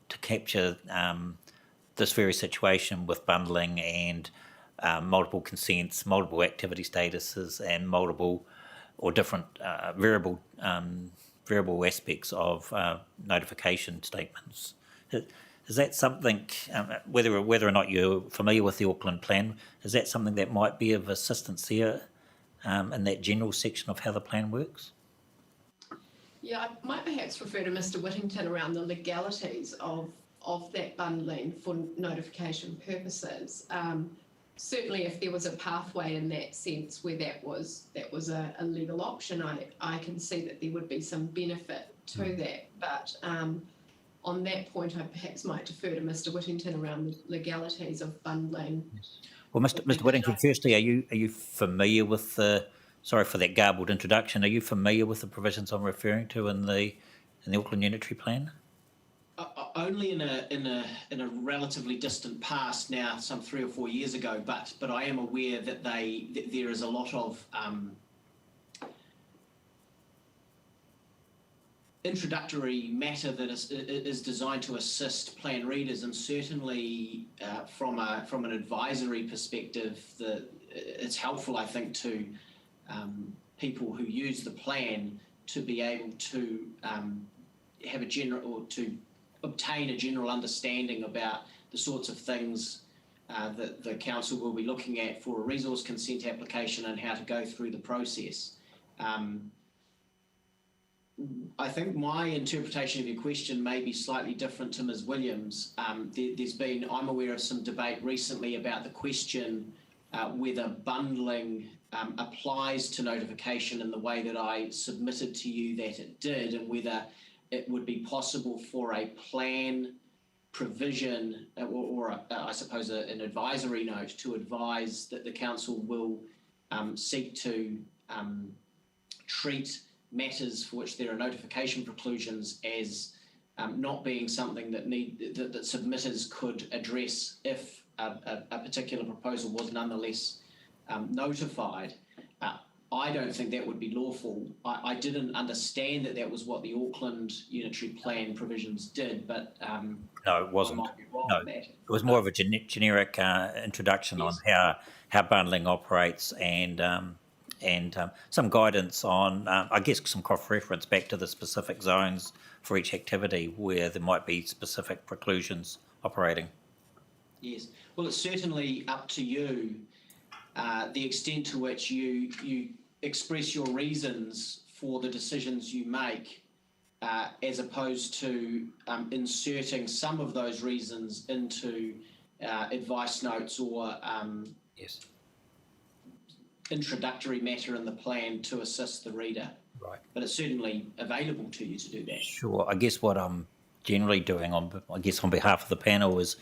to capture this very situation with bundling and multiple consents, multiple activity statuses, and multiple or different variable aspects of notification statements. Is that something, whether or not you're familiar with the Auckland plan, is that something that might be of assistance there in that general section of how the plan works? Yeah, I might perhaps refer to Mr. Whittington around the legalities of that bundling for notification purposes. Certainly, if there was a pathway in that sense where that was a legal option, I can see that there would be some benefit to that. But on that point, I perhaps might defer to Mr. Whittington around the legalities of bundling. Well, Mr. Whittington, firstly, are you familiar with the? Sorry for that garbled introduction. Are you familiar with the provisions I'm referring to in the Auckland Unitary Plan? Only in a relatively distant past now, some 3 or 4 years ago. But I am aware that there is a lot of introductory matter that is designed to assist plan readers, and certainly from an advisory perspective, it's helpful, I think, to people who use the plan to be able to have a general, or to obtain a general understanding about the sorts of things that the council will be looking at for a resource consent application and how to go through the process. I think my interpretation of your question may be slightly different to Ms. Williams. I'm aware of some debate recently about the question whether bundling applies to notification in the way that I submitted to you that it did, and whether it would be possible for a plan provision or I suppose an advisory note to advise that the council will seek to treat matters for which there are notification preclusions as not being something that submitters could address if a particular proposal was nonetheless notified. I don't think that would be lawful. I didn't understand that was what the Auckland Unitary Plan provisions did, but no, it wasn't. I might be wrong No, on that. it was more of a generic introduction on how bundling operates and some guidance on, I guess, some cross-reference back to the specific zones for each activity where there might be specific preclusions operating. Yes. Well, it's certainly up to you the extent to which you express your reasons for the decisions you make, as opposed to inserting some of those reasons into advice notes or introductory matter in the plan to assist the reader. Right. But it's certainly available to you to do that. Sure. I guess what I'm generally doing on behalf of the panel is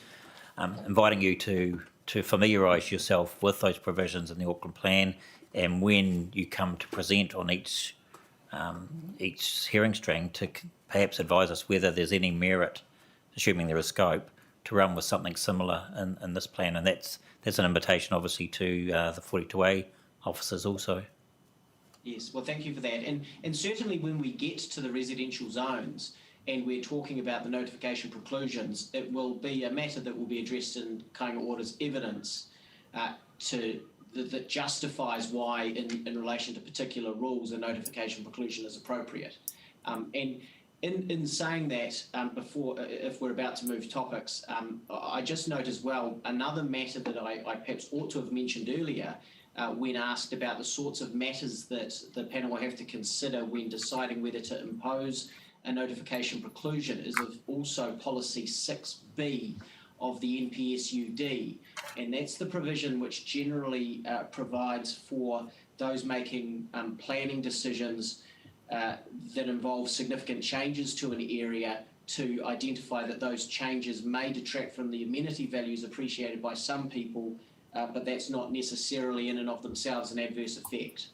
inviting you to familiarise yourself with those provisions in the Auckland Plan, and when you come to present on each hearing string, to perhaps advise us whether there's any merit, assuming there is scope, to run with something similar in this plan. And that's an invitation, obviously, to the 42A officers also. Yes, well, thank you for that. And certainly when we get to the residential zones and we're talking about the notification preclusions, it will be a matter that will be addressed in Kāinga Order's evidence that justifies why, in relation to particular rules, a notification preclusion is appropriate. And in saying that, if we're about to move topics, I just note as well another matter that I perhaps ought to have mentioned earlier when asked about the sorts of matters that the panel will have to consider when deciding whether to impose a notification preclusion is also policy 6B of the NPSUD, and that's the provision which generally provides for those making planning decisions that involve significant changes to an area to identify that those changes may detract from the amenity values appreciated by some people, but that's not necessarily in and of themselves an adverse effect.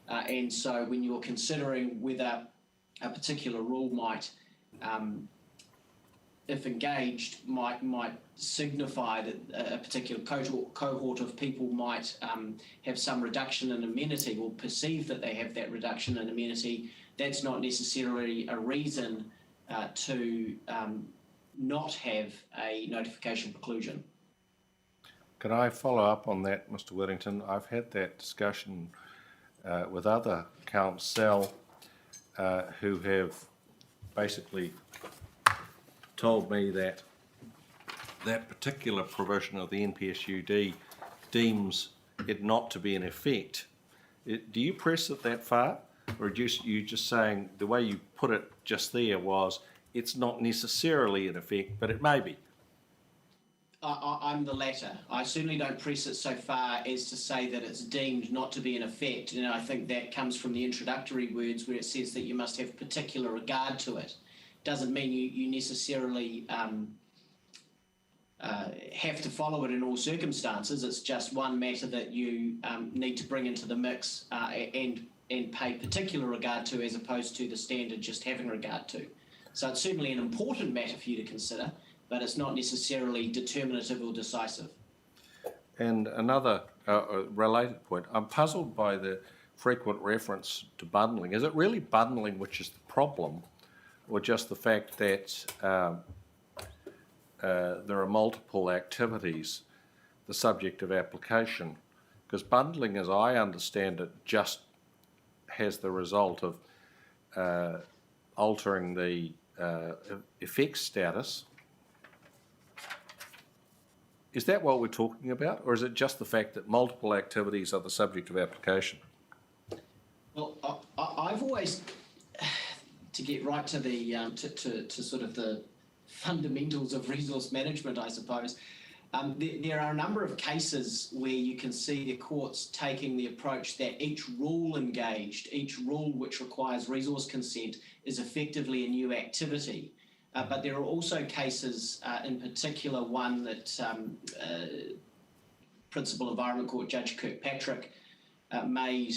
And so when you're considering whether a particular rule might, if engaged, might signify that a particular cohort of people might have some reduction in amenity or perceive that they have that reduction in amenity, that's not necessarily a reason to not have a notification preclusion. Can I follow up on that, Mr. Whittington? I've had that discussion with other council who have basically told me that that particular provision of the NPSUD deems it not to be in effect. Do you press it that far? Or you just saying, the way you put it just there was, it's not necessarily in effect, but it may be? I'm the latter. I certainly don't press it so far as to say that it's deemed not to be in effect. And I think that comes from the introductory words where it says that you must have particular regard to it. Doesn't mean you necessarily have to follow it in all circumstances. It's just one matter that you need to bring into the mix and pay particular regard to, as opposed to the standard just having regard to. So it's certainly an important matter for you to consider, but it's not necessarily determinative or decisive. And another related point, I'm puzzled by the frequent reference to bundling. Is it really bundling which is the problem, or just the fact that there are multiple activities the subject of application? Because bundling, as I understand it, just has the result of altering the effects status. Is that what we're talking about, or is it just the fact that multiple activities are the subject of application? Well, I've always, to get right to the to sort of the fundamentals of resource management, I suppose, there are a number of cases where you can see the courts taking the approach that each rule engaged, each rule which requires resource consent, is effectively a new activity. But there are also cases, in particular one that Principal Environment Court Judge Kirkpatrick made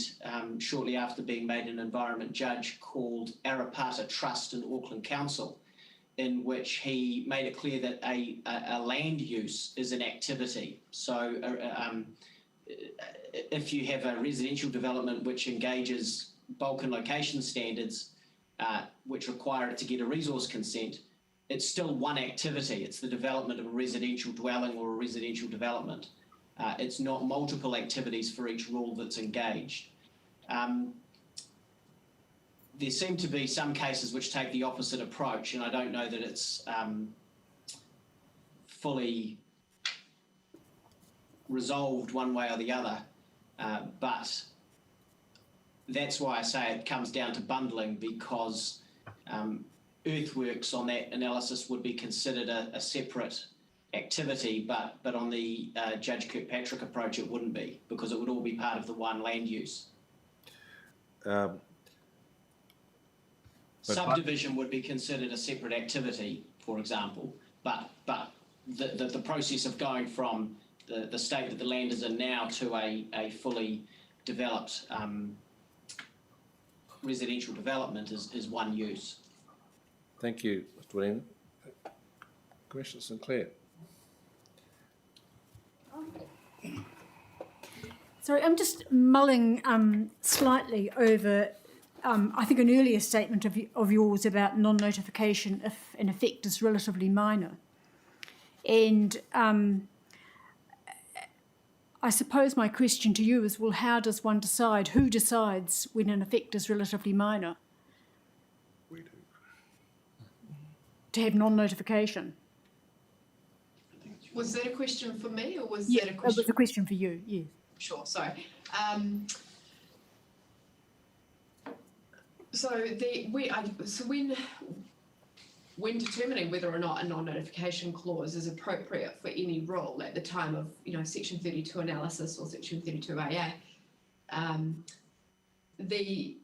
shortly after being made an environment judge called Arapata Trust in Auckland Council, in which he made it clear that a land use is an activity. So if you have a residential development which engages bulk and location standards, which require it to get a resource consent, it's still one activity. It's the development of a residential dwelling or a residential development. It's not multiple activities for each rule that's engaged. There seem to be some cases which take the opposite approach, and I don't know that it's fully resolved one way or the other, but that's why I say it comes down to bundling, because earthworks on that analysis would be considered a separate activity, but on the Judge Kirkpatrick approach it wouldn't be, because it would all be part of the one land use. Subdivision would be considered a separate activity, for example, but the process of going from the state that the land is in now to a fully developed residential development is one use. Thank you, Mr. William. Commissioner Sinclair. Sorry, I'm just mulling slightly over, I think, an earlier statement of yours about non-notification if an effect is relatively minor. And I suppose my question to you is, well, how does one decide? Who decides when an effect is relatively minor? We do. To have non-notification? Was that a question for me, or was Yeah, that a question? it was a question for you, yes. Sure, sorry. When determining whether or not a non-notification clause is appropriate for any rule at the time of, Section 32 analysis or Section 32AA, the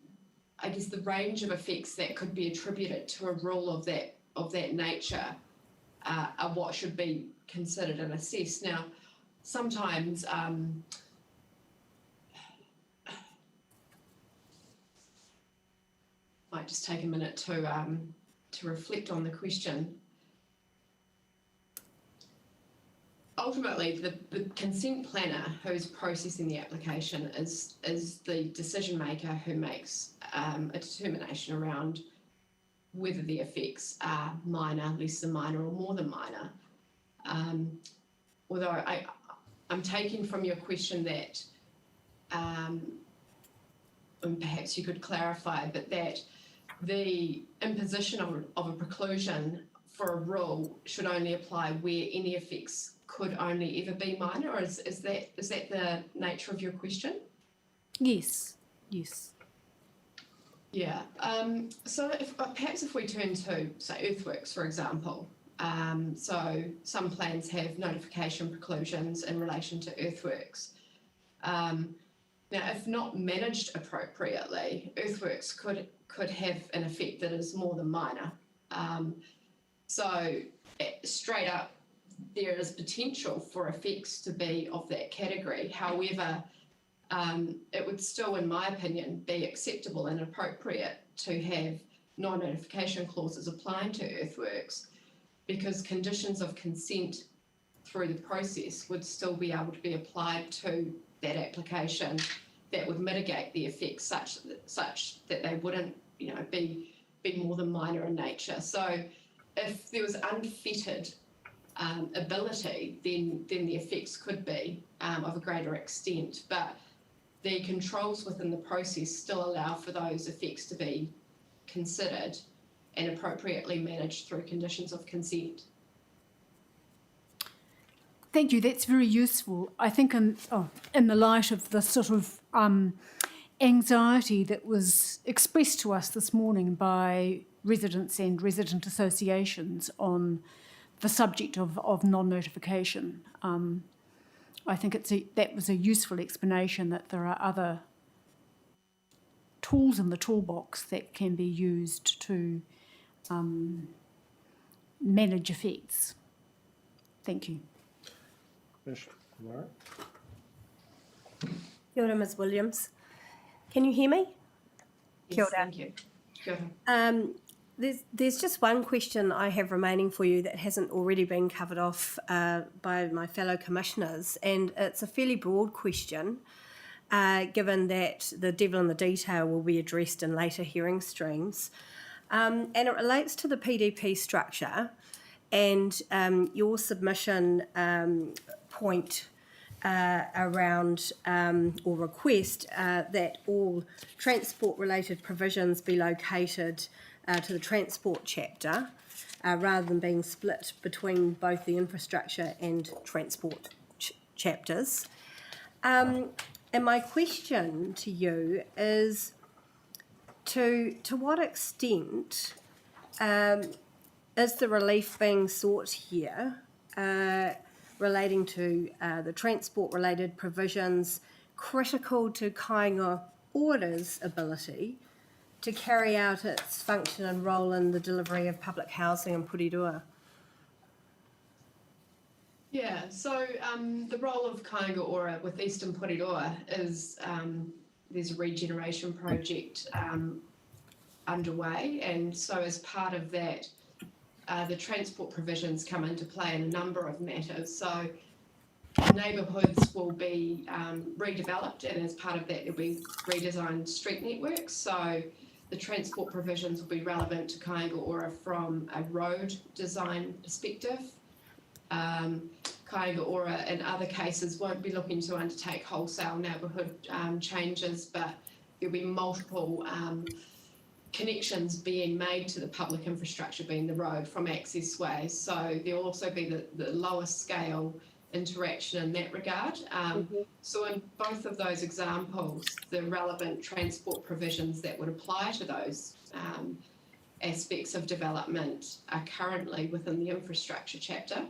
range of effects that could be attributed to a rule of that nature are what should be considered and assessed. Now, sometimes might just take a minute to reflect on the question. Ultimately, the consent planner who's processing the application is the decision maker who makes a determination around whether the effects are minor, less than minor, or more than minor. Although I'm taking from your question that, and perhaps you could clarify, but that the imposition of a preclusion for a rule should only apply where any effects could only ever be minor, or is that the nature of your question? Yes. Yeah. So perhaps if we turn to, say, earthworks, for example. So some plans have notification preclusions in relation to earthworks. Now, if not managed appropriately, earthworks could have an effect that is more than minor. So straight up, there is potential for effects to be of that category. However, it would still, in my opinion, be acceptable and appropriate to have non-notification clauses applying to earthworks, because conditions of consent through the process would still be able to be applied to that application that would mitigate the effects such that they wouldn't, be more than minor in nature. So if there was unfettered ability, then the effects could be of a greater extent. But the controls within the process still allow for those effects to be considered and appropriately managed through conditions of consent. Thank you. That's very useful. I think in the light of the sort of anxiety that was expressed to us this morning by residents and resident associations on the subject of non-notification, I think that was a useful explanation that there are other tools in the toolbox that can be used to manage effects. Thank you. Kia ora, Ms Williams. Can you hear me? Kia Yes, ora. thank you. Kia ora. There's just one question I have remaining for you that hasn't already been covered off by my fellow commissioners, and it's a fairly broad question, given that the devil in the detail will be addressed in later hearing streams. And it relates to the PDP structure and your submission point around or request that all transport-related provisions be located to the transport chapter rather than being split between both the infrastructure and transport chapters. And my question to you is, to what extent is the relief being sought here relating to the transport-related provisions critical to Kāinga Ora's ability to carry out its function and role in the delivery of public housing in Porirua? Yeah, so the role of Kāinga Ora with Eastern Porirua is there's a regeneration project underway, and so as part of that, the transport provisions come into play in a number of matters. So neighbourhoods will be redeveloped, and as part of that there'll be redesigned street networks. So the transport provisions will be relevant to Kāinga Ora from a road design perspective. Kāinga Ora in other cases won't be looking to undertake wholesale neighbourhood changes, but there'll be multiple connections being made to the public infrastructure, being the road, from access ways. So there'll also be the lower scale interaction in that regard. So in both of those examples, the relevant transport provisions that would apply to those aspects of development are currently within the infrastructure chapter,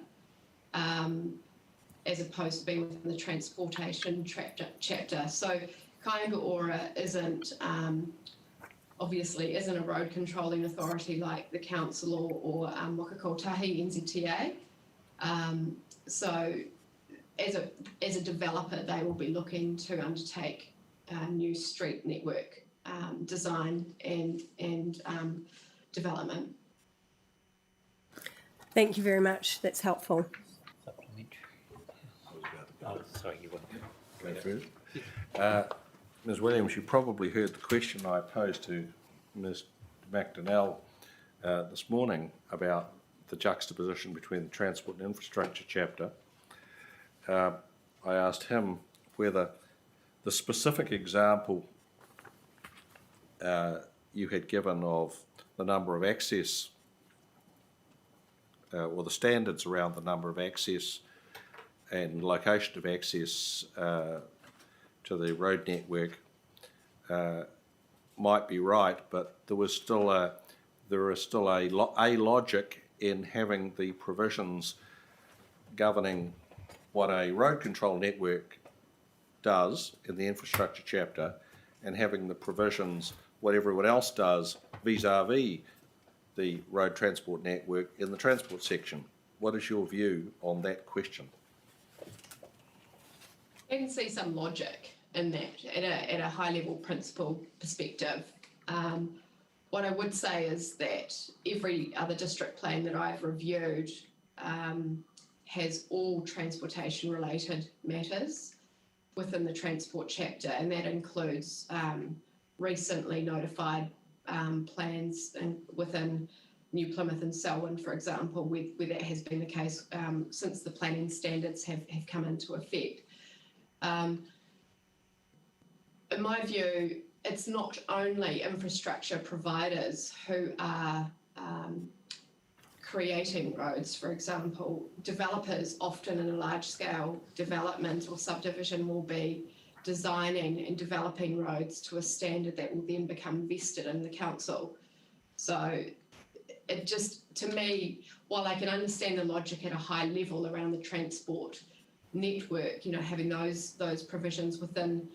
as opposed to being within the transportation chapter. So Kāinga Ora obviously isn't a road controlling authority like the council or Waka Kotahi NZTA. So as a developer, they will be looking to undertake new street network design and development. Thank you very much. That's helpful. Oh, sorry, you want to go first? Ms Williams, you probably heard the question I posed to Ms McDonnell this morning about the juxtaposition between the transport and infrastructure chapter. I asked him whether the specific example you had given of the number of access or the standards around the number of access and location of access to the road network might be right, but there is still a logic in having the provisions governing what a road control network does in the infrastructure chapter and having the provisions what everyone else does vis-a-vis the road transport network in the transport section. What is your view on that question? I can see some logic in that at a high level principle perspective. What I would say is that every other district plan that I've reviewed has all transportation related matters within the transport chapter, and that includes recently notified plans within New Plymouth and Selwyn, for example, where that has been the case since the planning standards have come into effect. In my view, it's not only infrastructure providers who are creating roads, for example. Developers, often in a large-scale development or subdivision, will be designing and developing roads to a standard that will then become vested in the council. So it just, to me, while I can understand the logic at a high level around the transport network, having those provisions within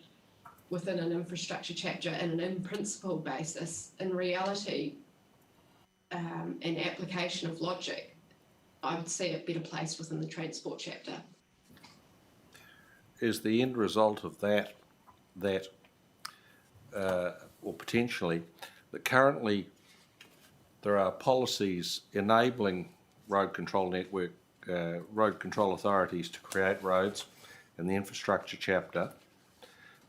an infrastructure chapter and an in-principle basis, in reality, an application of logic, I would see it better placed within the transport chapter. Is the end result of that that, or potentially, that currently there are policies enabling road control network, road control authorities to create roads in the infrastructure chapter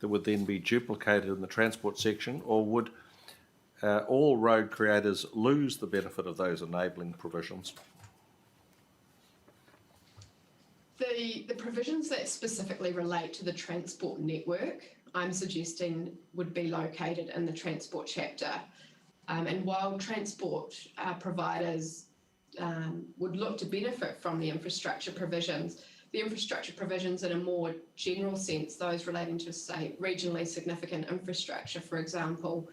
that would then be duplicated in the transport section, or would all road creators lose the benefit of those enabling provisions? The provisions that specifically relate to the transport network, I'm suggesting would be located in the transport chapter. And while transport providers would look to benefit from the infrastructure provisions in a more general sense, those relating to, say, regionally significant infrastructure, for example,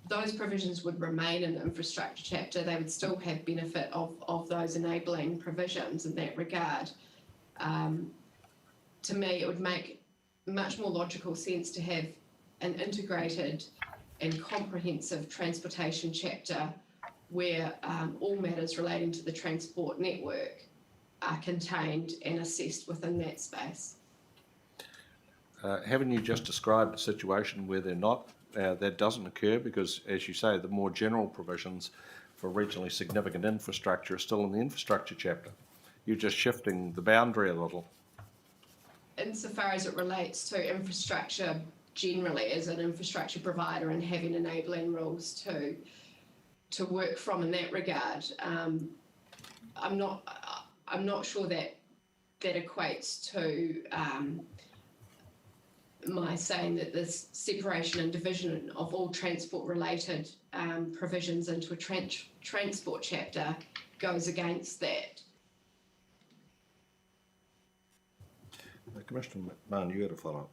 those provisions would remain in the infrastructure chapter. They would still have benefit of those enabling provisions in that regard. To me, it would make much more logical sense to have an integrated and comprehensive transportation chapter where all matters relating to the transport network are contained and assessed within that space. Haven't you just described a situation where they're not, that doesn't occur? Because, as you say, the more general provisions for regionally significant infrastructure are still in the infrastructure chapter. You're just shifting the boundary a little. Insofar as it relates to infrastructure generally as an infrastructure provider and having enabling rules to work from in that regard, I'm not sure that equates to my saying that this separation and division of all transport-related provisions into a transport chapter goes against that. Commissioner McMahon, you had a follow-up.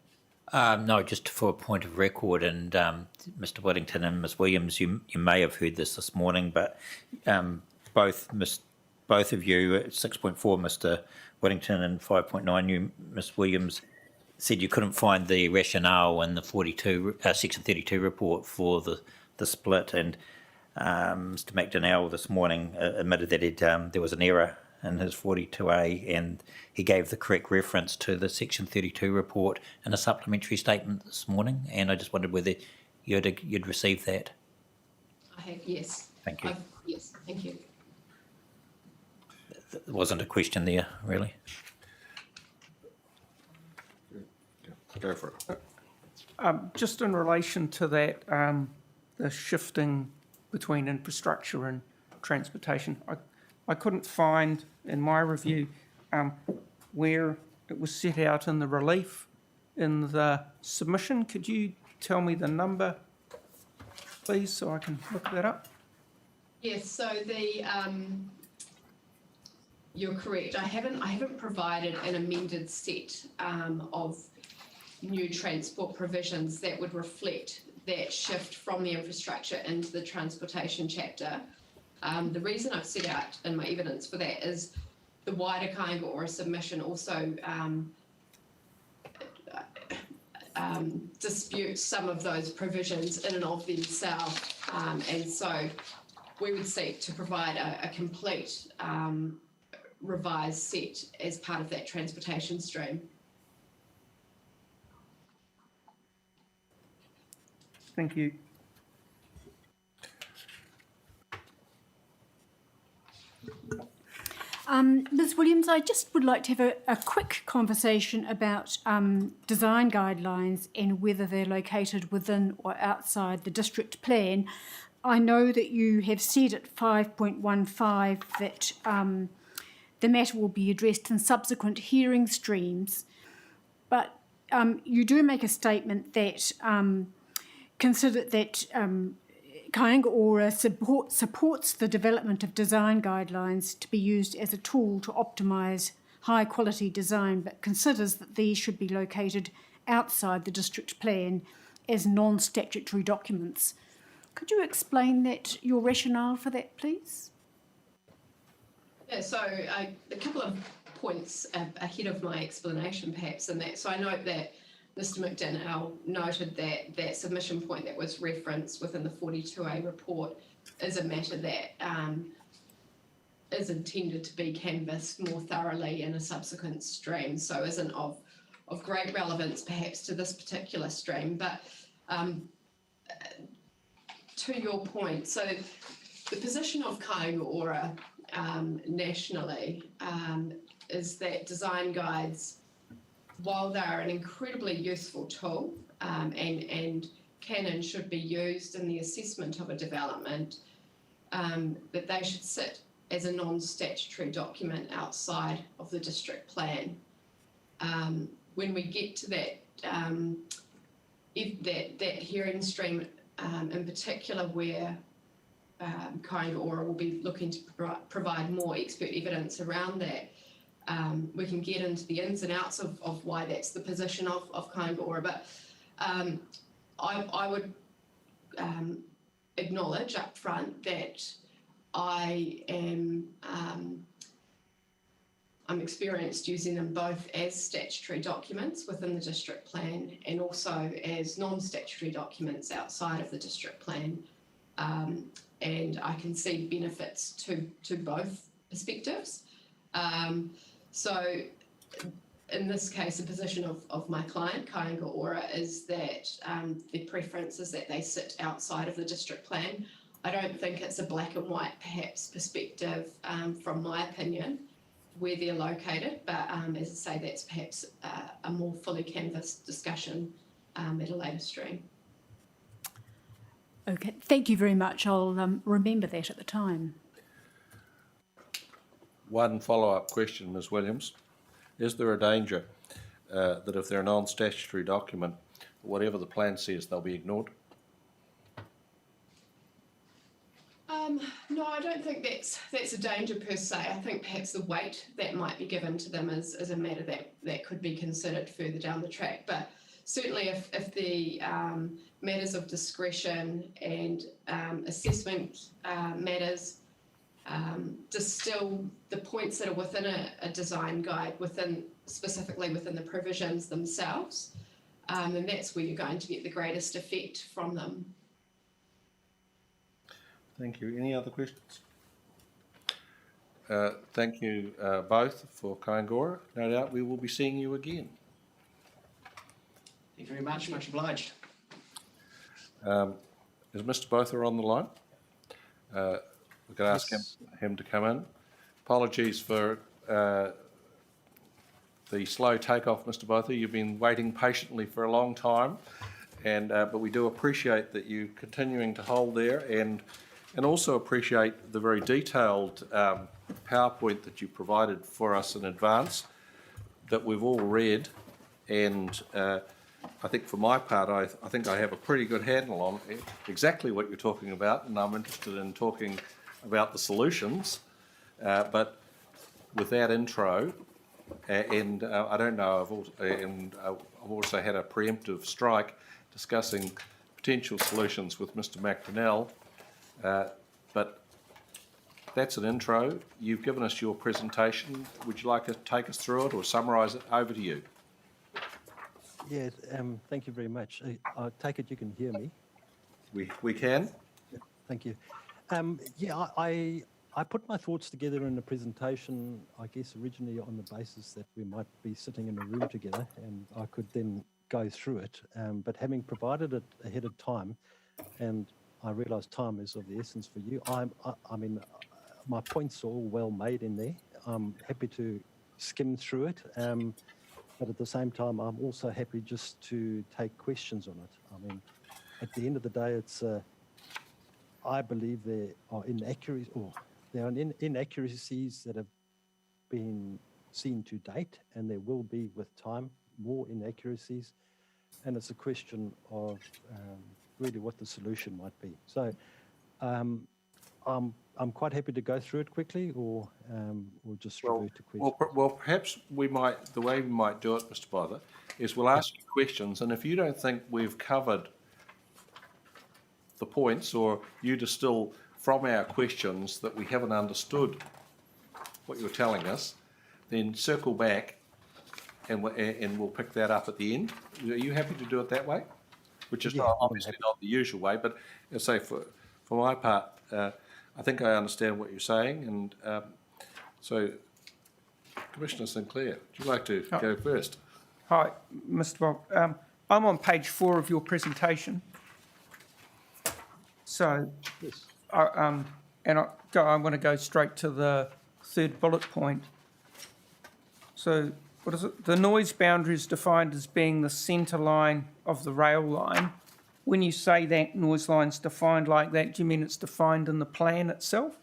No, just for a point of record, and Mr. Whittington and Ms. Williams, you may have heard this morning, but both of you at 6.4, Mr. Whittington, and 5.9, you, Ms. Williams, said you couldn't find the rationale in the Section 32 report for the split, and Mr. McDonnell this morning admitted that there was an error in his 42A, and he gave the correct reference to the Section 32 report in a supplementary statement this morning, and I just wondered whether you'd received that. I have, yes. Thank you. Yes, thank you. There wasn't a question there, really. Go for it. Just in relation to that, the shifting between infrastructure and transportation, I couldn't find in my review where it was set out in the relief in the submission. Could you tell me the number, please, so I can look that up? Yes, so you're correct. I haven't provided an amended set of new transport provisions that would reflect that shift from the infrastructure into the transportation chapter. The reason I've set out in my evidence for that is the wider Kāinga Ora submission also disputes some of those provisions in and of themselves, and so we would seek to provide a complete revised set as part of that transportation stream. Thank you. Ms. Williams, I just would like to have a quick conversation about design guidelines and whether they're located within or outside the district plan. I know that you have said at 5.15 that the matter will be addressed in subsequent hearing streams, but you do make a statement that consider that Kāinga Ora supports the development of design guidelines to be used as a tool to optimise high quality design, but considers that these should be located outside the district plan as non-statutory documents. Could you explain your rationale for that, please? Yeah, so a couple of points ahead of my explanation perhaps in that. So I note that Mr. McDonnell noted that that submission point that was referenced within the 42A report is a matter that is intended to be canvassed more thoroughly in a subsequent stream, so isn't of of great relevance perhaps to this particular stream. But to your point, so the position of Kāinga Ora nationally is that design guides, while they're an incredibly useful tool and can and should be used in the assessment of a development, that they should sit as a non-statutory document outside of the district plan. When we get to that, that hearing stream in particular, where Kāinga Ora will be looking to provide more expert evidence around that, we can get into the ins and outs of why that's the position of Kāinga Ora. But I would acknowledge up front that I'm experienced using them both as statutory documents within the district plan and also as non-statutory documents outside of the district plan. And I can see benefits to both perspectives. So in this case, the position of my client, Kāinga Ora, is that the preference is that they sit outside of the district plan. I don't think it's a black and white, perhaps, perspective from my opinion, where they're located, but as I say, that's perhaps a more fully canvassed discussion at a later stream. Okay, thank you very much. I'll remember that at the time. One follow-up question, Ms. Williams. Is there a danger that if they're a non-statutory document, whatever the plan says, they'll be ignored? No, I don't think that's a danger per se. I think perhaps the weight that might be given to them is a matter that could be considered further down the track. But certainly if the matters of discretion and assessment matters distill the points that are within a design guide, specifically within the provisions themselves, then that's where you're going to get the greatest effect from them. Thank you. Any other questions? Thank you both for Kāinga Ora. No doubt we will be seeing you again. Thank you very much. Much obliged. Is Mr. Botha on the line? We can ask him to come in. Apologies for the slow takeoff, Mr. Botha. You've been waiting patiently for a long time, but we do appreciate that you continuing to hold there, and also appreciate the very detailed PowerPoint that you provided for us in advance that we've all read, and I think for my part, I think I have a pretty good handle on exactly what you're talking about, and I'm interested in talking about the solutions. But with that intro, and I don't know, I've also had a preemptive strike discussing potential solutions with Mr. McDonnell, but that's an intro. You've given us your presentation. Would you like to take us through it or summarise it? Over to you. Yes, thank you very much. I take it you can hear me. We can. Yeah, thank you. Yeah, I put my thoughts together in a presentation, I guess originally on the basis that we might be sitting in a room together and I could then go through it. But having provided it ahead of time, and I realise time is of the essence for you, I mean, my points are all well made in there. I'm happy to skim through it. But at the same time, I'm also happy just to take questions on it. I mean, at the end of the day, it's I believe there are inaccuracies that have been seen to date, and there will be with time more inaccuracies, and it's a question of really what the solution might be. So I'm quite happy to go through it quickly, or just revert to questions. Well, perhaps the way we might do it, Mr. Botha, is we'll ask you questions, and if you don't think we've covered the points, or you distill from our questions that we haven't understood what you're telling us, then circle back, and we'll pick that up at the end. Are you happy to do it that way? Which is obviously not the usual way, but I say for my part, I think I understand what you're saying, and so Commissioner Sinclair, would you like to go first? Hi, Mr. Bob. I'm on page 4 of your presentation. So, Yes. I'm going to go straight to the third bullet point. So, what is it? The noise boundary is defined as being the centre line of the rail line. When you say that noise line's defined like that, do you mean it's defined in the plan itself,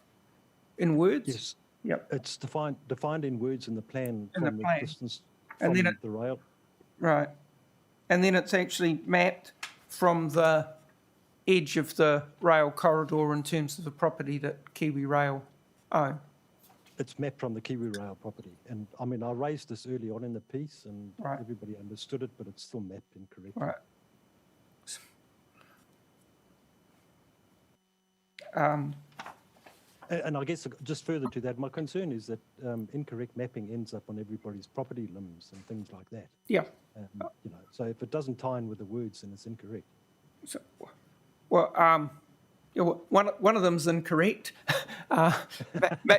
in words? Yes. Yep. It's defined in words in the plan In the from the plan. distance And from then the rail. Right. And then it's actually mapped from the edge of the rail corridor in terms of the property that Kiwi Rail own. It's mapped from the Kiwi Rail property. And I mean, I raised this early on in the piece and Right. everybody understood it, but it's still mapped incorrectly. Right. And I guess just further to that, my concern is that incorrect mapping ends up on everybody's property limbs and things like that. Yeah. You know, so if it doesn't tie in with the words, then it's incorrect. So, well, yeah, well, one of them's incorrect.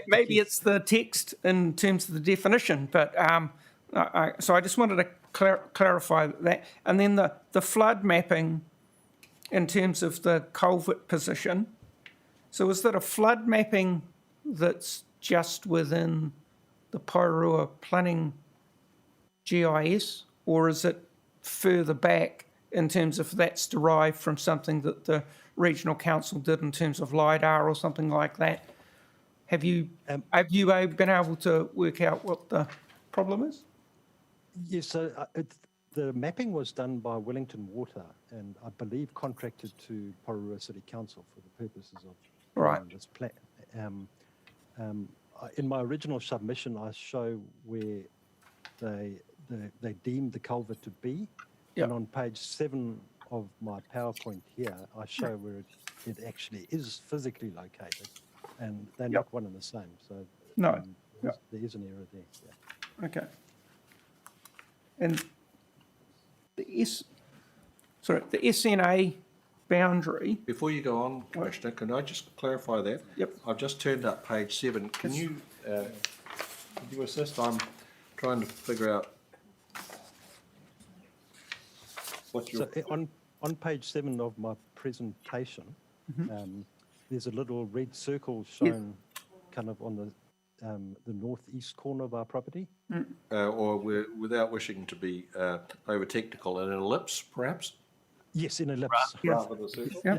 Maybe it's the text in terms of the definition, but so I just wanted to clarify that. And then the flood mapping in terms of the culvert position. So is that a flood mapping that's just within the Porirua planning GIS, or is it further back in terms of that's derived from something that the regional council did in terms of LiDAR or something like that? Have you been able to work out what the problem is? Yes, so the mapping was done by Wellington Water and I believe contracted to Porirua City Council for the purposes of this plan. In my original submission, I show where they deemed the culvert to be, and on page 7 of my PowerPoint here, I show where it actually is physically located, and they're not one and the same. So No. there is an error there. Yeah. Okay. And the SNA boundary. Before you go on, Commissioner, can I just clarify that? Yep. I've just turned up page 7. Can you assist? I'm trying to figure out what you're... So on page 7 of my presentation, there's a little red circle shown kind of on the northeast corner of our property. or without wishing to be over technical, an ellipse, perhaps? Yes, in ellipse. Rather than a circle. Yeah.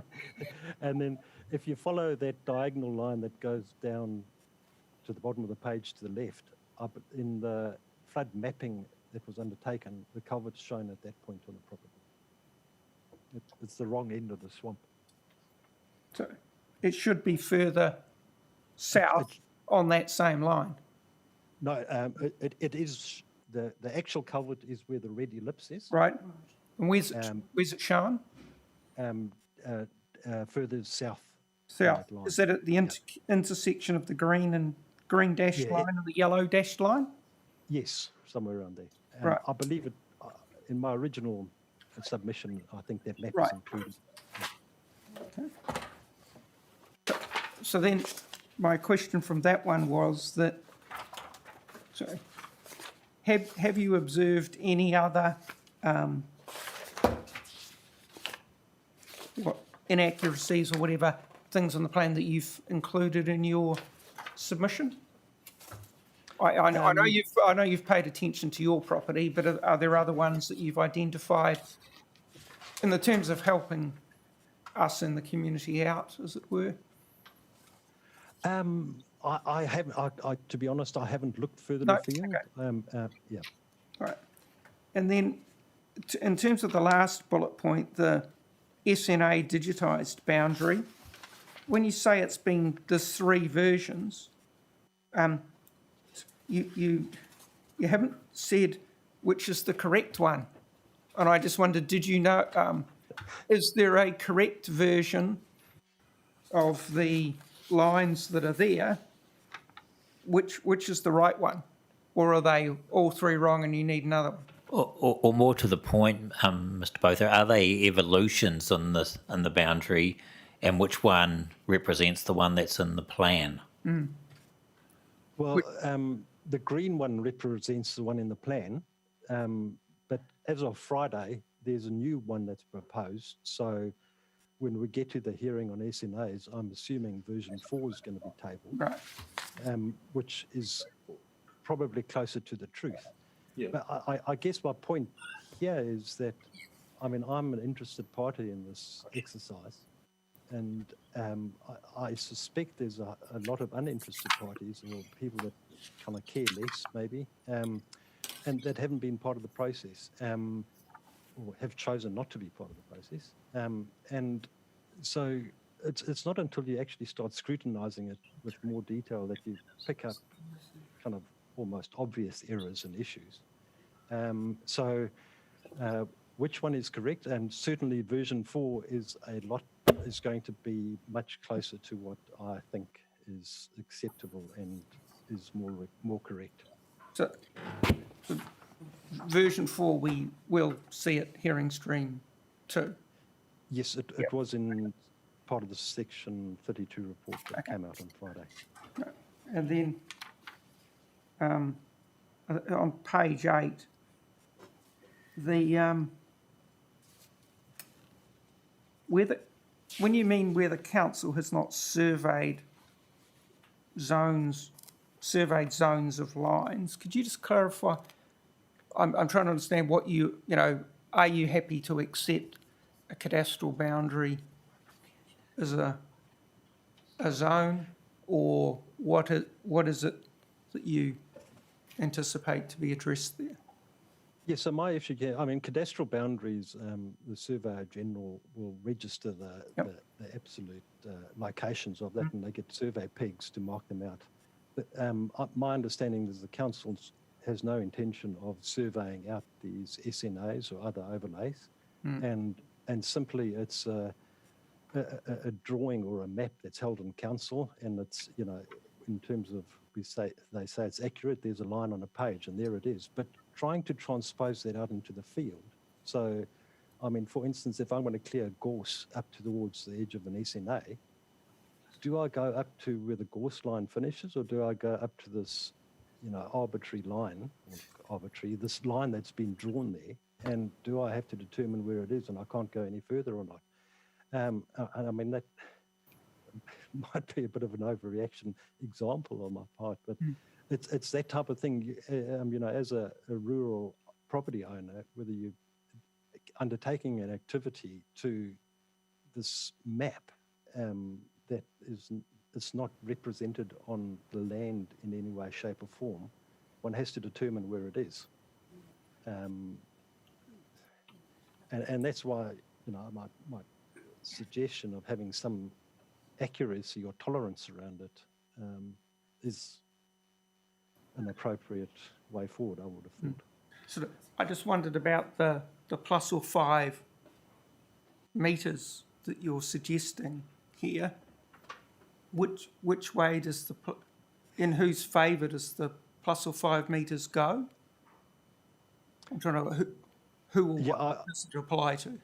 And then if you follow that diagonal line that goes down to the bottom of the page to the left, up in the flood mapping that was undertaken, the culvert's shown at that point on the property. It's the wrong end of the swamp. So it should be further south on that same line. No, it is, the actual culvert is where the red ellipse is. Right. And where's it shown? Further south. South. Is that at the intersection of the green dashed line and the yellow dashed line? Yes, somewhere around there. Right. I believe it, in my original submission, I think that map is included. Okay. So then my question from that one was that, sorry, have you observed any other inaccuracies or whatever things on the plan that you've included in your submission? I know you've paid attention to your property, but are there other ones that you've identified in the terms of helping us in the community out, as it were? I haven't. To be honest, I haven't looked further afield. Okay. Yeah. All right. And then, in terms of the last bullet point, the SNA digitised boundary, when you say it's been, there's 3 versions, you haven't said which is the correct one. And I just wondered, did you know, is there a correct version of the lines that are there? Which is the right one? Or are they all 3 wrong and you need another one? Or more to the point, Mr. Botha, are they evolutions in the boundary, and which one represents the one that's in the plan? Well, the green one represents the one in the plan. but as of Friday, there's a new one that's proposed. So when we get to the hearing on SNAs, I'm assuming version 4 is going to be tabled, right. which is probably closer to the truth. Yeah. But I guess my point here is that, I mean, I'm an interested party in this exercise, and I suspect there's a lot of uninterested parties or people that kind of care less, maybe, and that haven't been part of the process, or have chosen not to be part of the process. And so it's not until you actually start scrutinizing it with more detail that you pick up kind of almost obvious errors and issues. So which one is correct? And certainly version 4 is going to be much closer to what I think is acceptable and is more correct. So version 4, we will see it hearing stream 2. Yes, it was in part of the Section 32 report that came out on Friday. And then on page 8, when you mean where the council has not surveyed zones of lines, could you just clarify? I'm trying to understand what are you happy to accept a cadastral boundary as a zone, or what is it that you anticipate to be addressed there? Yeah, so my issue here, I mean, cadastral boundaries, the Surveyor General will register the absolute locations of that, and they get survey pegs to mark them out. But my understanding is the council has no intention of surveying out these SNAs or other overlays, and simply it's a drawing or a map that's held in council, and it's, in terms of, they say it's accurate, there's a line on a page and there it is. But trying to transpose that out into the field. So, I mean, for instance, if I'm going to clear gorse up towards the edge of an SNA, do I go up to where the gorse line finishes, or do I go up to this, arbitrary line, this line that's been drawn there, and do I have to determine where it is and I can't go any further or not? And I mean, that might be a bit of an overreaction example on my part, but it's that type of thing. As a rural property owner, whether you're undertaking an activity to this map that it's not represented on the land in any way, shape, or form, one has to determine where it is, and that's why my suggestion of having some accuracy or tolerance around it is an appropriate way forward, I would have thought. So I just wondered about the plus or 5 metres that you're suggesting here. Which way does in whose favour does the plus or 5 metres go? I'm trying to know who or what does it apply to?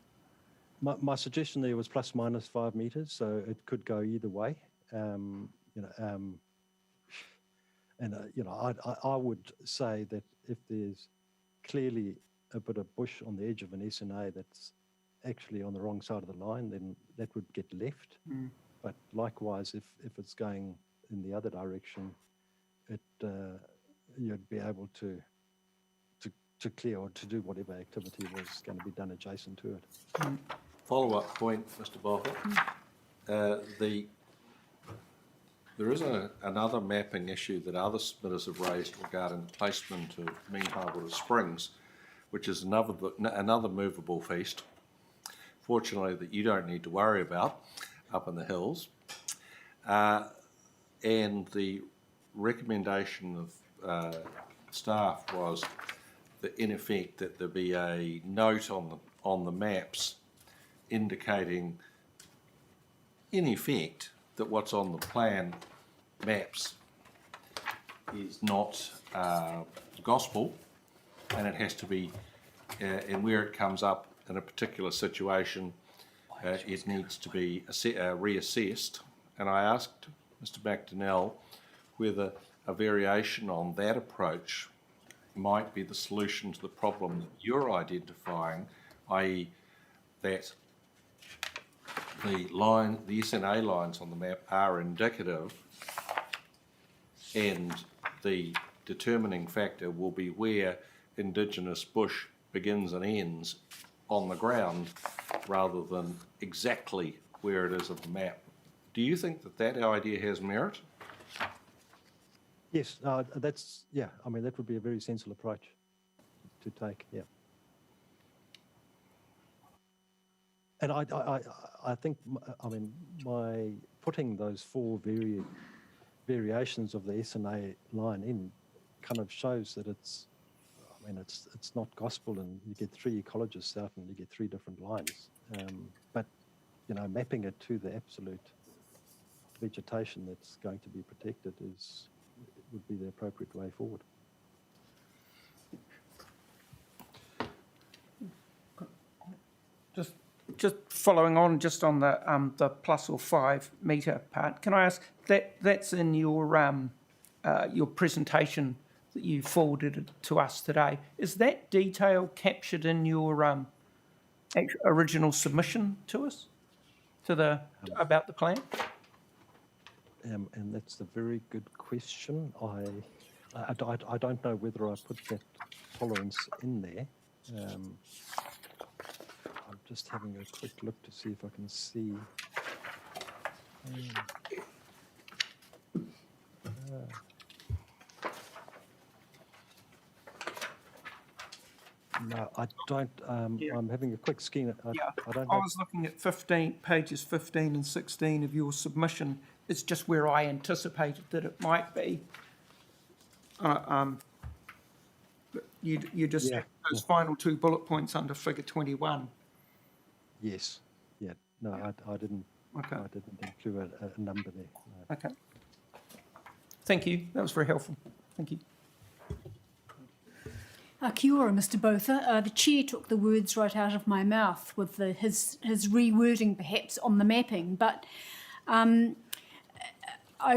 My suggestion there was plus minus 5 metres, so it could go either way. I would say that if there's clearly a bit of bush on the edge of an SNA that's actually on the wrong side of the line, then that would get left. But likewise, if it's going in the other direction, you'd be able to clear or to do whatever activity was going to be done adjacent to it. Follow-up point, Mr. Boffett. There is another mapping issue that other submitters have raised regarding the placement of Mean High Water Springs, which is another movable feast, fortunately that you don't need to worry about up in the hills. And the recommendation of staff was that, in effect, that there be a note on the maps indicating, in effect, that what's on the plan maps is not gospel, and it has to be, and where it comes up in a particular situation, it needs to be reassessed. And I asked Mr. McDonnell whether a variation on that approach might be the solution to the problem that you're identifying, i.e. that the SNA lines on the map are indicative, and the determining factor will be where Indigenous bush begins and ends on the ground rather than exactly where it is on the map. Do you think that that idea has merit? Yes, that's, yeah, I mean, that would be a very sensible approach to take, yeah. And I think, I mean, my putting those four variations of the SNA line in kind of shows that it's, I mean, it's not gospel, and you get three ecologists out and you get three different lines. But, you know, mapping it to the absolute vegetation that's going to be protected would be the appropriate way forward. Just following on, just on the plus or 5 metre part, can I ask, that's in your presentation that you forwarded to us today. Is that detail captured in your original submission to us, about the plan? And that's a very good question. I don't know whether I put that tolerance in there. I'm just having a quick look to see if I can see. No, I don't. Yeah. I'm having a quick scan. I don't. I was looking at pages 15 and 16 of your submission. It's just where I anticipated that it might be. But you just have those final 2 bullet points under figure 21. Yes. Yeah. No, I didn't. Okay. I didn't include a number there. No. Okay. Thank you. That was very helpful. Thank you. Kia ora, Mr. Botha. The Chair took the words right out of my mouth with his rewording perhaps on the mapping, but I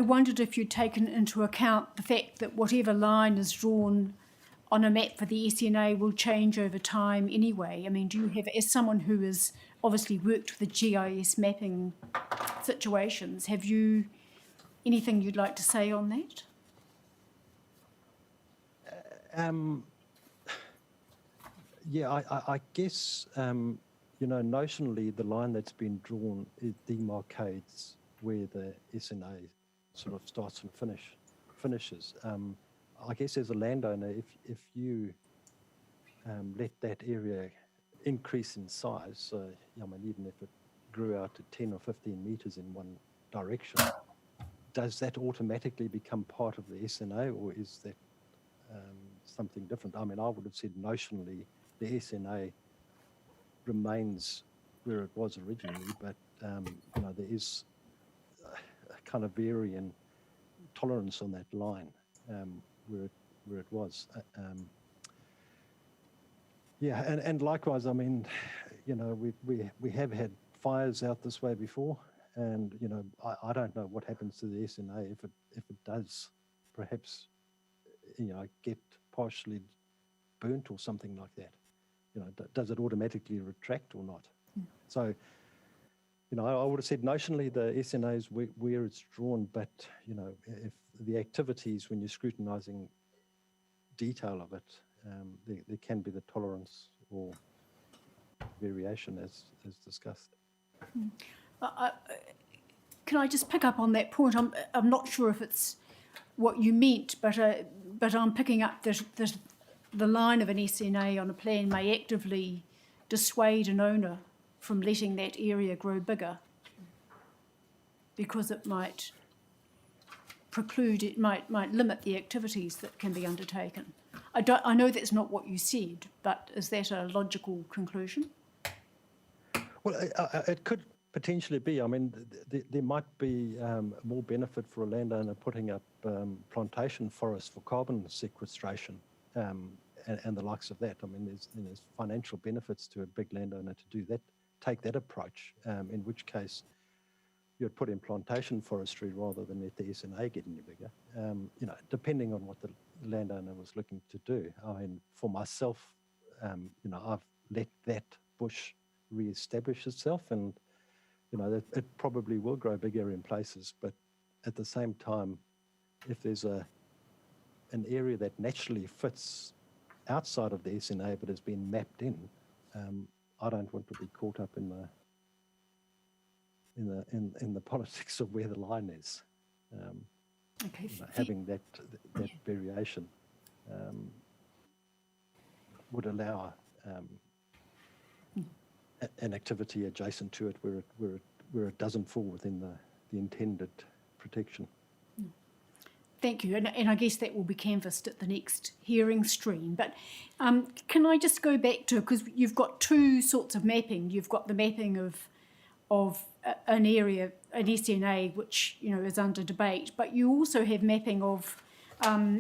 wondered if you'd taken into account the fact that whatever line is drawn on a map for the SNA will change over time anyway. I mean, do you have, as someone who has obviously worked with the GIS mapping situations, have you anything you'd like to say on that? Yeah, I guess, you know, notionally the line that's been drawn, it demarcates where the SNA sort of starts and finishes. I guess as a landowner, if you let that area increase in size, I mean, even if it grew out to 10 or 15 metres in one direction, does that automatically become part of the SNA, or is that something different? I mean, I would have said notionally the SNA remains where it was originally, but you know, there is a kind of varying tolerance on that line where it was. Yeah, and likewise, I mean, you know, we have had fires out this way before, and you know, I don't know what happens to the SNA if it does, perhaps, you know, get partially burnt or something like that. You know, does it automatically retract or not? So, you know, I would have said notionally the SNA is where it's drawn, but, you know, if the activities, when you're scrutinising detail of it, there can be the tolerance or variation as discussed. Can I just pick up on that point? I'm not sure if it's what you meant, but I'm picking up that the line of an SNA on a plan may actively dissuade an owner from letting that area grow bigger, because it might preclude, it might limit the activities that can be undertaken. I know that's not what you said, but is that a logical conclusion? Well, it could potentially be. I mean, there might be more benefit for a landowner putting up plantation forests for carbon sequestration and the likes of that. I mean, there's financial benefits to a big landowner to do that, take that approach, in which case, you'd put in plantation forestry rather than let the SNA get any bigger. You know, depending on what the landowner was looking to do. I mean, for myself, you know, I've let that bush re-establish itself, and you know, it probably will grow bigger in places. But at the same time, if there's an area that naturally fits outside of the SNA but has been mapped in, I don't want to be caught up in the politics of where the line is. Okay. You know, having that variation would allow an activity adjacent to it where it doesn't fall within the intended protection. Thank you, and I guess that will be canvassed at the next hearing stream. But can I just go back to, because you've got two sorts of mapping. You've got the mapping of an area, an SNA, which you know is under debate, but you also have mapping of.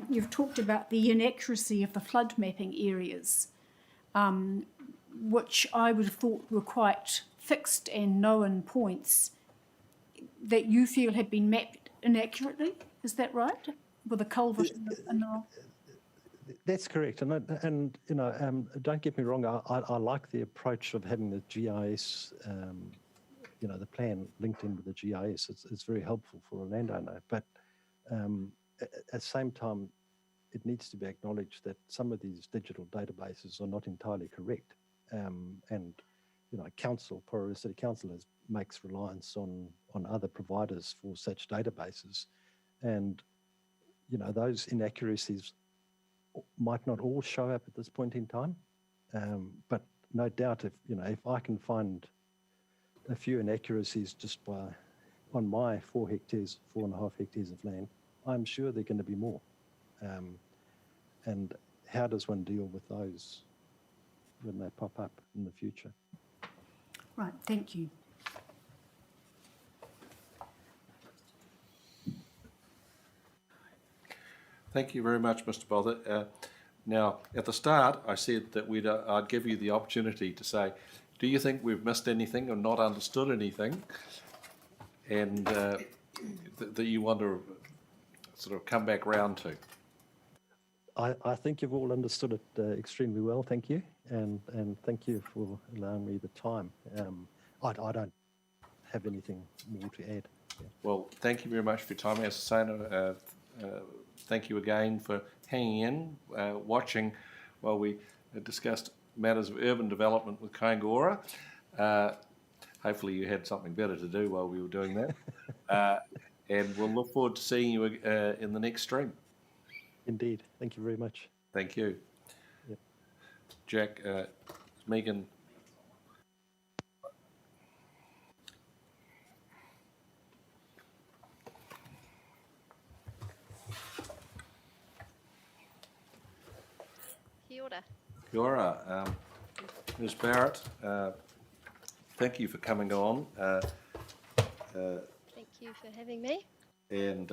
You've talked about the inaccuracy of the flood mapping areas, which I would have thought were quite fixed and known points that you feel have been mapped inaccurately. Is that right? With a culvert and all? That's correct, and you know, don't get me wrong. I like the approach of having the GIS, you know, the plan linked in with the GIS. It's very helpful for a landowner, but at the same time, it needs to be acknowledged that some of these digital databases are not entirely correct, and you know, Porirua City Council makes reliance on other providers for such databases. And, you know, those inaccuracies might not all show up at this point in time, but no doubt if I can find a few inaccuracies just on my 4.5 hectares of land, I'm sure there are going to be more. And how does one deal with those when they pop up in the future? Right, thank you. Thank you very much, Mr. Bothert. Now, at the start, I said that I'd give you the opportunity to say, do you think we've missed anything or not understood anything? And that you want to sort of come back round to. I think you've all understood it extremely well, thank you. And thank you for allowing me the time. I don't have anything more to add. Yeah. Well, thank you very much for your time, Asasana. Thank you again for hanging in, watching while we discussed matters of urban development with Kaingora. Hopefully you had something better to do while we were doing that. And we'll look forward to seeing you in the next stream. Indeed. Thank you very much. Thank you. Yep. Jack, Megan. Kia ora. Kia ora. Ms. Barrett, thank you for coming on. Thank you for having me. And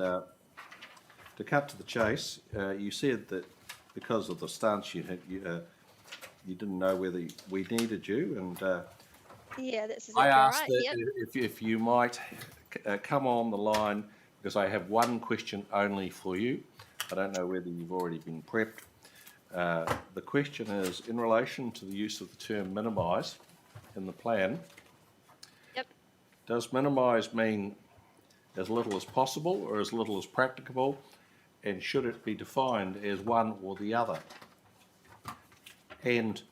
to cut to the chase, you said that because of the stance you had, you didn't know whether we needed you, and Yeah, that's I exactly asked right. that Yep. if you might come on the line, because I have one question only for you. I don't know whether you've already been prepped. The question is in relation to the use of the term minimise in the plan. Yep. Does minimise mean as little as possible or as little as practicable, and should it be defined as one or the other? And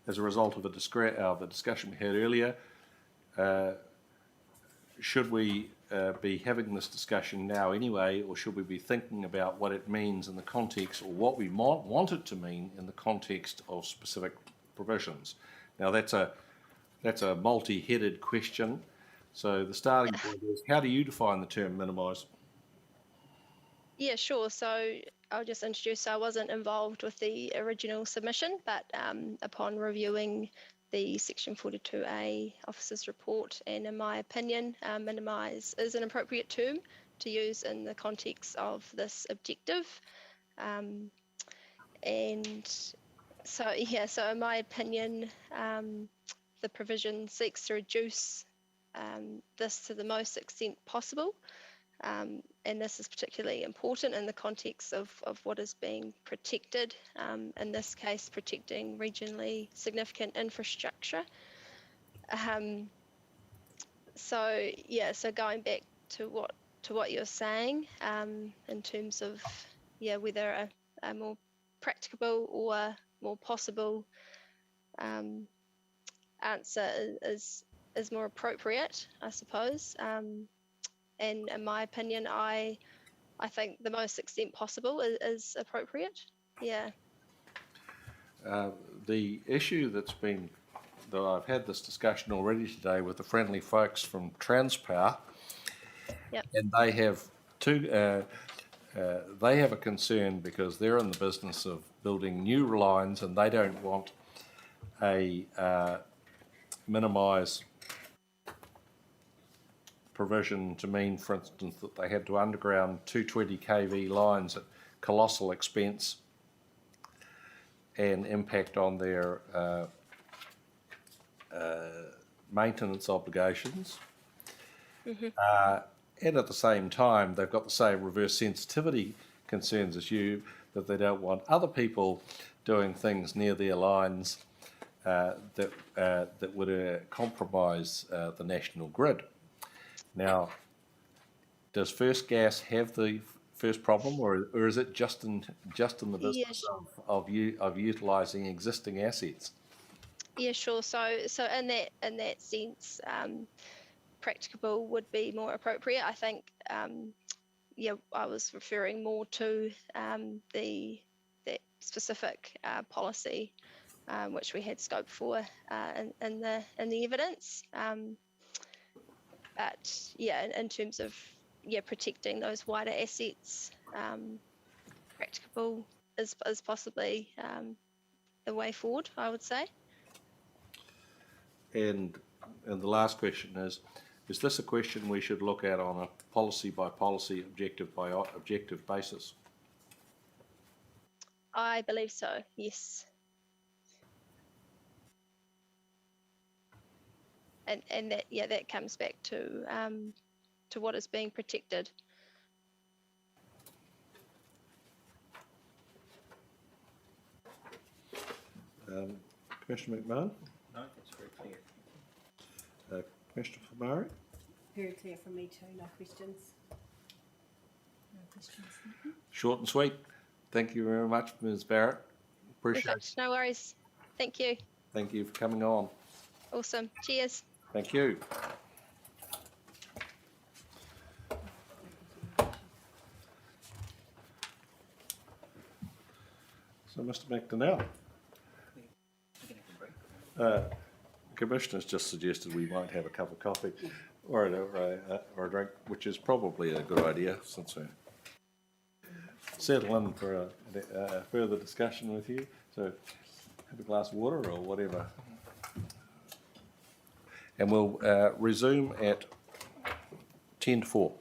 as a result of the discussion we had earlier, should we be having this discussion now anyway, or should we be thinking about what it means in the context, or what we might want it to mean in the context of specific provisions? Now that's a multi-headed question. So the starting point is, how do you define the term minimise? Yeah, sure. So I'll just introduce, so I wasn't involved with the original submission, but upon reviewing the Section 42A officer's report, and in my opinion, minimise is an appropriate term to use in the context of this objective. And so, yeah, so in my opinion, the provision seeks to reduce this to the most extent possible. And this is particularly important in the context of what is being protected, in this case, protecting regionally significant infrastructure. So going back to what you're saying, in terms of whether a more practicable or more possible answer is more appropriate, I suppose. And in my opinion, I think the most extent possible is appropriate. Yeah. The issue that I've had this discussion already today with the friendly folks from Transpower, yep. And they have they have a concern because they're in the business of building new lines, and they don't want a minimise provision to mean, for instance, that they had to underground 220 kV lines at colossal expense and impact on their maintenance obligations. Mm-hmm. And at the same time, they've got the same reverse sensitivity concerns as you, that they don't want other people doing things near their lines that would compromise the national grid. Now, does First Gas have the first problem, or is it just in the business of utilising existing assets? Yeah, sure. So in that sense, practicable would be more appropriate. I think, I was referring more to that specific policy, which we had scope for in the evidence. But in terms of protecting those wider assets, practicable is possibly the way forward, I would say. And the last question is this a question we should look at on a policy by policy, objective by objective basis? I believe so, yes. And that comes back to what is being protected. Commissioner McMahon? No, that's very clear. Commissioner Famari? Very clear from me too, no questions. No questions. Short and sweet. Thank you very much, Ms. Barrett. Appreciate it. Perfect. No worries. Thank you. Thank you for coming on. Awesome. Cheers. Thank you. So, Mr. McDonnell, Commissioner's just suggested we might have a cup of coffee or a drink, which is probably a good idea since we're settle in for a further discussion with you. So have a glass of water or whatever. And we'll resume at 10 to 4.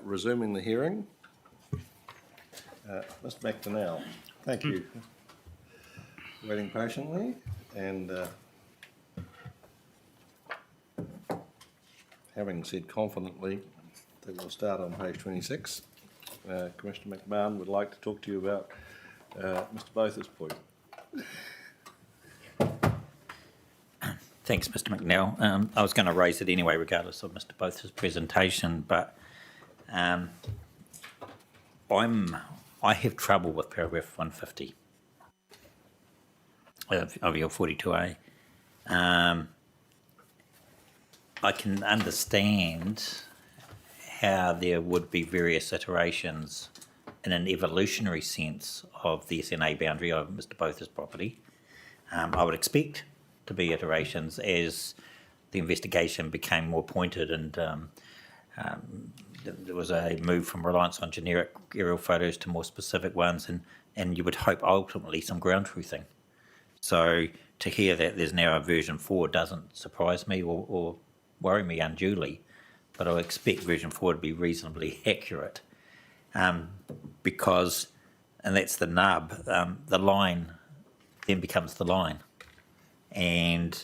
Resuming the hearing. Mr. McDonnell, thank you. Waiting patiently, and having said confidently that we'll start on page 26, Commissioner McMahon would like to talk to you about Mr. Botha's point. Thanks, Mr. McNeil. I was going to raise it anyway, regardless of Mr. Botha's presentation, but I have trouble with paragraph 150 of your 42A. I can understand how there would be various iterations in an evolutionary sense of the SNA boundary of Mr. Botha's property. I would expect to be iterations as the investigation became more pointed and there was a move from reliance on generic aerial photos to more specific ones, and you would hope ultimately some ground truthing. So to hear that there's now a version 4 doesn't surprise me or worry me unduly, but I expect version 4 to be reasonably accurate because, and that's the nub, the line then becomes the line. And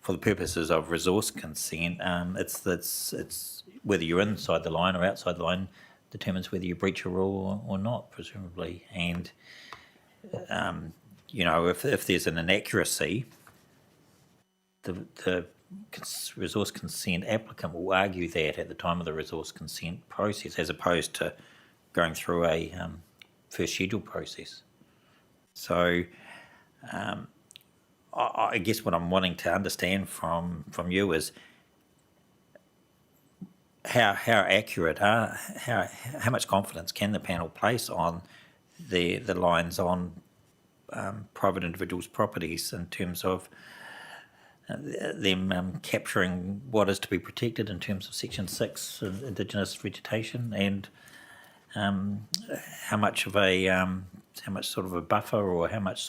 for the purposes of resource consent, it's whether you're inside the line or outside the line determines whether you breach a rule or not, presumably. And you know, if there's an inaccuracy, the resource consent applicant will argue that at the time of the resource consent process, as opposed to going through a first schedule process. So I guess what I'm wanting to understand from you is how accurate how much confidence can the panel place on the lines on private individuals' properties in terms of them capturing what is to be protected in terms of Section 6 of Indigenous vegetation, and how much sort of a buffer, or how much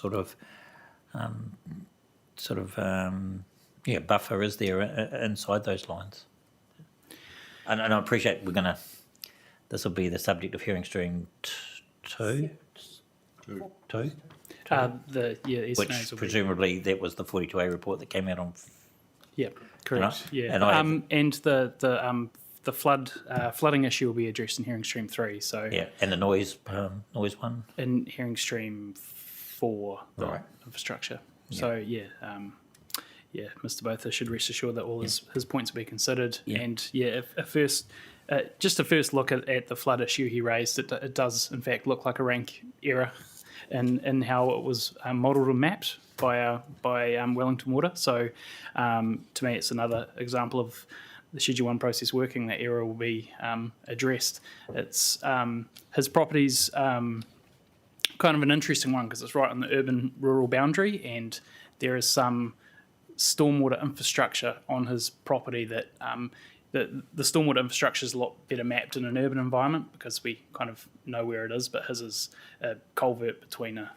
buffer is there inside those lines? And I appreciate this will be the subject of hearing stream 2? Two? Which presumably that was the 42A report that came out on. Yeah, correct. And the flooding issue will be addressed in hearing stream 3. So yeah, and the noise one in hearing stream 4, the right. infrastructure. Yeah. So Mr. Botha should rest assured that all his points will be considered. Yeah. And just a first look at the flood issue he raised, it does in fact look like a rank error in how it was modelled and mapped by Wellington Water. So to me, it's another example of the Schedule 1 process working. That error will be addressed. It's his property's kind of an interesting one because it's right on the urban-rural boundary, and there is some stormwater infrastructure on his property that the stormwater infrastructure is a lot better mapped in an urban environment because we kind of know where it is, but his is a culvert between a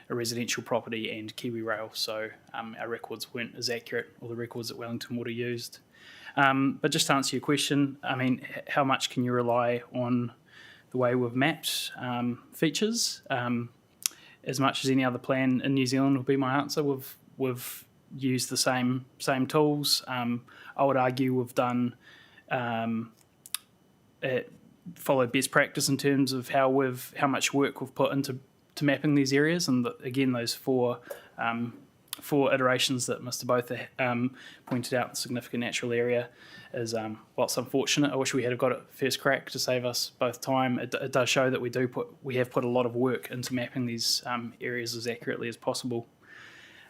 residential property and Kiwi Rail, so our records weren't as accurate, or the records that Wellington Water used. But just to answer your question, I mean, how much can you rely on the way we've mapped features? As much as any other plan in New Zealand would be my answer. We've used the same tools. I would argue we've done followed best practice in terms of how much work we've put into mapping these areas, and again those four iterations that Mr. Botha pointed out, the significant natural area is whilst unfortunate. I wish we had got it first crack to save us both time. It does show that we have put a lot of work into mapping these areas as accurately as possible.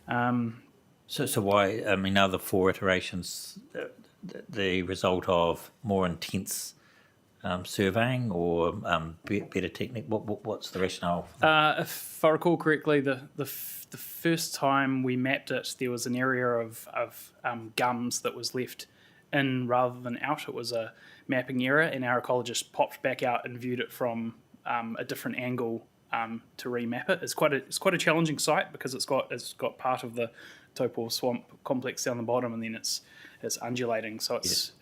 So why, I mean, are the 4 iterations the result of more intense surveying or better technique? What's the rationale? If I recall correctly, the first time we mapped it, there was an area of gums that was left in rather than out. It was a mapping error, and our ecologist popped back out and viewed it from a different angle to remap it. It's quite a challenging site because it's got part of the topal swamp complex down the bottom, and then it's undulating. So it's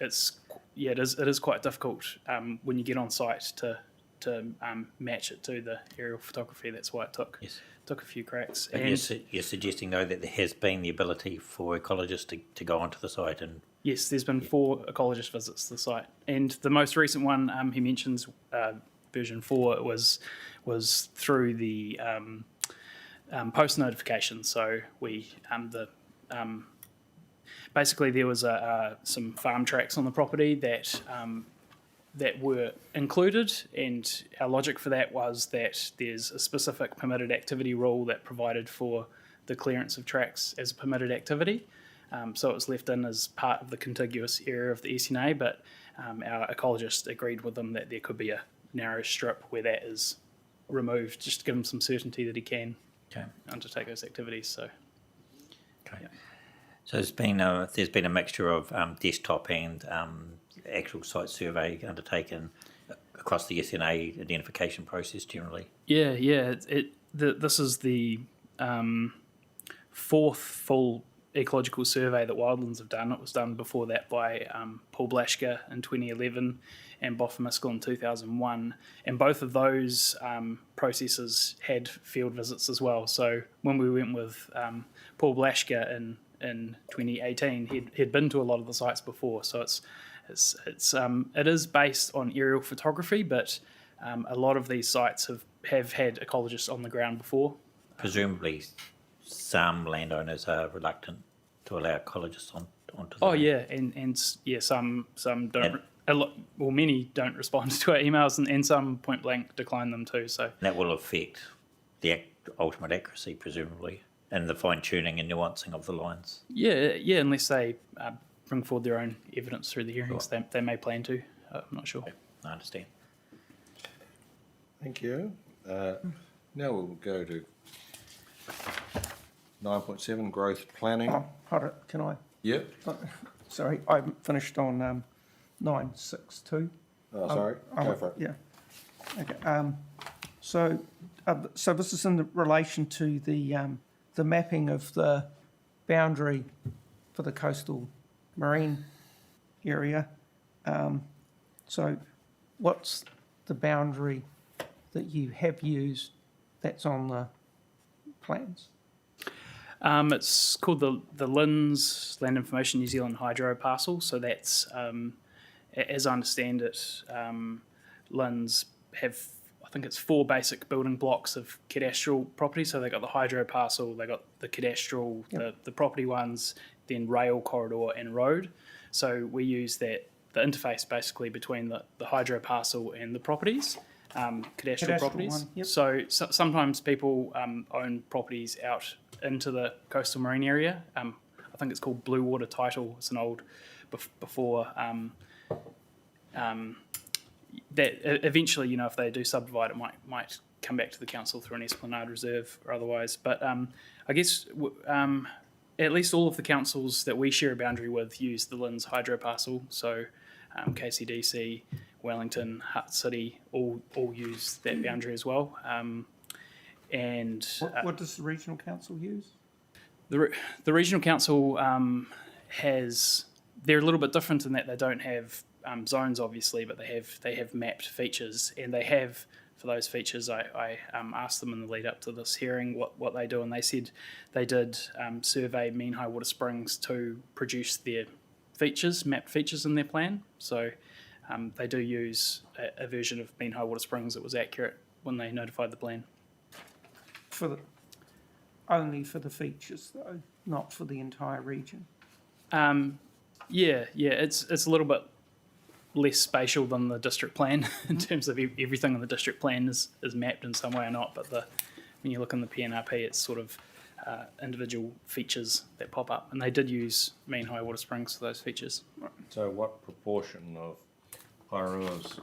yeah, it is quite difficult when you get on site to match it to the aerial photography. That's why it took a few cracks. But you're suggesting, though, that there has been the ability for ecologists to go onto the site and... Yes, there's been 4 ecologist visits to the site, and the most recent one he mentions, version 4, was through the post notification. So we basically there was some farm tracks on the property that were included, and our logic for that was that there's a specific permitted activity rule that provided for the clearance of tracks as a permitted activity. So it was left in as part of the contiguous area of the SNA, but our ecologist agreed with them that there could be a narrow strip where that is removed, just to give him some certainty that he can undertake those activities. So, yeah. So there's been a mixture of desktop and actual site survey undertaken across the SNA identification process generally. Yeah. This is the 4th full ecological survey that Wildlands have done. It was done before that by Paul Blaschke in 2011 and Boffin-Miskell in 2001, and both of those processes had field visits as well. So when we went with Paul Blaschke in 2018, he'd been to a lot of the sites before. So it is based on aerial photography, but a lot of these sites have had ecologists on the ground before. Presumably, some landowners are reluctant to allow ecologists onto the... Oh yeah, and yeah, some don't. Many don't respond to our emails, and some point blank decline them too. So that will affect the ultimate accuracy, presumably, and the fine tuning and nuancing of the lines. Yeah, unless they bring forward their own evidence through the hearings, they may plan to. I'm not sure. I understand. Thank you. Now we'll go to 9.7, growth planning. Oh, hold it, can I? Yep. Sorry, I finished on 9.6.2. Oh, sorry. Go for it. Yeah. Okay. So this is in relation to the mapping of the boundary for the coastal marine area. So what's the boundary that you have used that's on the plans? It's called the LINZ, Land Information New Zealand Hydro Parcel. So that's, as I understand it, LINZ have, I think it's 4 basic building blocks of cadastral property. So they got the hydro parcel, they got the cadastral, the property ones, then rail, corridor, and road. So we use the interface basically between the hydro parcel and the properties. Cadastral properties. So sometimes people own properties out into the coastal marine area. I think it's called Blue Water Title. It's an old before that eventually, if they do subdivide, it might come back to the council through an esplanade reserve or otherwise. But I guess at least all of the councils that we share a boundary with use the LINZ hydro parcel. So KCDC, Wellington, Hutt City all use that boundary as well. And what does the regional council use? The regional council they're a little bit different in that they don't have zones, obviously, but they have mapped features, and they have, for those features, I asked them in the lead up to this hearing what they do, and they said they did survey mean high water springs to produce their mapped features in their plan. So they do use a version of mean high water springs that was accurate when they notified the plan. Only for the features, though, not for the entire region. Yeah, it's a little bit less spatial than the district plan in terms of everything in the district plan is mapped in some way or not. But when you look in the PNRP, it's sort of individual features that pop up, and they did use mean high water springs for those features. So what proportion of Poirua's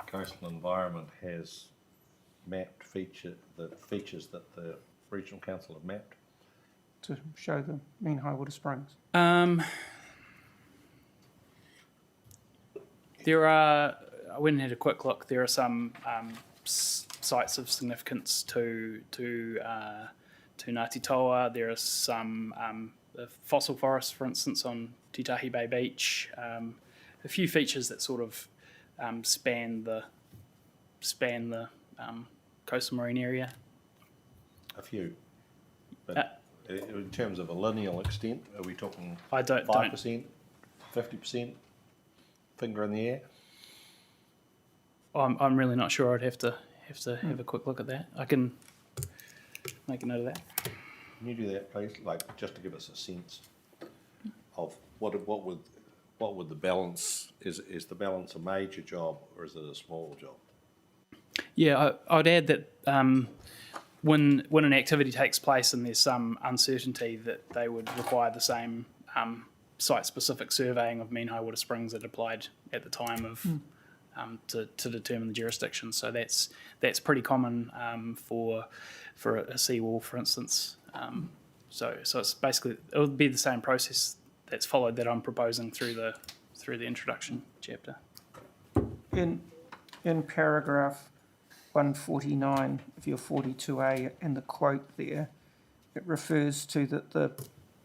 coastal environment has mapped features that the regional council have mapped? To show the mean high water springs? There are, I went and had a quick look, there are some sites of significance to Ngāti Toa. There are some fossil forests, for instance, on Titahi Bay Beach. few features that sort of span the coastal marine area. A few. But in terms of a lineal extent, are we talking I don't 5%, 50%, finger in the air? I'm really not sure. I'd have to have a quick look at that. I can make a note of that. Can you do that, please? Like, just to give us a sense of what would the balance is the balance a major job or is it a small job? Yeah, I'd add that when an activity takes place and there's some uncertainty, that they would require the same site-specific surveying of mean high water springs that applied at the time of to determine the jurisdiction. So that's pretty common for a seawall, for instance. So it's basically, it would be the same process that's followed that I'm proposing through the introduction chapter. In paragraph 149 of your 42A and the quote there, it refers to that the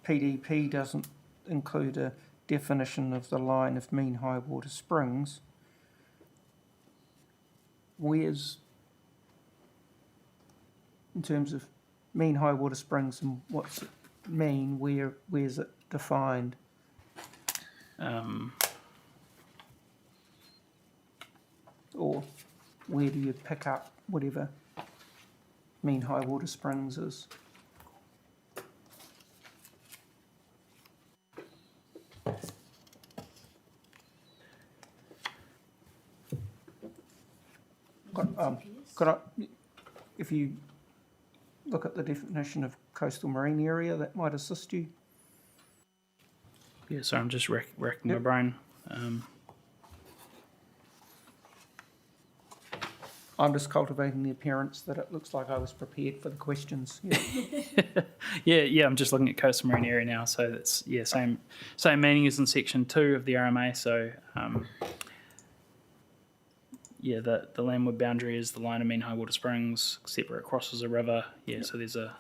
PDP doesn't include a definition of the line of mean high water springs. Where's, in terms of mean high water springs and what's it mean, where's it defined? Or where do you pick up whatever mean high water springs is? If you look at the definition of coastal marine area, that might assist you. Yeah, so I'm just racking my brain. I'm just cultivating the appearance that it looks like I was prepared for the questions. Yeah. Yeah, I'm just looking at coastal marine area now. So that's same meaning as in section 2 of the RMA. So the landward boundary is the line of mean high water springs, except where it crosses a river. Yeah, so there's a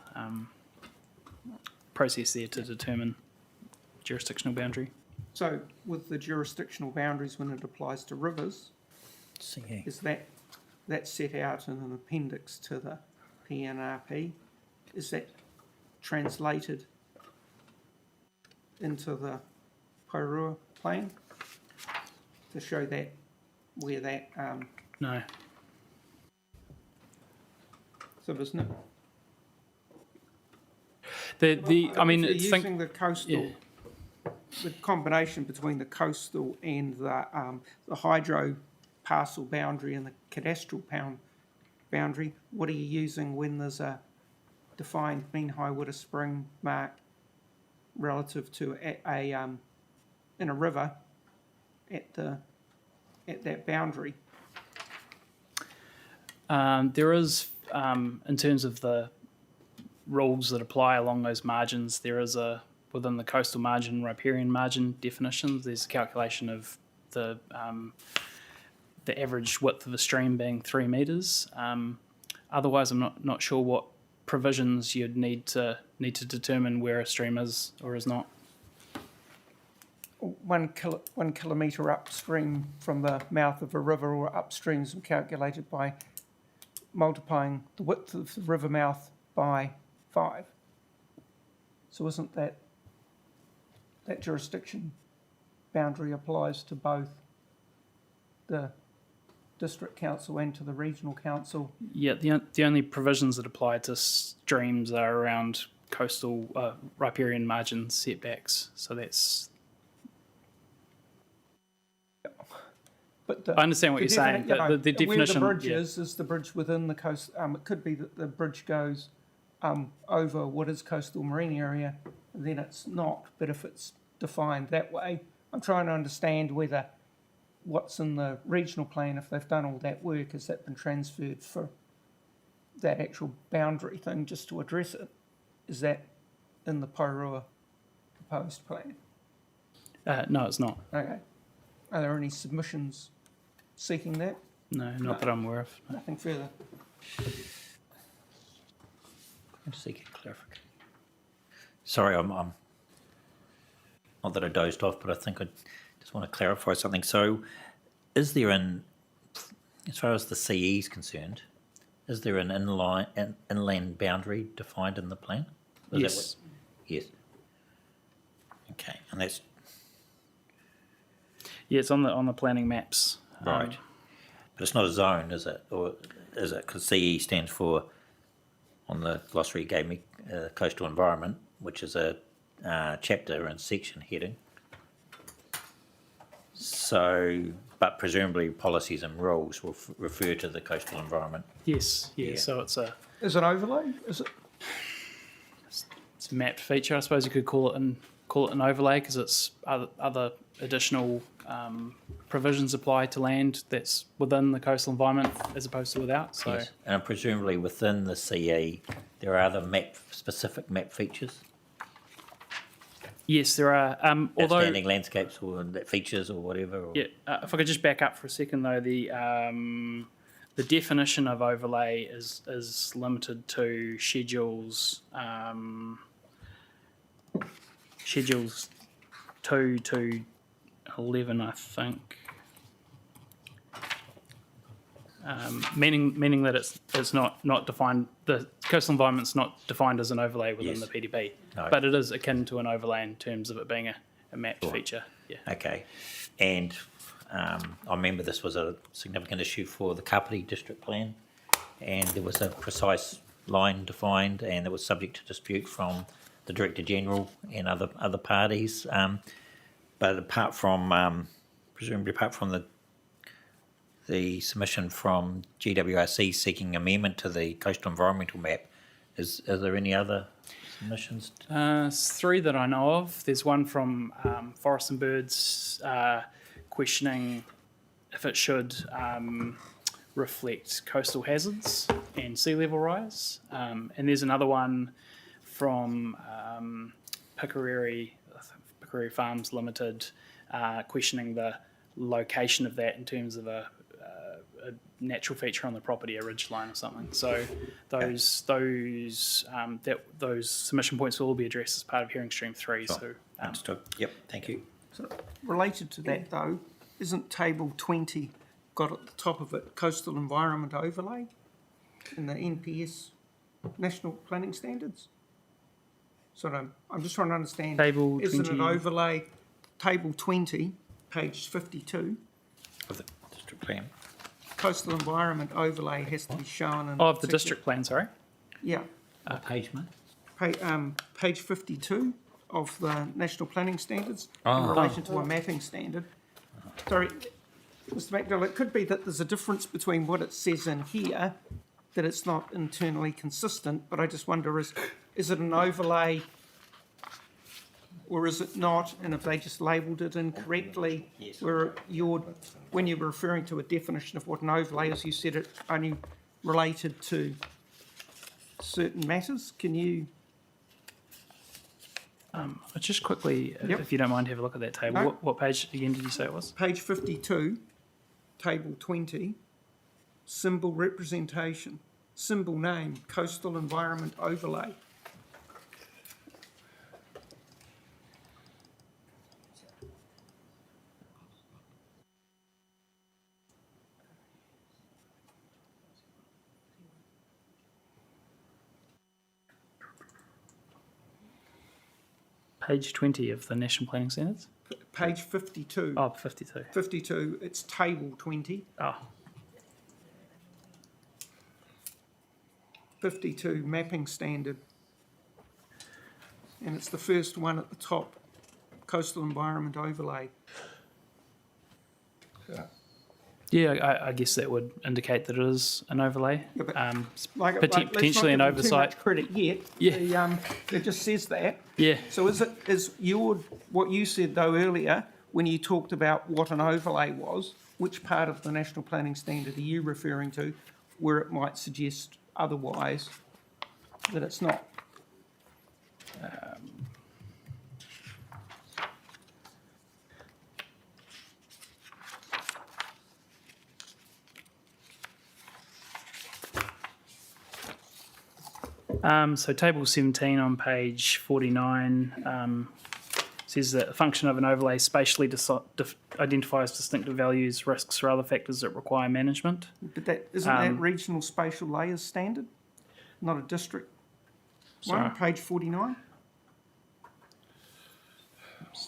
process there to determine jurisdictional boundary. So with the jurisdictional boundaries when it applies to rivers, is that's set out in an appendix to the PNRP? Is that translated into the Porirua plan to show that where that No. So isn't it? Using the coastal, the combination between the coastal and the hydro parcel boundary and the cadastral boundary, what are you using when there's a defined mean high water spring mark relative to in a river at that boundary? There is, in terms of the rules that apply along those margins, there is within the coastal margin, riparian margin definitions, there's a calculation of the average width of a stream being 3 metres. Otherwise, I'm not sure what provisions you'd need to determine where a stream is or is not. 1 kilometre upstream from the mouth of a river or upstream is calculated by multiplying the width of the river mouth by 5. So isn't that jurisdiction boundary applies to both the district council and to the regional council? Yeah, the only provisions that apply to streams are around coastal riparian margin setbacks. So that's. But I understand what you're saying, but the definition. Where the bridge is the bridge within the coast. It could be that the bridge goes over what is coastal marine area, and then it's not. But if it's defined that way, I'm trying to understand whether what's in the regional plan, if they've done all that work, has that been transferred for that actual boundary thing just to address it? Is that in the Porirua proposed plan? No, it's not. Okay. Are there any submissions seeking that? No, not that I'm aware of. No. Nothing further. I'm seeking clarification. Sorry, I'm not that I dozed off, but I think I just want to clarify something. So is there as far as the CE is concerned, is there an inland boundary defined in the plan? Is Yes. Yes. Okay, and that's Yeah, it's on the planning maps. right. But it's not a zone, is it? Or is it? Because CE stands for, on the glossary it gave me, coastal environment, which is a chapter and section heading. So, but presumably policies and rules will refer to the coastal environment. Yes. Yeah. Yeah. So it's Is it overlay? Is it? it's a mapped feature, I suppose you could call it an overlay, because it's other additional provisions apply to land that's within the coastal environment as opposed to without. So Yes. And presumably within the CE, there are other specific map features, yes, there are. Although outstanding landscapes or features or whatever. Or... yeah, if I could just back up for a second though, the definition of overlay is limited to schedules. Schedules 2 to 11, I think. Meaning that it's not defined. The coastal environment's not defined as an overlay within the PDP, No. but it is akin to an overlay in terms of it being a mapped feature. Yeah. Okay, and I remember this was a significant issue for the Kapiti district plan, and there was a precise line defined, and it was subject to dispute from the Director General and other parties. But apart from presumably apart from the submission from GWRC seeking amendment to the coastal environmental map, is there any other submissions? Three that I know of. There's one from Forest and Birds questioning if it should reflect coastal hazards and sea level rise. And there's another one from Pikariri Farms Limited questioning the location of that in terms of a natural feature on the property, a ridge line or something. So those submission points will all be addressed as part of hearing stream 3. Sure. So Understood. Yep, thank you. So related to that though, isn't table 20 got at the top of it coastal environment overlay in the NPS National Planning Standards? So I'm just trying to understand. Table isn't 20. it overlay table 20, page 52? Of the district plan. Coastal environment overlay has to be shown in. of the district plan, sorry. Yeah. What page, mate? Page 52 of the National Planning Standards in Oh. relation to a mapping standard. Sorry, Mr. McDowell, it could be that there's a difference between what it says in here, that it's not internally consistent, but I just wonder, is it an overlay or is it not? And if they just labelled it incorrectly, Yes. where when you were referring to a definition of what an overlay is, you said it only related to certain matters. Can you? Just quickly, Yep. if you don't mind, have a look at that table. No. What page again did you say it was? Page 52, table 20, symbol representation, symbol name, coastal environment overlay. Page 20 of the National Planning Standards? Page 52. Oh, 52. 52, it's table 20. Oh. 52, mapping standard. And it's the first one at the top, coastal environment overlay. Yeah, I guess that would indicate that it is an overlay. Yeah, but Potentially let's not an give them oversight. Too much credit yet. Yeah. It just says that. Yeah. So is what you said though earlier when you talked about what an overlay was? Which part of the National Planning Standard are you referring to, where it might suggest otherwise that it's not? So table 17 on page 49 says that the function of an overlay spatially identifies distinctive values, risks, or other factors that require management. But isn't that regional spatial layers standard, not a district one, page 49?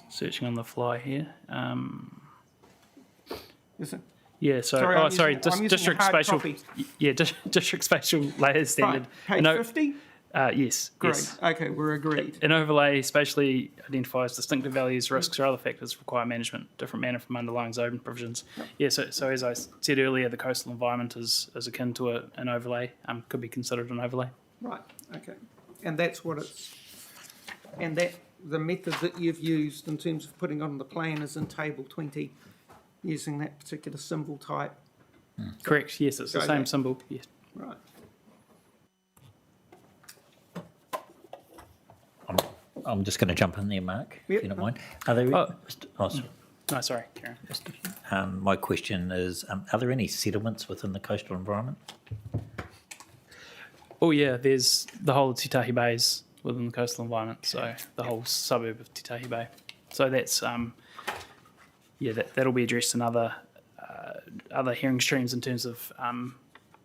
Searching on the fly here. Is it? Yeah, so Sorry, I'm using district a hard spatial. copy. Yeah, district spatial layers standard. Right, page 50? Yes. Great. Yes. Okay, we're agreed. An overlay spatially identifies distinctive values, risks, or other factors that require management, different manner from underlying zone provisions. Yeah, so as I said earlier, the coastal environment is akin to an overlay, could be considered an overlay. Right, okay. And that's what it's, and that the method that you've used in terms of putting on the plan is in table 20, using that particular symbol type. Correct, yes, it's the same symbol, yes. Right. I'm just going to jump in there, Mark, Yep. if you don't mind. Are there? Sorry. No, sorry, Karen. My question is: are there any settlements within the coastal environment? Oh yeah, there's the whole of Te Tahi Bay's within the coastal environment, so the whole suburb of Te Tahi Bay. So that's that'll be addressed in other hearing streams in terms of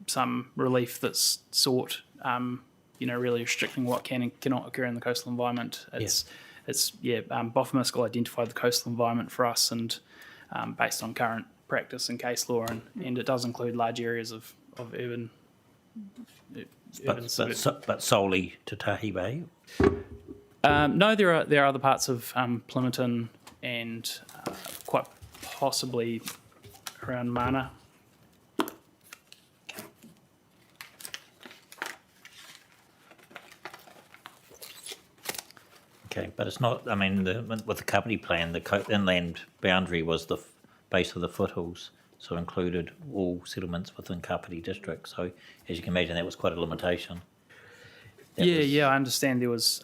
some relief that's sought. Really restricting what can and cannot occur in the coastal environment. Boffimus will identify the coastal environment for us, and based on current practice and case law, and it does include large areas of urban. But solely Te Tahi Bay. No, there are other parts of Plimerton and quite possibly around Mana. Okay, but it's not. I mean, with the company plan, the inland boundary was the base of the foothills, so included all settlements within Kapiti district. So, as you can imagine, that was quite a limitation. I understand there was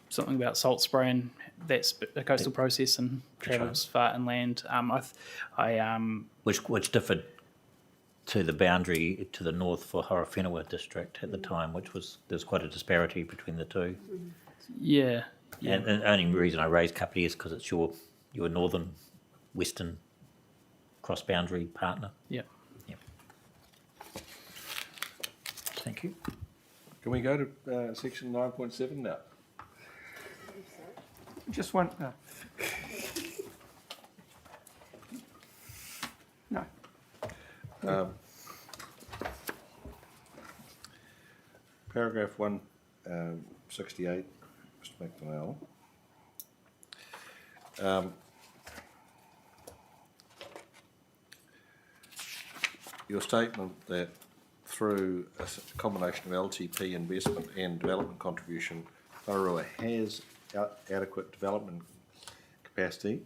something about salt spray, and that's a coastal process and travels far inland. Which differed to the boundary to the north for Horowhenua district at the time, there's quite a disparity between the two. Yeah. And the only reason I raised Kapiti is because it's your northern western cross boundary partner. Yeah. Thank you. Can we go to section 9.7 now? Just one. No. Paragraph 168, Mr. McDonnell. Your statement that through a combination of LTP investment and development contribution, Porirua has adequate development capacity.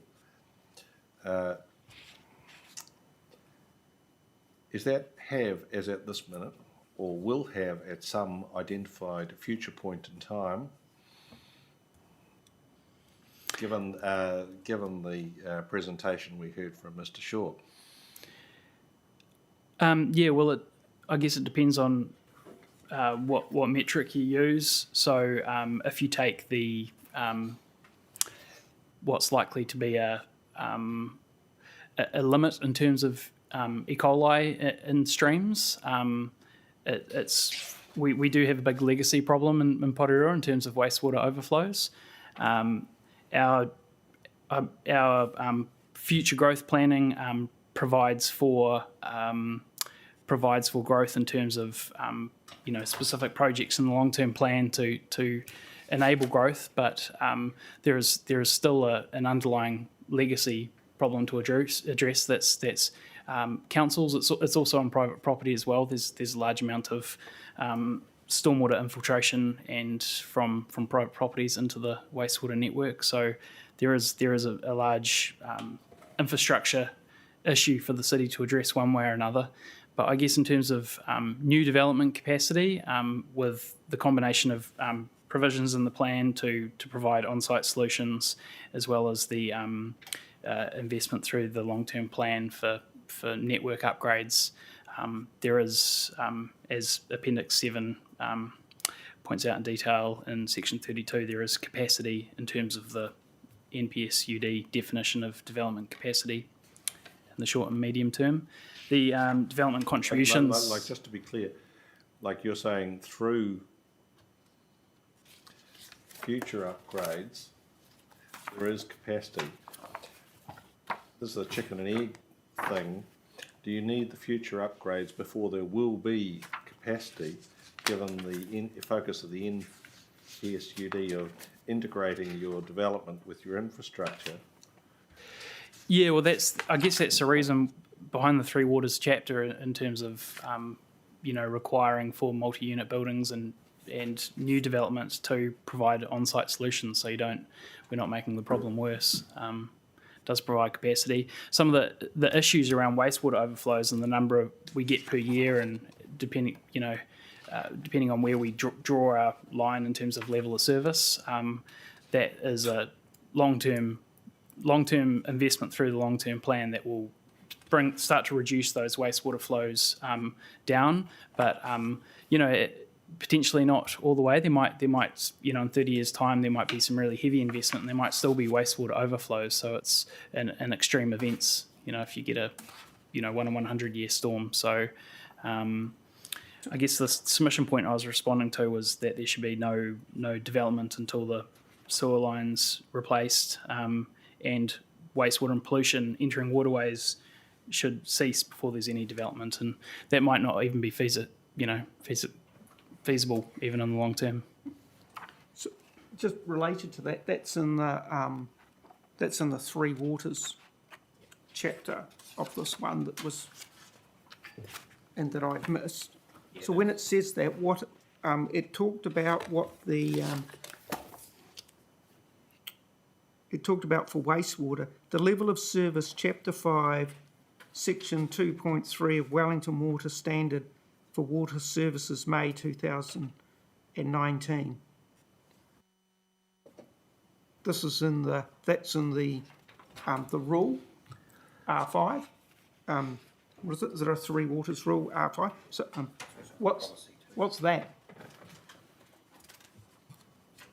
Is that have as at this minute, or will have at some identified future point in time, given the presentation we heard from Mr. Shaw? I guess it depends on what metric you use. So if you take the what's likely to be a limit in terms of E. coli in streams, we do have a big legacy problem in Porirua in terms of wastewater overflows. Our future growth planning provides for growth in terms of specific projects in the long-term plan to enable growth, but there is still an underlying legacy problem to address. That's councils. It's also on private property as well. There's a large amount of stormwater infiltration and from private properties into the wastewater network. So there is a large infrastructure issue for the city to address one way or another. But I guess in terms of new development capacity, with the combination of provisions in the plan to provide on-site solutions, as well as the investment through the long-term plan for network upgrades, there is, as Appendix 7 points out in detail in Section 32, there is capacity in terms of the NPSUD definition of development capacity in the short and medium term. The development contributions... Like, just to be clear, like you're saying through future upgrades, there is capacity. This is a chicken and egg thing. Do you need the future upgrades before there will be capacity, given the focus of the NPSUD of integrating your development with your infrastructure? Yeah, well, I guess that's the reason behind the Three Waters chapter in terms of, requiring for multi-unit buildings and new developments to provide on-site solutions, so we're not making the problem worse. Does provide capacity. Some of the issues around wastewater overflows and the number we get per year, and depending on where we draw our line in terms of level of service, that is a long-term investment through the long-term plan that will start to reduce those wastewater flows down. But potentially not all the way. There might in 30 years' time there might be some really heavy investment, and there might still be wastewater overflows. So it's an extreme events. If you get a 1 in 100 year storm. So I guess the submission point I was responding to was that there should be no development until the sewer lines replaced, and wastewater and pollution entering waterways should cease before there's any development, and that might not even be feasible even in the long term. So just related to that, that's in the Three Waters chapter of this one that was and that I'd missed. Yeah. So when it says that, it talked about what it talked about for wastewater, the level of service, Chapter 5, Section 2.3 of Wellington Water Standard for Water Services, May 2019. That's in the rule, R5. What is it? Is it a Three Waters rule, R5? So what's that?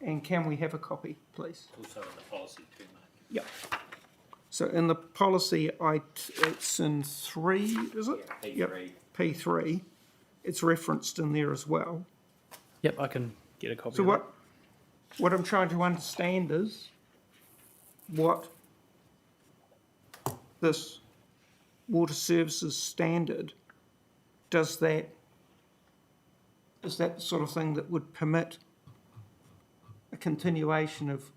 And can we have a copy, please? Also in the policy too, mate. Yep. So in the policy, it's in 3, is it? Yeah, P3. Yep, P3. It's referenced in there as well. Yep, I can get a copy. So of what I'm trying to understand is what this water services standard is that the sort of thing that would permit a continuation of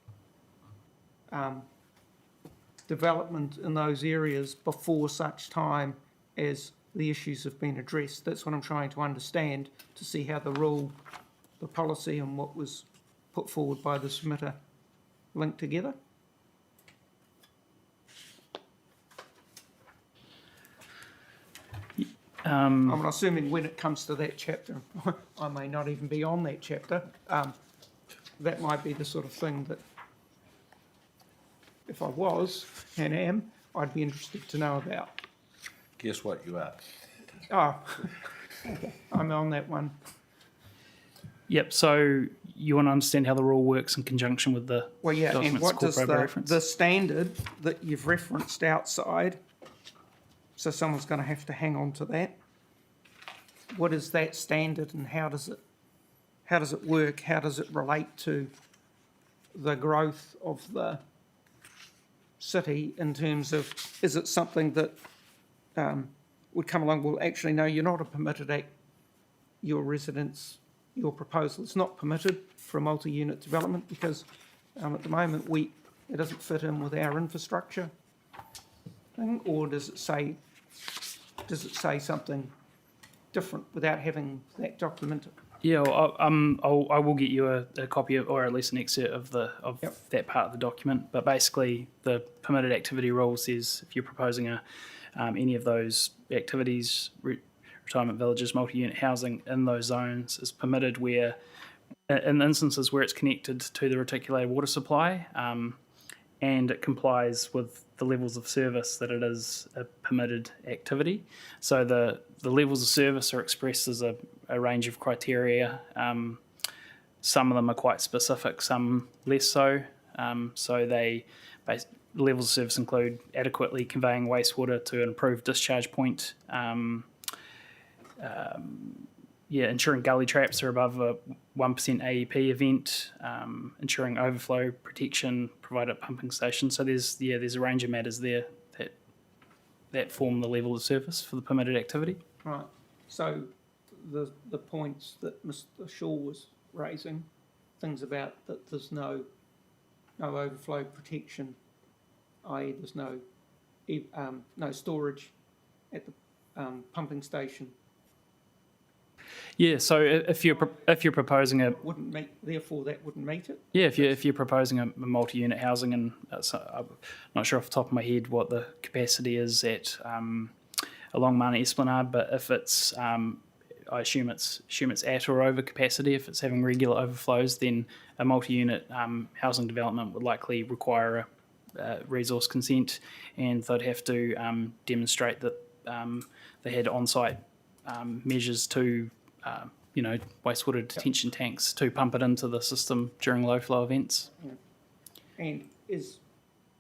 development in those areas before such time as the issues have been addressed. That's what I'm trying to understand, to see how the rule, the policy and what was put forward by the submitter link together. I'm assuming when it comes to that chapter, I may not even be on that chapter, that might be the sort of thing that, if I was and am, I'd be interested to know about. Guess what you are? Oh, okay. I'm on that one. Yep, so you want to understand how the rule works in conjunction with the documents and what does reference? the standard that you've referenced outside, so someone's going to have to hang on to that. What is that standard and how does it work? How does it relate to the growth of the city in terms of, is it something that would come along, well, actually, no, you're not a permitted act, your residence, your proposal is not permitted for a multi-unit development because at the moment it doesn't fit in with our infrastructure thing, or does it say something different without having that documented? Yeah, well, I will get you a copy of, or at least an excerpt of that part of the document. But basically, the permitted activity rule says if you're proposing any of those activities, retirement villages, multi-unit housing in those zones is permitted where, in instances where it's connected to the reticulated water supply, and it complies with the levels of service that it is a permitted activity. So the levels of service are expressed as a range of criteria. Some of them are quite specific, some less so. So they levels of service include adequately conveying wastewater to an approved discharge point, ensuring gully traps are above a 1% AEP event, ensuring overflow protection provided at pumping stations. So there's a range of matters there that form the level of service for the permitted activity. Right. So the points that Mr. Shaw was raising, things about that there's no overflow protection, i.e. there's no storage at the pumping station. Yeah. So if you're proposing a wouldn't meet, therefore that wouldn't meet it. Yeah, if you're proposing a multi-unit housing, and I'm not sure off the top of my head what the capacity is at along Mana Esplanade, but if it's I assume it's at or over capacity. If it's having regular overflows, then a multi-unit housing development would likely require a resource consent, and they'd have to demonstrate that they had on-site measures to wastewater detention tanks to pump it into the system during low flow events. Yeah. And is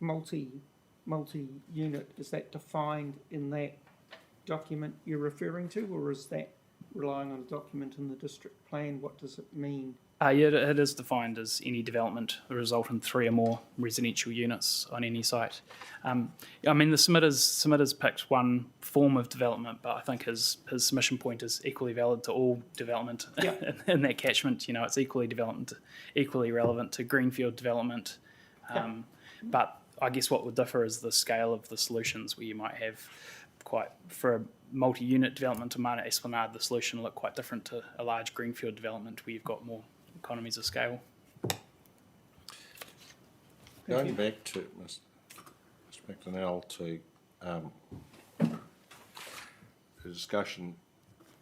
multi-unit, is that defined in that document you're referring to, or is that relying on a document in the district plan? What does it mean? It is defined as any development that result in 3 or more residential units on any site. The submitters picked one form of development, but I think his submission point is equally valid to all development in that catchment. It's equally relevant to greenfield development. But I guess what would differ is the scale of the solutions, where you might have for a multi-unit development to Mana Esplanade, the solution will look quite different to a large greenfield development where you've got more economies of scale. Going back to Mr. McDonnell to the discussion,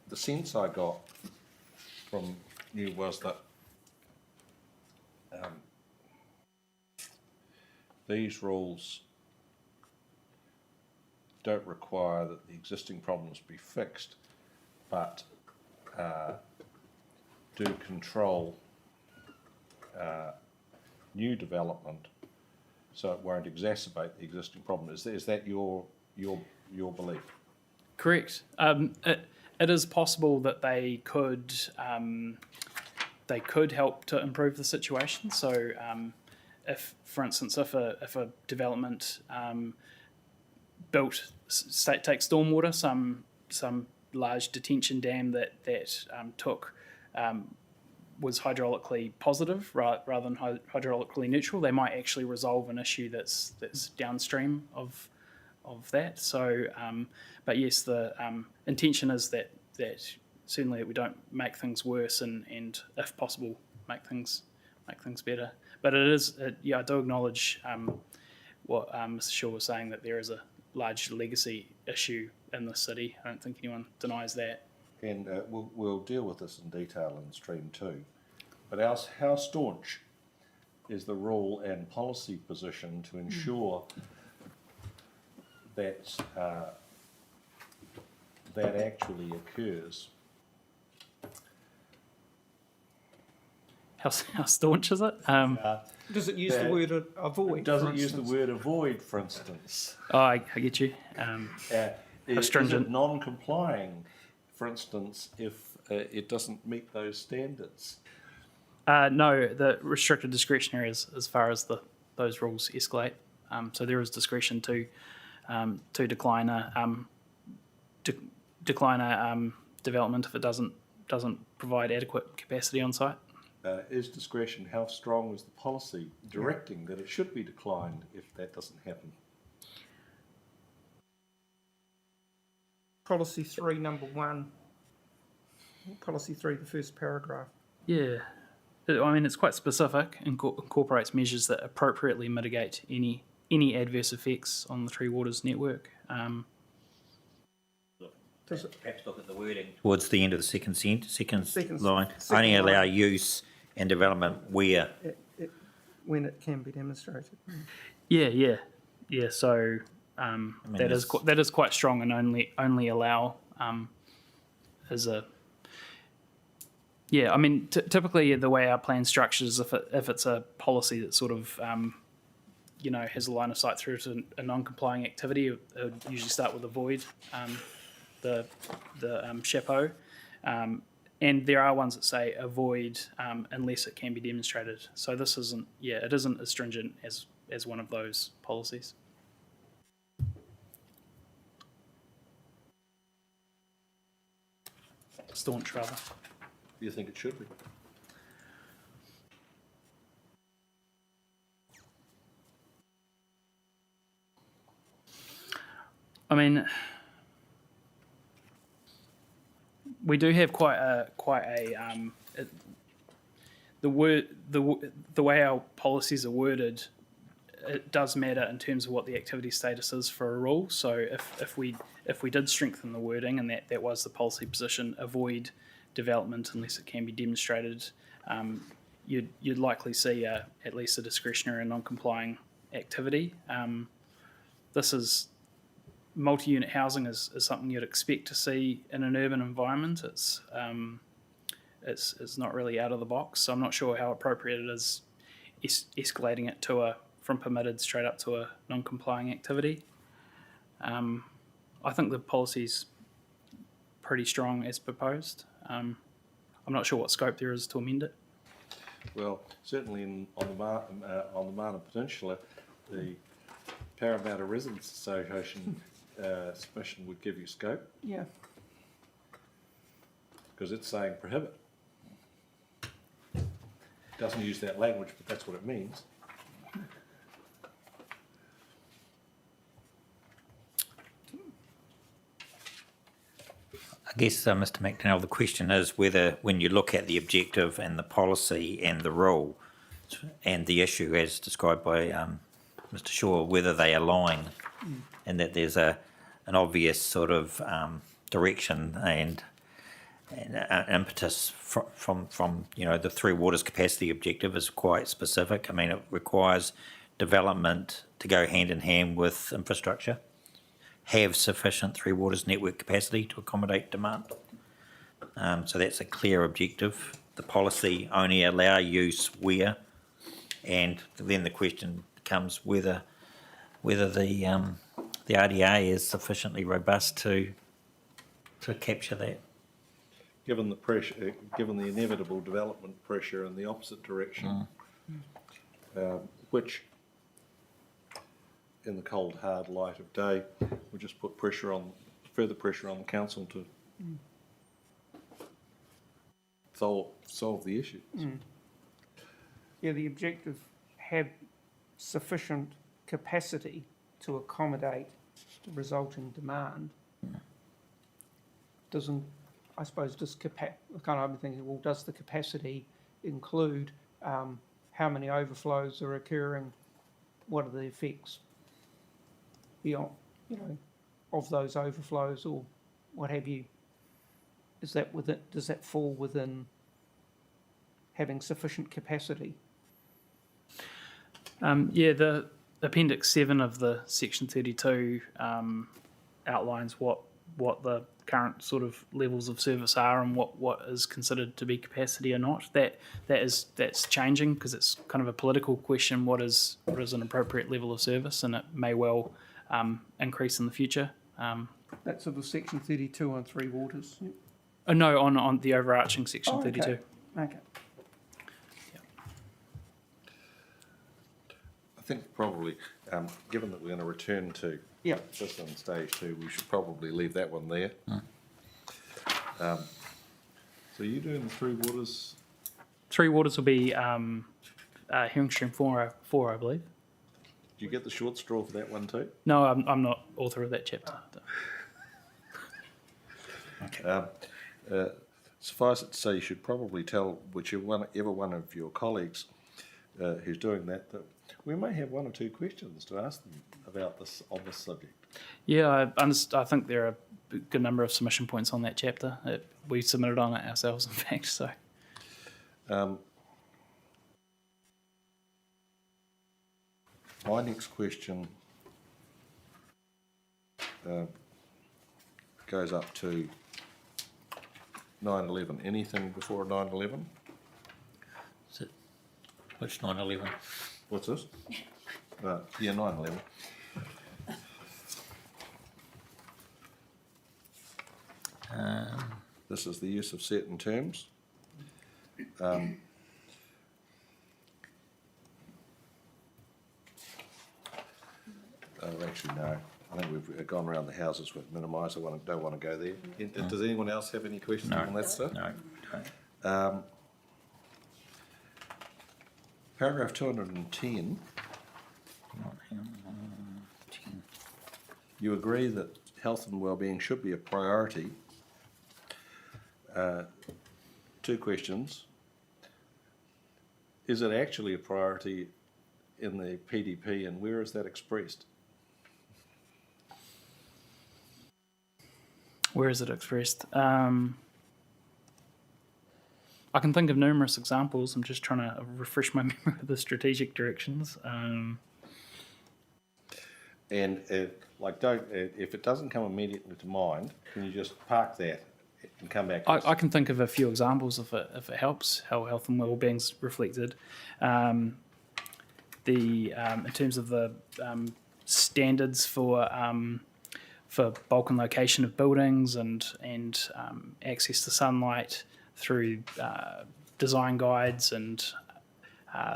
the sense I got from you was that these rules don't require that the existing problems be fixed, but do control new development so it won't exacerbate the existing problem. Is that your belief? Correct. It is possible that they could help to improve the situation. So, if, for instance, if a development take stormwater, some large detention dam that was hydraulically positive rather than hydraulically neutral, they might actually resolve an issue that's downstream of that. So, but yes, the intention is that certainly we don't make things worse and if possible make things better. But it is I do acknowledge what Mr. Shaw was saying, that there is a large legacy issue in the city. I don't think anyone denies that. And we'll deal with this in detail in Stream 2. But how staunch is the rule and policy position to ensure that that actually occurs? How staunch is it? Does it use the word avoid? Does it use the word avoid, for instance? Oh, I get you. Is it non-complying, for instance, if it doesn't meet those standards? No, the restricted discretionary is as far as those rules escalate. So there is discretion to decline a development if it doesn't provide adequate capacity on site. Is discretion, how strong is the policy directing that it should be declined if that doesn't happen? Policy 3, number 1. Policy 3, the first paragraph. Yeah. It's quite specific and incorporates measures that appropriately mitigate any adverse effects on the Tree Waters network. Perhaps look at the wording towards the end of the second line. Second Only allow line. use and development where. When it can be demonstrated. Yeah. So that is quite strong, and only allow as a. Yeah, typically the way our plan structures, if it's a policy that sort of has a line of sight through to a non-complying activity, it would usually start with a void, the chapeau. And there are ones that say avoid unless it can be demonstrated. So this isn't, it isn't as stringent as one of those policies. Staunch, rather. Do you think it should be? I mean, we do have the way our policies are worded. It does matter in terms of what the activity status is for a rule. So if we did strengthen the wording and that was the policy position, avoid development unless it can be demonstrated, you'd likely see at least a discretionary and non-complying activity. This is multi-unit housing is something you'd expect to see in an urban environment. It's not really out of the box, so I'm not sure how appropriate it is escalating it to from permitted straight up to a non-complying activity. I think the policy's pretty strong as proposed. I'm not sure what scope there is to amend it. Well, certainly on the Mana Peninsula, the Parramatta Residents Association submission would give you scope. Yeah. Because it's saying prohibit. Doesn't use that language, but that's what it means. I guess, Mr. McDonnell, the question is whether, when you look at the objective and the policy and the rule and the issue as described by Mr. Shaw, whether they align and that there's an obvious sort of direction and impetus from the Three Waters capacity objective is quite specific. I mean, it requires development to go hand in hand with infrastructure, have sufficient Three Waters network capacity to accommodate demand. So that's a clear objective. The policy only allow use where, and then the question becomes whether the RDA is sufficiently robust to capture that. Given the pressure, given the inevitable development pressure in the opposite direction, which, in the cold hard light of day, will just put further pressure on the council to solve the issues. Yeah, the objective had sufficient capacity to accommodate the resulting demand. Doesn't, I suppose, I'm thinking, well, does the capacity include how many overflows are occurring? What are the effects beyond, of those overflows or what have you? Is that does that fall within having sufficient capacity? The Appendix 7 of the Section 32 outlines what the current sort of levels of service are and what is considered to be capacity or not. That's changing because it's kind of a political question. What is an appropriate level of service, and it may well increase in the future. That's of the Section 32 on Three Waters. Yep. No, on the overarching Section 32. Okay. I think probably, given that we're going to return to this on stage 2, we should probably leave that one there. So you doing the Three Waters? Three Waters will be Hearing Stream 4, I believe. Did you get the short straw for that one too? No, I'm not author of that chapter. Suffice it to say, you should probably tell whichever one of your colleagues who's doing that we may have one or two questions to ask them about this on this subject. Yeah, I think there are a good number of submission points on that chapter. We submitted on it ourselves, in fact. So, my next question goes up to 9/11. Anything before 9/11? Which 9/11? What's this? Yeah, 911. This is the use of certain terms. Actually, no. I think we've gone around the houses with minimise. Don't want to go there. Does anyone else have any questions on that stuff? No. Paragraph 210. You agree that health and wellbeing should be a priority. Two questions. Is it actually a priority in the PDP, and where is that expressed? Where is it expressed? I can think of numerous examples. I'm just trying to refresh my memory of the strategic directions. And if it doesn't come immediately to mind, can you just park that and come back to us? I can think of a few examples if it helps, how health and wellbeing's reflected. In terms of the standards for bulk and location of buildings and access to sunlight through design guides and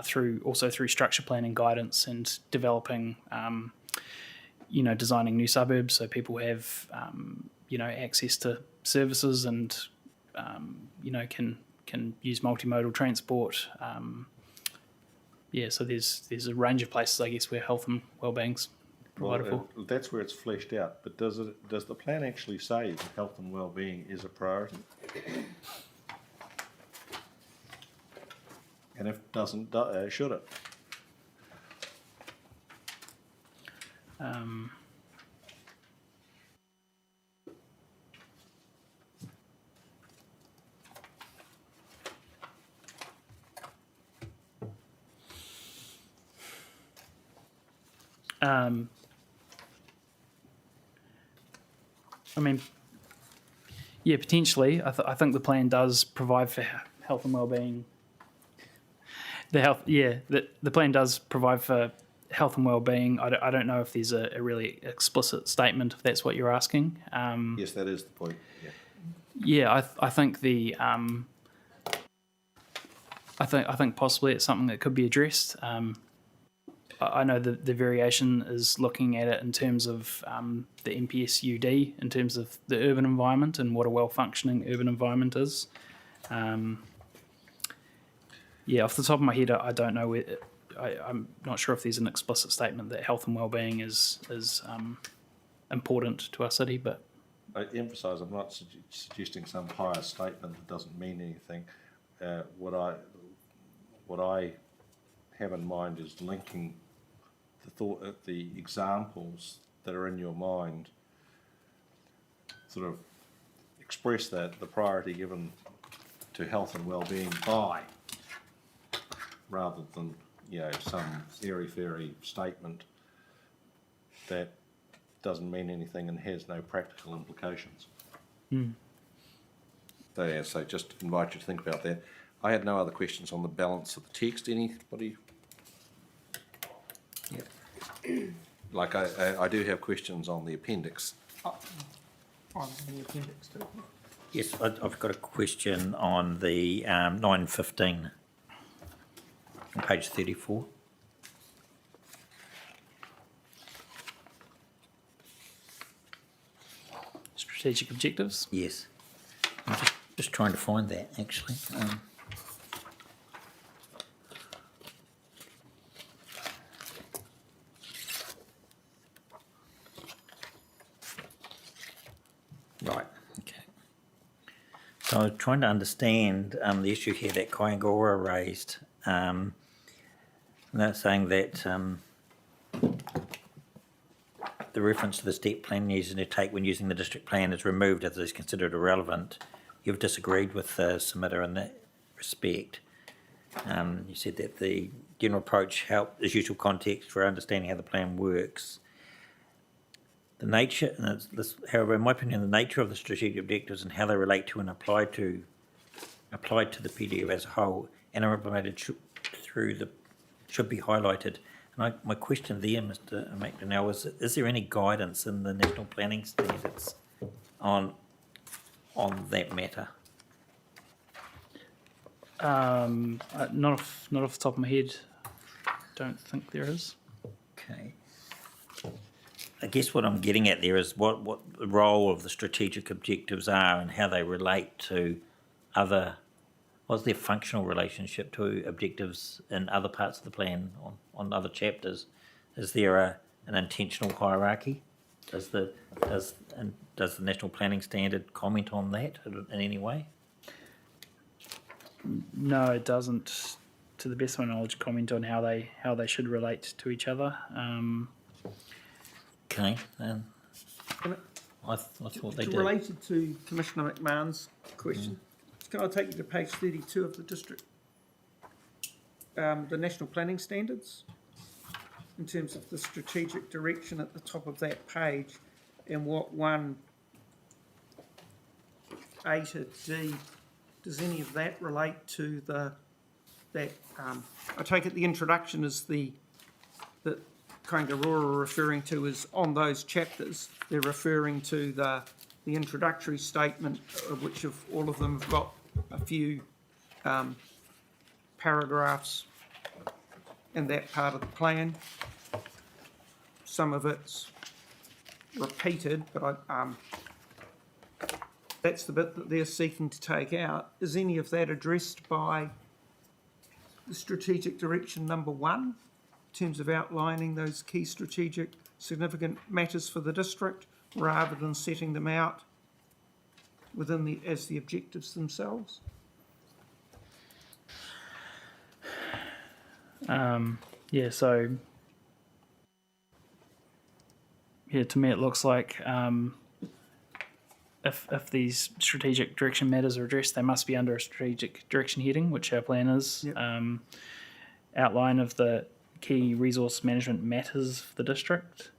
through structure planning guidance and developing, designing new suburbs so people have, access to services and, can use multimodal transport. So there's a range of places, I guess, where health and wellbeing's provided for. That's where it's fleshed out. But does the plan actually say that health and wellbeing is a priority? And if it doesn't, should it? Potentially. I think the plan does provide for health and wellbeing. The plan does provide for health and wellbeing. I don't know if there's a really explicit statement, if that's what you're asking. Yes, that is the point. I think I think possibly it's something that could be addressed. I know the variation is looking at it in terms of the NPS UD, in terms of the urban environment and what a well-functioning urban environment is. Off the top of my head, I don't know. I'm not sure if there's an explicit statement that health and wellbeing is important to our city, but I emphasise I'm not suggesting some higher statement that doesn't mean anything. What I have in mind is linking the examples that are in your mind, sort of express that the priority given to health and wellbeing by, rather than some airy-fairy statement that doesn't mean anything and has no practical implications. So just invite you to think about that. I had no other questions on the balance of the text. Anybody? Like I do have questions on the appendix. On the appendix too. Yes, I've got a question on the 915 on page 34. strategic objectives. Yes. I'm just trying to find that, actually. Right, okay. So I was trying to understand the issue here that Kaingora raised. And that's saying that the reference to the step plan using to take when using the district plan is removed as it is considered irrelevant. You've disagreed with the submitter in that respect. You said that the general approach helped as useful context for understanding how the plan works. The nature, however, in my opinion, the nature of the strategic objectives and how they relate to and applied to the PDU as a whole and are implemented should be highlighted And my question there, Mr. McDonnell, is there any guidance in the National Planning Standards on that matter? Not off the top of my head. Don't think there is. Okay. I guess what I'm getting at there is what the role of the strategic objectives are and how they relate to other. What's their functional relationship to objectives in other parts of the plan on other chapters? Is there an intentional hierarchy? Does the National Planning Standard comment on that in any way? No, it doesn't. To the best of my knowledge, comment on how they should relate to each other. Okay. I thought they did. Related to Commissioner McMahon's question, can I take you to page 32 of the district, the National Planning Standards, in terms of the strategic direction at the top of that page, and what 1A to D, does any of that relate to I take it the introduction is that Kaingaroa are referring to is on those chapters. They're referring to the introductory statement, of which all of them have got a few paragraphs in that part of the plan. Some of it's repeated, but that's the bit that they're seeking to take out. Is any of that addressed by the strategic direction number 1, in terms of outlining those key strategic significant matters for the district, rather than setting them out within as the objectives themselves? To me it looks like if these strategic direction matters are addressed, they must be under a strategic direction heading, which our plan is. Yep. Outline of the key resource management matters for the district.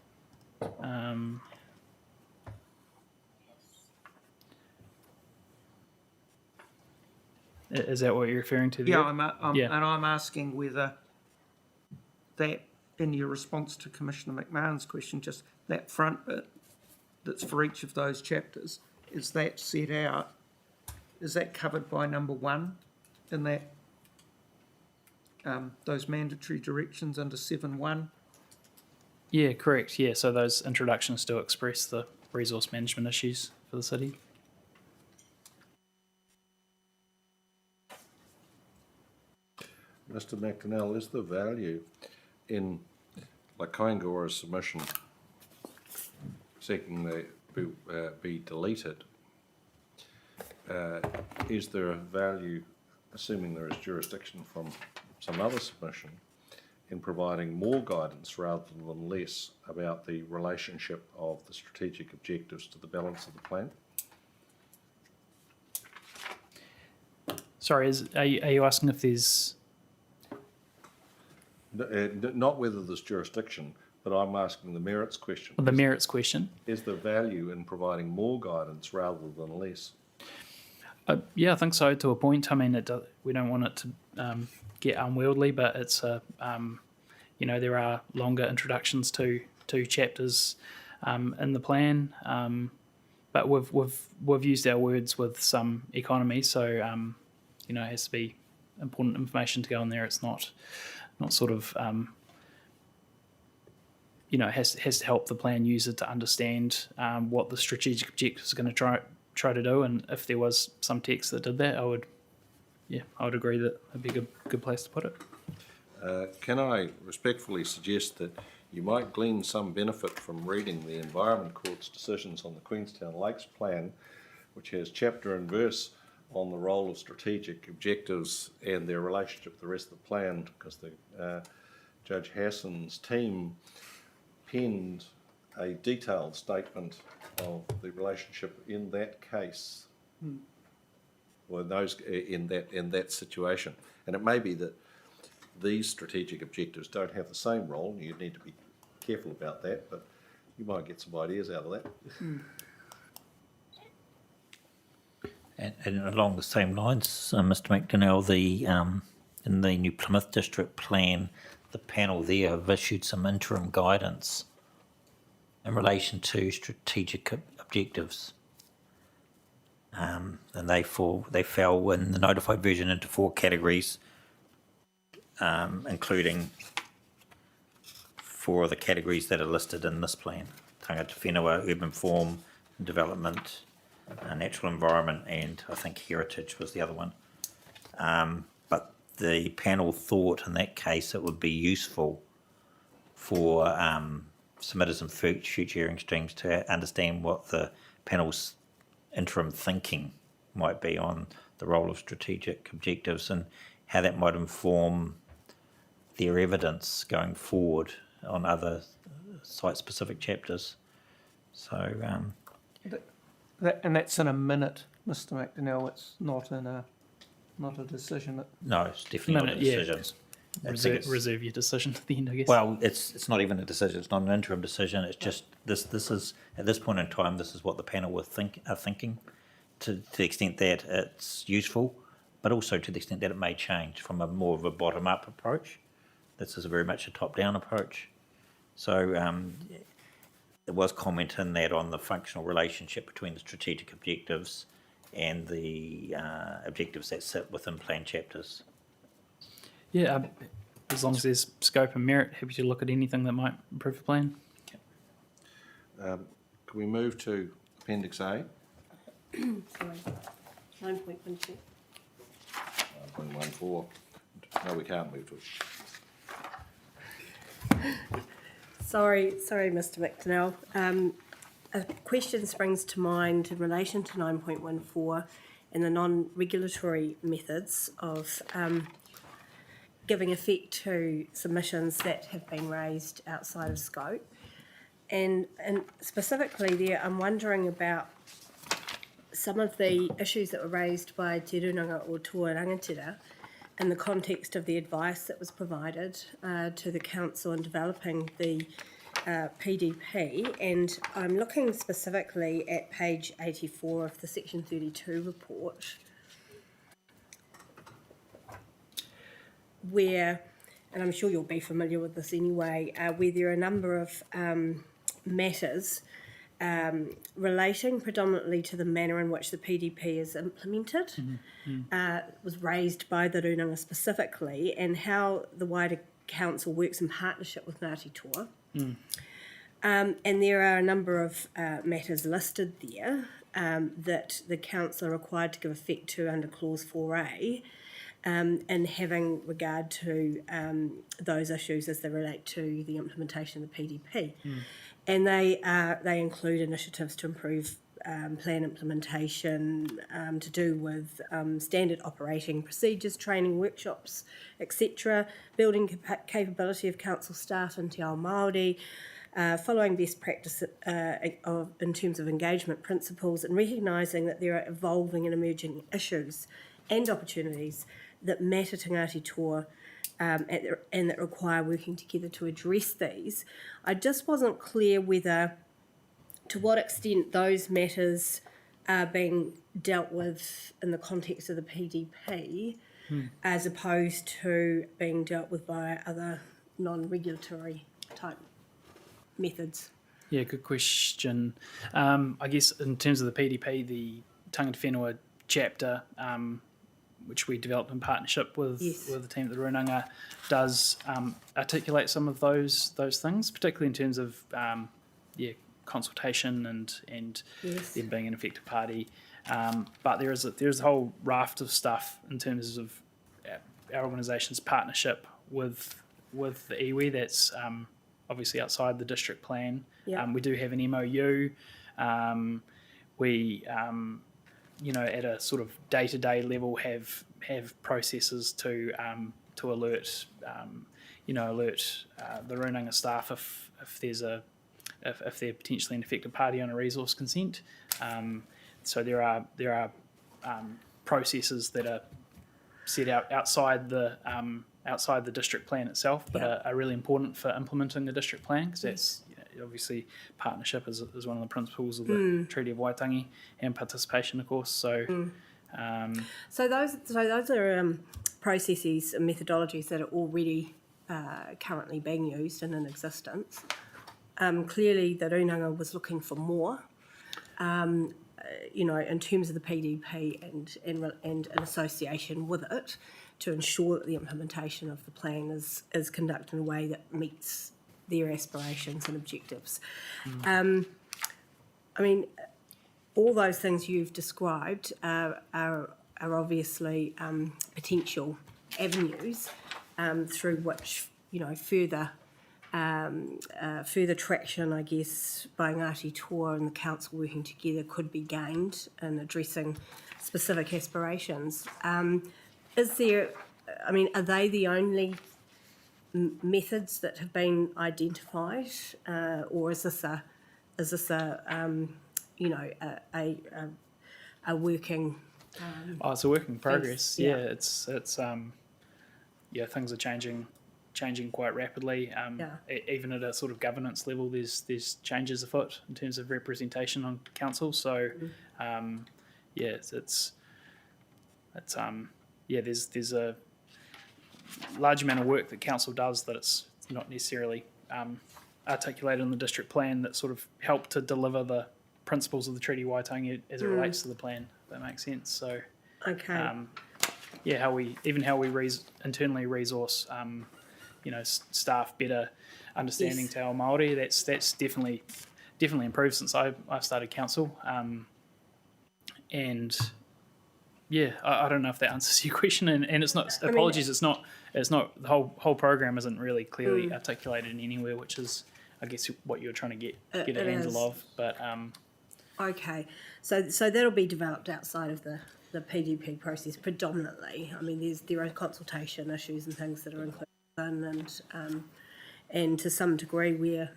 Is that what you're referring to there? Yeah, and I'm asking whether that, in your response to Commissioner McMahon's question, just that front bit that's for each of those chapters, is that set out, is that covered by number 1 in that those mandatory directions under 7.1? Yeah, correct. Yeah, so those introductions do express the resource management issues for the city. Mr. McDonnell, is the value in Kaingaroa's submission seeking they be deleted? Is there a value, assuming there is jurisdiction from some other submission, in providing more guidance rather than less about the relationship of the strategic objectives to the balance of the plan? Sorry, are you asking if there's... Not whether there's jurisdiction, but I'm asking the merits question. The merits question? Is there value in providing more guidance rather than less? Yeah, I think so, to a point. I mean, we don't want it to get unwieldy, but it's there are longer introductions to chapters in the plan, but we've used our words with some economy, so it has to be important information to go in there. It's not sort of has to help the plan user to understand what the strategic objectives are going to try to do, and if there was some text that did that, I would agree that it'd be a good place to put it. Can I respectfully suggest that you might glean some benefit from reading the Environment Court's decisions on the Queenstown Lakes Plan, which has chapter and verse on the role of strategic objectives and their relationship to the rest of the plan, because Judge Hassan's team penned a detailed statement of the relationship in that case, or in that situation. And it may be that these strategic objectives don't have the same role, and you need to be careful about that, but you might get some ideas out of that. And along the same lines, Mr. McDonnell, in the New Plymouth District Plan, the panel there have issued some interim guidance in relation to strategic objectives. And they fell in the notified version into 4 categories, including 4 of the categories that are listed in this plan: tangata whenua, urban form, development, natural environment, and I think heritage was the other one. But the panel thought in that case it would be useful for submitters and future hearing streams to understand what the panel's interim thinking might be on the role of strategic objectives and how that might inform their evidence going forward on other site-specific chapters. So, and that's in a minute, Mr. McDonnell. It's not a decision. No, it's definitely not a decision. Reserve your decision to the end, I guess. Well, it's not even a decision. It's not an interim decision. It's just this is at this point in time. This is what the panel are thinking, to the extent that it's useful, but also to the extent that it may change from a more of a bottom-up approach. This is very much a top-down approach. So there was comment in that on the functional relationship between the strategic objectives and the objectives that sit within plan chapters. Yeah, as long as there's scope and merit, happy to look at anything that might improve the plan. Can we move to Appendix A? Sorry. 9.12. 9.14. No, we can't move to it. Sorry, Mr. McDonnell. A question springs to mind in relation to 9.14 and the non-regulatory methods of giving effect to submissions that have been raised outside of scope. And specifically there, I'm wondering about some of the issues that were raised by Te Runanga o Toa Rangatira in the context of the advice that was provided to the council in developing the PDP. And I'm looking specifically at page 84 of the Section 32 report, where, and I'm sure you'll be familiar with this anyway, where there are a number of matters relating predominantly to the manner in which the PDP is implemented, was raised by the Runanga specifically, and how the wider council works in partnership with Ngāti Toa. And there are a number of matters listed there that the council are required to give effect to under Clause 4A, and having regard to those issues as they relate to the implementation of the PDP. And they include initiatives to improve plan implementation, to do with standard operating procedures, training workshops, etc., building capability of council staff in Te Ao Māori, following best practice in terms of engagement principles, and recognising that there are evolving and emerging issues and opportunities that matter to Ngāti Toa and that require working together to address these. I just wasn't clear whether, to what extent those matters are being dealt with in the context of the PDP as opposed to being dealt with by other non-regulatory type methods. Yeah, good question. I guess in terms of the PDP, the tangata whenua chapter, which we developed in partnership with the team at the Runanga, does articulate some of those things, particularly in terms of consultation and them being an effective party. But there's a whole raft of stuff in terms of our organisation's partnership with the iwi that's obviously outside the district plan. We do have an MOU. We at a sort of day-to-day level have processes to alert the Runanga staff if they're potentially an affected party on a resource consent. So there are processes that are set out outside the district plan itself, but are really important for implementing the district plan, because that's obviously partnership is one of the principles of the Treaty of Waitangi, and participation, of course. So those are processes and methodologies that are already currently being used and in existence. Clearly, the Runanga was looking for more, in terms of the PDP and in association with it, to ensure that the implementation of the plan is conducted in a way that meets their aspirations and objectives. All those things you've described are obviously potential avenues through which further traction, I guess, by Ngāti Toa and the council working together could be gained in addressing specific aspirations. Are they the only methods that have been identified, or is this a working? It's a work in progress. It's things are changing quite rapidly. Even at a sort of governance level, there's changes afoot in terms of representation on council. So, there's a large amount of work that council does that it's not necessarily articulated in the district plan that sort of help to deliver the principles of the Treaty Waitangi as it relates to the plan. If that makes sense. So, how we internally resource. Staff better understanding Te Ao Māori. That's definitely improved since I started council. I don't know if that answers your question. And it's not. Apologies. It's not. The whole program isn't really clearly articulated anywhere, which is, I guess, what you're trying to get a handle of. But so that'll be developed outside of the PDP process predominantly. There are consultation issues and things that are included. And to some degree where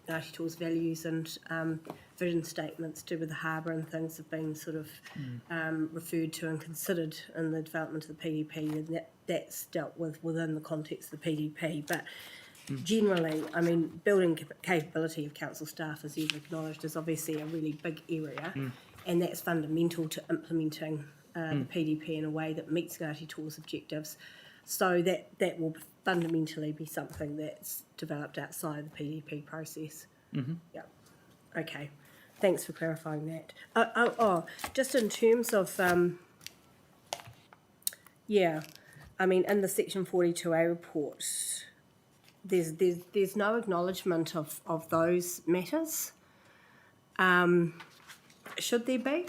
Ngāti Toa's values and vision statements to do with the harbour and things have been sort of referred to and considered in the development of the PDP, and that's dealt with within the context of the PDP. But generally, building capability of council staff, as you've acknowledged, is obviously a really big area, and that's fundamental to implementing the PDP in a way that meets Ngāti Toa's objectives. So that will fundamentally be something that's developed outside the PDP process. Yeah. Okay. Thanks for clarifying that. Just in terms of, in the Section 42A report, there's no acknowledgement of those matters. Should there be,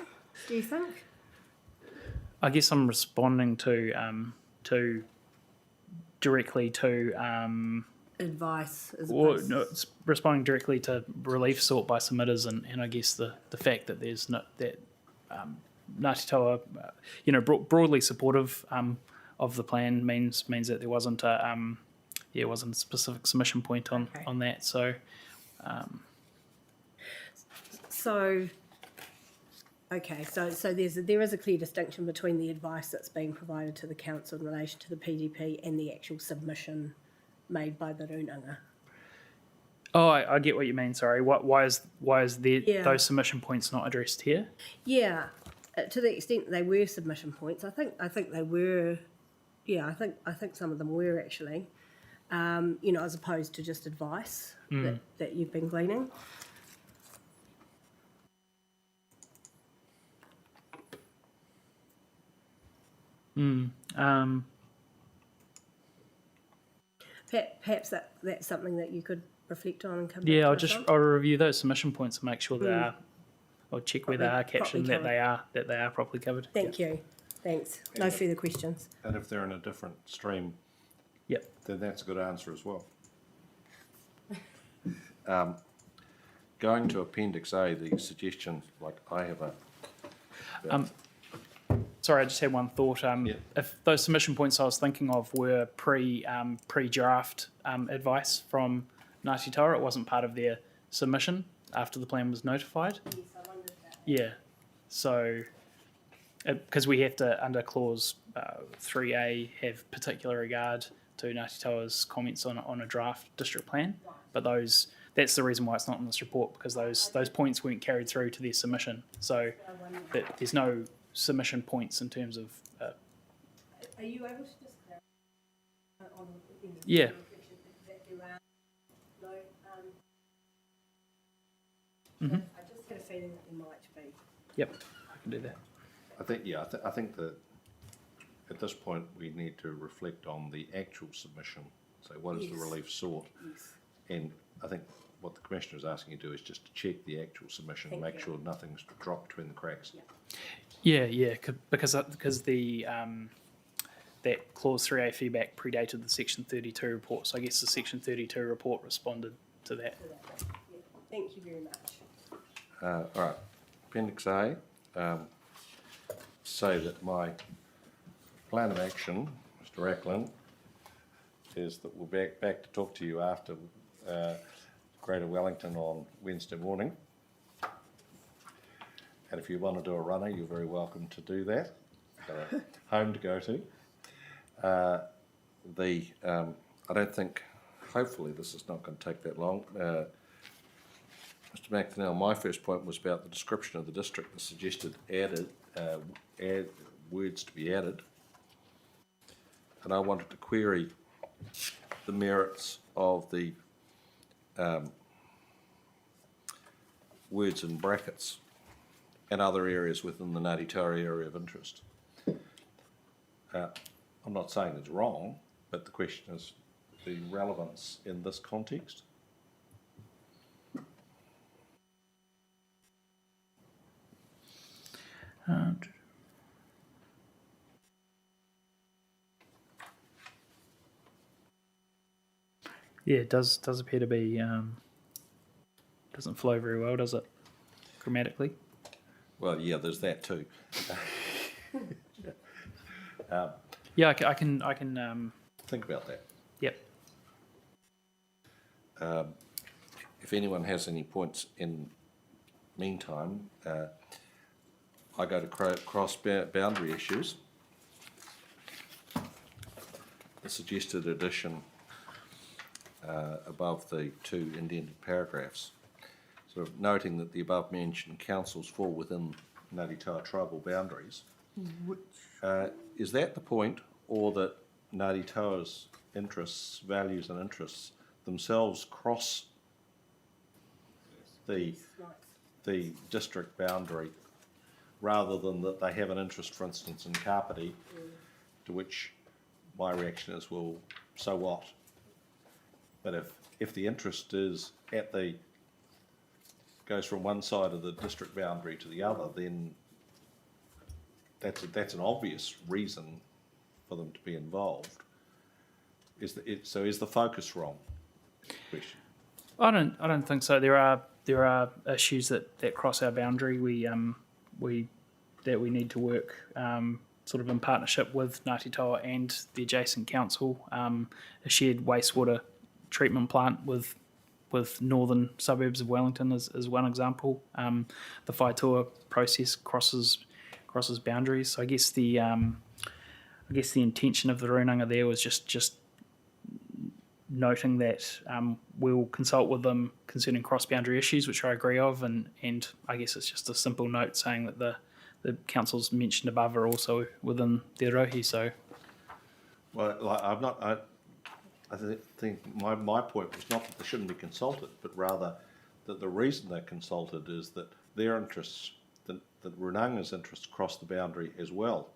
do you think? I guess I'm responding directly to advice. It's responding directly to relief sought by submitters, and I guess the fact that there's not that Ngāti Toa, broadly supportive of the plan means that there wasn't a specific submission point on that. So. So there is a clear distinction between the advice that's being provided to the council in relation to the PDP and the actual submission made by the Runanga. Oh, I get what you mean. Sorry. Why is those submission points not addressed here? Yeah, to the extent they were submission points, I think they were. Yeah, I think some of them were actually, as opposed to just advice that you've been gleaning. Perhaps that's something that you could reflect on and come back to. I'll review those submission points and make sure they are. I'll check where they are captioned, that they are properly covered. Thank you. Thanks. No further questions. And if they're in a different stream, then that's a good answer as well. Going to Appendix A, the suggestion, like I have a. Sorry, I just had one thought. If those submission points I was thinking of were pre-draft advice from Ngāti Toa, it wasn't part of their submission after the plan was notified. Yes, I wondered that. Yeah, so because we have to, under clause 3A, have particular regard to Ngāti Toa's comments on a draft district plan, but that's the reason why it's not in this report, because those points weren't carried through to their submission. So there's no submission points in terms of. Are you able to just clarify on Yeah. Mm-hmm. I just had a feeling that there might be. Yep, I can do that. I think, yeah, I think that at this point we need to reflect on the actual submission. So what is the Yes. relief sought? Yes. And I think what the Commissioner is asking you to do is just to check the actual submission, Thank make you. sure nothing's dropped between the cracks. Yeah, because the that clause 3A feedback predated the Section 32 report, so I guess the Section 32 report responded to that. Thank you very much. All right, Appendix A, say that my plan of action, Mr. Ackland, is that we'll be back to talk to you after Greater Wellington on Wednesday morning. And if you want to do a runner, you're very welcome to do that. Got a home to go to. I don't think, hopefully this is not going to take that long. Mr. McDonnell, my first point was about the description of the district, the suggested add words to be added. And I wanted to query the merits of the words in brackets and other areas within the Ngāti Tauri area of interest. I'm not saying it's wrong, but the question is the relevance in this context. Yeah, it does appear to be, doesn't flow very well, does it, grammatically? Well, yeah, there's that too. Yeah, I can. Think about that. Yep. If anyone has any points in meantime, I go to cross boundary issues. The suggested addition above the two indented paragraphs, sort of noting that the above mentioned councils fall within Ngāti Taua tribal boundaries. Is that the point, or that Ngāti Taua's interests, values and interests themselves cross the district boundary, rather than that they have an interest, for instance, in Kapiti, to which my reaction is, well, so what? But if the interest is goes from one side of the district boundary to the other, then that's an obvious reason for them to be involved. So is the focus wrong? Question. I don't think so. There are issues that cross our boundary. We need to work sort of in partnership with Ngāti Taua and the adjacent council. A shared wastewater treatment plant with northern suburbs of Wellington is one example. The Whaitua process crosses boundaries. So I guess the intention of the runanga there was just noting that we'll consult with them concerning cross-boundary issues, which I agree of, and I guess it's just a simple note saying that the councils mentioned above are also within their rohi. So, well, I think my point was not that they shouldn't be consulted, but rather that the reason they're consulted is that their interests, that Runanga's interests, cross the boundary as well,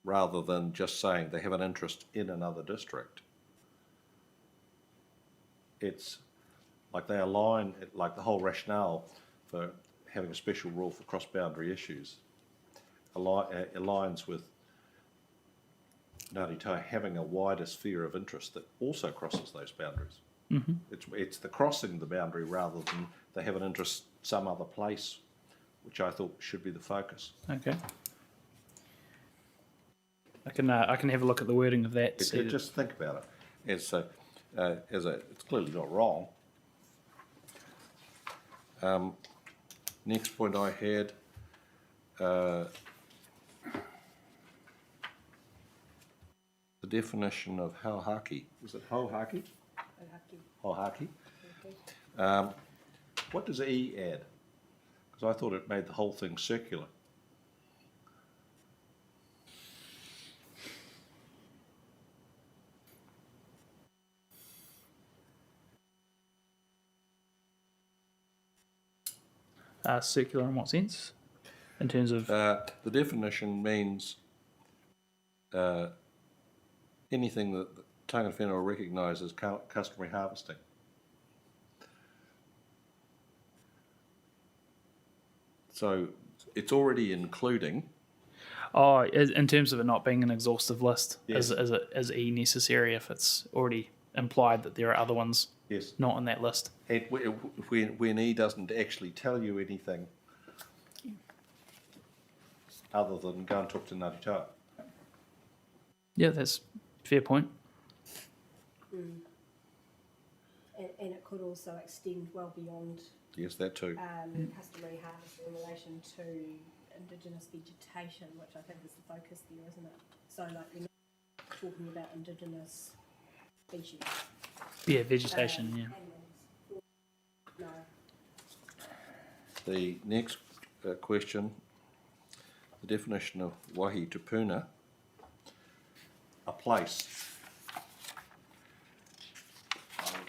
rather than just saying they have an interest in another district. It's like they align, like the whole rationale for having a special rule for cross-boundary issues aligns with Ngāti Taua having a wider sphere of interest that also crosses those boundaries. Mm-hmm. It's the crossing the boundary rather than they have an interest some other place, which I thought should be the focus. okay. I can have a look at the wording of that. Just think about it. It's clearly not wrong. Next point I had, the definition of hauhaki. Is it hauhaki? Hauhaki. What does E add? Because I thought it made the whole thing circular. circular in what sense? In terms of the definition means anything that Tangata Whenua recognises customary harvesting. So it's already including. Oh, in terms of it not being an exhaustive list, Yes. is E necessary if it's already implied that there are other ones Yes. not in that list? And when E doesn't actually tell you anything other than go and talk to Ngāti Toa. Yeah, that's a fair point. And it could also extend well beyond Yes, that too. customary harvest in relation to Indigenous vegetation, which I think is the focus there, isn't it? So like we're not talking about Indigenous species. Yeah, vegetation, yeah. No. The next question, the definition of wahi tupuna, a place.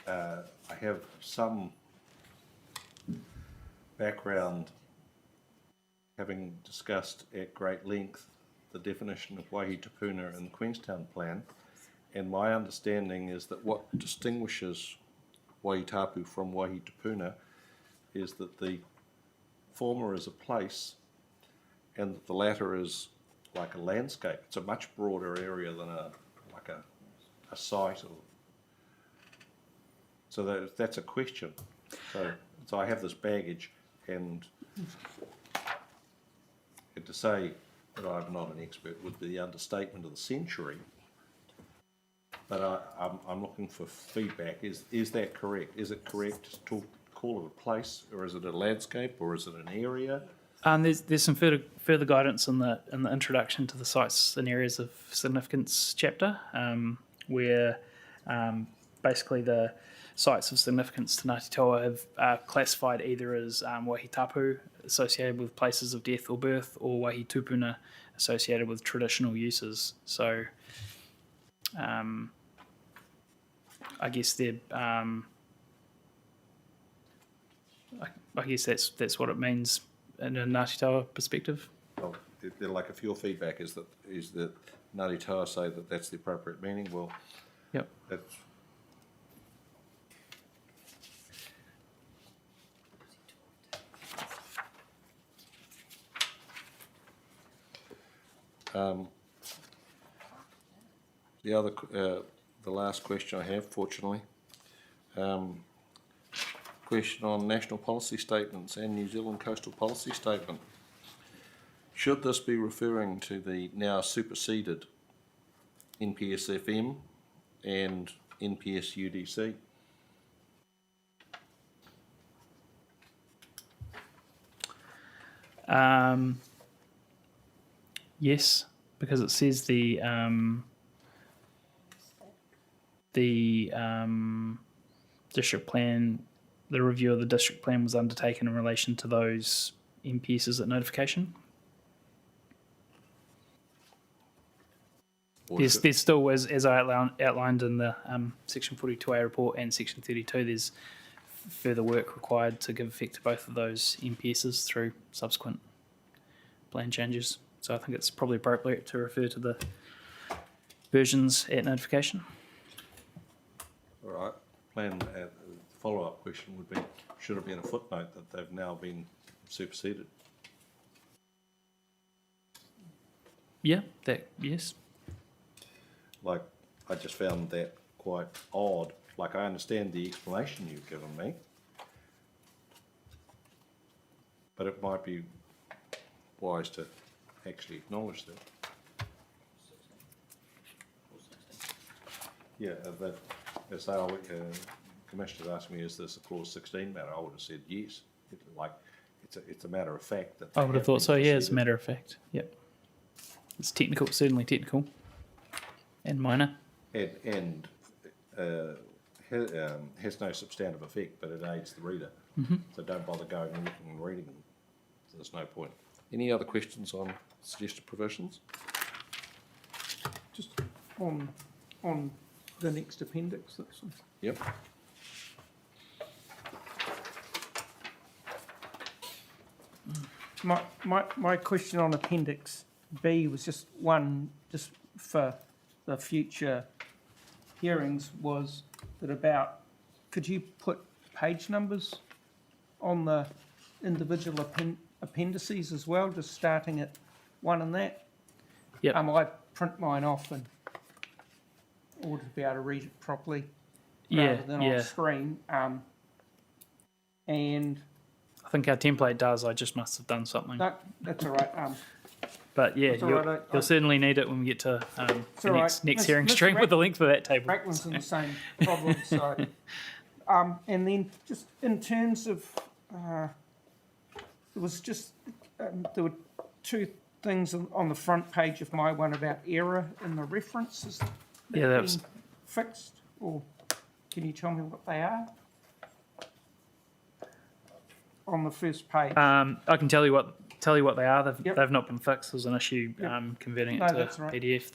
I have some background, having discussed at great length the definition of wahi tupuna in the Queenstown Plan, and my understanding is that what distinguishes wahi tapu from wahi tupuna is that the former is a place and that the latter is like a landscape. It's a much broader area than a site. So that's a question. So I have this baggage, and to say that I'm not an expert would be the understatement of the century. But I'm looking for feedback. Is that correct? Is it correct to call it a place, or is it a landscape, or is it an area? There's some further guidance in the introduction to the sites and areas of significance chapter, where basically the sites of significance to Ngāti Toa are classified either as wahi tapu, associated with places of death or birth, or wahi tupuna, associated with traditional uses. So I guess they're I guess that's what it means in a Ngāti Toa perspective. Well, they're like if your feedback is that Ngāti Toa say that that's the appropriate meaning, well, yep, that's. The last question I have, fortunately, question on national policy statements and New Zealand coastal policy statement. Should this be referring to the now superseded NPS-FM and NPS-UDC? Yes, because it says the district plan, the review of the district plan was undertaken in relation to those NPSs at notification. There's still, as I outlined in the Section 42A report and Section 32, there's further work required to give effect to both of those NPSs through subsequent plan changes. So I think it's probably appropriate to refer to the versions at notification. All right. The follow-up question would be, should it be in a footnote that they've now been superseded? Yeah, yes. Like, I just found that quite odd. Like, I understand the explanation you've given me, but it might be wise to actually acknowledge that. Yeah, that as our commissioners asked me, is this a clause 16 matter? I would have said yes. It's a matter of fact that I would have thought so. Yeah, it's a matter of fact. Yep. It's technical, certainly technical, and minor. And has no substantive effect, but it aids the reader. Mm-hmm. So don't bother going and looking and reading them. So there's no point. Any other questions on suggested provisions? Just on the next appendix. That's all. Yep. My question on Appendix B was just one, just for the future hearings, was that about, could you put page numbers on the individual appendices as well, just starting at 1 and that? Yep. I print mine off in order to be able to read it properly Yeah, rather than yeah. on screen. And I think our template does. I just must have done something. no, that's all right. But yeah, That's all you'll, right, you'll certainly need it when we get to the all right. next Miss- hearing Mr. stream with the length of that table. Brackman's in the same problem, so. And then just in terms of, there was just, there were two things on the front page of my one about error in the references. Yeah, that was fixed, or can you tell me what they are? On the first page. I can tell you what they are. They've, Yep. they've not been fixed. There's an issue Yep. converting it No, to that's right. PDF.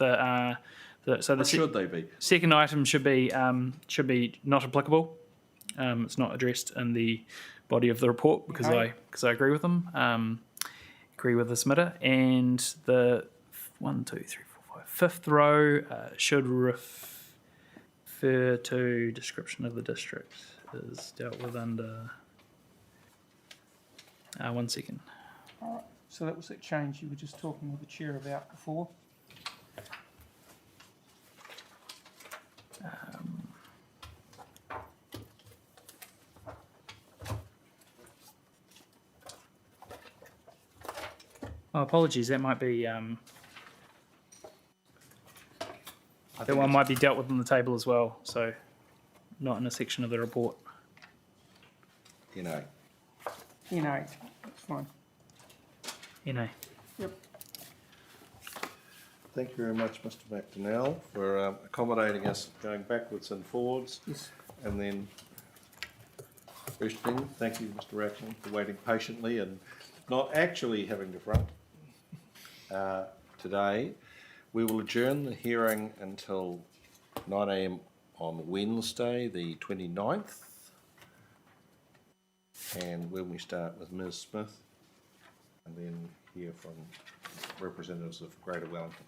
So What should they be? second item should be not applicable. It's not addressed in the body of the report because Okay. I agree with them. Agree with the submitter. And the 5th row should refer to description of the district is dealt with under. 1 second. All right, so that was that change you were just talking with the chair about before. Oh, apologies. That might be. I That think one it's- might be dealt with in the table as well. So, not in a section of the report. You know. That's fine. Yep. Thank you very much, Mr. McDonnell, for accommodating us going backwards and forwards. Yes. And then, first thing, thank you, Mr. Rackman, for waiting patiently and not actually having to front today. We will adjourn the hearing until 9 a.m. on Wednesday, the 29th. And when we start with Ms. Smith, and then hear from representatives of Greater Wellington.